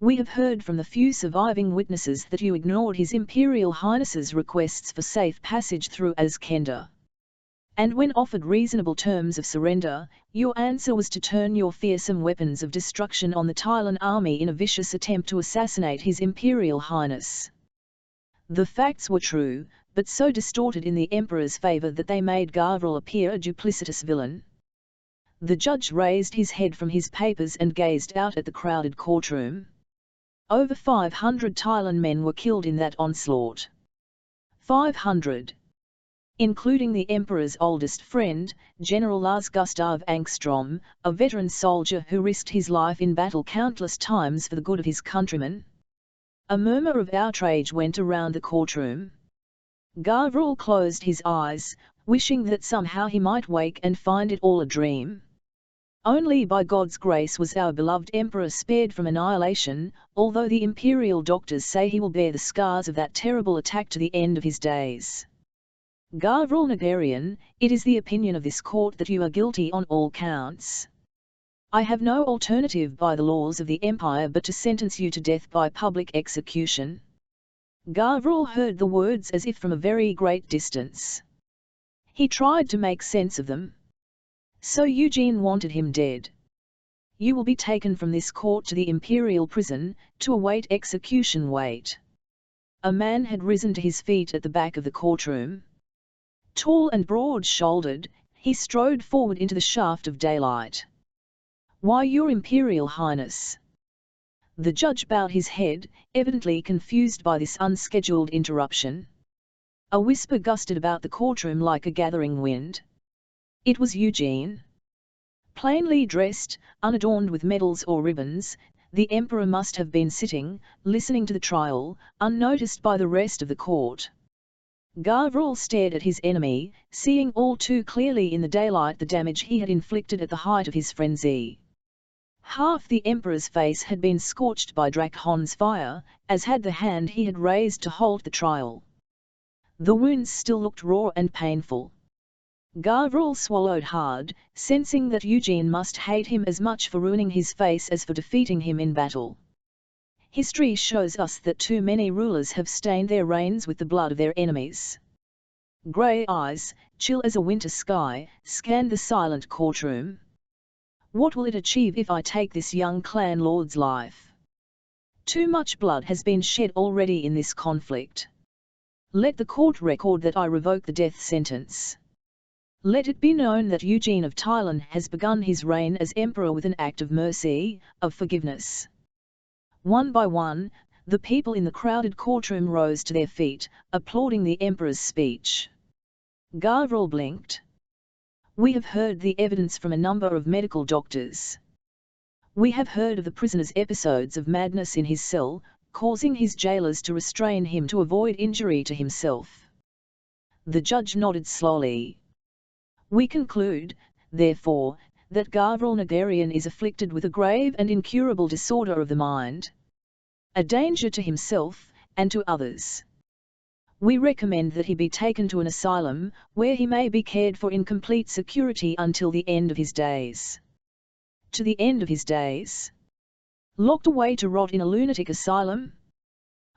"We have heard from the few surviving witnesses that you ignored His Imperial Highness's requests for safe passage through Azkenda. And when offered reasonable terms of surrender, your answer was to turn your fearsome weapons of destruction on the Tylan army in a vicious attempt to assassinate His Imperial Highness." The facts were true, but so distorted in the Emperor's favor that they made Gavril appear a duplicitous villain. The judge raised his head from his papers and gazed out at the crowded courtroom. Over 500 Tylan men were killed in that onslaught. 500. Including the Emperor's oldest friend, General Lars Gustav Angstrom, a veteran soldier who risked his life in battle countless times for the good of his countrymen. A murmur of outrage went around the courtroom. Gavril closed his eyes, wishing that somehow he might wake and find it all a dream. Only by God's grace was our beloved Emperor spared from annihilation, although the imperial doctors say he will bear the scars of that terrible attack to the end of his days. Gavril Nagarian, it is the opinion of this court that you are guilty on all counts. I have no alternative by the laws of the Empire but to sentence you to death by public execution." Gavril heard the words as if from a very great distance. He tried to make sense of them. So Eugene wanted him dead. "You will be taken from this court to the imperial prison, to await execution." Wait. A man had risen to his feet at the back of the courtroom. Tall and broad-shouldered, he strode forward into the shaft of daylight. "Why, Your Imperial Highness!" The judge bowed his head, evidently confused by this unscheduled interruption. A whisper gusted about the courtroom like a gathering wind. It was Eugene. Plainly dressed, unadorned with medals or ribbons, the emperor must have been sitting, listening to the trial, unnoticed by the rest of the court. Gavriel stared at his enemy, seeing all too clearly in the daylight the damage he had inflicted at the height of his frenzy. Half the emperor's face had been scorched by Drakhon's fire, as had the hand he had raised to halt the trial. The wounds still looked raw and painful. Gavriel swallowed hard, sensing that Eugene must hate him as much for ruining his face as for defeating him in battle. History shows us that too many rulers have stained their reigns with the blood of their enemies. Grey eyes, chill as a winter sky, scanned the silent courtroom. What will it achieve if I take this young clan lord's life? Too much blood has been shed already in this conflict. Let the court record that I revoke the death sentence. Let it be known that Eugene of Thailand has begun his reign as emperor with an act of mercy, of forgiveness. One by one, the people in the crowded courtroom rose to their feet, applauding the emperor's speech. Gavriel blinked. We have heard the evidence from a number of medical doctors. We have heard of the prisoner's episodes of madness in his cell, causing his jailers to restrain him to avoid injury to himself. The judge nodded slowly. We conclude, therefore, that Gavriel Nagarian is afflicted with a grave and incurable disorder of the mind. A danger to himself, and to others. We recommend that he be taken to an asylum, where he may be cared for in complete security until the end of his days. To the end of his days? Locked away to rot in a lunatic asylum?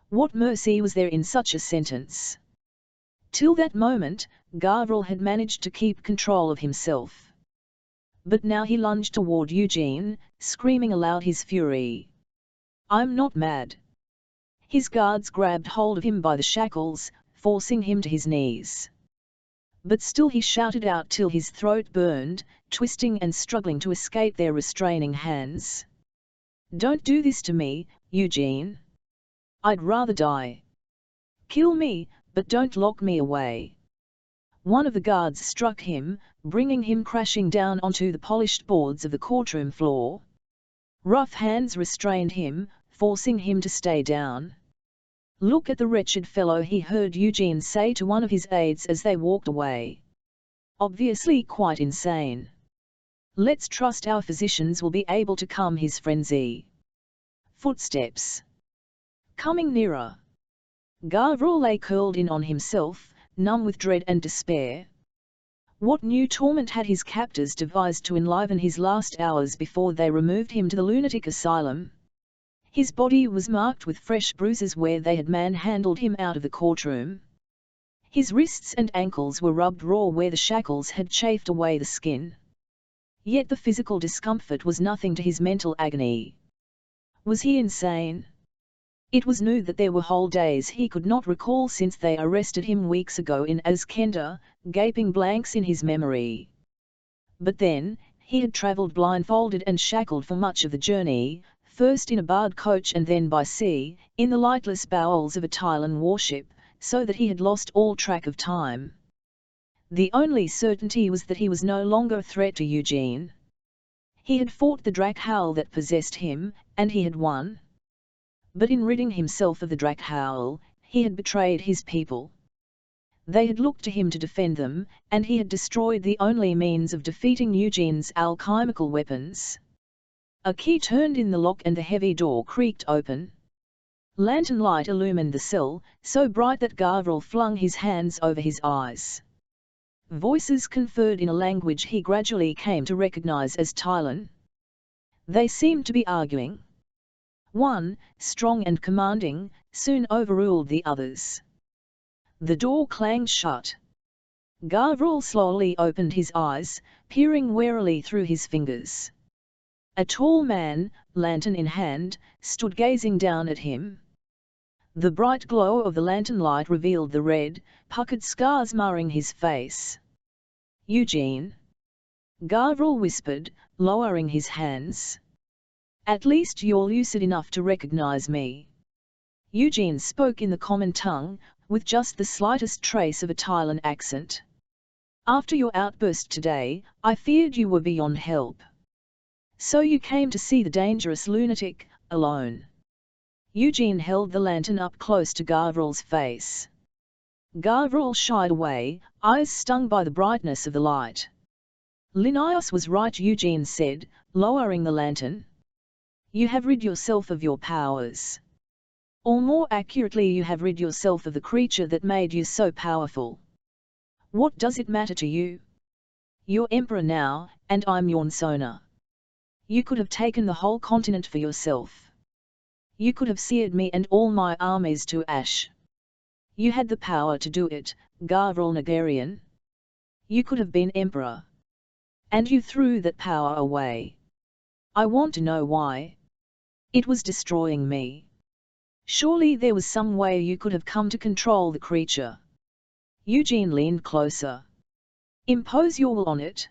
What mercy was there in such a sentence? Till that moment, Gavriel had managed to keep control of himself. But now he lunged toward Eugene, screaming aloud his fury. I'm not mad. His guards grabbed hold of him by the shackles, forcing him to his knees. But still he shouted out till his throat burned, twisting and struggling to escape their restraining hands. Don't do this to me, Eugene. I'd rather die. Kill me, but don't lock me away. One of the guards struck him, bringing him crashing down onto the polished boards of the courtroom floor. Rough hands restrained him, forcing him to stay down. Look at the wretched fellow, he heard Eugene say to one of his aides as they walked away. Obviously quite insane. Let's trust our physicians will be able to calm his frenzy. Footsteps. Coming nearer. Gavriel lay curled in on himself, numb with dread and despair. What new torment had his captors devised to enliven his last hours before they removed him to the lunatic asylum? His body was marked with fresh bruises where they had manhandled him out of the courtroom. His wrists and ankles were rubbed raw where the shackles had chafed away the skin. Yet the physical discomfort was nothing to his mental agony. Was he insane? It was new that there were whole days he could not recall since they arrested him weeks ago in Azkenda, gaping blanks in his memory. But then, he had travelled blindfolded and shackled for much of the journey, first in a barred coach and then by sea, in the lightless bowels of a Thailand warship, so that he had lost all track of time. The only certainty was that he was no longer a threat to Eugene. He had fought the Drakhowl that possessed him, and he had won. But in ridding himself of the Drakhowl, he had betrayed his people. They had looked to him to defend them, and he had destroyed the only means of defeating Eugene's alchemical weapons. A key turned in the lock and the heavy door creaked open. Lantern light illumined the cell, so bright that Gavriel flung his hands over his eyes. Voices conferred in a language he gradually came to recognize as Thailand. They seemed to be arguing. One, strong and commanding, soon overruled the others. The door clanged shut. Gavriel slowly opened his eyes, peering warily through his fingers. A tall man, lantern in hand, stood gazing down at him. The bright glow of the lantern light revealed the red, puckered scars marring his face. Eugene? Gavriel whispered, lowering his hands. At least you're lucid enough to recognize me. Eugene spoke in the common tongue, with just the slightest trace of a Thailand accent. After your outburst today, I feared you were beyond help. So you came to see the dangerous lunatic, alone. Eugene held the lantern up close to Gavril's face. Gavril shied away, eyes stung by the brightness of the light. Linnaeus was right, Eugene said, lowering the lantern. You have rid yourself of your powers. Or more accurately, you have rid yourself of the creature that made you so powerful. What does it matter to you? You're emperor now, and I'm Yonsona. You could have taken the whole continent for yourself. You could have seared me and all my armies to ash. You had the power to do it, Gavril Nagarian. You could have been emperor. And you threw that power away. I want to know why. It was destroying me. Surely there was some way you could have come to control the creature. Eugene leaned closer. Impose your will on it.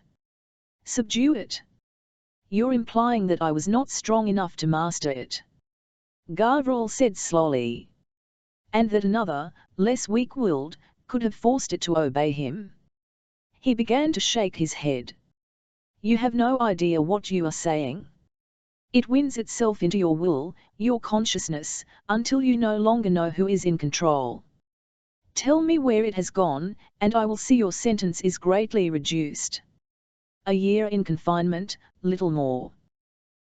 Subdue it. You're implying that I was not strong enough to master it. Gavril said slowly. And that another, less weak-willed, could have forced it to obey him. He began to shake his head. You have no idea what you are saying. It wins itself into your will, your consciousness, until you no longer know who is in control. Tell me where it has gone, and I will see your sentence is greatly reduced. A year in confinement, little more.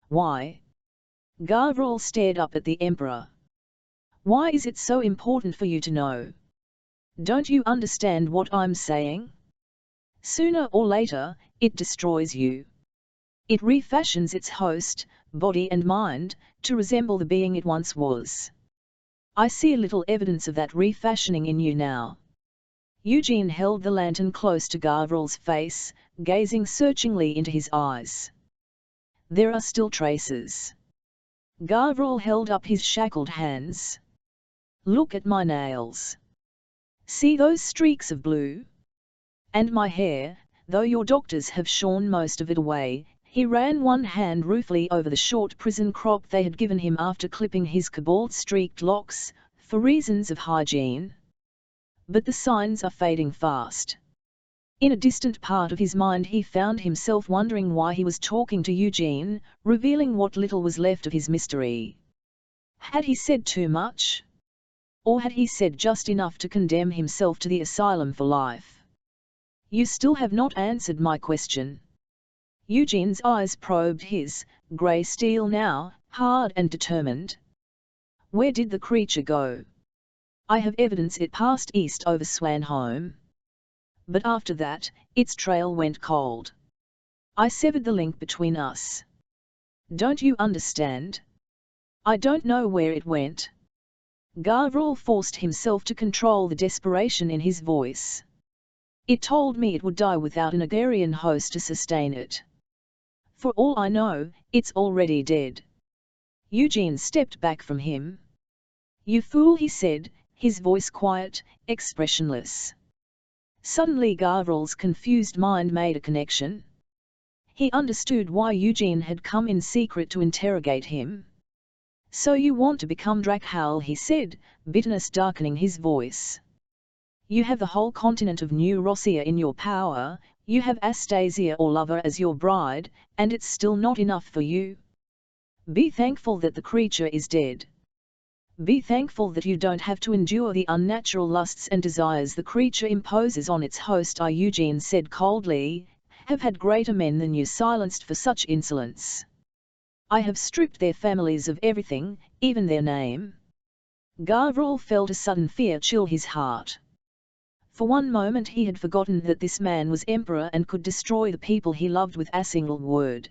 Why? Gavril stared up at the emperor. Why is it so important for you to know? Don't you understand what I'm saying? Sooner or later, it destroys you. It refashions its host, body and mind, to resemble the being it once was. I see a little evidence of that refashioning in you now. Eugene held the lantern close to Gavril's face, gazing searchingly into his eyes. There are still traces. Gavril held up his shackled hands. Look at my nails. See those streaks of blue? And my hair, though your doctors have shorn most of it away. He ran one hand ruefully over the short prison crop they had given him after clipping his cobalt-streaked locks, for reasons of hygiene. But the signs are fading fast. In a distant part of his mind he found himself wondering why he was talking to Eugene, revealing what little was left of his mystery. Had he said too much? Or had he said just enough to condemn himself to the asylum for life? You still have not answered my question. Eugene's eyes probed his, grey steel now, hard and determined. Where did the creature go? I have evidence it passed east over Swanholme. But after that, its trail went cold. I severed the link between us. Don't you understand? I don't know where it went. Gavril forced himself to control the desperation in his voice. It told me it would die without an Nagarian host to sustain it. For all I know, it's already dead. Eugene stepped back from him. You fool, he said, his voice quiet, expressionless. Suddenly Gavril's confused mind made a connection. He understood why Eugene had come in secret to interrogate him. So you want to become Drakhaul, he said, bitterness darkening his voice. You have the whole continent of New Rossia in your power, you have Astasia or Lover as your bride, and it's still not enough for you. Be thankful that the creature is dead. Be thankful that you don't have to endure the unnatural lusts and desires the creature imposes on its host. I, Eugene said coldly, have had greater men than you silenced for such insolence. I have stripped their families of everything, even their name. Gavril felt a sudden fear chill his heart. For one moment he had forgotten that this man was emperor and could destroy the people he loved with a single word.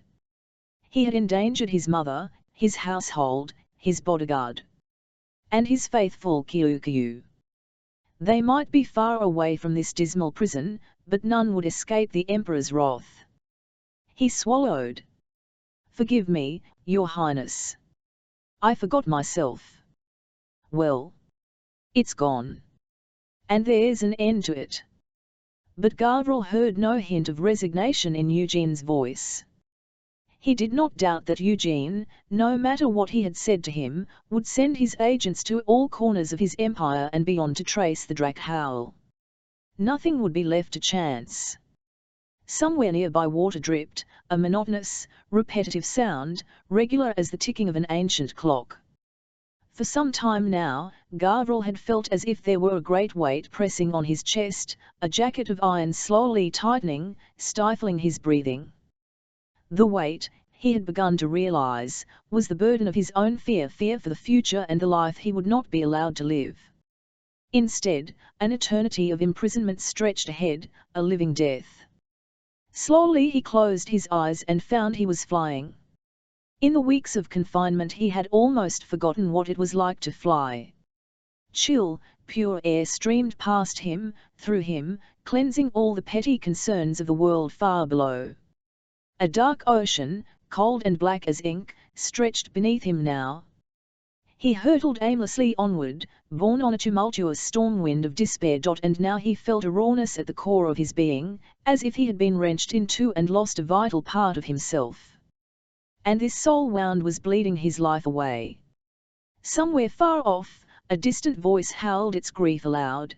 He had endangered his mother, his household, his bodyguard, and his faithful Kyukyu. They might be far away from this dismal prison, but none would escape the emperor's wrath. He swallowed. Forgive me, your highness. I forgot myself. Well, it's gone. And there's an end to it. But Gavril heard no hint of resignation in Eugene's voice. He did not doubt that Eugene, no matter what he had said to him, would send his agents to all corners of his empire and beyond to trace the Drac howl. Nothing would be left to chance. Somewhere nearby water dripped, a monotonous, repetitive sound, regular as the ticking of an ancient clock. For some time now, Gavriel had felt as if there were a great weight pressing on his chest, a jacket of iron slowly tightening, stifling his breathing. The weight, he had begun to realize, was the burden of his own fear for the future and the life he would not be allowed to live. Instead, an eternity of imprisonment stretched ahead, a living death. Slowly he closed his eyes and found he was flying. In the weeks of confinement he had almost forgotten what it was like to fly. Chill, pure air streamed past him, through him, cleansing all the petty concerns of the world far below. A dark ocean, cold and black as ink, stretched beneath him now. He hurtled aimlessly onward, borne on a tumultuous storm wind of despair. And now he felt a rawness at the core of his being, as if he had been wrenched in two and lost a vital part of himself. And this soul wound was bleeding his life away. Somewhere far off, a distant voice howled its grief aloud.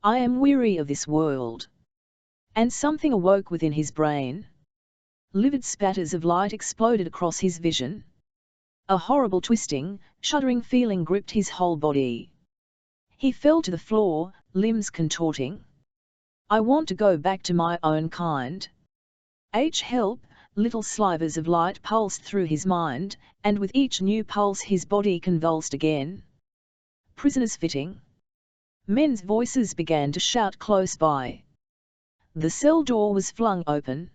"I am weary of this world." And something awoke within his brain. Livid spatters of light exploded across his vision. A horrible twisting, shuddering feeling gripped his whole body. He fell to the floor, limbs contorting. "I want to go back to my own kind." Help! Little slivers of light pulsed through his mind, and with each new pulse his body convulsed again. Prisoners fitting. Men's voices began to shout close by. The cell door was flung open.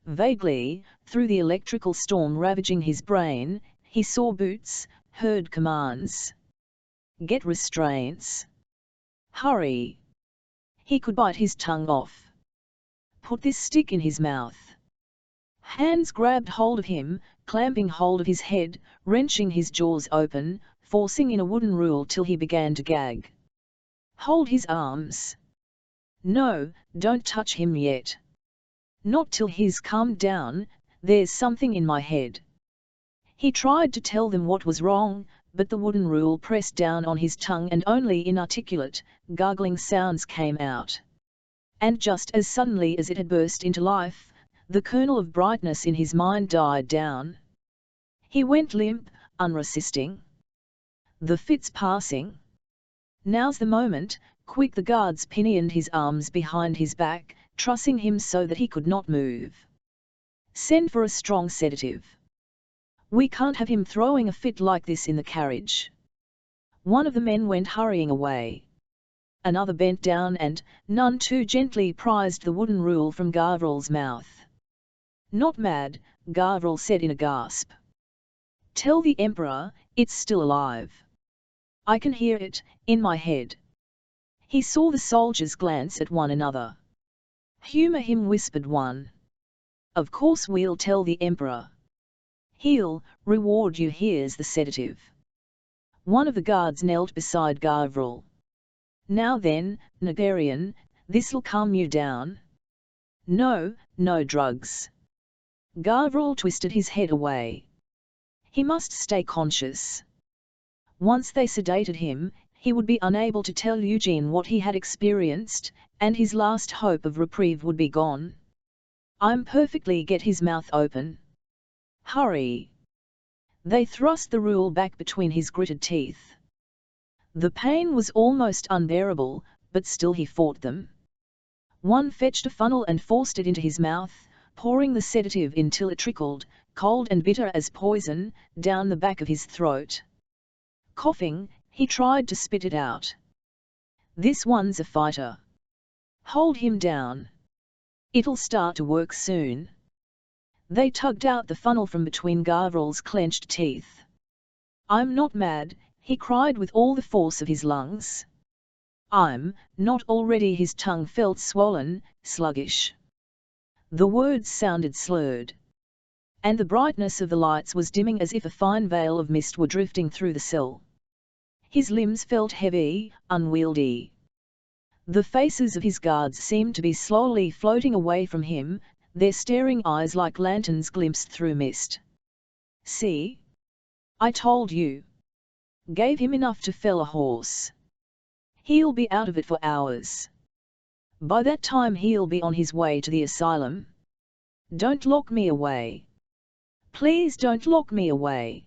Vaguely, through the electrical storm ravaging his brain, he saw boots, heard commands. "Get restraints. Hurry." He could bite his tongue off. "Put this stick in his mouth." Hands grabbed hold of him, clamping hold of his head, wrenching his jaws open, forcing in a wooden rule till he began to gag. "Hold his arms." "No, don't touch him yet. Not till he's calmed down. There's something in my head." He tried to tell them what was wrong, but the wooden rule pressed down on his tongue and only inarticulate, gargling sounds came out. And just as suddenly as it had burst into life, the kernel of brightness in his mind died down. He went limp, unresisting. "The fit's passing. Now's the moment." Quick, the guards pinioned his arms behind his back, trussing him so that he could not move. "Send for a strong sedative. We can't have him throwing a fit like this in the carriage." One of the men went hurrying away. Another bent down and, none too gently, prized the wooden rule from Gavriel's mouth. "Not mad," Gavriel said in a gasp. "Tell the Emperor, it's still alive. I can hear it, in my head." He saw the soldiers glance at one another. "Humor him," whispered one. "Of course we'll tell the Emperor. He'll reward you. Here's the sedative." One of the guards knelt beside Gavriel. "Now then, Nagarian, this'll calm you down." "No, no drugs." Gavriel twisted his head away. He must stay conscious. Once they sedated him, he would be unable to tell Eugene what he had experienced, and his last hope of reprieve would be gone. "I'm perfectly." Get his mouth open. "Hurry." They thrust the rule back between his gritted teeth. The pain was almost unbearable, but still he fought them. One fetched a funnel and forced it into his mouth, pouring the sedative in till it trickled, cold and bitter as poison, down the back of his throat. Coughing, he tried to spit it out. "This one's a fighter. Hold him down. It'll start to work soon." They tugged out the funnel from between Gavriel's clenched teeth. "I'm not mad," he cried with all the force of his lungs. "I'm not." Already his tongue felt swollen, sluggish. The words sounded slurred. And the brightness of the lights was dimming as if a fine veil of mist were drifting through the cell. His limbs felt heavy, unwieldy. The faces of his guards seemed to be slowly floating away from him, their staring eyes like lanterns glimpsed through mist. "See? I told you. Gave him enough to fell a horse. He'll be out of it for hours. By that time he'll be on his way to the asylum. Don't lock me away. Please don't lock me away."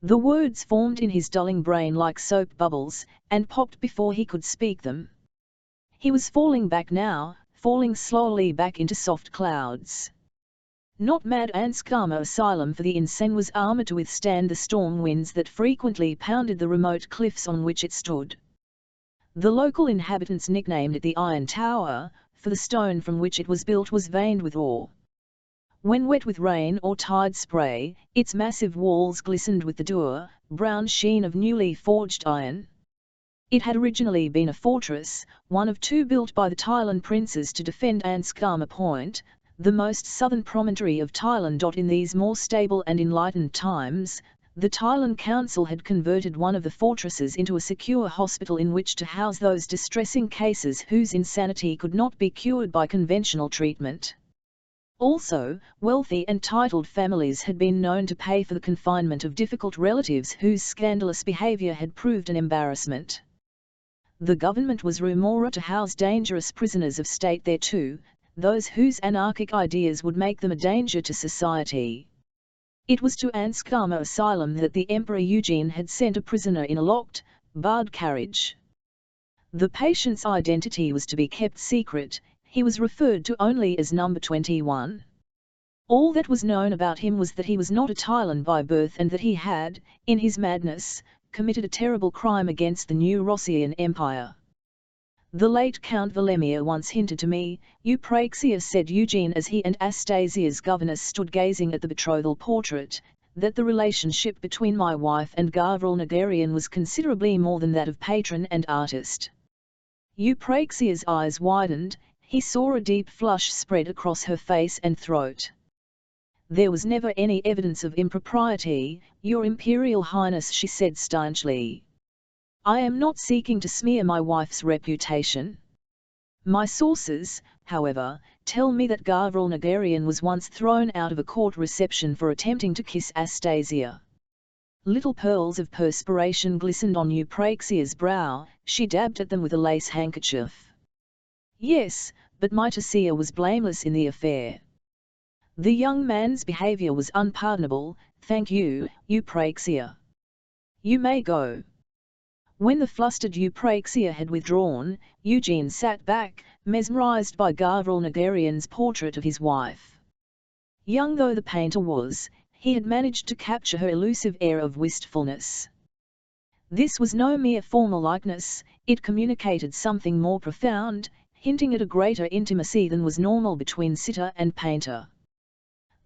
The words formed in his dulling brain like soap bubbles, and popped before he could speak them. He was falling back now, falling slowly back into soft clouds. Not Mad Anskhama Asylum for the insane was armored to withstand the storm winds that frequently pounded the remote cliffs on which it stood. The local inhabitants nicknamed it the Iron Tower, for the stone from which it was built was veined with ore. When wet with rain or tide spray, its massive walls glistened with the dour, brown sheen of newly forged iron. It had originally been a fortress, one of two built by the Thailand princes to defend Anskhama Point, the most southern promontory of Thailand. In these more stable and enlightened times, the Thailand Council had converted one of the fortresses into a secure hospital in which to house those distressing cases whose insanity could not be cured by conventional treatment. Also, wealthy and titled families had been known to pay for the confinement of difficult relatives whose scandalous behavior had proved an embarrassment. The government was rumored to house dangerous prisoners of state there too, those whose anarchic ideas would make them a danger to society. It was to Anskhama Asylum that the Emperor Eugene had sent a prisoner in a locked, barred carriage. The patient's identity was to be kept secret. He was referred to only as Number 21. All that was known about him was that he was not a Thailand by birth and that he had, in his madness, committed a terrible crime against the new Rossian Empire. "The late Count Valemir once hinted to me," Eupraxia said Eugene as he and Astasia's governess stood gazing at the betrothal portrait, "that the relationship between my wife and Gavril Nagarian was considerably more than that of patron and artist." Eupraxia's eyes widened. He saw a deep flush spread across her face and throat. "There was never any evidence of impropriety, Your Imperial Highness," she said stanchly. "I am not seeking to smear my wife's reputation. My sources, however, tell me that Gavril Nagarian was once thrown out of a court reception for attempting to kiss Astasia." Little pearls of perspiration glistened on Eupraxia's brow. She dabbed at them with a lace handkerchief. "Yes, but Mitasia was blameless in the affair. The young man's behavior was unpardonable. Thank you, Eupraxia. You may go." When the flustered Eupraxia had withdrawn, Eugene sat back, mesmerized by Gavril Nagarian's portrait of his wife. Young though the painter was, he had managed to capture her elusive air of wistfulness. This was no mere formal likeness, it communicated something more profound, hinting at a greater intimacy than was normal between sitter and painter.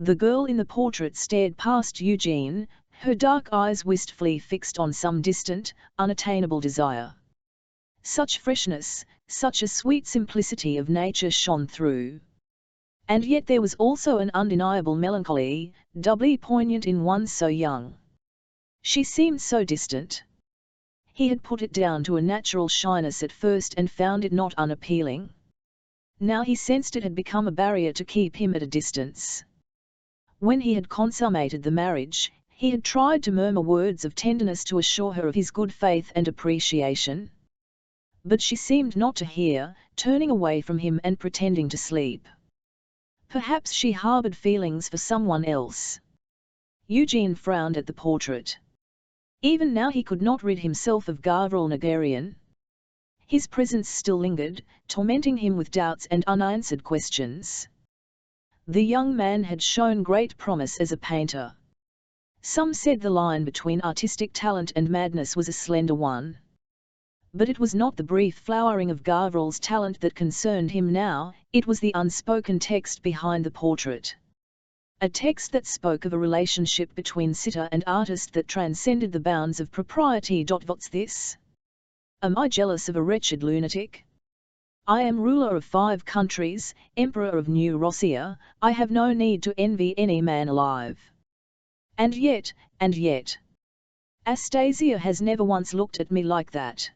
The girl in the portrait stared past Eugene, her dark eyes wistfully fixed on some distant, unattainable desire. Such freshness, such a sweet simplicity of nature shone through. And yet there was also an undeniable melancholy, doubly poignant in one so young. She seemed so distant. He had put it down to a natural shyness at first and found it not unappealing. Now he sensed it had become a barrier to keep him at a distance. When he had consummated the marriage, he had tried to murmur words of tenderness to assure her of his good faith and appreciation. But she seemed not to hear, turning away from him and pretending to sleep. Perhaps she harbored feelings for someone else. Eugene frowned at the portrait. Even now he could not rid himself of Gavril Nagarian. His presence still lingered, tormenting him with doubts and unanswered questions. The young man had shown great promise as a painter. Some said the line between artistic talent and madness was a slender one. But it was not the brief flowering of Gavril's talent that concerned him now, it was the unspoken text behind the portrait. A text that spoke of a relationship between sitter and artist that transcended the bounds of propriety. What's this? Am I jealous of a wretched lunatic? I am ruler of 5 countries, emperor of New Rossia, I have no need to envy any man alive. And yet, Astasia has never once looked at me like that.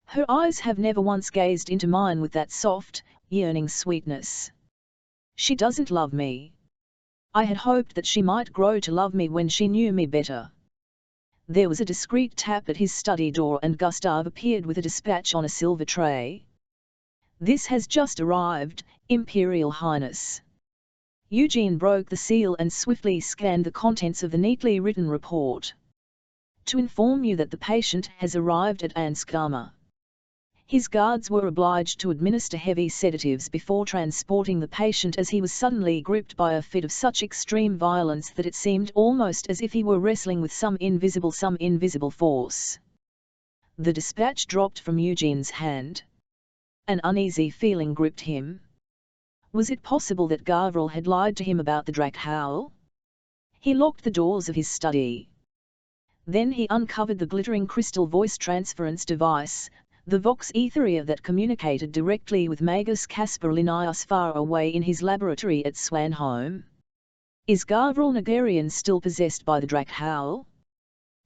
Her eyes have never once gazed into mine with that soft, yearning sweetness. She doesn't love me. I had hoped that she might grow to love me when she knew me better. There was a discreet tap at his study door and Gustave appeared with a dispatch on a silver tray. This has just arrived, Imperial Highness. Eugene broke the seal and swiftly scanned the contents of the neatly written report. To inform you that the patient has arrived at Ansgama. His guards were obliged to administer heavy sedatives before transporting the patient as he was suddenly gripped by a fit of such extreme violence that it seemed almost as if he were wrestling with some invisible force. The dispatch dropped from Eugene's hand. An uneasy feeling gripped him. Was it possible that Gavriel had lied to him about the Drakhowl? He locked the doors of his study. Then he uncovered the glittering crystal voice transference device, the Vox Etherea that communicated directly with Magus Caspar Linnaeus far away in his laboratory at Swanholm. Is Gavriel Nagarian still possessed by the Drakhowl?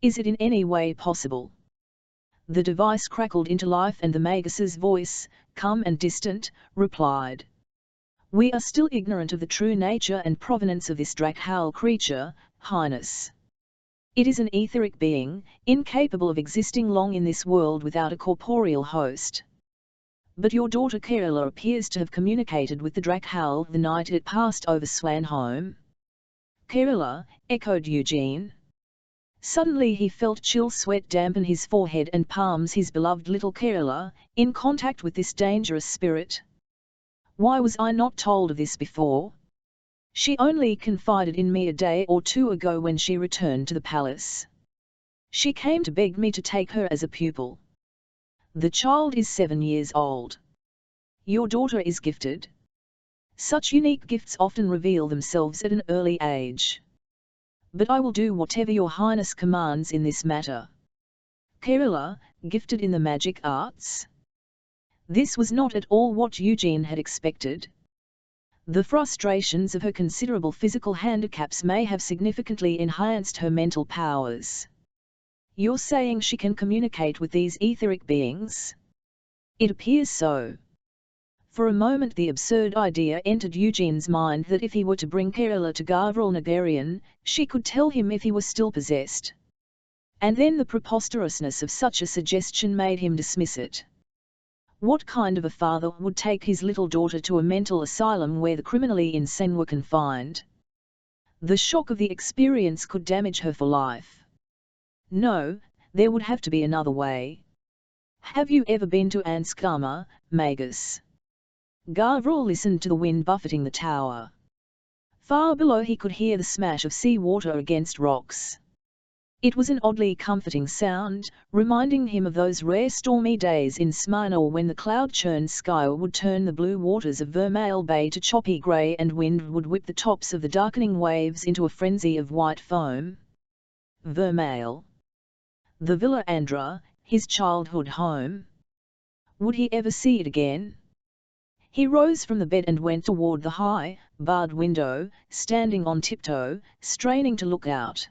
Is it in any way possible? The device crackled into life and the Magus's voice, calm and distant, replied. We are still ignorant of the true nature and provenance of this Drakhowl creature, Highness. It is an etheric being, incapable of existing long in this world without a corporeal host. But your daughter Kerala appears to have communicated with the Drakhowl the night it passed over Swanholm. Kerala, echoed Eugene. Suddenly he felt chill sweat dampen his forehead and palms. His beloved little Kerala, in contact with this dangerous spirit. Why was I not told of this before? She only confided in me a day or two ago when she returned to the palace. She came to beg me to take her as a pupil. The child is 7 years old. Your daughter is gifted. Such unique gifts often reveal themselves at an early age. But I will do whatever your Highness commands in this matter. Kerala, gifted in the magic arts? This was not at all what Eugene had expected. The frustrations of her considerable physical handicaps may have significantly enhanced her mental powers. You're saying she can communicate with these etheric beings? It appears so. For a moment the absurd idea entered Eugene's mind that if he were to bring Kerala to Gavriel Nagarian, she could tell him if he were still possessed. And then the preposterousness of such a suggestion made him dismiss it. What kind of a father would take his little daughter to a mental asylum where the criminally insane were confined? The shock of the experience could damage her for life. No, there would have to be another way. Have you ever been to Ansgama, Magus? Gavriel listened to the wind buffeting the tower. Far below he could hear the smash of sea water against rocks. It was an oddly comforting sound, reminding him of those rare stormy days in Smyrna when the cloud-churned sky would turn the blue waters of Vermeil Bay to choppy grey and wind would whip the tops of the darkening waves into a frenzy of white foam. Vermeil. The Villa Andra, his childhood home. Would he ever see it again? He rose from the bed and went toward the high, barred window, standing on tiptoe, straining to look out.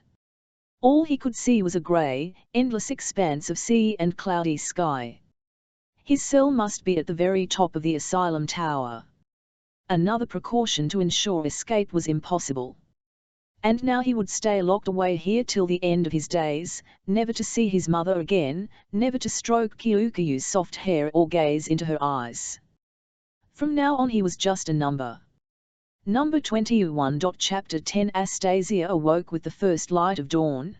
All he could see was a grey, endless expanse of sea and cloudy sky. His cell must be at the very top of the asylum tower. Another precaution to ensure escape was impossible. And now he would stay locked away here till the end of his days, never to see his mother again, never to stroke Kyukuyu's soft hair or gaze into her eyes. From now on he was just a number. Number 21. Chapter 10. Astasia awoke with the first light of dawn.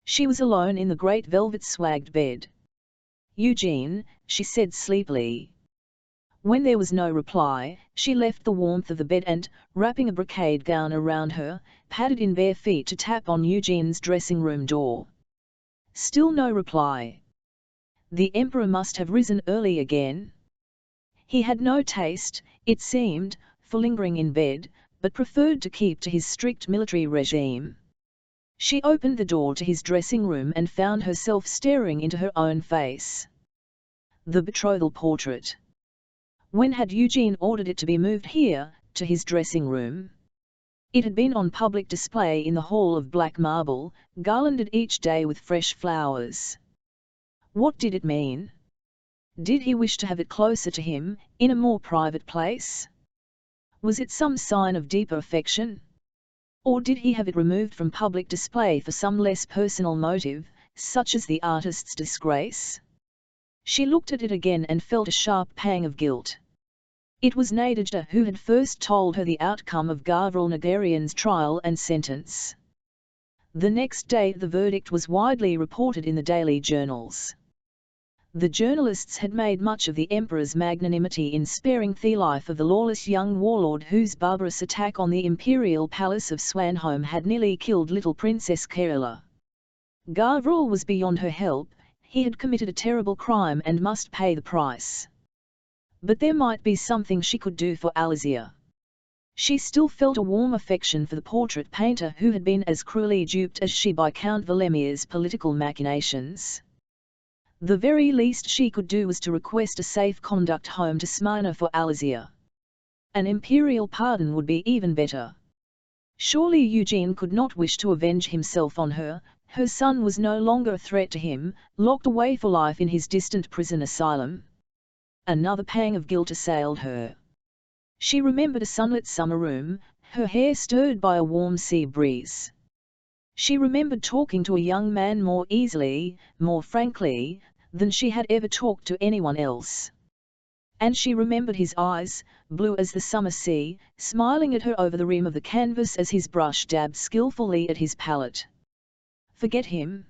She was alone in the great velvet swagged bed. Eugene, she said sleepily. When there was no reply, she left the warmth of the bed and, wrapping a brocade gown around her, padded in bare feet to tap on Eugene's dressing room door. Still no reply. The Emperor must have risen early again. He had no taste, it seemed, for lingering in bed, but preferred to keep to his strict military regime. She opened the door to his dressing room and found herself staring into her own face. The betrothal portrait. When had Eugene ordered it to be moved here, to his dressing room? It had been on public display in the hall of black marble, garlanded each day with fresh flowers. What did it mean? Did he wish to have it closer to him, in a more private place? Was it some sign of deeper affection? Or did he have it removed from public display for some less personal motive, such as the artist's disgrace? She looked at it again and felt a sharp pang of guilt. It was Nadejda who had first told her the outcome of Gavril Nagarian's trial and sentence. The next day the verdict was widely reported in the daily journals. The journalists had made much of the emperor's magnanimity in sparing the life of the lawless young warlord whose barbarous attack on the imperial palace of Swanholm had nearly killed little Princess Kerala. Gavril was beyond her help, he had committed a terrible crime and must pay the price. But there might be something she could do for Alizia. She still felt a warm affection for the portrait painter who had been as cruelly duped as she by Count Valemir's political machinations. The very least she could do was to request a safe conduct home to Smyrna for Alizia. An imperial pardon would be even better. Surely Eugene could not wish to avenge himself on her. Her son was no longer a threat to him, locked away for life in his distant prison asylum. Another pang of guilt assailed her. She remembered a sunlit summer room, her hair stirred by a warm sea breeze. She remembered talking to a young man more easily, more frankly, than she had ever talked to anyone else. And she remembered his eyes, blue as the summer sea, smiling at her over the rim of the canvas as his brush dabbed skillfully at his palette. Forget him,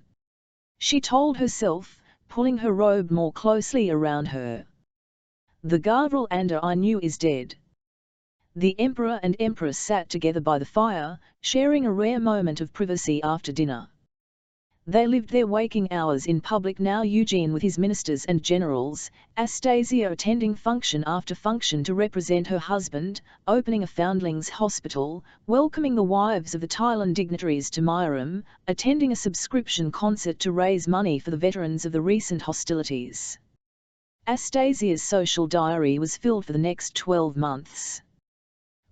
she told herself, pulling her robe more closely around her. The Gavril Ander I knew is dead. The Emperor and Empress sat together by the fire, sharing a rare moment of privacy after dinner. They lived their waking hours in public now, Eugene with his ministers and generals, Astasia attending function after function to represent her husband, opening a foundlings' hospital, welcoming the wives of the Thailand dignitaries to Myram, attending a subscription concert to raise money for the veterans of the recent hostilities. Astasia's social diary was filled for the next 12 months.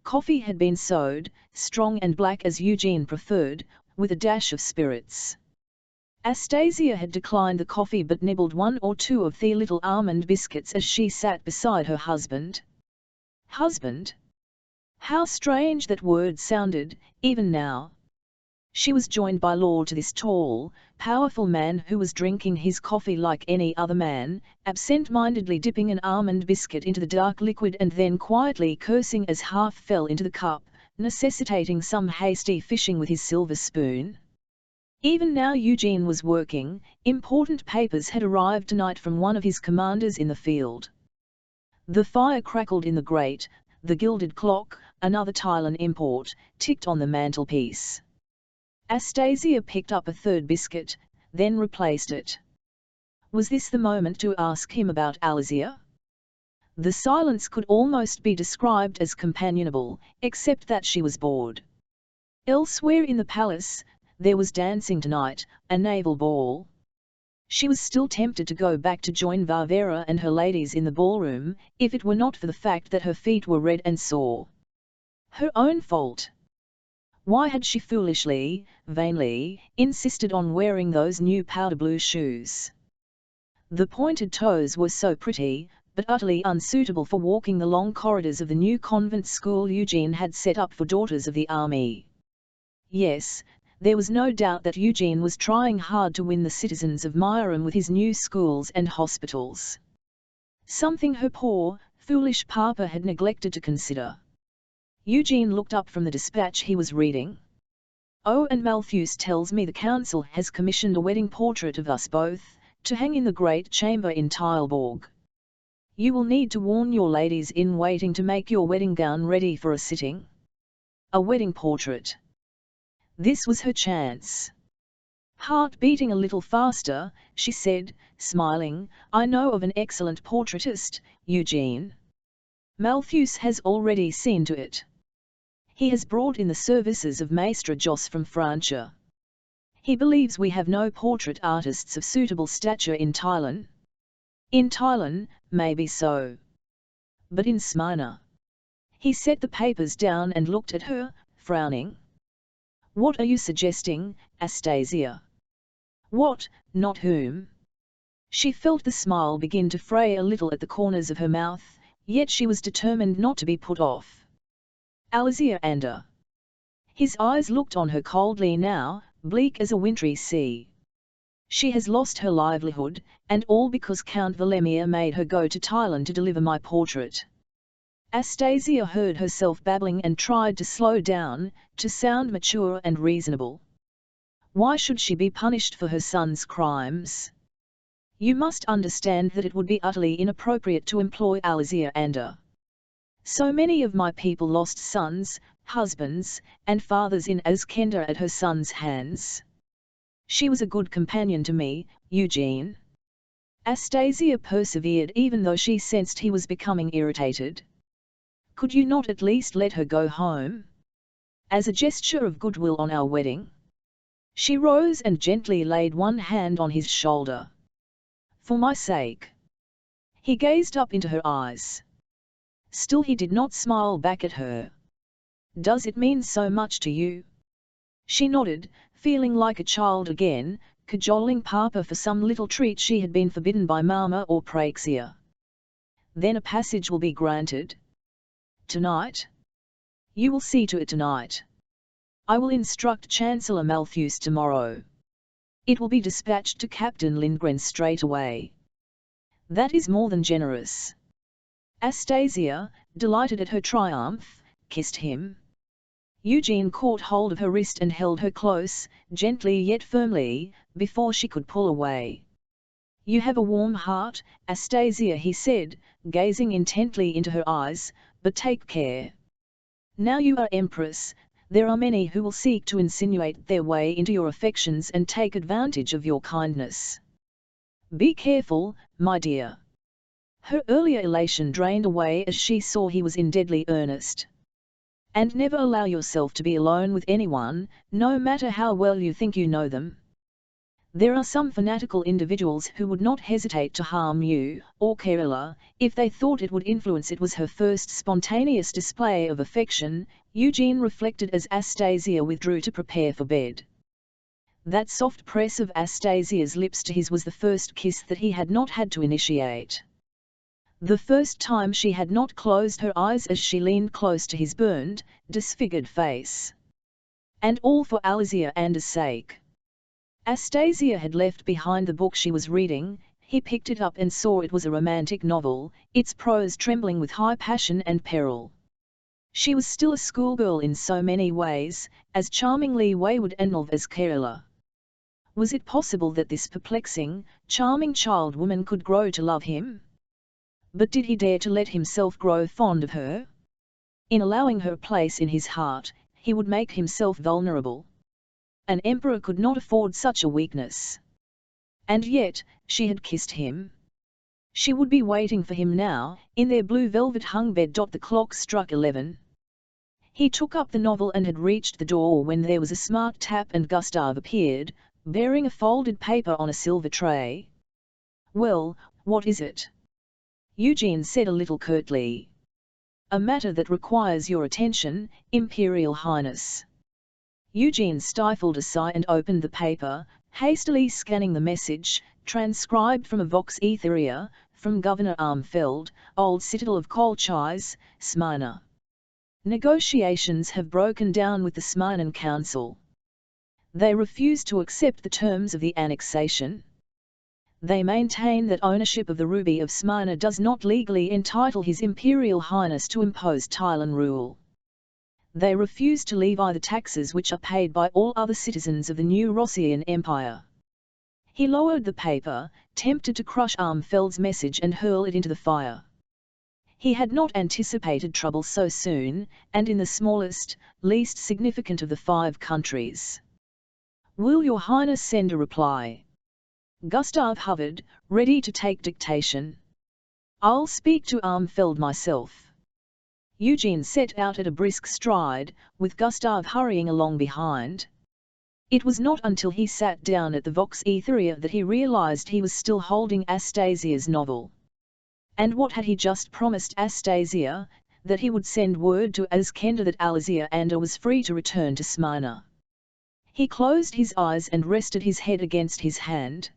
Coffee had been sowed, strong and black as Eugene preferred, with a dash of spirits. Astasia had declined the coffee but nibbled one or two of the little almond biscuits as she sat beside her husband. Husband? How strange that word sounded, even now. She was joined by law to this tall, powerful man who was drinking his coffee like any other man, absent-mindedly dipping an almond biscuit into the dark liquid and then quietly cursing as half fell into the cup, necessitating some hasty fishing with his silver spoon. Even now Eugene was working. Important papers had arrived tonight from one of his commanders in the field. The fire crackled in the grate, the gilded clock, another Thailand import, ticked on the mantelpiece. Astasia picked up a third biscuit, then replaced it. Was this the moment to ask him about Alizia? The silence could almost be described as companionable, except that she was bored. Elsewhere in the palace, there was dancing tonight, a naval ball. She was still tempted to go back to join Varvara and her ladies in the ballroom, if it were not for the fact that her feet were red and sore. Her own fault. Why had she foolishly, vainly, insisted on wearing those new powder blue shoes? The pointed toes were so pretty, but utterly unsuitable for walking the long corridors of the new convent school Eugene had set up for daughters of the army. Yes, there was no doubt that Eugene was trying hard to win the citizens of Myram with his new schools and hospitals. Something her poor, foolish papa had neglected to consider. Eugene looked up from the dispatch he was reading. Oh, and Malthus tells me the council has commissioned a wedding portrait of us both, to hang in the great chamber in Tilborg. You will need to warn your ladies in waiting to make your wedding gown ready for a sitting. A wedding portrait. This was her chance. Heart beating a little faster, she said, smiling, I know of an excellent portraitist, Eugene. Malthus has already seen to it. He has brought in the services of Maestre Jos from Francia. He believes we have no portrait artists of suitable stature in Thailand. In Thailand, maybe so. But in Smyrna. He set the papers down and looked at her, frowning. What are you suggesting, Astasia? What, not whom? She felt the smile begin to fray a little at the corners of her mouth, yet she was determined not to be put off. Alexander. His eyes looked on her coldly now, bleak as a wintry sea. She has lost her livelihood, and all because Count Valemir made her go to Thailand to deliver my portrait. Astasia heard herself babbling and tried to slow down, to sound mature and reasonable. Why should she be punished for her son's crimes? You must understand that it would be utterly inappropriate to employ Alexander. So many of my people lost sons, husbands, and fathers in Azkenda at her son's hands. She was a good companion to me, Eugene. Astasia persevered even though she sensed he was becoming irritated. Could you not at least let her go home? As a gesture of goodwill on our wedding? She rose and gently laid one hand on his shoulder. For my sake. He gazed up into her eyes. Still he did not smile back at her. Does it mean so much to you? She nodded, feeling like a child again, cajoling Papa for some little treat she had been forbidden by Mama or Praxia. Then a passage will be granted. Tonight? You will see to it tonight. I will instruct Chancellor Malthus tomorrow. It will be dispatched to Captain Lindgren straight away. That is more than generous. Astasia, delighted at her triumph, kissed him. Eugene caught hold of her wrist and held her close, gently yet firmly, before she could pull away. You have a warm heart, Astasia, he said, gazing intently into her eyes, but take care. Now you are Empress, there are many who will seek to insinuate their way into your affections and take advantage of your kindness. Be careful, my dear. Her earlier elation drained away as she saw he was in deadly earnest. And never allow yourself to be alone with anyone, no matter how well you think you know them. There are some fanatical individuals who would not hesitate to harm you, or Kerala, if they thought it would influence. It was her first spontaneous display of affection, Eugene reflected as Astasia withdrew to prepare for bed. That soft press of Astasia's lips to his was the first kiss that he had not had to initiate. The first time she had not closed her eyes as she leaned close to his burned, disfigured face. And all for Alexander's sake. Astasia had left behind the book she was reading. He picked it up and saw it was a romantic novel, its prose trembling with high passion and peril. She was still a schoolgirl in so many ways, as charmingly wayward and naive as Kerala. Was it possible that this perplexing, charming child woman could grow to love him? But did he dare to let himself grow fond of her? In allowing her place in his heart, he would make himself vulnerable. An emperor could not afford such a weakness. And yet, she had kissed him. She would be waiting for him now, in their blue velvet-hung bed. The clock struck 11. He took up the novel and had reached the door when there was a smart tap and Gustave appeared, bearing a folded paper on a silver tray. Well, what is it? Eugene said a little curtly. A matter that requires your attention, Imperial Highness. Eugene stifled a sigh and opened the paper, hastily scanning the message, transcribed from a vox etherea, from Governor Armfeld, Old Citadel of Kolchis, Smyrna. Negotiations have broken down with the Smyrnan Council. They refuse to accept the terms of the annexation. They maintain that ownership of the Ruby of Smyrna does not legally entitle His Imperial Highness to impose Thailand rule. They refuse to levy the taxes which are paid by all other citizens of the new Rossian Empire. He lowered the paper, tempted to crush Armfeld's message and hurl it into the fire. He had not anticipated trouble so soon, and in the smallest, least significant of the 5 countries. Will your Highness send a reply? Gustave hovered, ready to take dictation. I'll speak to Armfeld myself. Eugene set out at a brisk stride, with Gustave hurrying along behind. It was not until he sat down at the Vox Etherea that he realized he was still holding Astasia's novel. And what had he just promised Astasia? That he would send word to Azkenda that Alexander was free to return to Smyrna. He closed his eyes and rested his head against his hand.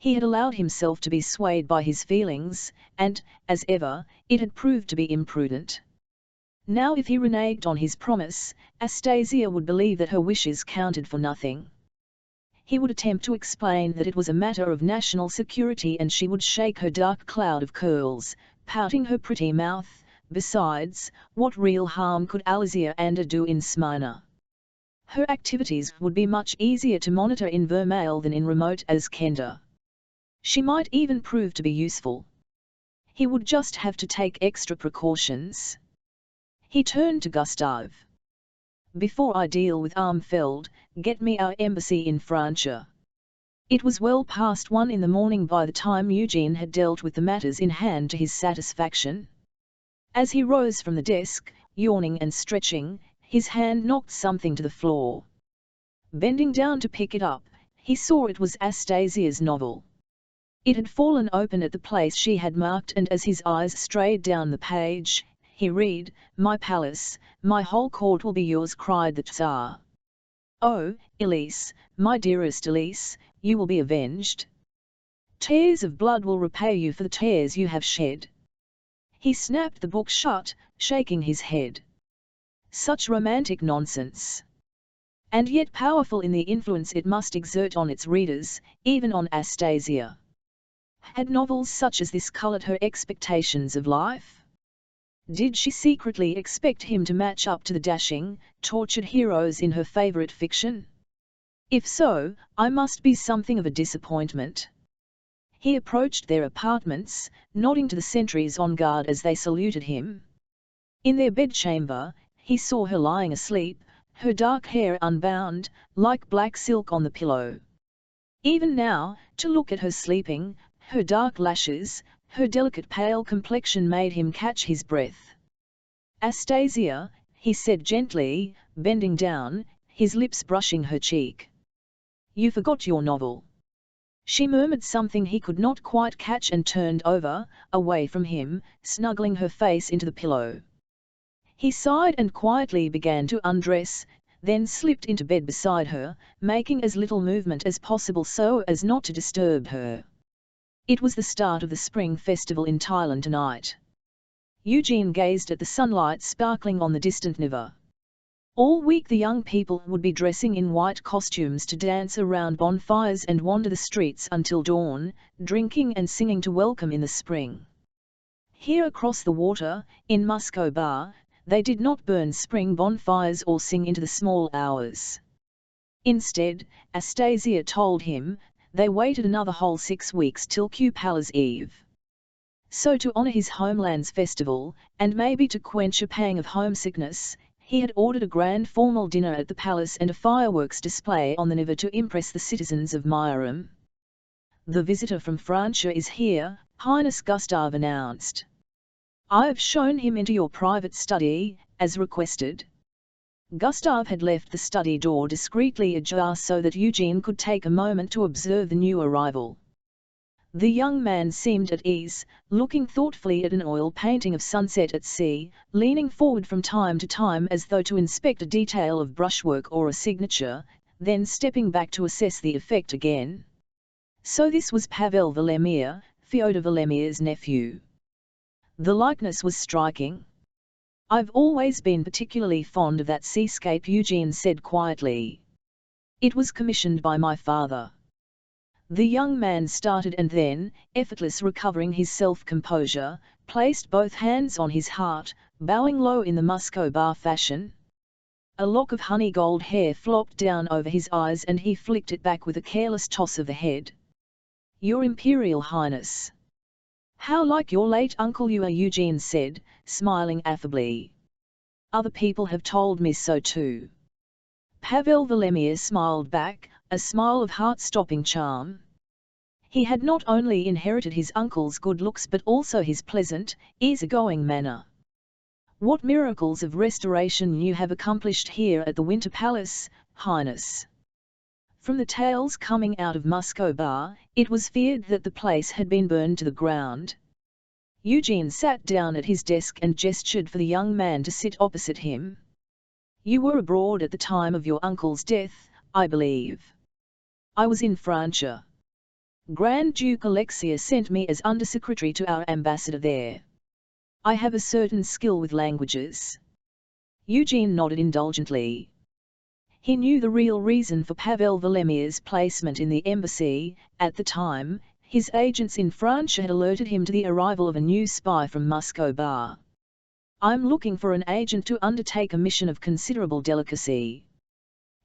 He had allowed himself to be swayed by his feelings, and, as ever, it had proved to be imprudent. Now if he reneged on his promise, Astasia would believe that her wishes counted for nothing. He would attempt to explain that it was a matter of national security, and she would shake her dark cloud of curls, pouting her pretty mouth. Besides, what real harm could Alexander do in Smyrna? Her activities would be much easier to monitor in Vermale than in remote Azkenda. She might even prove to be useful. He would just have to take extra precautions. He turned to Gustav. Before I deal with Armfeld, get me our embassy in Francia. It was well past 1 in the morning by the time Eugene had dealt with the matters in hand to his satisfaction. As he rose from the desk, yawning and stretching, his hand knocked something to the floor. Bending down to pick it up, he saw it was Astasia's novel. It had fallen open at the place she had marked, and as his eyes strayed down the page, he read, "My palace, my whole court will be yours," cried the Tsar. "Oh, Elise, my dearest Elise, you will be avenged. Tears of blood will repay you for the tears you have shed." He snapped the book shut, shaking his head. Such romantic nonsense! And yet powerful in the influence it must exert on its readers, even on Astasia. Had novels such as this colored her expectations of life? Did she secretly expect him to match up to the dashing, tortured heroes in her favorite fiction? If so, I must be something of a disappointment. He approached their apartments, nodding to the sentries on guard as they saluted him. In their bedchamber, he saw her lying asleep, her dark hair unbound, like black silk on the pillow. Even now, to look at her sleeping, her dark lashes, her delicate pale complexion made him catch his breath. "Astasia," he said gently, bending down, his lips brushing her cheek. "You forgot your novel." She murmured something he could not quite catch and turned over, away from him, snuggling her face into the pillow. He sighed and quietly began to undress, then slipped into bed beside her, making as little movement as possible so as not to disturb her. It was the start of the spring festival in Thailand tonight. Eugene gazed at the sunlight sparkling on the distant river. All week the young people would be dressing in white costumes to dance around bonfires and wander the streets until dawn, drinking and singing to welcome in the spring. Here across the water, in Musco Bar, they did not burn spring bonfires or sing into the small hours. Instead, Astasia told him, they waited another whole 6 weeks till Kupala's Eve. So to honor his homeland's festival, and maybe to quench a pang of homesickness, he had ordered a grand formal dinner at the palace and a fireworks display on the river to impress the citizens of Mairum. "The visitor from Francia is here," Highness Gustav announced. "I have shown him into your private study, as requested." Gustav had left the study door discreetly ajar so that Eugene could take a moment to observe the new arrival. The young man seemed at ease, looking thoughtfully at an oil painting of sunset at sea, leaning forward from time to time as though to inspect a detail of brushwork or a signature, then stepping back to assess the effect again. So this was Pavel Volemir, Fyodor Volemir's nephew. The likeness was striking. "I've always been particularly fond of that seascape," Eugene said quietly. "It was commissioned by my father." The young man started and then, effortless recovering his self-composure, placed both hands on his heart, bowing low in the Musco Bar fashion. A lock of honey gold hair flopped down over his eyes and he flicked it back with a careless toss of the head. "Your Imperial Highness." "How like your late uncle you are," Eugene said, smiling affably. "Other people have told me so too." Pavel Volemir smiled back, a smile of heart-stopping charm. He had not only inherited his uncle's good looks but also his pleasant, easygoing manner. "What miracles of restoration you have accomplished here at the Winter Palace, Highness." From the tales coming out of Musco Bar, it was feared that the place had been burned to the ground. Eugene sat down at his desk and gestured for the young man to sit opposite him. "You were abroad at the time of your uncle's death, I believe." "I was in Francia. Grand Duke Alexia sent me as undersecretary to our ambassador there. I have a certain skill with languages." Eugene nodded indulgently. He knew the real reason for Pavel Volemir's placement in the embassy. At the time, his agents in France had alerted him to the arrival of a new spy from Moscow. "I'm looking for an agent to undertake a mission of considerable delicacy.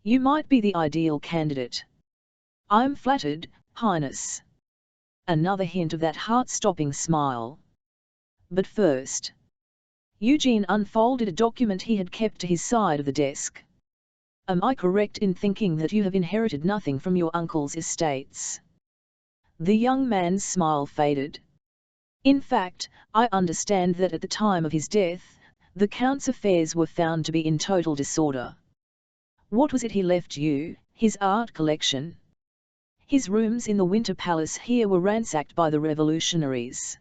You might be the ideal candidate." "I'm flattered, Highness." Another hint of that heart-stopping smile. But first, Eugene unfolded a document he had kept to his side of the desk. "Am I correct in thinking that you have inherited nothing from your uncle's estates?" The young man's smile faded. "In fact, I understand that at the time of his death, the Count's affairs were found to be in total disorder." "What was it he left you?" "His art collection. His rooms in the Winter Palace here were ransacked by the revolutionaries.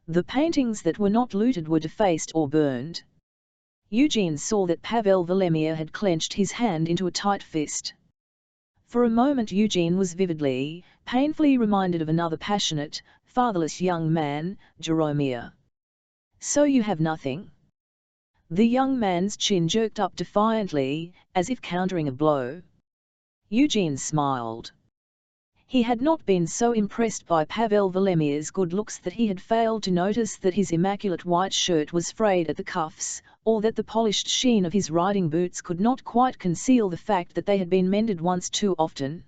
The paintings that were not looted were defaced or burned." Eugene saw that Pavel Volemir had clenched his hand into a tight fist. For a moment Eugene was vividly, painfully reminded of another passionate, fatherless young man, Jaromir. "So you have nothing?" The young man's chin jerked up defiantly, as if countering a blow. Eugene smiled. He had not been so impressed by Pavel Volemir's good looks that he had failed to notice that his immaculate white shirt was frayed at the cuffs, or that the polished sheen of his riding boots could not quite conceal the fact that they had been mended once too often.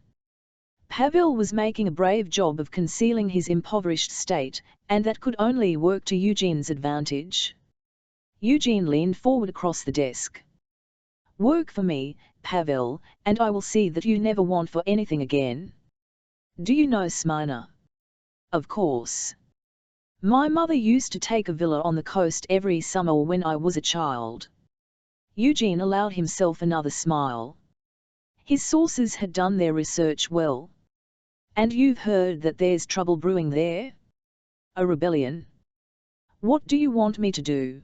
Pavel was making a brave job of concealing his impoverished state, and that could only work to Eugene's advantage. Eugene leaned forward across the desk. "Work for me, Pavel, and I will see that you never want for anything again. Do you know Smyrna?" "Of course. My mother used to take a villa on the coast every summer when I was a child." Eugene allowed himself another smile. His sources had done their research well. "And you've heard that there's trouble brewing there? A rebellion? What do you want me to do?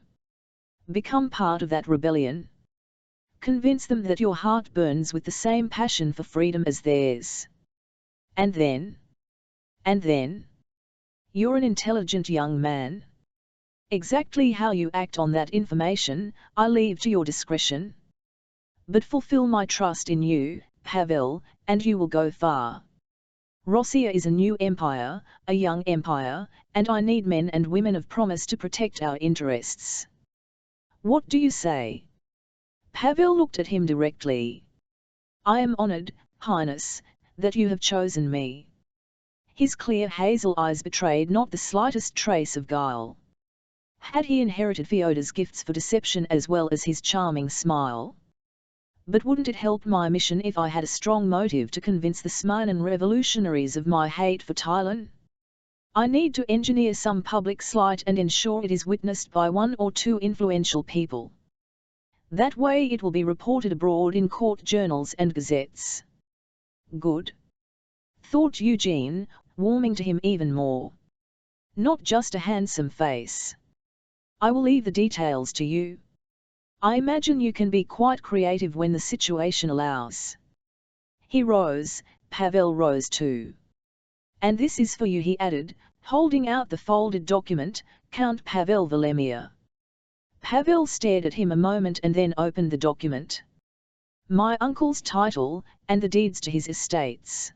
Become part of that rebellion? Convince them that your heart burns with the same passion for freedom as theirs? And then? And then? You're an intelligent young man. Exactly how you act on that information, I leave to your discretion. But fulfill my trust in you, Pavel, and you will go far. Rossiya is a new empire, a young empire, and I need men and women of promise to protect our interests. What do you say?" Pavel looked at him directly. "I am honored, Highness, that you have chosen me." His clear hazel eyes betrayed not the slightest trace of guile. Had he inherited Fyodor's gifts for deception as well as his charming smile? "But wouldn't it help my mission if I had a strong motive to convince the Smyrnan revolutionaries of my hate for Tylan? I need to engineer some public slight and ensure it is witnessed by one or two influential people. That way it will be reported abroad in court journals and gazettes." "Good," thought Eugene, warming to him even more. "Not just a handsome face. I will leave the details to you. I imagine you can be quite creative when the situation allows." He rose, Pavel rose too. "And this is for you," he added, holding out the folded document, "Count Pavel Volemir." Pavel stared at him a moment and then opened the document. "My uncle's title, and the deeds to his estates.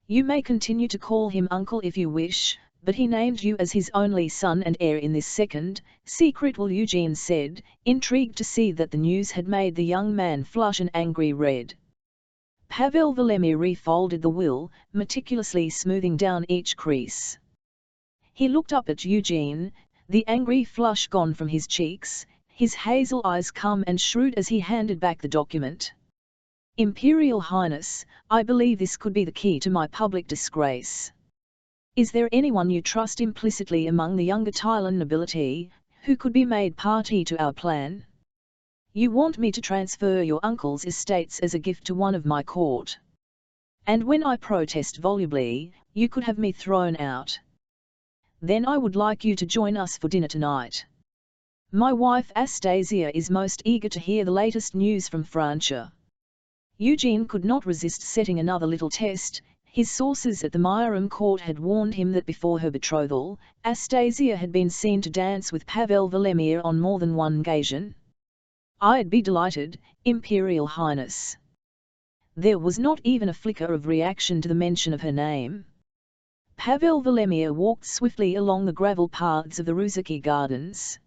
You may continue to call him uncle if you wish, but he named you as his only son and heir in this second, secret will," Eugene said, intrigued to see that the news had made the young man flush an angry red. Pavel Volemir refolded the will, meticulously smoothing down each crease. He looked up at Eugene, the angry flush gone from his cheeks, his hazel eyes calm and shrewd as he handed back the document. "Imperial Highness, I believe this could be the key to my public disgrace. Is there anyone you trust implicitly among the younger Tylan nobility, who could be made party to our plan? You want me to transfer your uncle's estates as a gift to one of my court. And when I protest volubly, you could have me thrown out. Then I would like you to join us for dinner tonight. My wife Astasia is most eager to hear the latest news from Francia." Eugene could not resist setting another little test. His sources at the Myron court had warned him that before her betrothal, Astasia had been seen to dance with Pavel Volemir on more than one occasion. I'd be delighted, Imperial Highness. There was not even a flicker of reaction to the mention of her name. Pavel Valemir walked swiftly along the gravel paths of the Ruzicki Gardens.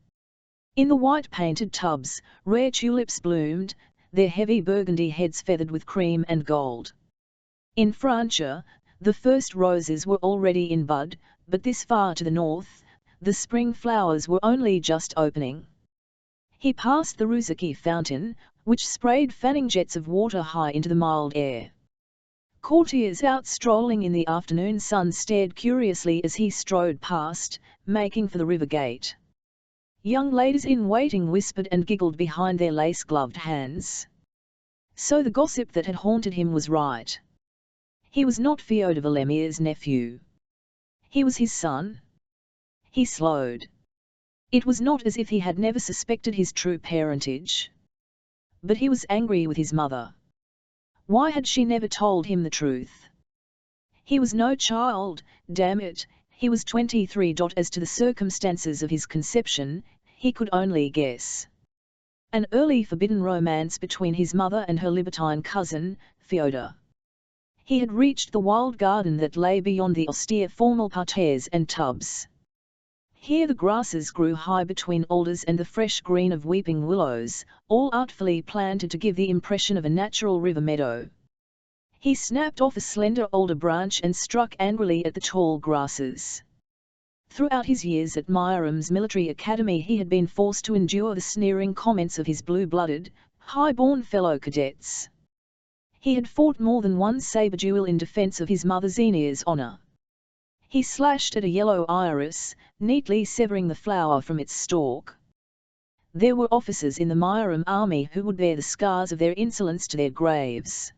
In the white-painted tubs, rare tulips bloomed, their heavy burgundy heads feathered with cream and gold. In Francia, the first roses were already in bud, but this far to the north, the spring flowers were only just opening. He passed the Ruzicki fountain, which sprayed fanning jets of water high into the mild air. Courtiers out strolling in the afternoon sun stared curiously as he strode past, making for the river gate. Young ladies in waiting whispered and giggled behind their lace-gloved hands. So the gossip that had haunted him was right. He was not Fyodor Valemir's nephew. He was his son. He slowed. It was not as if he had never suspected his true parentage. But he was angry with his mother. Why had she never told him the truth? He was no child, damn it, he was 23. As to the circumstances of his conception, he could only guess. An early forbidden romance between his mother and her libertine cousin, Fyodor. He had reached the wild garden that lay beyond the austere formal parterres and tubs. Here the grasses grew high between alders and the fresh green of weeping willows, all artfully planted to give the impression of a natural river meadow. He snapped off a slender alder branch and struck angrily at the tall grasses. Throughout his years at Meyerum's military academy he had been forced to endure the sneering comments of his blue-blooded, high-born fellow cadets. He had fought more than one saber duel in defense of his mother Xenia's honor. He slashed at a yellow iris, neatly severing the flower from its stalk. There were officers in the Myerum army who would bear the scars of their insolence to their graves.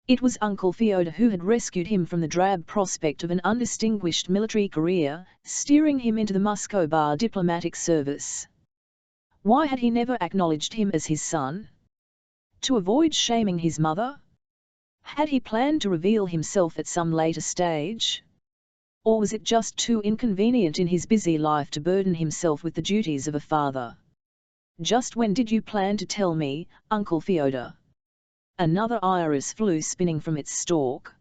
It was Uncle Fyodor who had rescued him from the drab prospect of an undistinguished military career, steering him into the Moscow Bar diplomatic service. Why had he never acknowledged him as his son? To avoid shaming his mother? Had he planned to reveal himself at some later stage? Or was it just too inconvenient in his busy life to burden himself with the duties of a father? Just when did you plan to tell me, Uncle Fyodor? Another iris flew spinning from its stalk.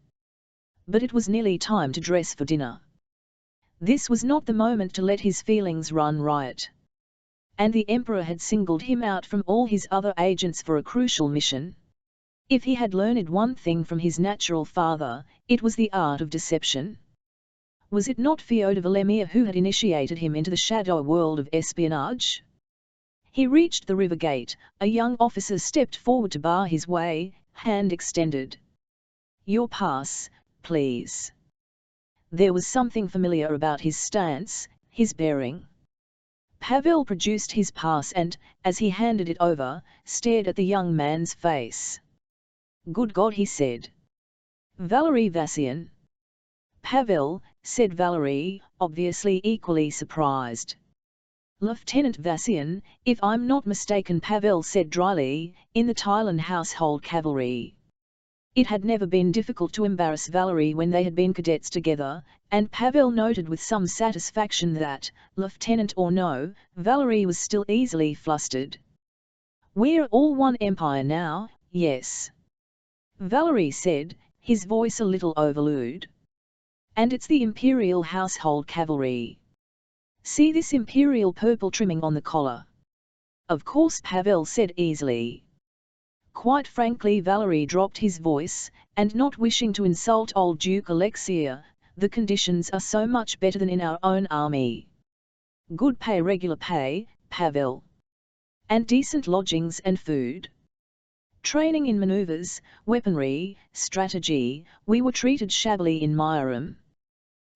But it was nearly time to dress for dinner. This was not the moment to let his feelings run riot. And the Emperor had singled him out from all his other agents for a crucial mission. If he had learned one thing from his natural father, it was the art of deception. Was it not Fyodor Valemir who had initiated him into the shadow world of espionage? He reached the river gate, a young officer stepped forward to bar his way, hand extended. Your pass, please. There was something familiar about his stance, his bearing. Pavel produced his pass and, as he handed it over, stared at the young man's face. Good God, he said. Valery Vassian. Pavel, said Valery, obviously equally surprised. Lieutenant Vassian, if I'm not mistaken, Pavel said dryly, in the Tylan household cavalry. It had never been difficult to embarrass Valery when they had been cadets together, and Pavel noted with some satisfaction that, lieutenant or no, Valery was still easily flustered. We're all one empire now, yes. Valery said, his voice a little overlude. And it's the Imperial household cavalry. See this imperial purple trimming on the collar? Of course, Pavel said easily. Quite frankly, Valery dropped his voice, and not wishing to insult old Duke Alexia, the conditions are so much better than in our own army. Good pay, regular pay, Pavel. And decent lodgings and food. Training in maneuvers, weaponry, strategy, we were treated shabbily in Myerum.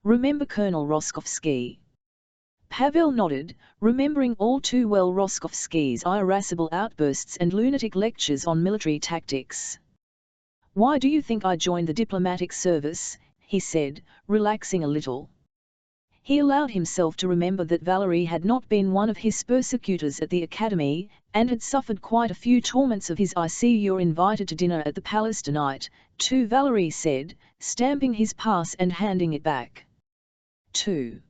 Remember Colonel Roskovsky? Pavel nodded, remembering all too well Roskovsky's irascible outbursts and lunatic lectures on military tactics. Why do you think I joined the diplomatic service? He said, relaxing a little. He allowed himself to remember that Valery had not been one of his persecutors at the academy, and had suffered quite a few torments of his I see you're invited to dinner at the palace tonight, too, Valery said, stamping his pass and handing it back. 2.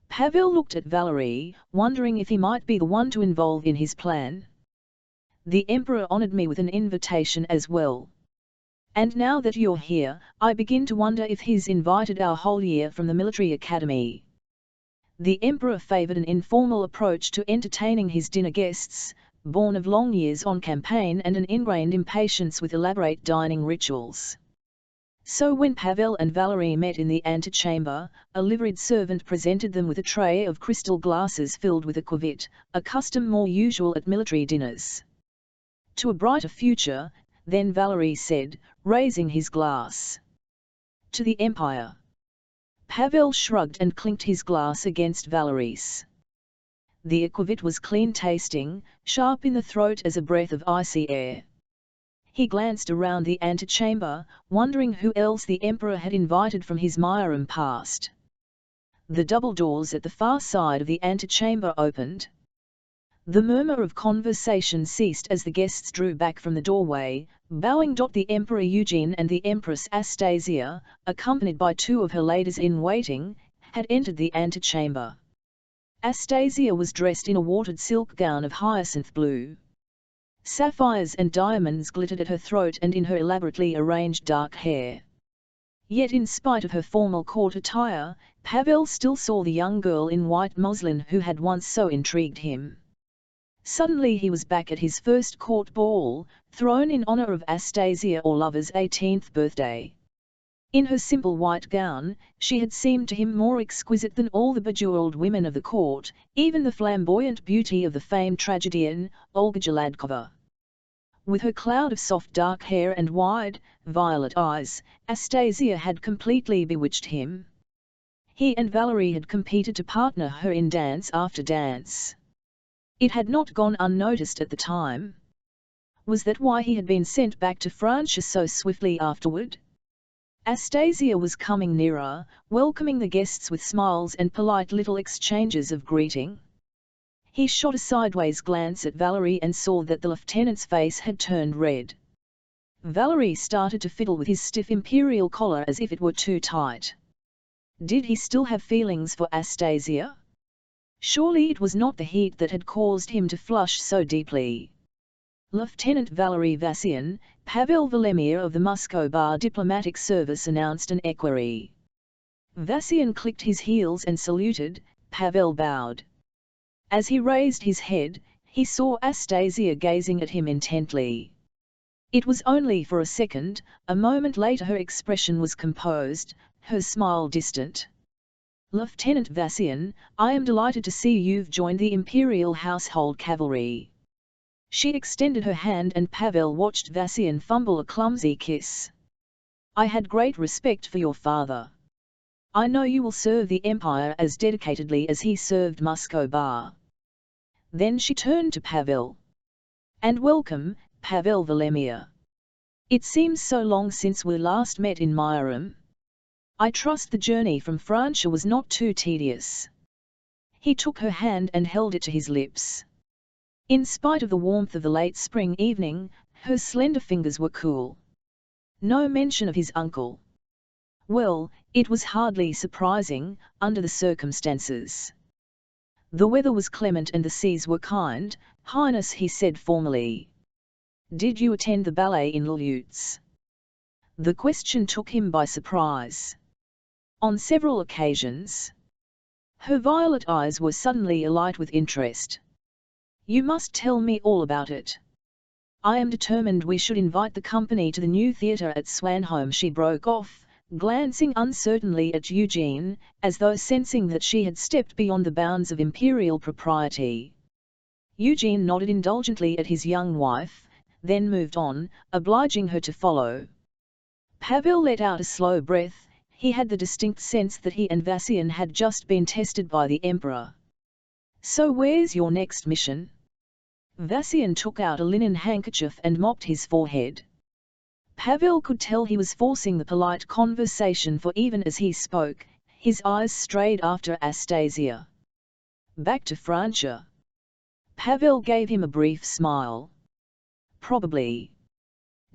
Pavel looked at Valery, wondering if he might be the one to involve in his plan. The Emperor honored me with an invitation as well. And now that you're here, I begin to wonder if he's invited our whole year from the military academy. The Emperor favored an informal approach to entertaining his dinner guests, born of long years on campaign and an ingrained impatience with elaborate dining rituals. So when Pavel and Valerie met in the antechamber, a liveried servant presented them with a tray of crystal glasses filled with aquavit, a custom more usual at military dinners. To a brighter future, then Valerie said, raising his glass. To the Empire. Pavel shrugged and clinked his glass against Valerie's. The aquavit was clean-tasting, sharp in the throat as a breath of icy air. He glanced around the antechamber, wondering who else the Emperor had invited from his Myram past. The double doors at the far side of the antechamber opened. The murmur of conversation ceased as the guests drew back from the doorway, bowing. The Emperor Eugene and the Empress Astasia, accompanied by two of her ladies-in-waiting, had entered the antechamber. Astasia was dressed in a watered silk gown of hyacinth blue. Sapphires and diamonds glittered at her throat and in her elaborately arranged dark hair. Yet in spite of her formal court attire, Pavel still saw the young girl in white muslin who had once so intrigued him. Suddenly he was back at his first court ball, thrown in honor of Astasia Orlova's 18th birthday. In her simple white gown, she had seemed to him more exquisite than all the bejeweled women of the court, even the flamboyant beauty of the famed tragedian, Olga Gladkova. With her cloud of soft dark hair and wide, violet eyes, Astasia had completely bewitched him. He and Valerie had competed to partner her in dance after dance. It had not gone unnoticed at the time. Was that why he had been sent back to Francia so swiftly afterward? Astasia was coming nearer, welcoming the guests with smiles and polite little exchanges of greeting. He shot a sideways glance at Valerie and saw that the lieutenant's face had turned red. Valerie started to fiddle with his stiff imperial collar as if it were too tight. Did he still have feelings for Astasia? Surely it was not the heat that had caused him to flush so deeply. Lieutenant Valery Vassian, Pavel Valemir of the Moscow Bar Diplomatic Service announced an equerry. Vassian clicked his heels and saluted. Pavel bowed. As he raised his head, he saw Astasia gazing at him intently. It was only for a second. A moment later her expression was composed, her smile distant. Lieutenant Vassian, I am delighted to see you've joined the Imperial Household Cavalry. She extended her hand and Pavel watched Vassian fumble a clumsy kiss. I had great respect for your father. I know you will serve the Empire as dedicatedly as he served Moscow Bar. Then she turned to Pavel. And welcome, Pavel Valemir. It seems so long since we last met in Myram. I trust the journey from Francia was not too tedious. He took her hand and held it to his lips. In spite of the warmth of the late spring evening, her slender fingers were cool. No mention of his uncle. Well, it was hardly surprising, under the circumstances. The weather was clement and the seas were kind, Highness, he said formally. Did you attend the ballet in Lutz? The question took him by surprise. On several occasions. Her violet eyes were suddenly alight with interest. You must tell me all about it. I am determined we should invite the company to the new theatre at Swanholm. She broke off, glancing uncertainly at Eugene, as though sensing that she had stepped beyond the bounds of imperial propriety. Eugene nodded indulgently at his young wife, then moved on, obliging her to follow. Pavel let out a slow breath. He had the distinct sense that he and Vassian had just been tested by the Emperor. So where's your next mission? Vassian took out a linen handkerchief and mopped his forehead. Pavel could tell he was forcing the polite conversation, for even as he spoke, his eyes strayed after Astasia. Back to Francia. Pavel gave him a brief smile. Probably.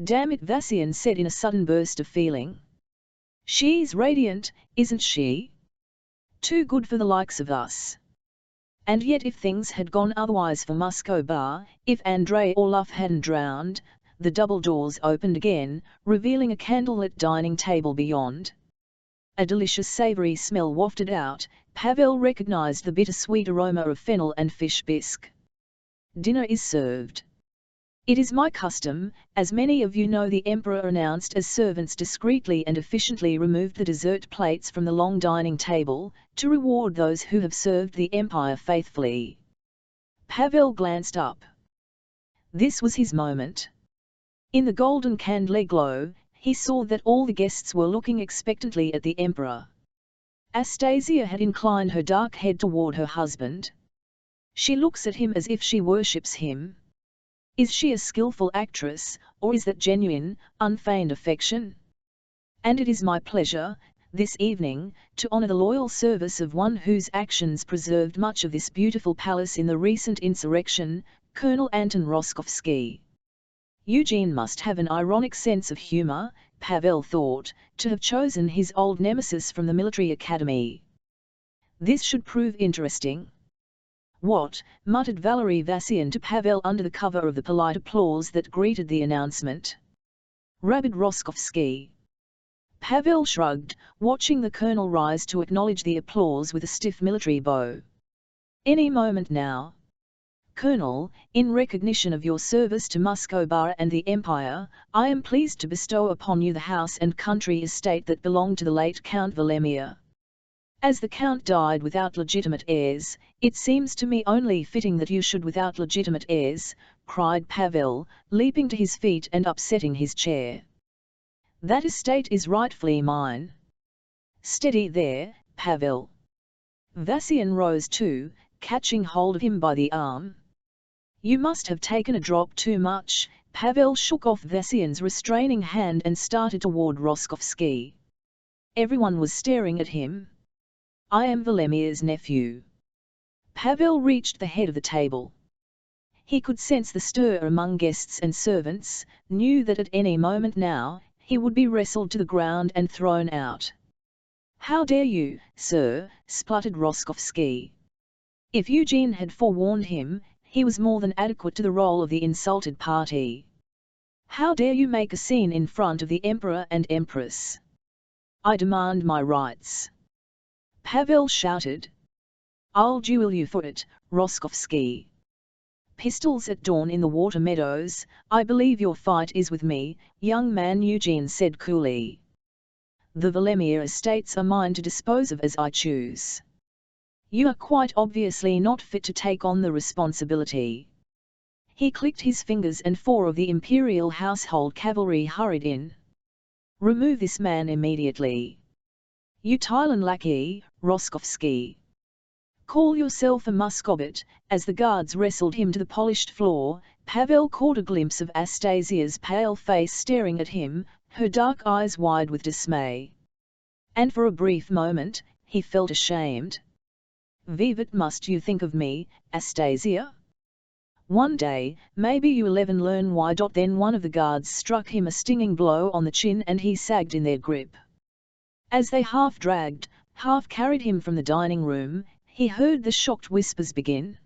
Damn it, Vassian said in a sudden burst of feeling. She's radiant, isn't she? Too good for the likes of us. And yet if things had gone otherwise for Muscobar, if Andrei Orlov hadn't drowned, the double doors opened again, revealing a candlelit dining table beyond. A delicious savoury smell wafted out. Pavel recognized the bittersweet aroma of fennel and fish bisque. Dinner is served. It is my custom, as many of you know, the Emperor announced as servants discreetly and efficiently removed the dessert plates from the long dining table, to reward those who have served the Empire faithfully. Pavel glanced up. This was his moment. In the golden candle glow, he saw that all the guests were looking expectantly at the Emperor. Astasia had inclined her dark head toward her husband. She looks at him as if she worships him. Is she a skillful actress, or is that genuine, unfeigned affection? And it is my pleasure, this evening, to honor the loyal service of one whose actions preserved much of this beautiful palace in the recent insurrection, Colonel Anton Roskovsky. Eugene must have an ironic sense of humor, Pavel thought, to have chosen his old nemesis from the military academy. This should prove interesting. What, muttered Valery Vassian to Pavel under the cover of the polite applause that greeted the announcement. Rabid Roskovsky. Pavel shrugged, watching the colonel rise to acknowledge the applause with a stiff military bow. Any moment now. Colonel, in recognition of your service to Muscobar and the Empire, I am pleased to bestow upon you the house and country estate that belonged to the late Count Valemir. As the Count died without legitimate heirs, it seems to me only fitting that you should without legitimate heirs, cried Pavel, leaping to his feet and upsetting his chair. That estate is rightfully mine. Steady there, Pavel. Vassian rose too, catching hold of him by the arm. You must have taken a drop too much. Pavel shook off Vassian's restraining hand and started toward Roskovsky. Everyone was staring at him. I am Valemir's nephew. Pavel reached the head of the table. He could sense the stir among guests and servants, knew that at any moment now, he would be wrestled to the ground and thrown out. How dare you, sir, spluttered Roskovsky. If Eugene had forewarned him, he was more than adequate to the role of the insulted party. How dare you make a scene in front of the Emperor and Empress? I demand my rights. Pavel shouted. I'll duel you for it, Roskovsky. Pistols at dawn in the water meadows. I believe your fight is with me, young man, Eugene said coolly. The Valemir estates are mine to dispose of as I choose. You are quite obviously not fit to take on the responsibility. He clicked his fingers and 4 of the imperial household cavalry hurried in. Remove this man immediately. You Tylan lackey, Roskovsky. Call yourself a Muscovite. As the guards wrestled him to the polished floor, Pavel caught a glimpse of Astasia's pale face staring at him, her dark eyes wide with dismay. And for a brief moment, he felt ashamed. Vivat must you think of me, Astasia? One day, maybe you'll even learn why. Then one of the guards struck him a stinging blow on the chin and he sagged in their grip. As they half dragged, half carried him from the dining room, he heard the shocked whispers begin.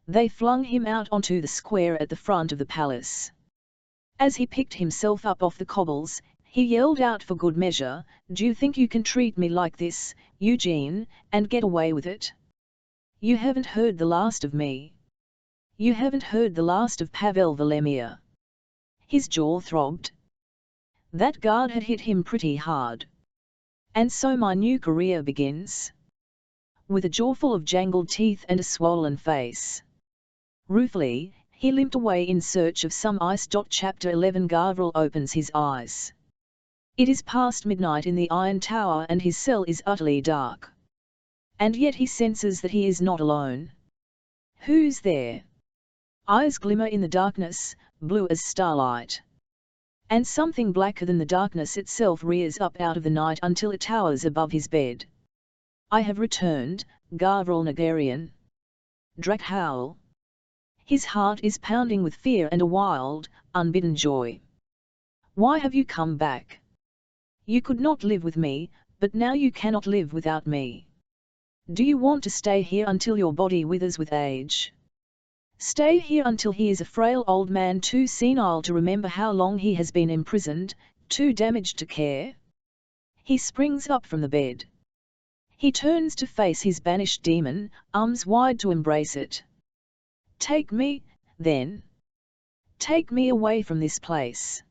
They flung him out onto the square at the front of the palace. As he picked himself up off the cobbles, he yelled out for good measure, "Do you think you can treat me like this, Eugene, and get away with it? You haven't heard the last of me. You haven't heard the last of Pavel Valemir." His jaw throbbed. That guard had hit him pretty hard. And so my new career begins. With a jaw full of jangled teeth and a swollen face. Ruefully, he limped away in search of some ice. Chapter 11 Gavril opens his eyes. It is past midnight in the Iron Tower and his cell is utterly dark. And yet he senses that he is not alone. Who's there? Eyes glimmer in the darkness, blue as starlight. And something blacker than the darkness itself rears up out of the night until it towers above his bed. I have returned, Gavril Nagarian. Drakhowl. His heart is pounding with fear and a wild, unbidden joy. Why have you come back? You could not live with me, but now you cannot live without me. Do you want to stay here until your body withers with age? Stay here until he is a frail old man too senile to remember how long he has been imprisoned, too damaged to care? He springs up from the bed. He turns to face his banished demon, arms wide to embrace it. Take me, then. Take me away from this place.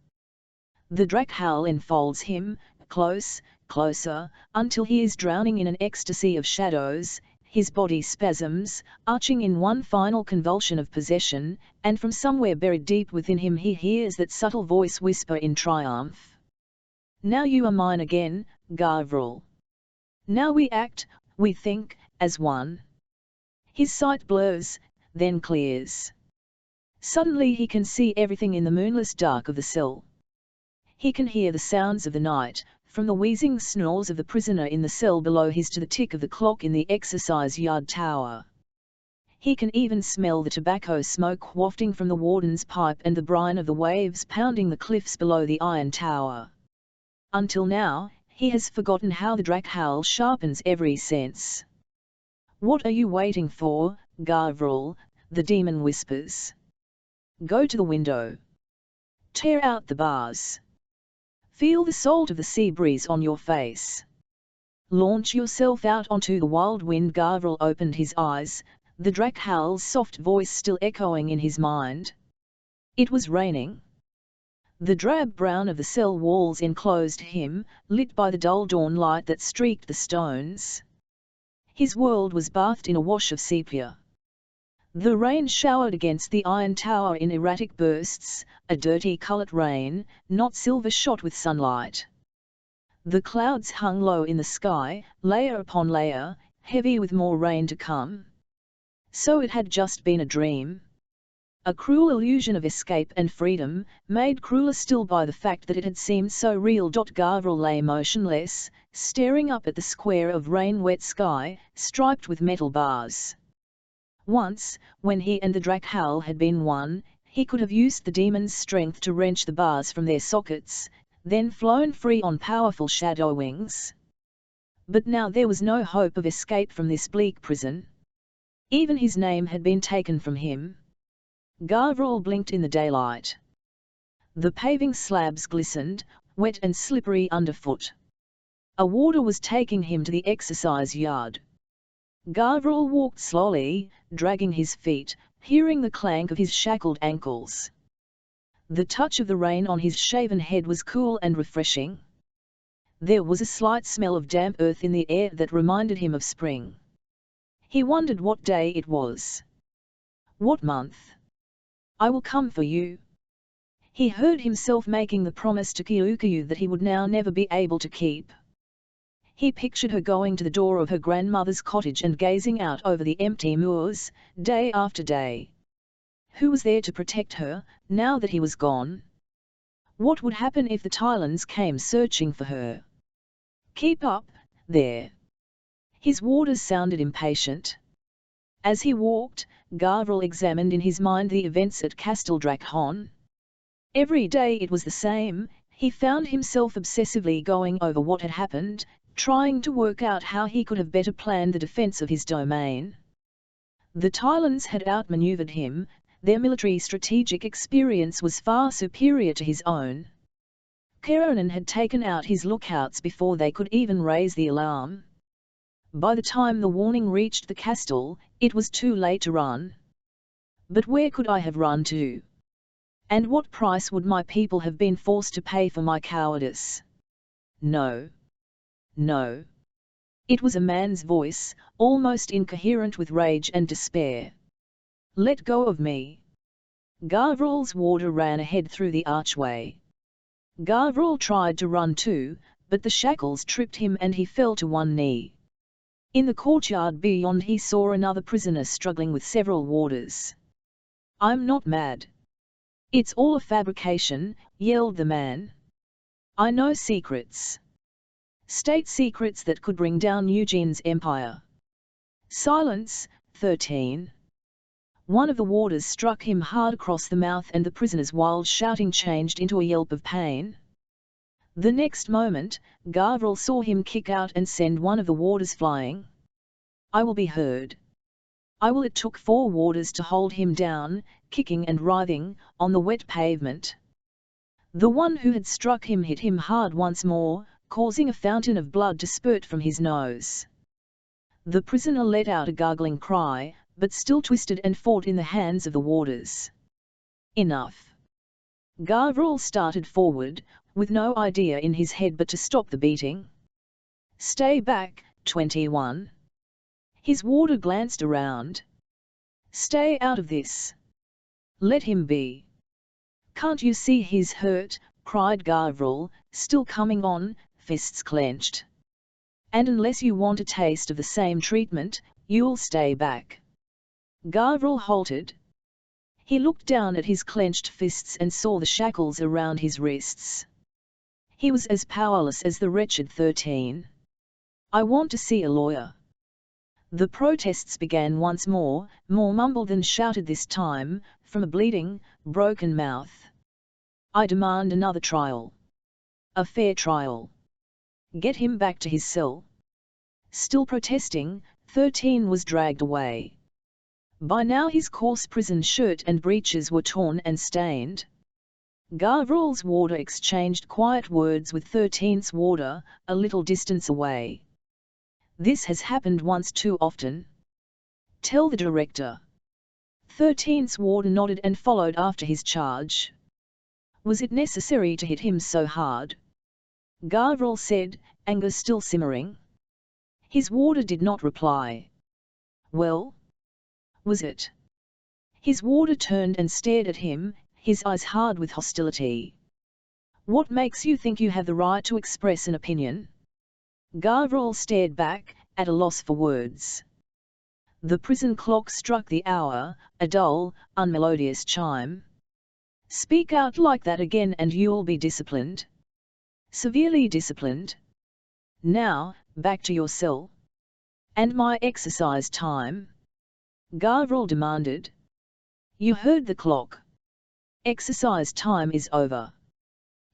The Drakhowl enfolds him, close, closer, until he is drowning in an ecstasy of shadows. His body spasms, arching in one final convulsion of possession, and from somewhere buried deep within him he hears that subtle voice whisper in triumph. Now you are mine again, Gavril. Now we act, we think, as one. His sight blurs, then clears. Suddenly he can see everything in the moonless dark of the cell. He can hear the sounds of the night, from the wheezing snores of the prisoner in the cell below his to the tick of the clock in the exercise yard tower. He can even smell the tobacco smoke wafting from the warden's pipe and the brine of the waves pounding the cliffs below the iron tower. Until now, he has forgotten how the Drakhowl sharpens every sense. What are you waiting for, Gavril? The demon whispers. Go to the window. Tear out the bars. Feel the salt of the sea breeze on your face. Launch yourself out onto the wild wind. Gavril opened his eyes, the Drakhowl's soft voice still echoing in his mind. It was raining. The drab brown of the cell walls enclosed him, lit by the dull dawn light that streaked the stones. His world was bathed in a wash of sepia. The rain showered against the iron tower in erratic bursts, a dirty-colored rain, not silver shot with sunlight. The clouds hung low in the sky, layer upon layer, heavy with more rain to come. So it had just been a dream. A cruel illusion of escape and freedom, made crueler still by the fact that it had seemed so real. Gavril lay motionless, staring up at the square of rain-wet sky, striped with metal bars. Once, when he and the Drakhowl had been one, he could have used the demon's strength to wrench the bars from their sockets, then flown free on powerful shadow wings. But now there was no hope of escape from this bleak prison. Even his name had been taken from him. Gavril blinked in the daylight. The paving slabs glistened, wet and slippery underfoot. A warder was taking him to the exercise yard. Gavril walked slowly, dragging his feet, hearing the clank of his shackled ankles. The touch of the rain on his shaven head was cool and refreshing. There was a slight smell of damp earth in the air that reminded him of spring. He wondered what day it was. What month? I will come for you. He heard himself making the promise to Kyukayu that he would now never be able to keep. He pictured her going to the door of her grandmother's cottage and gazing out over the empty moors, day after day. Who was there to protect her, now that he was gone? What would happen if the Tylons came searching for her? Keep up, there. His warders sounded impatient. As he walked, Gavril examined in his mind the events at Castle Drakhon. Every day it was the same. He found himself obsessively going over what had happened, trying to work out how he could have better planned the defense of his domain. The Tylons had outmaneuvered him, their military strategic experience was far superior to his own. Keronan had taken out his lookouts before they could even raise the alarm. By the time the warning reached the castle, it was too late to run. But where could I have run to? And what price would my people have been forced to pay for my cowardice? No. No. It was a man's voice, almost incoherent with rage and despair. Let go of me. Gavril's warder ran ahead through the archway. Gavril tried to run too, but the shackles tripped him and he fell to one knee. In the courtyard beyond he saw another prisoner struggling with several warders. I'm not mad. It's all a fabrication, yelled the man. I know secrets. State secrets that could bring down Eugene's empire. Silence, 13. One of the warders struck him hard across the mouth and the prisoner's wild shouting changed into a yelp of pain. The next moment, Gavril saw him kick out and send one of the warders flying. I will be heard. I will. It took 4 warders to hold him down, kicking and writhing, on the wet pavement. The one who had struck him hit him hard once more, causing a fountain of blood to spurt from his nose. The prisoner let out a gargling cry, but still twisted and fought in the hands of the warders. Enough. Gavriel started forward, with no idea in his head but to stop the beating. Stay back, 21. His warder glanced around. Stay out of this. Let him be. Can't you see he's hurt? Cried Gavriel, still coming on, fists clenched. And unless you want a taste of the same treatment, you'll stay back. Gavriel halted. He looked down at his clenched fists and saw the shackles around his wrists. He was as powerless as the wretched 13. I want to see a lawyer. The protests began once more mumbled than shouted this time, from a bleeding, broken mouth. I demand another trial. A fair trial. Get him back to his cell. Still protesting, 13 was dragged away. By now his coarse prison shirt and breeches were torn and stained. Gavriel's warder exchanged quiet words with 13's warder, a little distance away. This has happened once too often. Tell the director. 13's warder nodded and followed after his charge. Was it necessary to hit him so hard? Gavriel said, anger still simmering. His warder did not reply. Well? Was it? His warder turned and stared at him, his eyes hard with hostility. What makes you think you have the right to express an opinion? Gavriel stared back, at a loss for words. The prison clock struck the hour, a dull, unmelodious chime. Speak out like that again and you'll be disciplined. Severely disciplined. Now, back to your cell. And my exercise time? Gavriel demanded. You heard the clock. Exercise time is over.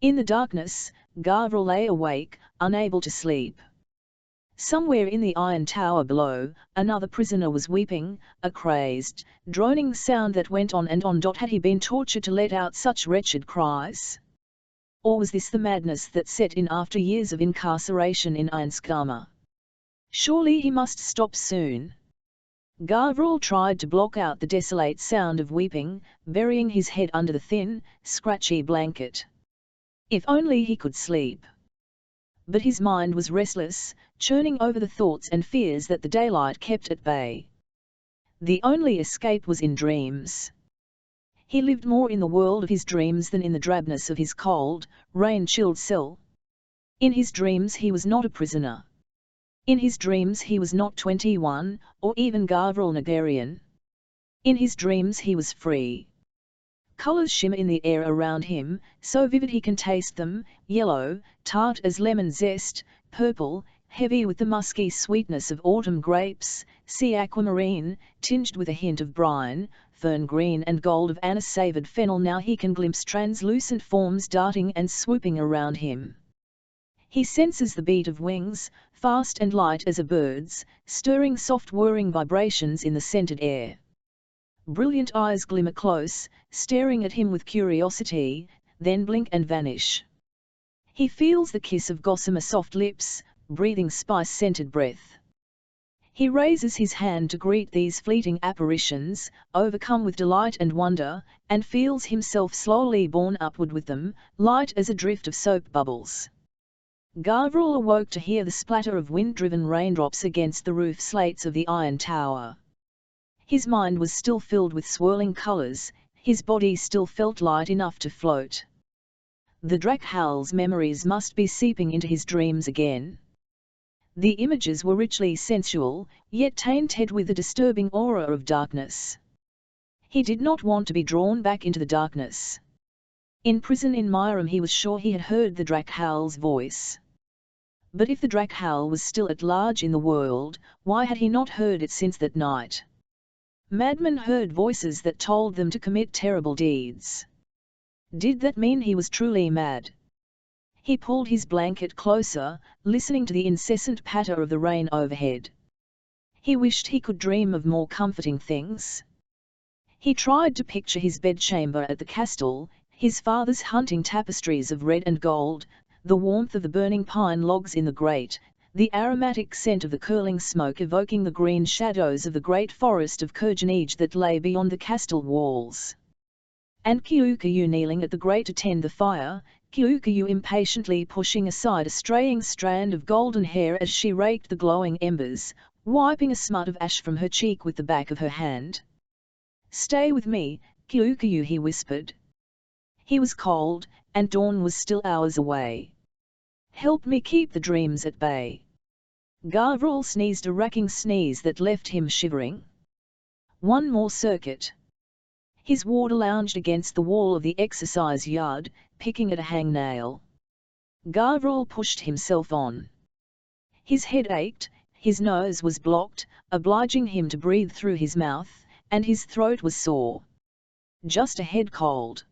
In the darkness, Gavriel lay awake, unable to sleep. Somewhere in the iron tower below, another prisoner was weeping, a crazed, droning sound that went on and on. Had he been tortured to let out such wretched cries? Or was this the madness that set in after years of incarceration in Einskama? Surely he must stop soon. Gavriel tried to block out the desolate sound of weeping, burying his head under the thin, scratchy blanket. If only he could sleep. But his mind was restless, churning over the thoughts and fears that the daylight kept at bay. The only escape was in dreams. He lived more in the world of his dreams than in the drabness of his cold, rain-chilled cell. In his dreams he was not a prisoner. In his dreams he was not 21, or even Gavriel Nagarian. In his dreams he was free. Colors shimmer in the air around him, so vivid he can taste them, yellow, tart as lemon zest, purple, heavy with the musky sweetness of autumn grapes, sea aquamarine, tinged with a hint of brine, fern green and gold of anise-savoured fennel. Now he can glimpse translucent forms darting and swooping around him. He senses the beat of wings, fast and light as a bird's, stirring soft whirring vibrations in the scented air. Brilliant eyes glimmer close, staring at him with curiosity, then blink and vanish. He feels the kiss of gossamer soft lips, breathing spice-scented breath. He raises his hand to greet these fleeting apparitions, overcome with delight and wonder, and feels himself slowly borne upward with them, light as a drift of soap bubbles. Gavriel awoke to hear the splatter of wind-driven raindrops against the roof slates of the iron tower. His mind was still filled with swirling colors, his body still felt light enough to float. The Drakhal's memories must be seeping into his dreams again. The images were richly sensual, yet tainted with a disturbing aura of darkness. He did not want to be drawn back into the darkness. In prison in Myram he was sure he had heard the Drakhal's voice. But if the Drakhal was still at large in the world, why had he not heard it since that night? Madmen heard voices that told them to commit terrible deeds. Did that mean he was truly mad? He pulled his blanket closer, listening to the incessant patter of the rain overhead. He wished he could dream of more comforting things. He tried to picture his bedchamber at the castle, his father's hunting tapestries of red and gold, the warmth of the burning pine logs in the grate, the aromatic scent of the curling smoke evoking the green shadows of the great forest of Kurgenij that lay beyond the castle walls. And Kyukayu kneeling at the grate to tend the fire, Kyukayu impatiently pushing aside a straying strand of golden hair as she raked the glowing embers, wiping a smut of ash from her cheek with the back of her hand. "Stay with me, Kyukayu," he whispered. He was cold, and dawn was still hours away. "Help me keep the dreams at bay." Gavral sneezed a racking sneeze that left him shivering. One more circuit. His warder lounged against the wall of the exercise yard, picking at a hangnail. Gavral pushed himself on. His head ached, his nose was blocked, obliging him to breathe through his mouth, and his throat was sore. Just a head cold.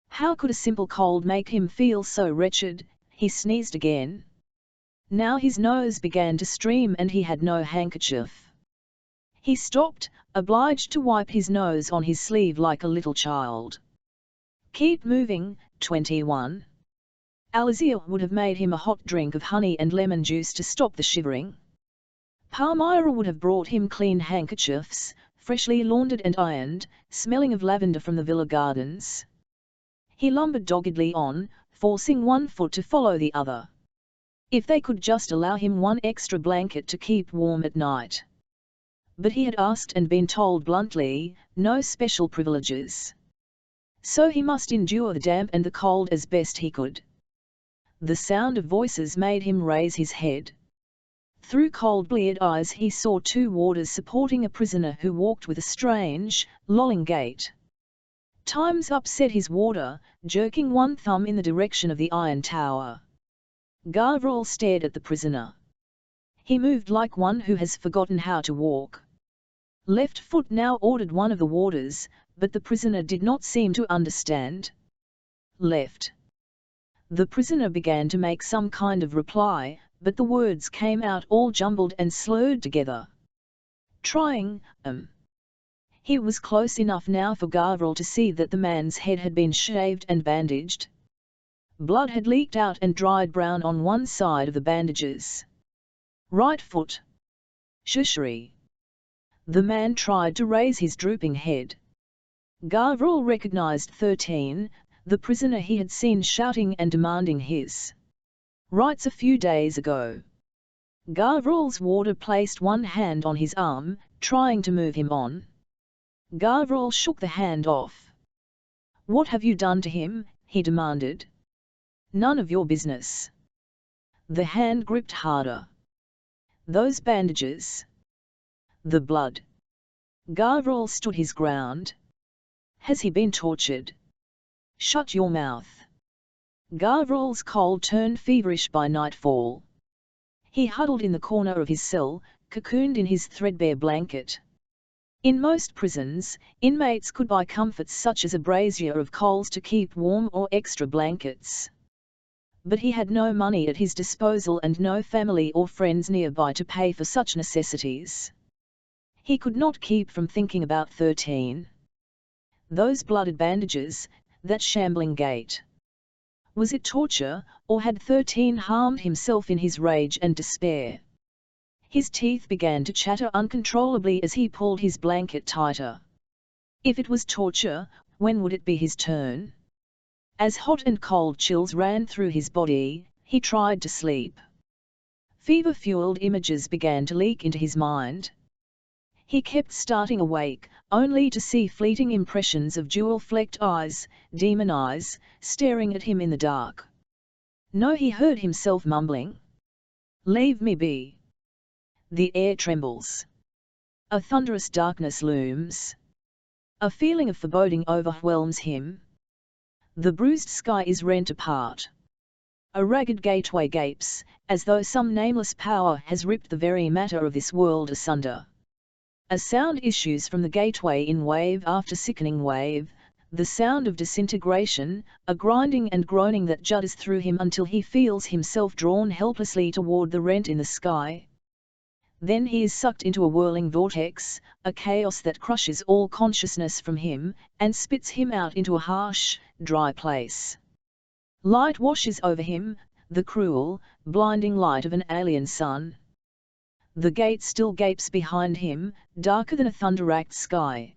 How could a simple cold make him feel so wretched? He sneezed again. Now his nose began to stream and he had no handkerchief. He stopped, obliged to wipe his nose on his sleeve like a little child. "Keep moving." 21. Alizia would have made him a hot drink of honey and lemon juice to stop the shivering. Palmyra would have brought him clean handkerchiefs, freshly laundered and ironed, smelling of lavender from the villa gardens. He lumbered doggedly on, forcing one foot to follow the other. If they could just allow him one extra blanket to keep warm at night. But he had asked and been told bluntly, no special privileges. So he must endure the damp and the cold as best he could. The sound of voices made him raise his head. Through cold bleared eyes he saw two warders supporting a prisoner who walked with a strange, lolling gait. "Time's up," said his warder, jerking one thumb in the direction of the iron tower. Gavral stared at the prisoner. He moved like one who has forgotten how to walk. "Left foot now," ordered one of the warders, but the prisoner did not seem to understand. "Left." The prisoner began to make some kind of reply, but the words came out all jumbled and slurred together. Trying. He was close enough now for Gavral to see that the man's head had been shaved and bandaged. Blood had leaked out and dried brown on one side of the bandages. "Right foot." "Shushri." The man tried to raise his drooping head. Gavral recognized 13, the prisoner he had seen shouting and demanding his rights a few days ago. Gavral's warder placed one hand on his arm, trying to move him on. Gavral shook the hand off. "What have you done to him?" he demanded. "None of your business." The hand gripped harder. "Those bandages. The blood." Gavral stood his ground. "Has he been tortured?" "Shut your mouth." Gavral's cold turned feverish by nightfall. He huddled in the corner of his cell, cocooned in his threadbare blanket. In most prisons, inmates could buy comforts such as a brazier of coals to keep warm or extra blankets. But he had no money at his disposal and no family or friends nearby to pay for such necessities. He could not keep from thinking about 13. Those blooded bandages, that shambling gait. Was it torture, or had 13 harmed himself in his rage and despair? His teeth began to chatter uncontrollably as he pulled his blanket tighter. If it was torture, when would it be his turn? As hot and cold chills ran through his body, he tried to sleep. Fever-fueled images began to leak into his mind. He kept starting awake, only to see fleeting impressions of jewel-flecked eyes, demon eyes, staring at him in the dark. No, he heard himself mumbling. "Leave me be." The air trembles. A thunderous darkness looms. A feeling of foreboding overwhelms him. The bruised sky is rent apart. A ragged gateway gapes, as though some nameless power has ripped the very matter of this world asunder. A sound issues from the gateway in wave after sickening wave, the sound of disintegration, a grinding and groaning that judders through him until he feels himself drawn helplessly toward the rent in the sky. Then he is sucked into a whirling vortex, a chaos that crushes all consciousness from him, and spits him out into a harsh, dry place. Light washes over him, the cruel, blinding light of an alien sun. The gate still gapes behind him, darker than a thunder-racked sky.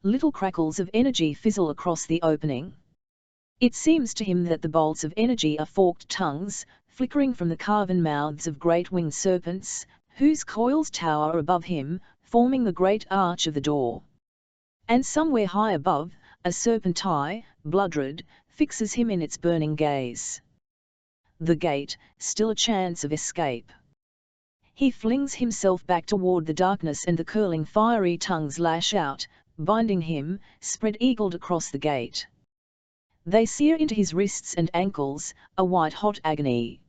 Little crackles of energy fizzle across the opening. It seems to him that the bolts of energy are forked tongues, flickering from the carven mouths of great winged serpents, whose coils tower above him, forming the great arch of the door. And somewhere high above, a serpent eye, blood-red, fixes him in its burning gaze. The gate, still a chance of escape. He flings himself back toward the darkness, and the curling fiery tongues lash out, binding him, spread-eagled across the gate. They sear into his wrists and ankles, a white-hot agony.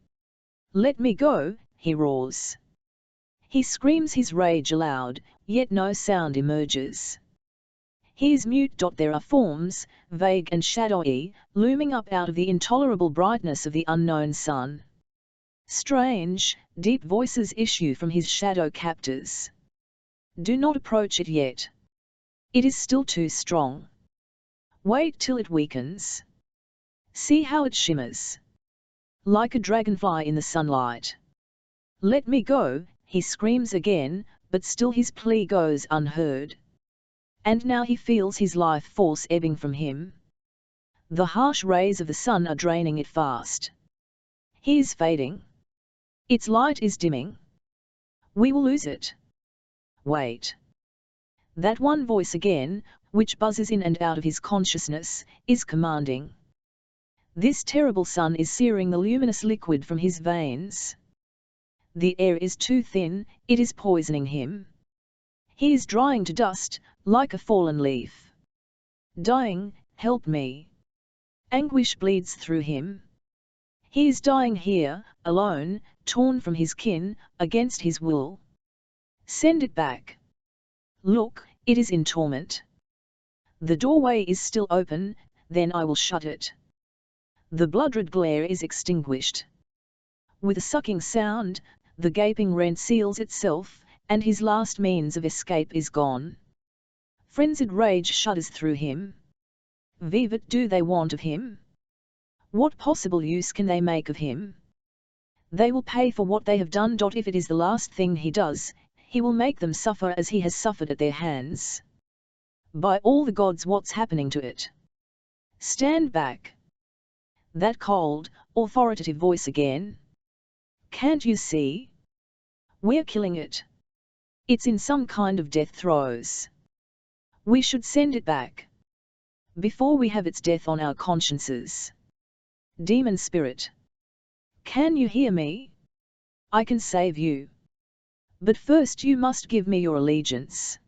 "Let me go," he roars. He screams his rage aloud, yet no sound emerges. He is mute. There are forms, vague and shadowy, looming up out of the intolerable brightness of the unknown sun. Strange, deep voices issue from his shadow captors. Do not approach it yet. It is still too strong. Wait till it weakens. See how it shimmers. Like a dragonfly in the sunlight. "Let me go," he screams again, but still his plea goes unheard. And now he feels his life force ebbing from him. The harsh rays of the sun are draining it fast. He is fading. Its light is dimming. We will lose it. Wait. That one voice again, which buzzes in and out of his consciousness, is commanding. This terrible sun is searing the luminous liquid from his veins. The air is too thin, it is poisoning him. He is drying to dust, like a fallen leaf. Dying, help me. Anguish bleeds through him. He is dying here, alone, torn from his kin, against his will. Send it back. Look, it is in torment. The doorway is still open, then I will shut it. The blood-red glare is extinguished. With a sucking sound, the gaping rent seals itself, and his last means of escape is gone. Frenzied rage shudders through him. What do they want of him? What possible use can they make of him? They will pay for what they have done. If it is the last thing he does, he will make them suffer as he has suffered at their hands. By all the gods, what's happening to it? Stand back. That cold, authoritative voice again. Can't you see? We're killing it. It's in some kind of death throes. We should send it back. Before we have its death on our consciences. Demon spirit. Can you hear me? I can save you. But first you must give me your allegiance.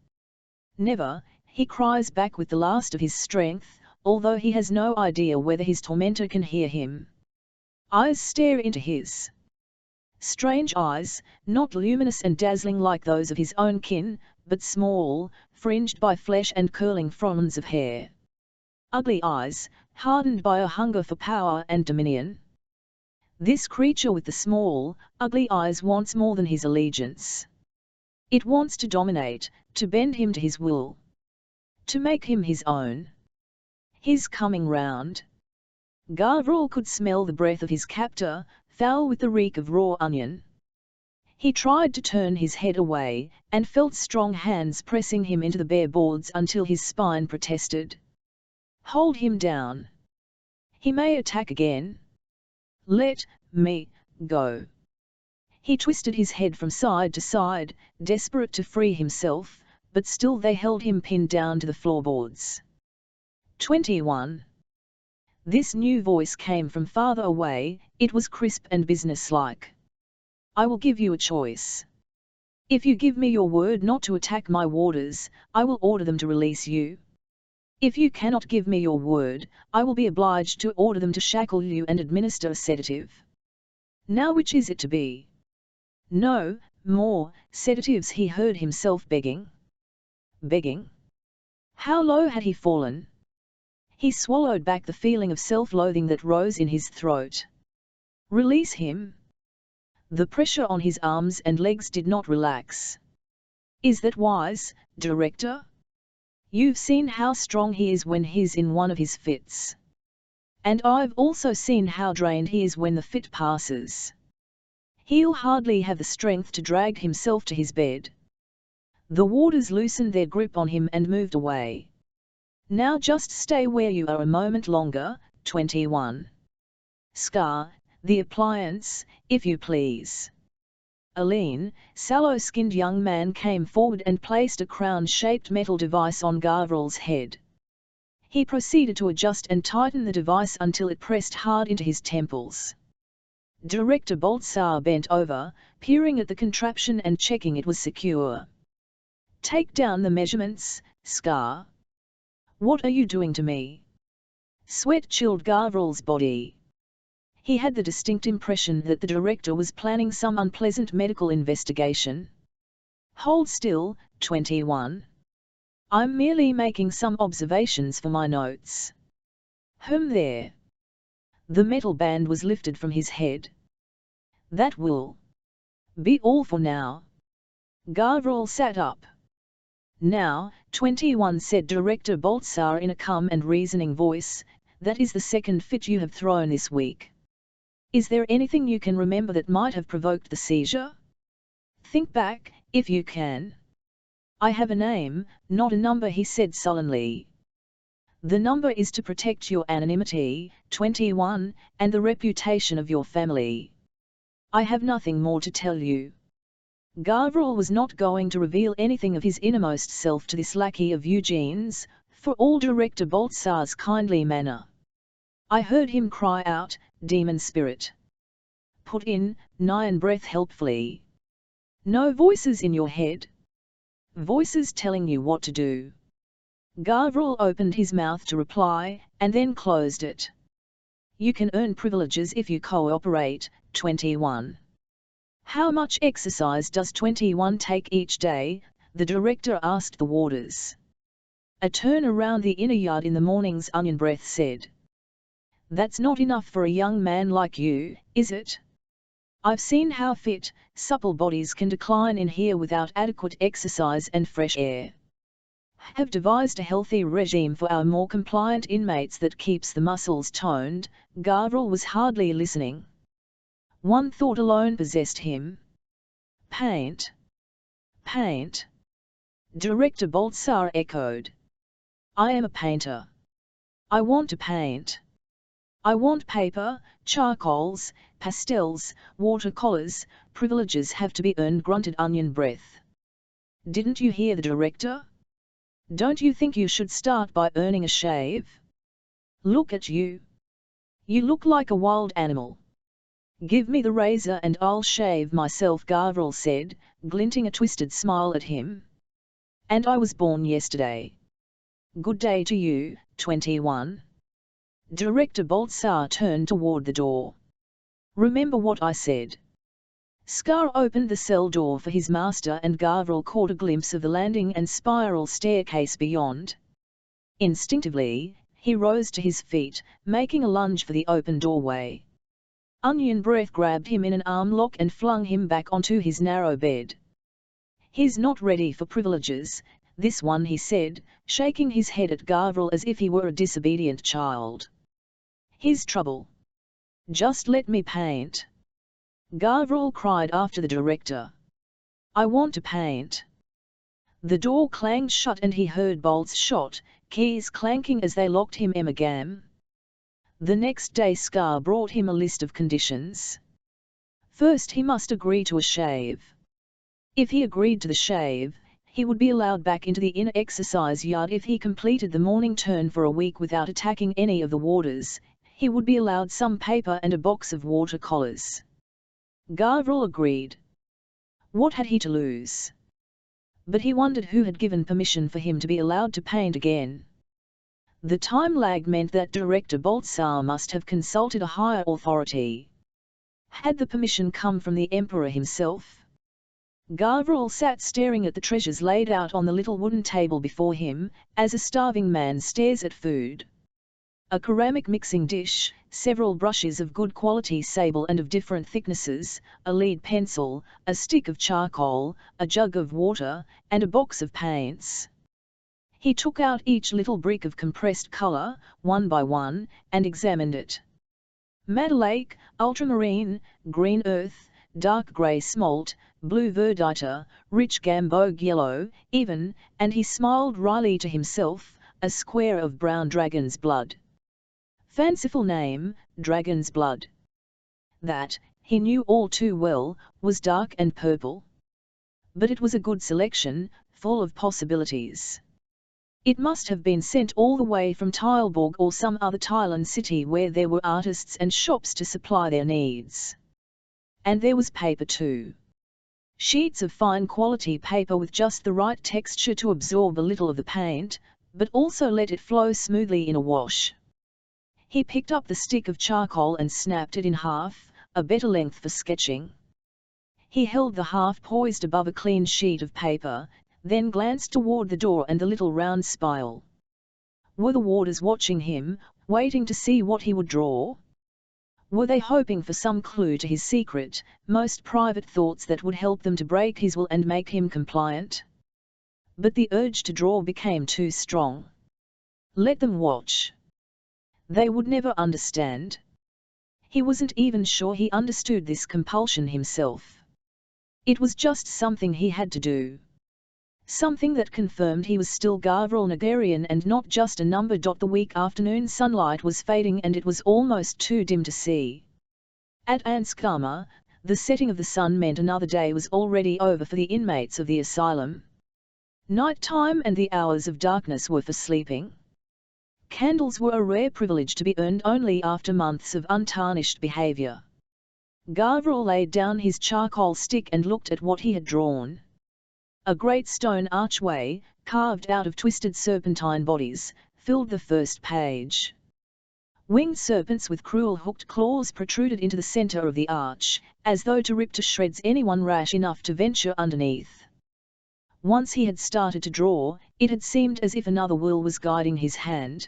Never, he cries back with the last of his strength, although he has no idea whether his tormentor can hear him. Eyes stare into his. Strange eyes, not luminous and dazzling like those of his own kin, but small, fringed by flesh and curling fronds of hair. Ugly eyes, hardened by a hunger for power and dominion. This creature with the small, ugly eyes wants more than his allegiance. It wants to dominate, to bend him to his will. To make him his own. He's coming round. Gavral could smell the breath of his captor, foul with the reek of raw onion. He tried to turn his head away, and felt strong hands pressing him into the bare boards until his spine protested. Hold him down. He may attack again. Let me go. He twisted his head from side to side, desperate to free himself, but still they held him pinned down to the floorboards. 21. This new voice came from farther away, it was crisp and businesslike. I will give you a choice. If you give me your word not to attack my warders, I will order them to release you. If you cannot give me your word, I will be obliged to order them to shackle you and administer a sedative. Now which is it to be? No, more sedatives, he heard himself begging. Begging? How low had he fallen? He swallowed back the feeling of self-loathing that rose in his throat. Release him. The pressure on his arms and legs did not relax. Is that wise, Director? You've seen how strong he is when he's in one of his fits. And I've also seen how drained he is when the fit passes. He'll hardly have the strength to drag himself to his bed. The warders loosened their grip on him and moved away. Now just stay where you are a moment longer, 21. Scar, the appliance, if you please. A lean, sallow-skinned young man came forward and placed a crown-shaped metal device on Gavryl's head. He proceeded to adjust and tighten the device until it pressed hard into his temples. Director Boltsar bent over, peering at the contraption and checking it was secure. Take down the measurements, Scar. What are you doing to me? Sweat chilled Gavryl's body. He had the distinct impression that the director was planning some unpleasant medical investigation. Hold still, 21. I'm merely making some observations for my notes. There. The metal band was lifted from his head. That will be all for now. Gavryl sat up. Now, 21, said Director Boltsar in a calm and reasoning voice, that is the second fit you have thrown this week. Is there anything you can remember that might have provoked the seizure? Think back, if you can. I have a name, not a number, he said sullenly. The number is to protect your anonymity, 21, and the reputation of your family. I have nothing more to tell you. Gavryl was not going to reveal anything of his innermost self to this lackey of Eugene's, for all Director Boltsar's kindly manner. I heard him cry out, demon spirit. Put in, Nyan breath helpfully. No voices in your head? Voices telling you what to do. Gavryl opened his mouth to reply, and then closed it. You can earn privileges if you cooperate, 21. How much exercise does 21 take each day? The director asked the warders. A turn around the inner yard in the mornings, Onion Breath said. That's not enough for a young man like you, is it? I've seen how fit, supple bodies can decline in here without adequate exercise and fresh air. Have devised a healthy regime for our more compliant inmates that keeps the muscles toned. Gavryl was hardly listening. One thought alone possessed him. Paint. Paint. Director Boltsar echoed. I am a painter. I want to paint. I want paper, charcoals, pastels, watercolors. Privileges have to be earned, grunted Onion Breath. Didn't you hear the director? Don't you think you should start by earning a shave? Look at you. You look like a wild animal. Give me the razor and I'll shave myself, Gavryl said, glinting a twisted smile at him. And I was born yesterday. Good day to you, 21. Director Boltsar turned toward the door. Remember what I said. Scar opened the cell door for his master and Gavryl caught a glimpse of the landing and spiral staircase beyond. Instinctively, he rose to his feet, making a lunge for the open doorway. Onion Breath grabbed him in an arm lock and flung him back onto his narrow bed. He's not ready for privileges, this one, he said, shaking his head at Gavryl as if he were a disobedient child. He's trouble. Just let me paint. Gavryl cried after the director. I want to paint. The door clanged shut and he heard bolts shot, keys clanking as they locked him emagam. The next day Scar brought him a list of conditions. First he must agree to a shave. If he agreed to the shave, he would be allowed back into the inner exercise yard. If he completed the morning turn for a week without attacking any of the warders, he would be allowed some paper and a box of watercolors. Gavryl agreed. What had he to lose? But he wondered who had given permission for him to be allowed to paint again. The time lag meant that Director Boltsar must have consulted a higher authority. Had the permission come from the Emperor himself? Gavryl sat staring at the treasures laid out on the little wooden table before him, as a starving man stares at food. A ceramic mixing dish, several brushes of good quality sable and of different thicknesses, a lead pencil, a stick of charcoal, a jug of water, and a box of paints. He took out each little brick of compressed colour, one by one, and examined it. Madder lake, ultramarine, green earth, dark grey smalt, blue verditer, rich gamboge yellow, even, and he smiled wryly to himself, a square of brown dragon's blood. Fanciful name, dragon's blood. That, he knew all too well, was dark and purple. But it was a good selection, full of possibilities. It must have been sent all the way from Tilburg or some other Thailand city where there were artists and shops to supply their needs. And there was paper too. Sheets of fine quality paper with just the right texture to absorb a little of the paint, but also let it flow smoothly in a wash. He picked up the stick of charcoal and snapped it in half, a better length for sketching. He held the half poised above a clean sheet of paper, then glanced toward the door and the little round spile. Were the warders watching him, waiting to see what he would draw? Were they hoping for some clue to his secret, most private thoughts that would help them to break his will and make him compliant? But the urge to draw became too strong. Let them watch. They would never understand. He wasn't even sure he understood this compulsion himself. It was just something he had to do. Something that confirmed he was still Gavril Nagarian and not just a number. The weak afternoon sunlight was fading and it was almost too dim to see. At Anskhama, the setting of the sun meant another day was already over for the inmates of the asylum. Night time and the hours of darkness were for sleeping. Candles were a rare privilege to be earned only after months of untarnished behavior. Gavril laid down his charcoal stick and looked at what he had drawn. A great stone archway, carved out of twisted serpentine bodies, filled the first page. Winged serpents with cruel hooked claws protruded into the center of the arch, as though to rip to shreds anyone rash enough to venture underneath. Once he had started to draw, it had seemed as if another will was guiding his hand.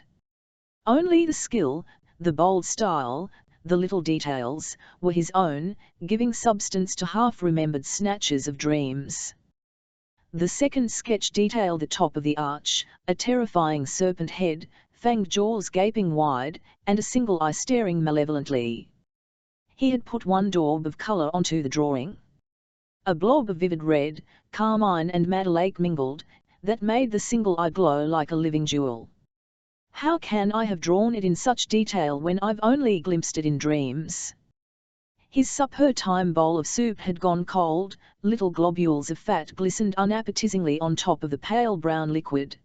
Only the skill, the bold style, the little details, were his own, giving substance to half-remembered snatches of dreams. The second sketch detailed the top of the arch, a terrifying serpent head, fanged jaws gaping wide, and a single eye staring malevolently. He had put one daub of colour onto the drawing. A blob of vivid red, carmine and madder lake mingled, that made the single eye glow like a living jewel. How can I have drawn it in such detail when I've only glimpsed it in dreams? His supper-time bowl of soup had gone cold, little globules of fat glistened unappetizingly on top of the pale brown liquid.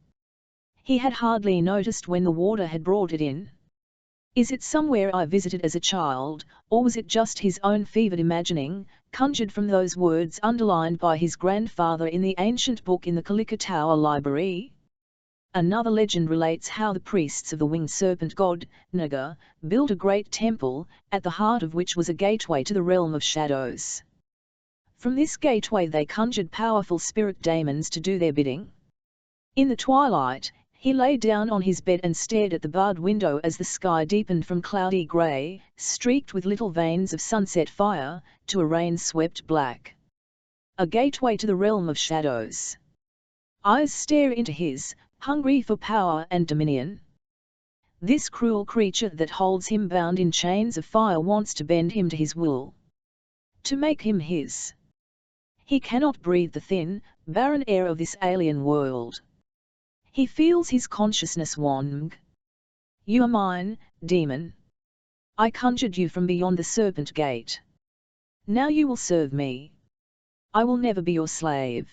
He had hardly noticed when the warder had brought it in. Is it somewhere I visited as a child, or was it just his own fevered imagining, conjured from those words underlined by his grandfather in the ancient book in the Kalika Tower library? Another legend relates how the priests of the winged serpent god, Naga, built a great temple, at the heart of which was a gateway to the realm of shadows. From this gateway they conjured powerful spirit daemons to do their bidding. In the twilight, he lay down on his bed and stared at the barred window as the sky deepened from cloudy grey, streaked with little veins of sunset fire, to a rain-swept black. A gateway to the realm of shadows. Eyes stare into his, hungry for power and dominion. This cruel creature that holds him bound in chains of fire wants to bend him to his will. To make him his. He cannot breathe the thin, barren air of this alien world. He feels his consciousness wank. You are mine, demon. I conjured you from beyond the serpent gate. Now you will serve me. I will never be your slave.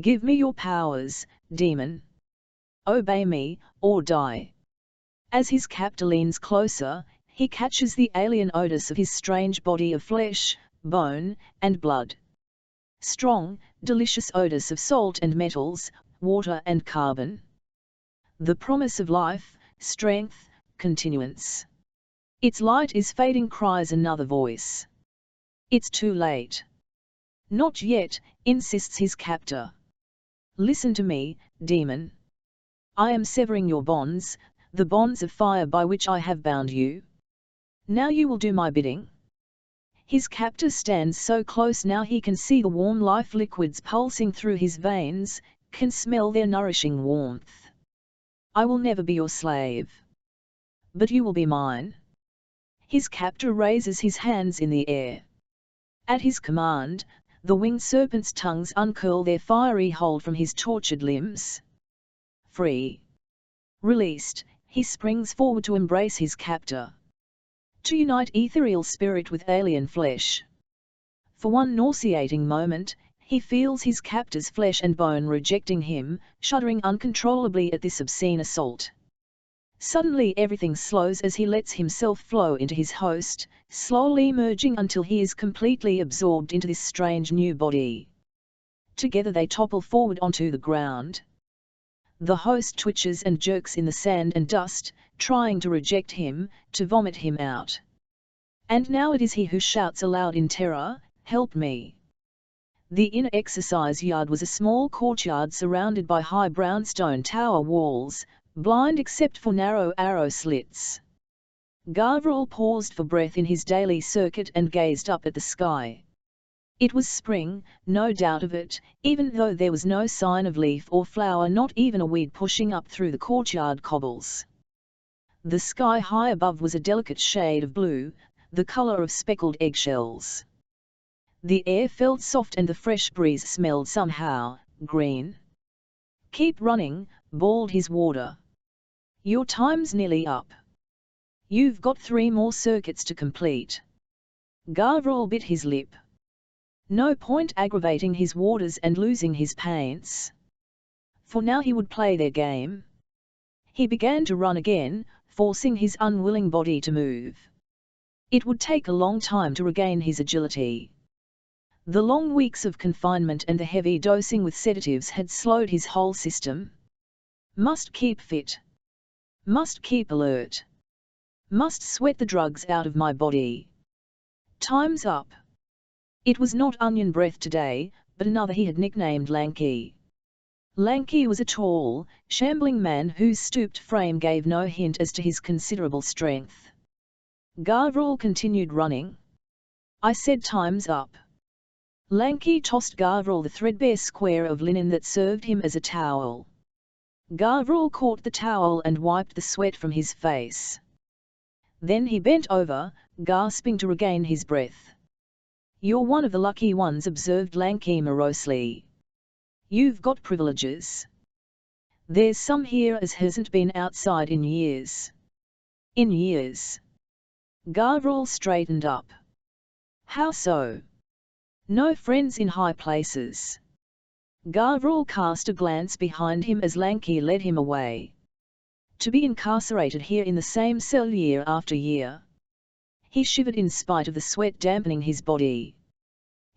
Give me your powers, demon. Obey me, or die. As his captor leans closer, he catches the alien odors of his strange body of flesh, bone, and blood. Strong, delicious odors of salt and metals, water and carbon. The promise of life, strength, continuance. Its light is fading, cries another voice. It's too late. Not yet, insists his captor. Listen to me, demon. I am severing your bonds, the bonds of fire by which I have bound you. Now you will do my bidding." His captor stands so close now he can see the warm life liquids pulsing through his veins, can smell their nourishing warmth. "I will never be your slave. But you will be mine." His captor raises his hands in the air. At his command, the winged serpent's tongues uncurl their fiery hold from his tortured limbs. Free. Released, he springs forward to embrace his captor. To unite ethereal spirit with alien flesh. For one nauseating moment, he feels his captor's flesh and bone rejecting him, shuddering uncontrollably at this obscene assault. Suddenly everything slows as he lets himself flow into his host, slowly merging until he is completely absorbed into this strange new body. Together they topple forward onto the ground. The host twitches and jerks in the sand and dust, trying to reject him, to vomit him out. And now it is he who shouts aloud in terror, "Help me!" The inner exercise yard was a small courtyard surrounded by high brownstone tower walls, blind except for narrow arrow slits. Gavriel paused for breath in his daily circuit and gazed up at the sky. It was spring, no doubt of it, even though there was no sign of leaf or flower, not even a weed pushing up through the courtyard cobbles. The sky high above was a delicate shade of blue, the color of speckled eggshells. The air felt soft and the fresh breeze smelled somehow green. "Keep running," bawled his warder. "Your time's nearly up. You've got 3 more circuits to complete." Gavriel bit his lip. No point aggravating his warders and losing his paints. For now he would play their game. He began to run again, forcing his unwilling body to move. It would take a long time to regain his agility. The long weeks of confinement and the heavy dosing with sedatives had slowed his whole system. Must keep fit. Must keep alert. Must sweat the drugs out of my body. Time's up. It was not Onion Breath today, but another he had nicknamed Lanky. Lanky was a tall, shambling man whose stooped frame gave no hint as to his considerable strength. Gavriel continued running. "I said time's up." Lanky tossed Gavriel the threadbare square of linen that served him as a towel. Gavriel caught the towel and wiped the sweat from his face. Then he bent over, gasping to regain his breath. "You're one of the lucky ones," observed Lanky morosely. "You've got privileges. There's some here as hasn't been outside in years." "In years?" Gavriel straightened up. "How so?" "No friends in high places." Gavriel cast a glance behind him as Lanky led him away. To be incarcerated here in the same cell year after year. He shivered in spite of the sweat dampening his body.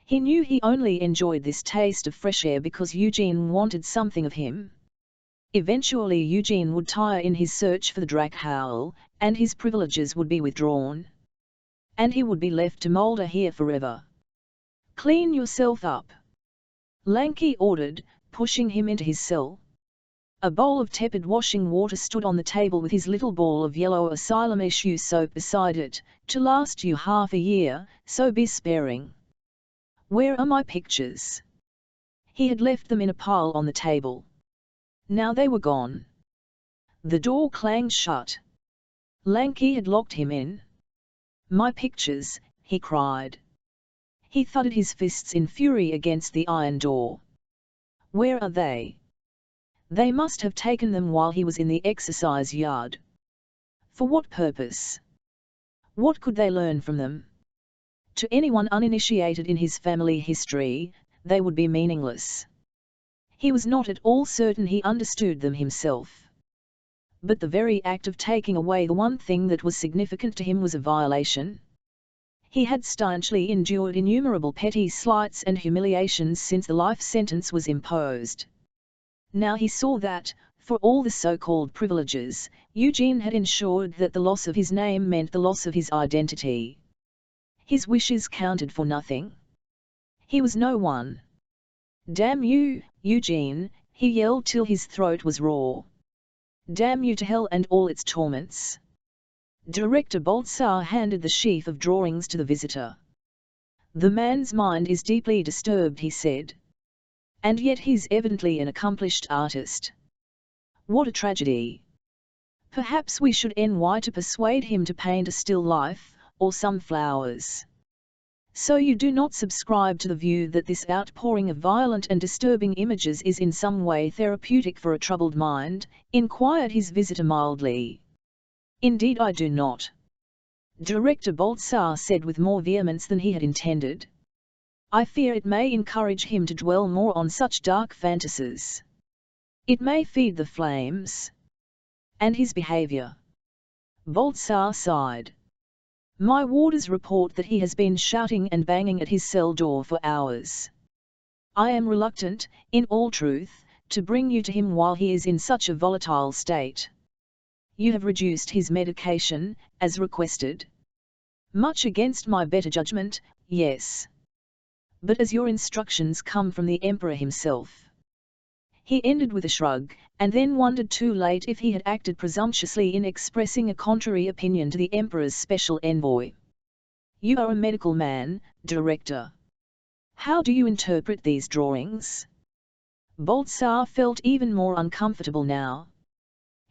He knew he only enjoyed this taste of fresh air because Eugene wanted something of him. Eventually Eugene would tire in his search for the Drakhowl, and his privileges would be withdrawn. And he would be left to moulder here forever. "Clean yourself up," Lanky ordered, pushing him into his cell. A bowl of tepid washing water stood on the table with his little ball of yellow asylum issue soap beside it, "To last you half a year, so be sparing." "Where are my pictures?" He had left them in a pile on the table. Now they were gone. The door clanged shut. Lanky had locked him in. "My pictures," he cried. He thudded his fists in fury against the iron door. "Where are they?" They must have taken them while he was in the exercise yard. For what purpose? What could they learn from them? To anyone uninitiated in his family history, they would be meaningless. He was not at all certain he understood them himself. But the very act of taking away the one thing that was significant to him was a violation. He had staunchly endured innumerable petty slights and humiliations since the life sentence was imposed. Now he saw that, for all the so-called privileges, Eugene had ensured that the loss of his name meant the loss of his identity. His wishes counted for nothing. He was no one. "Damn you, Eugene," he yelled till his throat was raw. Damn you to hell and all its torments. Director Boltsar handed the sheaf of drawings to the visitor. The man's mind is deeply disturbed, he said. And yet he's evidently an accomplished artist. What a tragedy. Perhaps we should NY to persuade him to paint a still life, or some flowers. So you do not subscribe to the view that this outpouring of violent and disturbing images is in some way therapeutic for a troubled mind? Inquired his visitor mildly. Indeed I do not. Director Boltsar said with more vehemence than he had intended. I fear it may encourage him to dwell more on such dark fantasies. It may feed the flames. And his behavior. Boltsar sighed. My warders report that he has been shouting and banging at his cell door for hours. I am reluctant, in all truth, to bring you to him while he is in such a volatile state. You have reduced his medication, as requested. Much against my better judgment, yes. But as your instructions come from the Emperor himself. He ended with a shrug, and then wondered too late if he had acted presumptuously in expressing a contrary opinion to the Emperor's special envoy. You are a medical man, Director. How do you interpret these drawings? Boltsar felt even more uncomfortable now.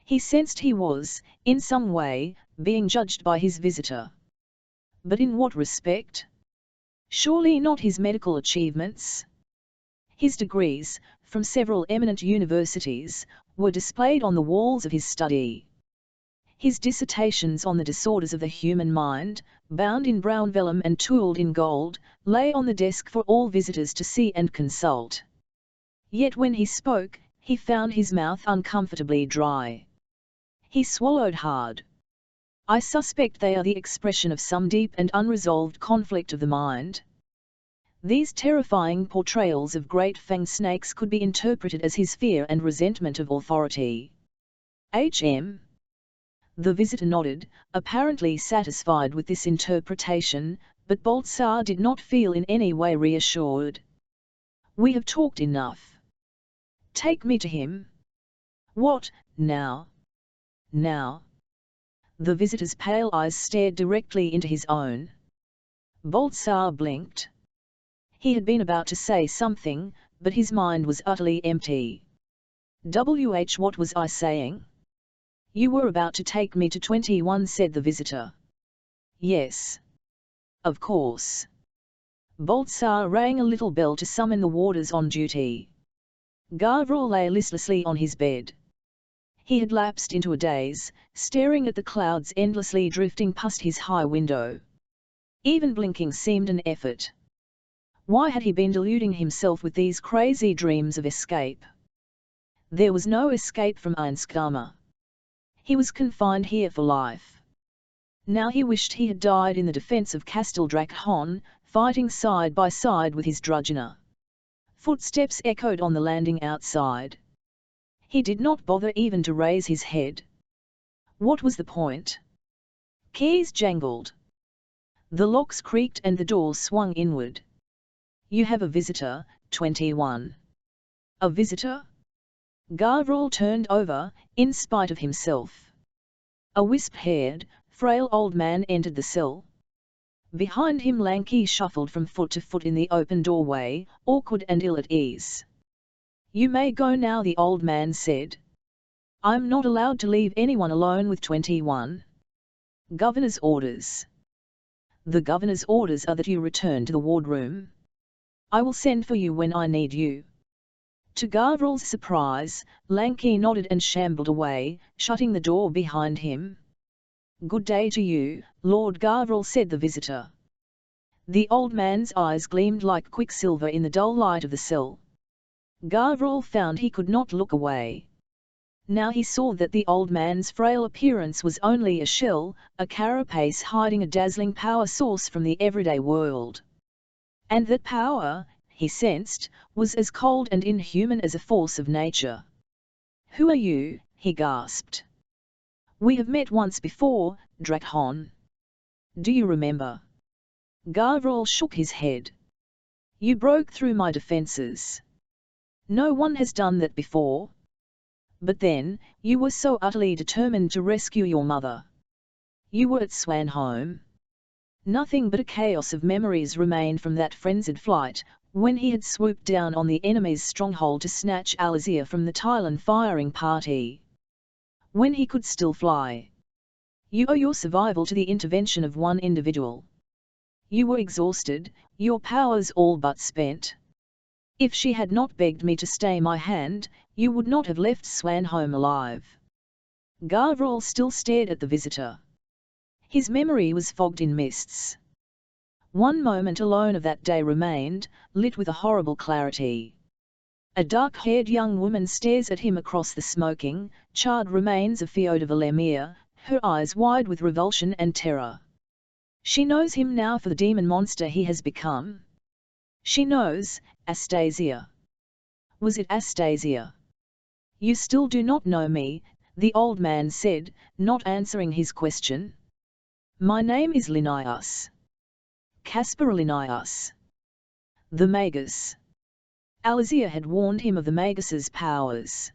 He sensed he was, in some way, being judged by his visitor. But in what respect? Surely not his medical achievements. His degrees, from several eminent universities, were displayed on the walls of his study. His dissertations on the disorders of the human mind, bound in brown vellum and tooled in gold, lay on the desk for all visitors to see and consult. Yet when he spoke, he found his mouth uncomfortably dry. He swallowed hard. I suspect they are the expression of some deep and unresolved conflict of the mind. These terrifying portrayals of great fang snakes could be interpreted as his fear and resentment of authority. H.M. The visitor nodded, apparently satisfied with this interpretation, but Boltsar did not feel in any way reassured. We have talked enough. Take me to him. What, now? Now? The visitor's pale eyes stared directly into his own. Boltsar blinked. He had been about to say something, but his mind was utterly empty. What was I saying? You were about to take me to 21, said the visitor. Yes. Of course. Boltsar rang a little bell to summon the warders on duty. Gavriel lay listlessly on his bed. He had lapsed into a daze, staring at the clouds endlessly drifting past his high window. Even blinking seemed an effort. Why had he been deluding himself with these crazy dreams of escape? There was no escape from Einskama. He was confined here for life. Now he wished he had died in the defense of Castle Drakon, fighting side by side with his drudgener. Footsteps echoed on the landing outside. He did not bother even to raise his head. What was the point? Keys jangled. The locks creaked and the door swung inward. You have a visitor, 21. A visitor? Gavriel turned over, in spite of himself. A wisp-haired, frail old man entered the cell. Behind him Lanky shuffled from foot to foot in the open doorway, awkward and ill at ease. You may go now, the old man said. I'm not allowed to leave anyone alone with 21. Governor's orders. The governor's orders are that you return to the wardroom. I will send for you when I need you. To Gavriel's surprise, Lanky nodded and shambled away, shutting the door behind him. Good day to you, Lord Gavriel, said the visitor. The old man's eyes gleamed like quicksilver in the dull light of the cell. Gavriel found he could not look away. Now he saw that the old man's frail appearance was only a shell, a carapace hiding a dazzling power source from the everyday world. And that power, he sensed, was as cold and inhuman as a force of nature. Who are you? He gasped. We have met once before, Drakon. Do you remember? Gavriel shook his head. You broke through my defenses. No one has done that before. But then, you were so utterly determined to rescue your mother. You were at Swanholme. Nothing but a chaos of memories remained from that frenzied flight, when he had swooped down on the enemy's stronghold to snatch Alizia from the Tylan firing party. When he could still fly. You owe your survival to the intervention of one individual. You were exhausted, your powers all but spent. If she had not begged me to stay my hand, you would not have left Swanholme alive. Gavroche still stared at the visitor. His memory was fogged in mists. One moment alone of that day remained, lit with a horrible clarity. A dark-haired young woman stares at him across the smoking, charred remains of Feodor Valemir, her eyes wide with revulsion and terror. She knows him now for the demon monster he has become. She knows, Astasia. Was it Astasia? You still do not know me, the old man said, not answering his question. My name is Linnaeus. Caspar Linnaeus. The Magus. Alizia had warned him of the Magus's powers.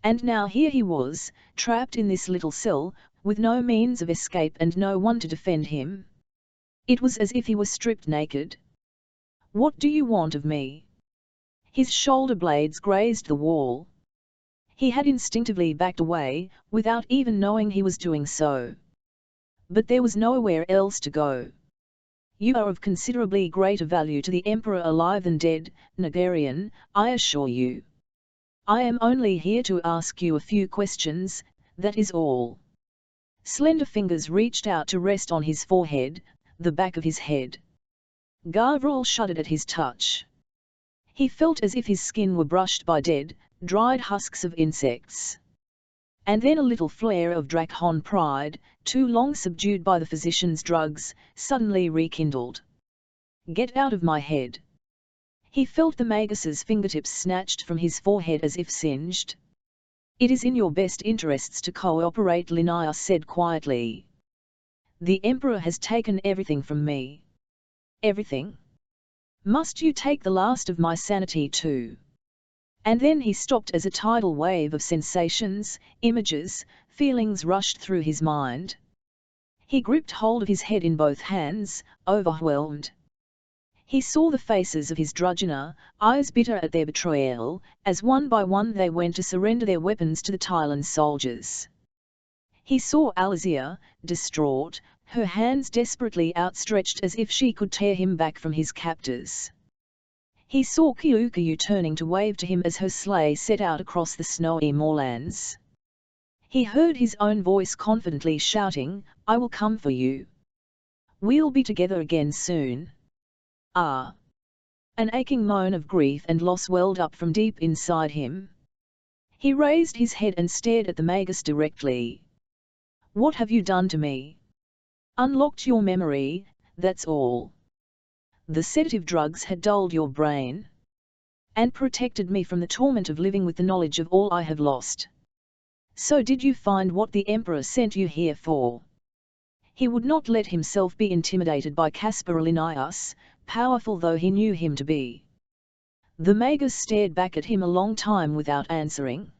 And now here he was, trapped in this little cell, with no means of escape and no one to defend him. It was as if he were stripped naked. What do you want of me? His shoulder blades grazed the wall. He had instinctively backed away, without even knowing he was doing so. But there was nowhere else to go. You are of considerably greater value to the Emperor alive than dead, Nagarian, I assure you. I am only here to ask you a few questions, that is all. Slender fingers reached out to rest on his forehead, the back of his head. Gavroche shuddered at his touch. He felt as if his skin were brushed by dead, dried husks of insects. And then a little flare of Dracon pride, too long subdued by the physician's drugs, suddenly rekindled. Get out of my head. He felt the Magus's fingertips snatched from his forehead as if singed. It is in your best interests to cooperate, Linnaeus said quietly. The Emperor has taken everything from me. Everything? Must you take the last of my sanity too? And then he stopped as a tidal wave of sensations, images, feelings rushed through his mind. He gripped hold of his head in both hands, overwhelmed. He saw the faces of his drudgener, eyes bitter at their betrayal, as one by one they went to surrender their weapons to the Tylan soldiers. He saw Alizia, distraught, her hands desperately outstretched as if she could tear him back from his captors. He saw Kyukayu turning to wave to him as her sleigh set out across the snowy moorlands. He heard his own voice confidently shouting, I will come for you. We'll be together again soon. Ah! An aching moan of grief and loss welled up from deep inside him. He raised his head and stared at the Magus directly. What have you done to me? Unlocked your memory, that's all. The sedative drugs had dulled your brain. And protected me from the torment of living with the knowledge of all I have lost. So did you find what the Emperor sent you here for? He would not let himself be intimidated by Caspar Linnaeus, powerful though he knew him to be. The Magus stared back at him a long time without answering.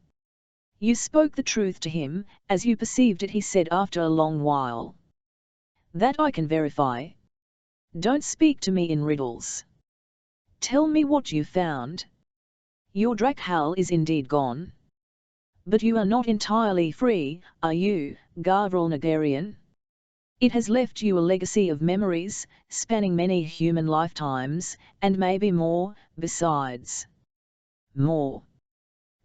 You spoke the truth to him, as you perceived it, he said after a long while. That I can verify. Don't speak to me in riddles. Tell me what you found. Your Drak'hal is indeed gone. But you are not entirely free, are you, Gavroche Nagarian? It has left you a legacy of memories, spanning many human lifetimes, and maybe more, besides. More.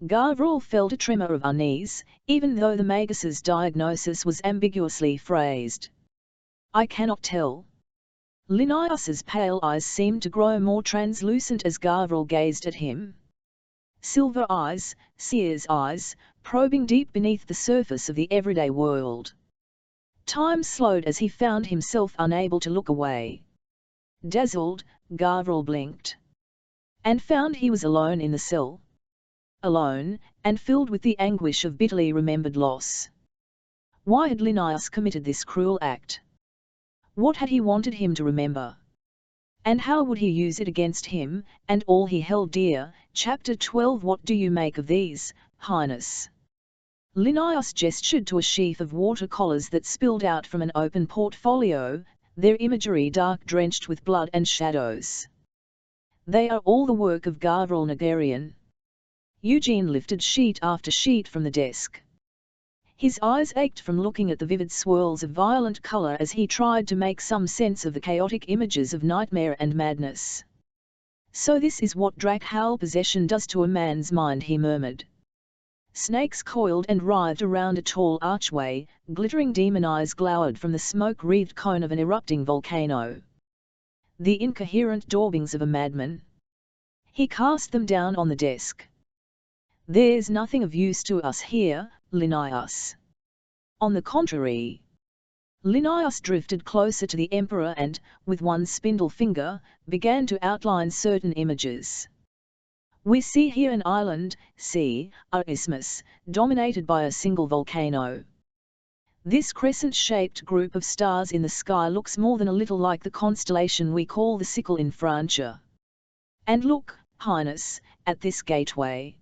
Gavroche felt a tremor of unease, even though the Magus's diagnosis was ambiguously phrased. I cannot tell. Linnaeus's pale eyes seemed to grow more translucent as Gavroche gazed at him. Silver eyes, seer's eyes, probing deep beneath the surface of the everyday world. Time slowed as he found himself unable to look away. Dazzled, Gavroche blinked. And found he was alone in the cell. Alone, and filled with the anguish of bitterly remembered loss. Why had Linnaeus committed this cruel act? What had he wanted him to remember? And how would he use it against him, and all he held dear? Chapter 12. What do you make of these, Highness? Linnaeus gestured to a sheaf of watercolors that spilled out from an open portfolio, their imagery dark drenched with blood and shadows. They are all the work of Gavril Nagarian. Eugene lifted sheet after sheet from the desk. His eyes ached from looking at the vivid swirls of violent color as he tried to make some sense of the chaotic images of nightmare and madness. So this is what Drakhowl possession does to a man's mind, he murmured. Snakes coiled and writhed around a tall archway, glittering demon eyes glowered from the smoke-wreathed cone of an erupting volcano. The incoherent daubings of a madman. He cast them down on the desk. There's nothing of use to us here, Linnaeus. On the contrary. Linnaeus drifted closer to the emperor and, with one spindle finger, began to outline certain images. We see here an island, sea, or isthmus, dominated by a single volcano. This crescent-shaped group of stars in the sky looks more than a little like the constellation we call the Sickle in Francia. And look, Highness, at this gateway.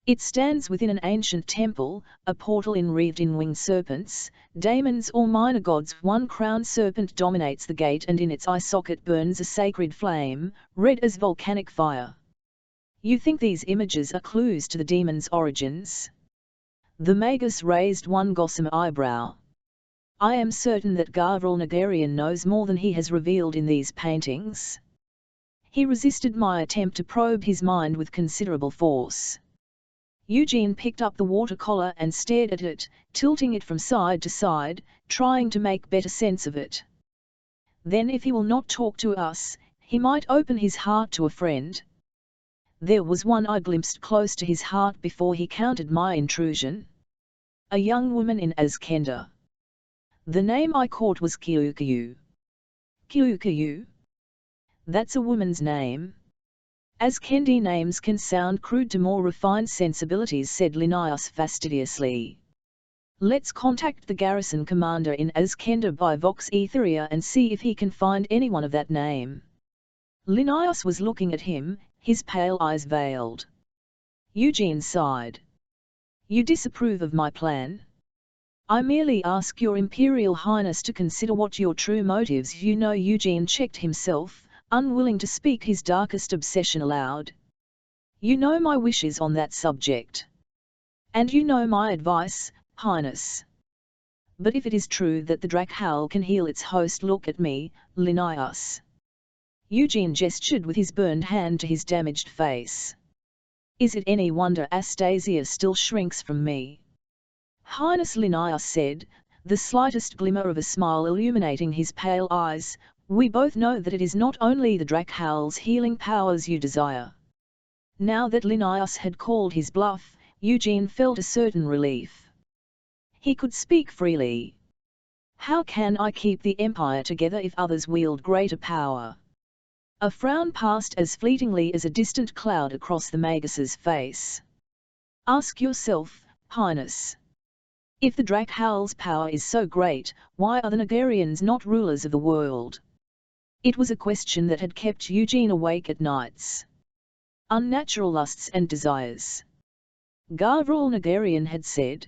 It stands within an ancient temple, a portal enwreathed in winged serpents, daemons or minor gods. One crowned serpent dominates the gate, and in its eye socket burns a sacred flame, red as volcanic fire. You think these images are clues to the demon's origins? The Magus raised one gossamer eyebrow. I am certain that Gavril Nagarian knows more than he has revealed in these paintings. He resisted my attempt to probe his mind with considerable force. Eugene picked up the watercolor and stared at it, tilting it from side to side, trying to make better sense of it. Then if he will not talk to us, he might open his heart to a friend. There was one I glimpsed close to his heart before he countered my intrusion. A young woman in Azkenda. The name I caught was Kyukayu. Kyukayu? That's a woman's name. Azkendi names can sound crude to more refined sensibilities, said Linnaeus fastidiously. Let's contact the garrison commander in Azkenda by Vox Aetheria and see if he can find anyone of that name. Linnaeus was looking at him, his pale eyes veiled. Eugene sighed. You disapprove of my plan? I merely ask your Imperial Highness to consider what your true motives. You know, Eugene checked himself, unwilling to speak his darkest obsession aloud. You know my wishes on that subject. And you know my advice, Highness. But if it is true that the Drakhowl can heal its host, look at me, Linnaeus. Eugene gestured with his burned hand to his damaged face. Is it any wonder Astasia still shrinks from me? Highness, Linnaeus said, the slightest glimmer of a smile illuminating his pale eyes, we both know that it is not only the Drakhowl's healing powers you desire. Now that Linnaeus had called his bluff, Eugene felt a certain relief. He could speak freely. How can I keep the empire together if others wield greater power? A frown passed as fleetingly as a distant cloud across the Magus's face. Ask yourself, Highness. If the Drakhowl's power is so great, why are the Nagarians not rulers of the world? It was a question that had kept Eugene awake at nights. Unnatural lusts and desires. Gavril Nagarian had said.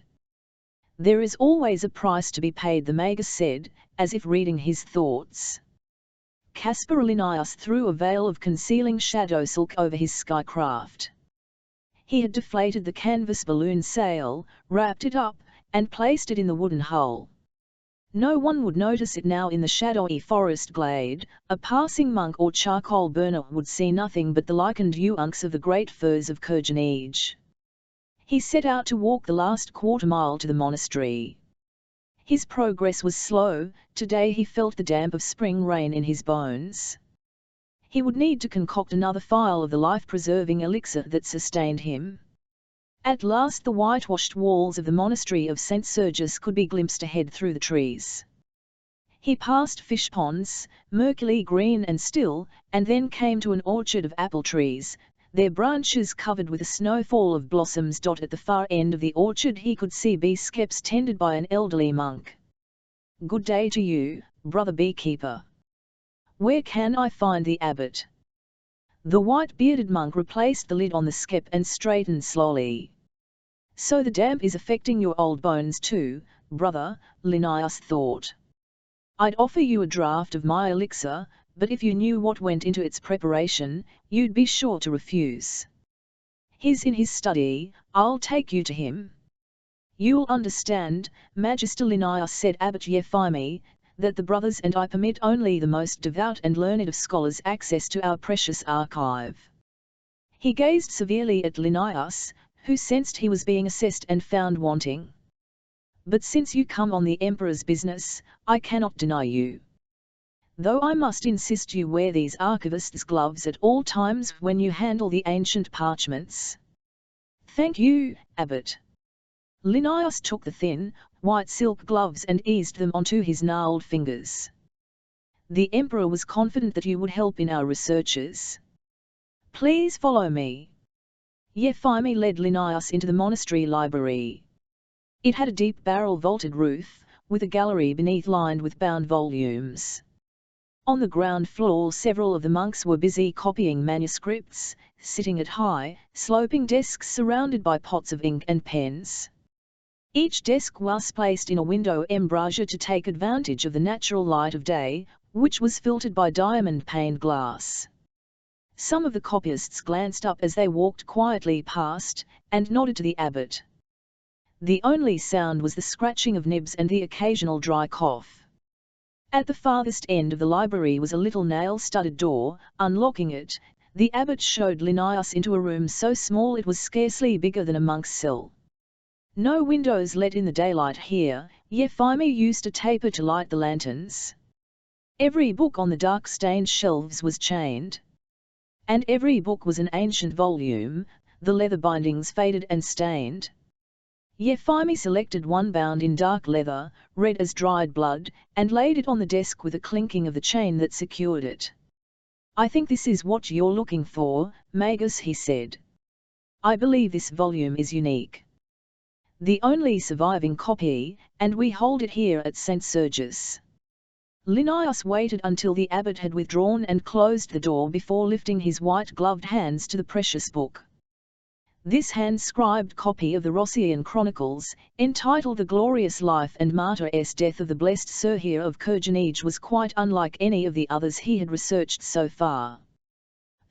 There is always a price to be paid, the Magus said, as if reading his thoughts. Caspar Linnaeus threw a veil of concealing shadow silk over his skycraft. He had deflated the canvas balloon sail, wrapped it up, and placed it in the wooden hull. No one would notice it now in the shadowy forest glade. A passing monk or charcoal burner would see nothing but the lichened eunuchs of the great firs of Kurganij. He set out to walk the last quarter-mile to the monastery. His progress was slow. Today he felt the damp of spring rain in his bones. He would need to concoct another phial of the life-preserving elixir that sustained him. At last the whitewashed walls of the monastery of St. Sergius could be glimpsed ahead through the trees. He passed fish ponds, murkily green and still, and then came to an orchard of apple trees, their branches covered with a snowfall of blossoms. At the far end of the orchard he could see bee skeps tended by an elderly monk. Good day to you, brother beekeeper. Where can I find the abbot? The white-bearded monk replaced the lid on the skep and straightened slowly. So the damp is affecting your old bones too, brother, Linnaeus thought. I'd offer you a draught of my elixir, but if you knew what went into its preparation, you'd be sure to refuse. He's in his study, I'll take you to him. You'll understand, Magister Linnaeus, said Abbot Euphime, that the brothers and I permit only the most devout and learned of scholars access to our precious archive. He gazed severely at Linnaeus, who sensed he was being assessed and found wanting. But since you come on the Emperor's business, I cannot deny you. Though I must insist you wear these archivist's gloves at all times when you handle the ancient parchments. Thank you, Abbot. Linnaeus took the thin, white silk gloves and eased them onto his gnarled fingers. The Emperor was confident that you would help in our researches. Please follow me. Euphime led Linnaeus into the monastery library. It had a deep barrel-vaulted roof, with a gallery beneath lined with bound volumes. On the ground floor several of the monks were busy copying manuscripts, sitting at high, sloping desks surrounded by pots of ink and pens. Each desk was placed in a window embrasure to take advantage of the natural light of day, which was filtered by diamond-paned glass. Some of the copyists glanced up as they walked quietly past, and nodded to the abbot. The only sound was the scratching of nibs and the occasional dry cough. At the farthest end of the library was a little nail-studded door. Unlocking it, the abbot showed Linnaeus into a room so small it was scarcely bigger than a monk's cell. No windows let in the daylight here. Euphime used a taper to light the lanterns. Every book on the dark-stained shelves was chained. And every book was an ancient volume, the leather bindings faded and stained. Euphime selected one bound in dark leather, red as dried blood, and laid it on the desk with a clinking of the chain that secured it. I think this is what you're looking for, Magus, he said. I believe this volume is unique. The only surviving copy, and we hold it here at St. Sergius. Linnaeus waited until the abbot had withdrawn and closed the door before lifting his white-gloved hands to the precious book. This hand-scribed copy of the Rossian Chronicles, entitled The Glorious Life and Martyr's Death of the Blessed Serhir of Courgenage, was quite unlike any of the others he had researched so far.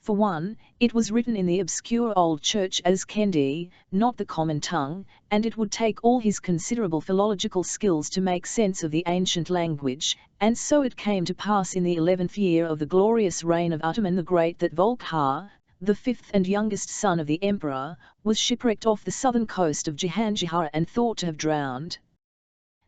For one, it was written in the obscure old church as Kendi, not the common tongue, and it would take all his considerable philological skills to make sense of the ancient language, and so it came to pass in the 11th year of the glorious reign of Utaman the Great that Volkhar, the fifth and youngest son of the emperor, was shipwrecked off the southern coast of Jahangir and thought to have drowned.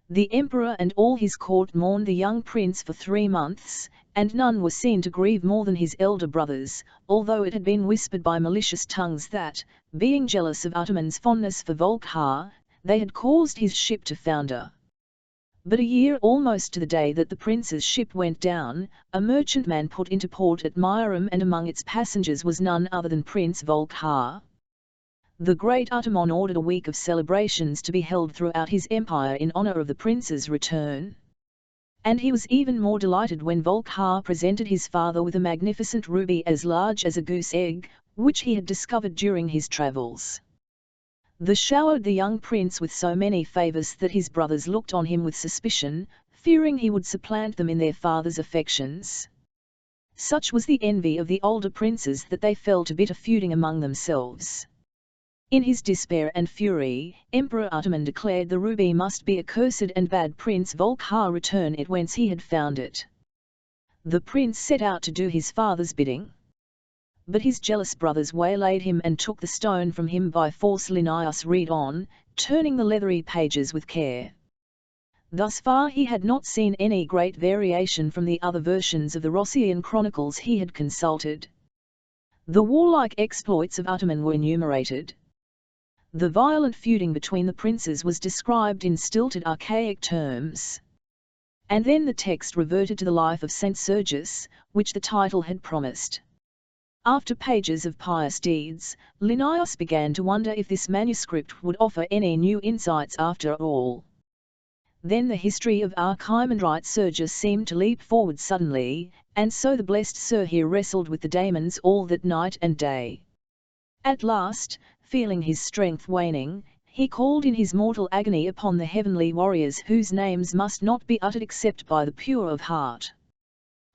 The emperor and all his court mourned the young prince for 3 months, and none were seen to grieve more than his elder brothers, although it had been whispered by malicious tongues that, being jealous of Utaman's fondness for Volkhar, they had caused his ship to founder. But a year almost to the day that the prince's ship went down, a merchantman put into port at Myrum, and among its passengers was none other than Prince Volkhar. The great Utaman ordered a week of celebrations to be held throughout his empire in honor of the prince's return. And he was even more delighted when Volkhar presented his father with a magnificent ruby as large as a goose egg, which he had discovered during his travels. This showered the young prince with so many favors that his brothers looked on him with suspicion, fearing he would supplant them in their father's affections. Such was the envy of the older princes that they fell to bitter feuding among themselves. In his despair and fury, Emperor Utaman declared the ruby must be accursed and bade Prince Volkhar return it whence he had found it. The prince set out to do his father's bidding. But his jealous brothers waylaid him and took the stone from him by force. Linnaeus read on, turning the leathery pages with care. Thus far he had not seen any great variation from the other versions of the Rossian Chronicles he had consulted. The warlike exploits of Utaman were enumerated. The violent feuding between the princes was described in stilted archaic terms. And then the text reverted to the life of St. Sergius, which the title had promised. After pages of pious deeds, Linnaeus began to wonder if this manuscript would offer any new insights after all. Then the history of Archimandrite Sergius seemed to leap forward suddenly, and so the blessed Serhir wrestled with the daemons all that night and day. At last, feeling his strength waning, he called in his mortal agony upon the heavenly warriors whose names must not be uttered except by the pure of heart.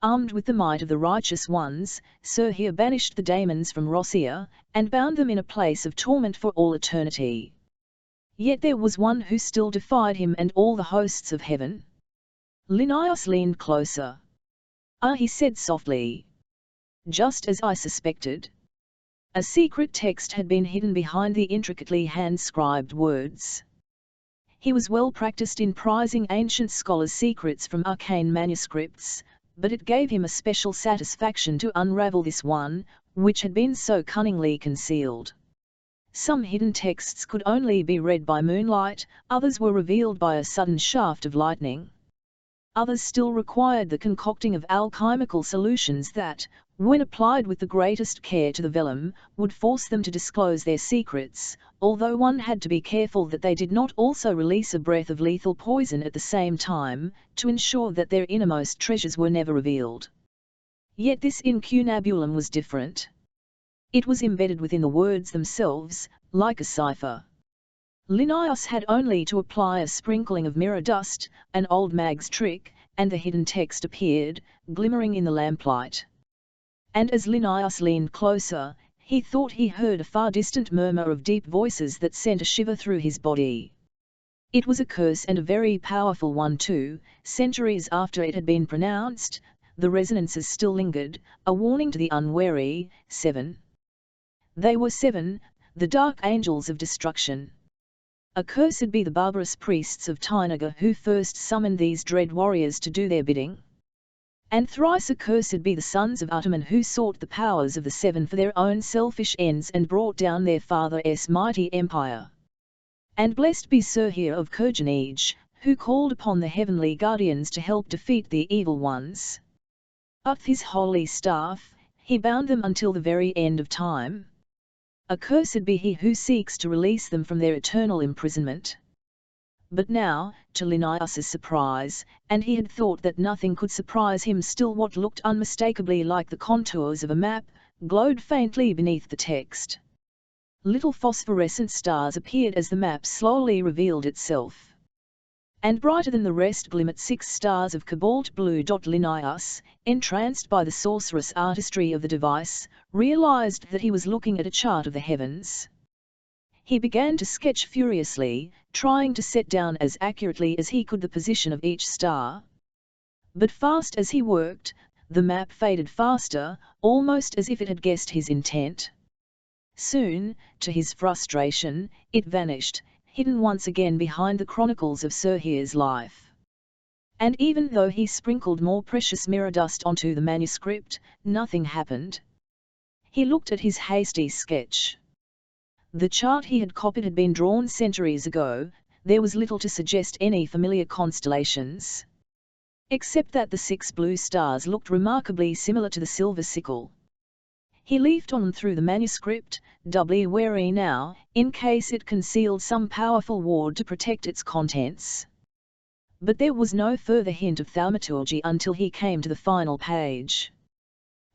Armed with the might of the righteous ones, Sirhir banished the daemons from Rossia, and bound them in a place of torment for all eternity. Yet there was one who still defied him and all the hosts of heaven. Linnaeus leaned closer. "Ah," he said softly. "Just as I suspected." A secret text had been hidden behind the intricately hand-scribed words. He was well practiced in prizing ancient scholars' secrets from arcane manuscripts, but it gave him a special satisfaction to unravel this one, which had been so cunningly concealed. Some hidden texts could only be read by moonlight, others were revealed by a sudden shaft of lightning. Others still required the concocting of alchemical solutions that, when applied with the greatest care to the vellum, would force them to disclose their secrets, although one had to be careful that they did not also release a breath of lethal poison at the same time, to ensure that their innermost treasures were never revealed. Yet this incunabulum was different. It was embedded within the words themselves, like a cipher. Linnaeus had only to apply a sprinkling of mirror dust, an old mag's trick, and the hidden text appeared, glimmering in the lamplight. And as Linnaeus leaned closer, he thought he heard a far-distant murmur of deep voices that sent a shiver through his body. It was a curse, and a very powerful one too. Centuries after it had been pronounced, the resonances still lingered, a warning to the unwary. 7. They were 7, the dark angels of destruction. Accursed be the barbarous priests of Tynaga who first summoned these dread warriors to do their bidding. And thrice accursed be the sons of Utaman who sought the powers of the 7 for their own selfish ends and brought down their father's mighty empire. And blessed be Sirhir of Kurganij, who called upon the heavenly guardians to help defeat the evil ones. With his holy staff, he bound them until the very end of time. Accursed be he who seeks to release them from their eternal imprisonment. But now, to Linnaeus's surprise, and he had thought that nothing could surprise him still, what looked unmistakably like the contours of a map, glowed faintly beneath the text. Little phosphorescent stars appeared as the map slowly revealed itself. And brighter than the rest glimmered 6 stars of cobalt blue. Linnaeus, entranced by the sorcerous artistry of the device, realized that he was looking at a chart of the heavens. He began to sketch furiously, trying to set down as accurately as he could the position of each star. But fast as he worked, the map faded faster, almost as if it had guessed his intent. Soon, to his frustration, it vanished, hidden once again behind the chronicles of Sirhir's life. And even though he sprinkled more precious mirror dust onto the manuscript, nothing happened. He looked at his hasty sketch. The chart he had copied had been drawn centuries ago. There was little to suggest any familiar constellations. Except that the 6 blue stars looked remarkably similar to the silver sickle. He leafed on through the manuscript, doubly wary now, in case it concealed some powerful ward to protect its contents. But there was no further hint of thaumaturgy until he came to the final page.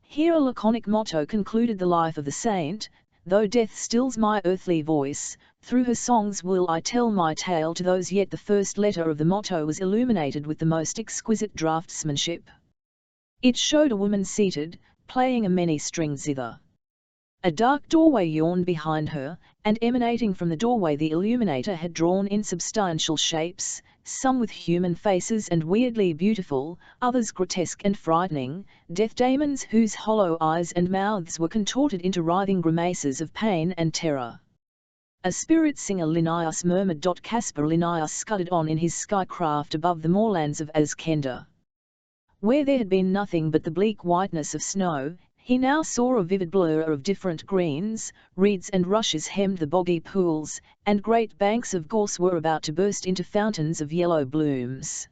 Here a laconic motto concluded the life of the saint: though death stills my earthly voice, through her songs will I tell my tale to those. Yet the first letter of the motto was illuminated with the most exquisite draftsmanship. It showed a woman seated, playing a many-stringed zither. A dark doorway yawned behind her, and emanating from the doorway the illuminator had drawn insubstantial shapes, some with human faces and weirdly beautiful, others grotesque and frightening, death daemons whose hollow eyes and mouths were contorted into writhing grimaces of pain and terror. A spirit singer, Linnaeus murmured. Caspar Linnaeus scudded on in his skycraft above the moorlands of Azkenda. Where there had been nothing but the bleak whiteness of snow, he now saw a vivid blur of different greens. Reeds and rushes hemmed the boggy pools, and great banks of gorse were about to burst into fountains of yellow blooms.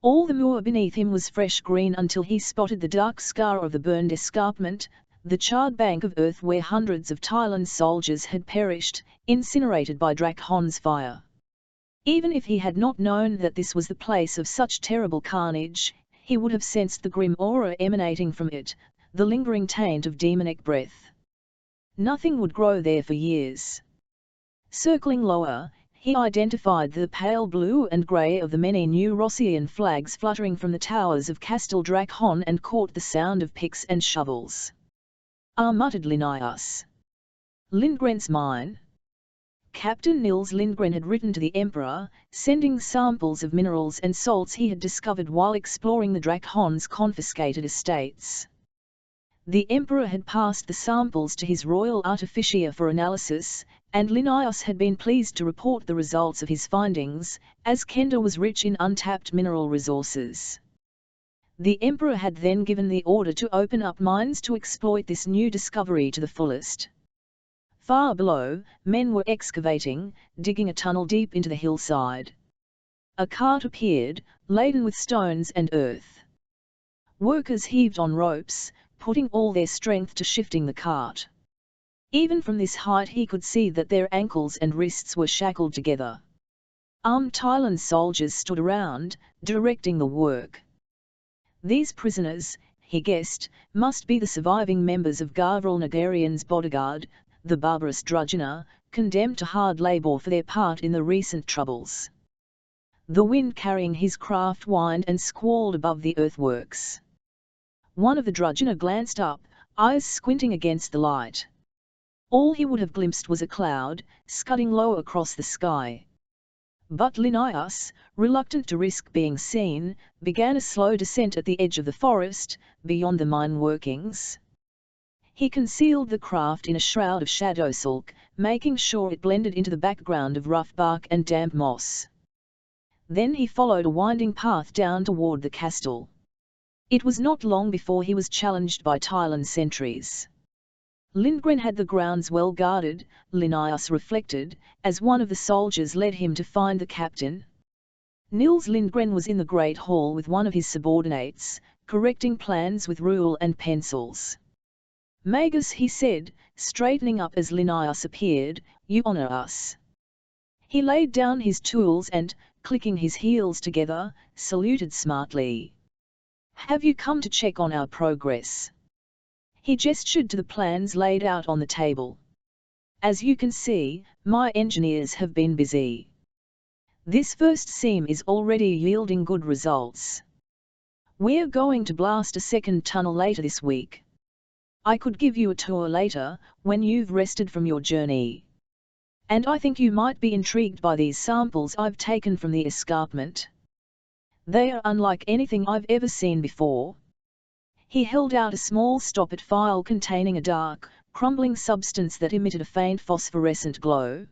All the moor beneath him was fresh green until he spotted the dark scar of the burned escarpment, the charred bank of earth where hundreds of Tylan soldiers had perished, incinerated by Drakhon's fire. Even if he had not known that this was the place of such terrible carnage, he would have sensed the grim aura emanating from it, the lingering taint of demonic breath. Nothing would grow there for years. Circling lower, he identified the pale blue and grey of the many new Rossian flags fluttering from the towers of Castle Draghon and caught the sound of picks and shovels. "Ah," muttered Linnaeus. "Lindgren's mine." Captain Nils Lindgren had written to the Emperor, sending samples of minerals and salts he had discovered while exploring the Draghon's confiscated estates. The Emperor had passed the samples to his royal artificier for analysis, and Linnaeus had been pleased to report the results of his findings, as Kenda was rich in untapped mineral resources. The Emperor had then given the order to open up mines to exploit this new discovery to the fullest. Far below, men were excavating, digging a tunnel deep into the hillside. A cart appeared, laden with stones and earth. Workers heaved on ropes, putting all their strength to shifting the cart. Even from this height he could see that their ankles and wrists were shackled together. Armed Thailand soldiers stood around, directing the work. These prisoners, he guessed, must be the surviving members of Gavril Nagarian's bodyguard, the barbarous Drugina, condemned to hard labour for their part in the recent troubles. The wind carrying his craft whined and squalled above the earthworks. One of the Drugina glanced up, eyes squinting against the light. All he would have glimpsed was a cloud, scudding low across the sky. But Linnaeus, reluctant to risk being seen, began a slow descent at the edge of the forest, beyond the mine workings. He concealed the craft in a shroud of shadow silk, making sure it blended into the background of rough bark and damp moss. Then he followed a winding path down toward the castle. It was not long before he was challenged by Thailand sentries. Lindgren had the grounds well guarded, Linnaeus reflected, as one of the soldiers led him to find the captain. Nils Lindgren was in the great hall with one of his subordinates, correcting plans with rule and pencils. "Magus," he said, straightening up as Linnaeus appeared, "you honour us." He laid down his tools and, clicking his heels together, saluted smartly. "Have you come to check on our progress?" He gestured to the plans laid out on the table. "As you can see, my engineers have been busy. This first seam is already yielding good results. We're going to blast a second tunnel later this week. I could give you a tour later, when you've rested from your journey. And I think you might be intrigued by these samples I've taken from the escarpment. They are unlike anything I've ever seen before." He held out a small stoppered phial containing a dark, crumbling substance that emitted a faint phosphorescent glow.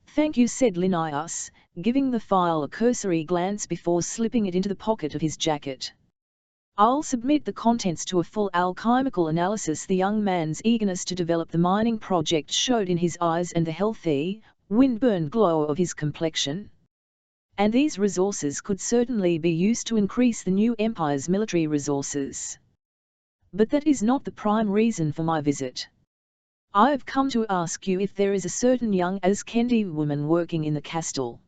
"Thank you," said Linnaeus, giving the phial a cursory glance before slipping it into the pocket of his jacket. "I'll submit the contents to a full alchemical analysis." The young man's eagerness to develop the mining project showed in his eyes and the healthy, wind-burned glow of his complexion. And these resources could certainly be used to increase the new empire's military resources. "But that is not the prime reason for my visit. I've come to ask you if there is a certain young Azkendi woman working in the castle.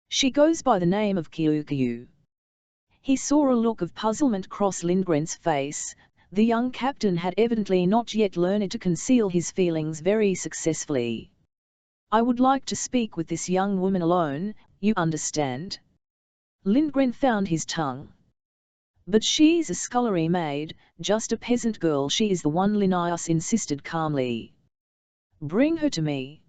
She goes by the name of Kyukyu." He saw a look of puzzlement cross Lindgren's face. The young captain had evidently not yet learned to conceal his feelings very successfully. "I would like to speak with this young woman alone, you understand." Lindgren found his tongue. "But she's a scullery maid, just a peasant girl." "She is the one," Linnaeus insisted calmly. "Bring her to me."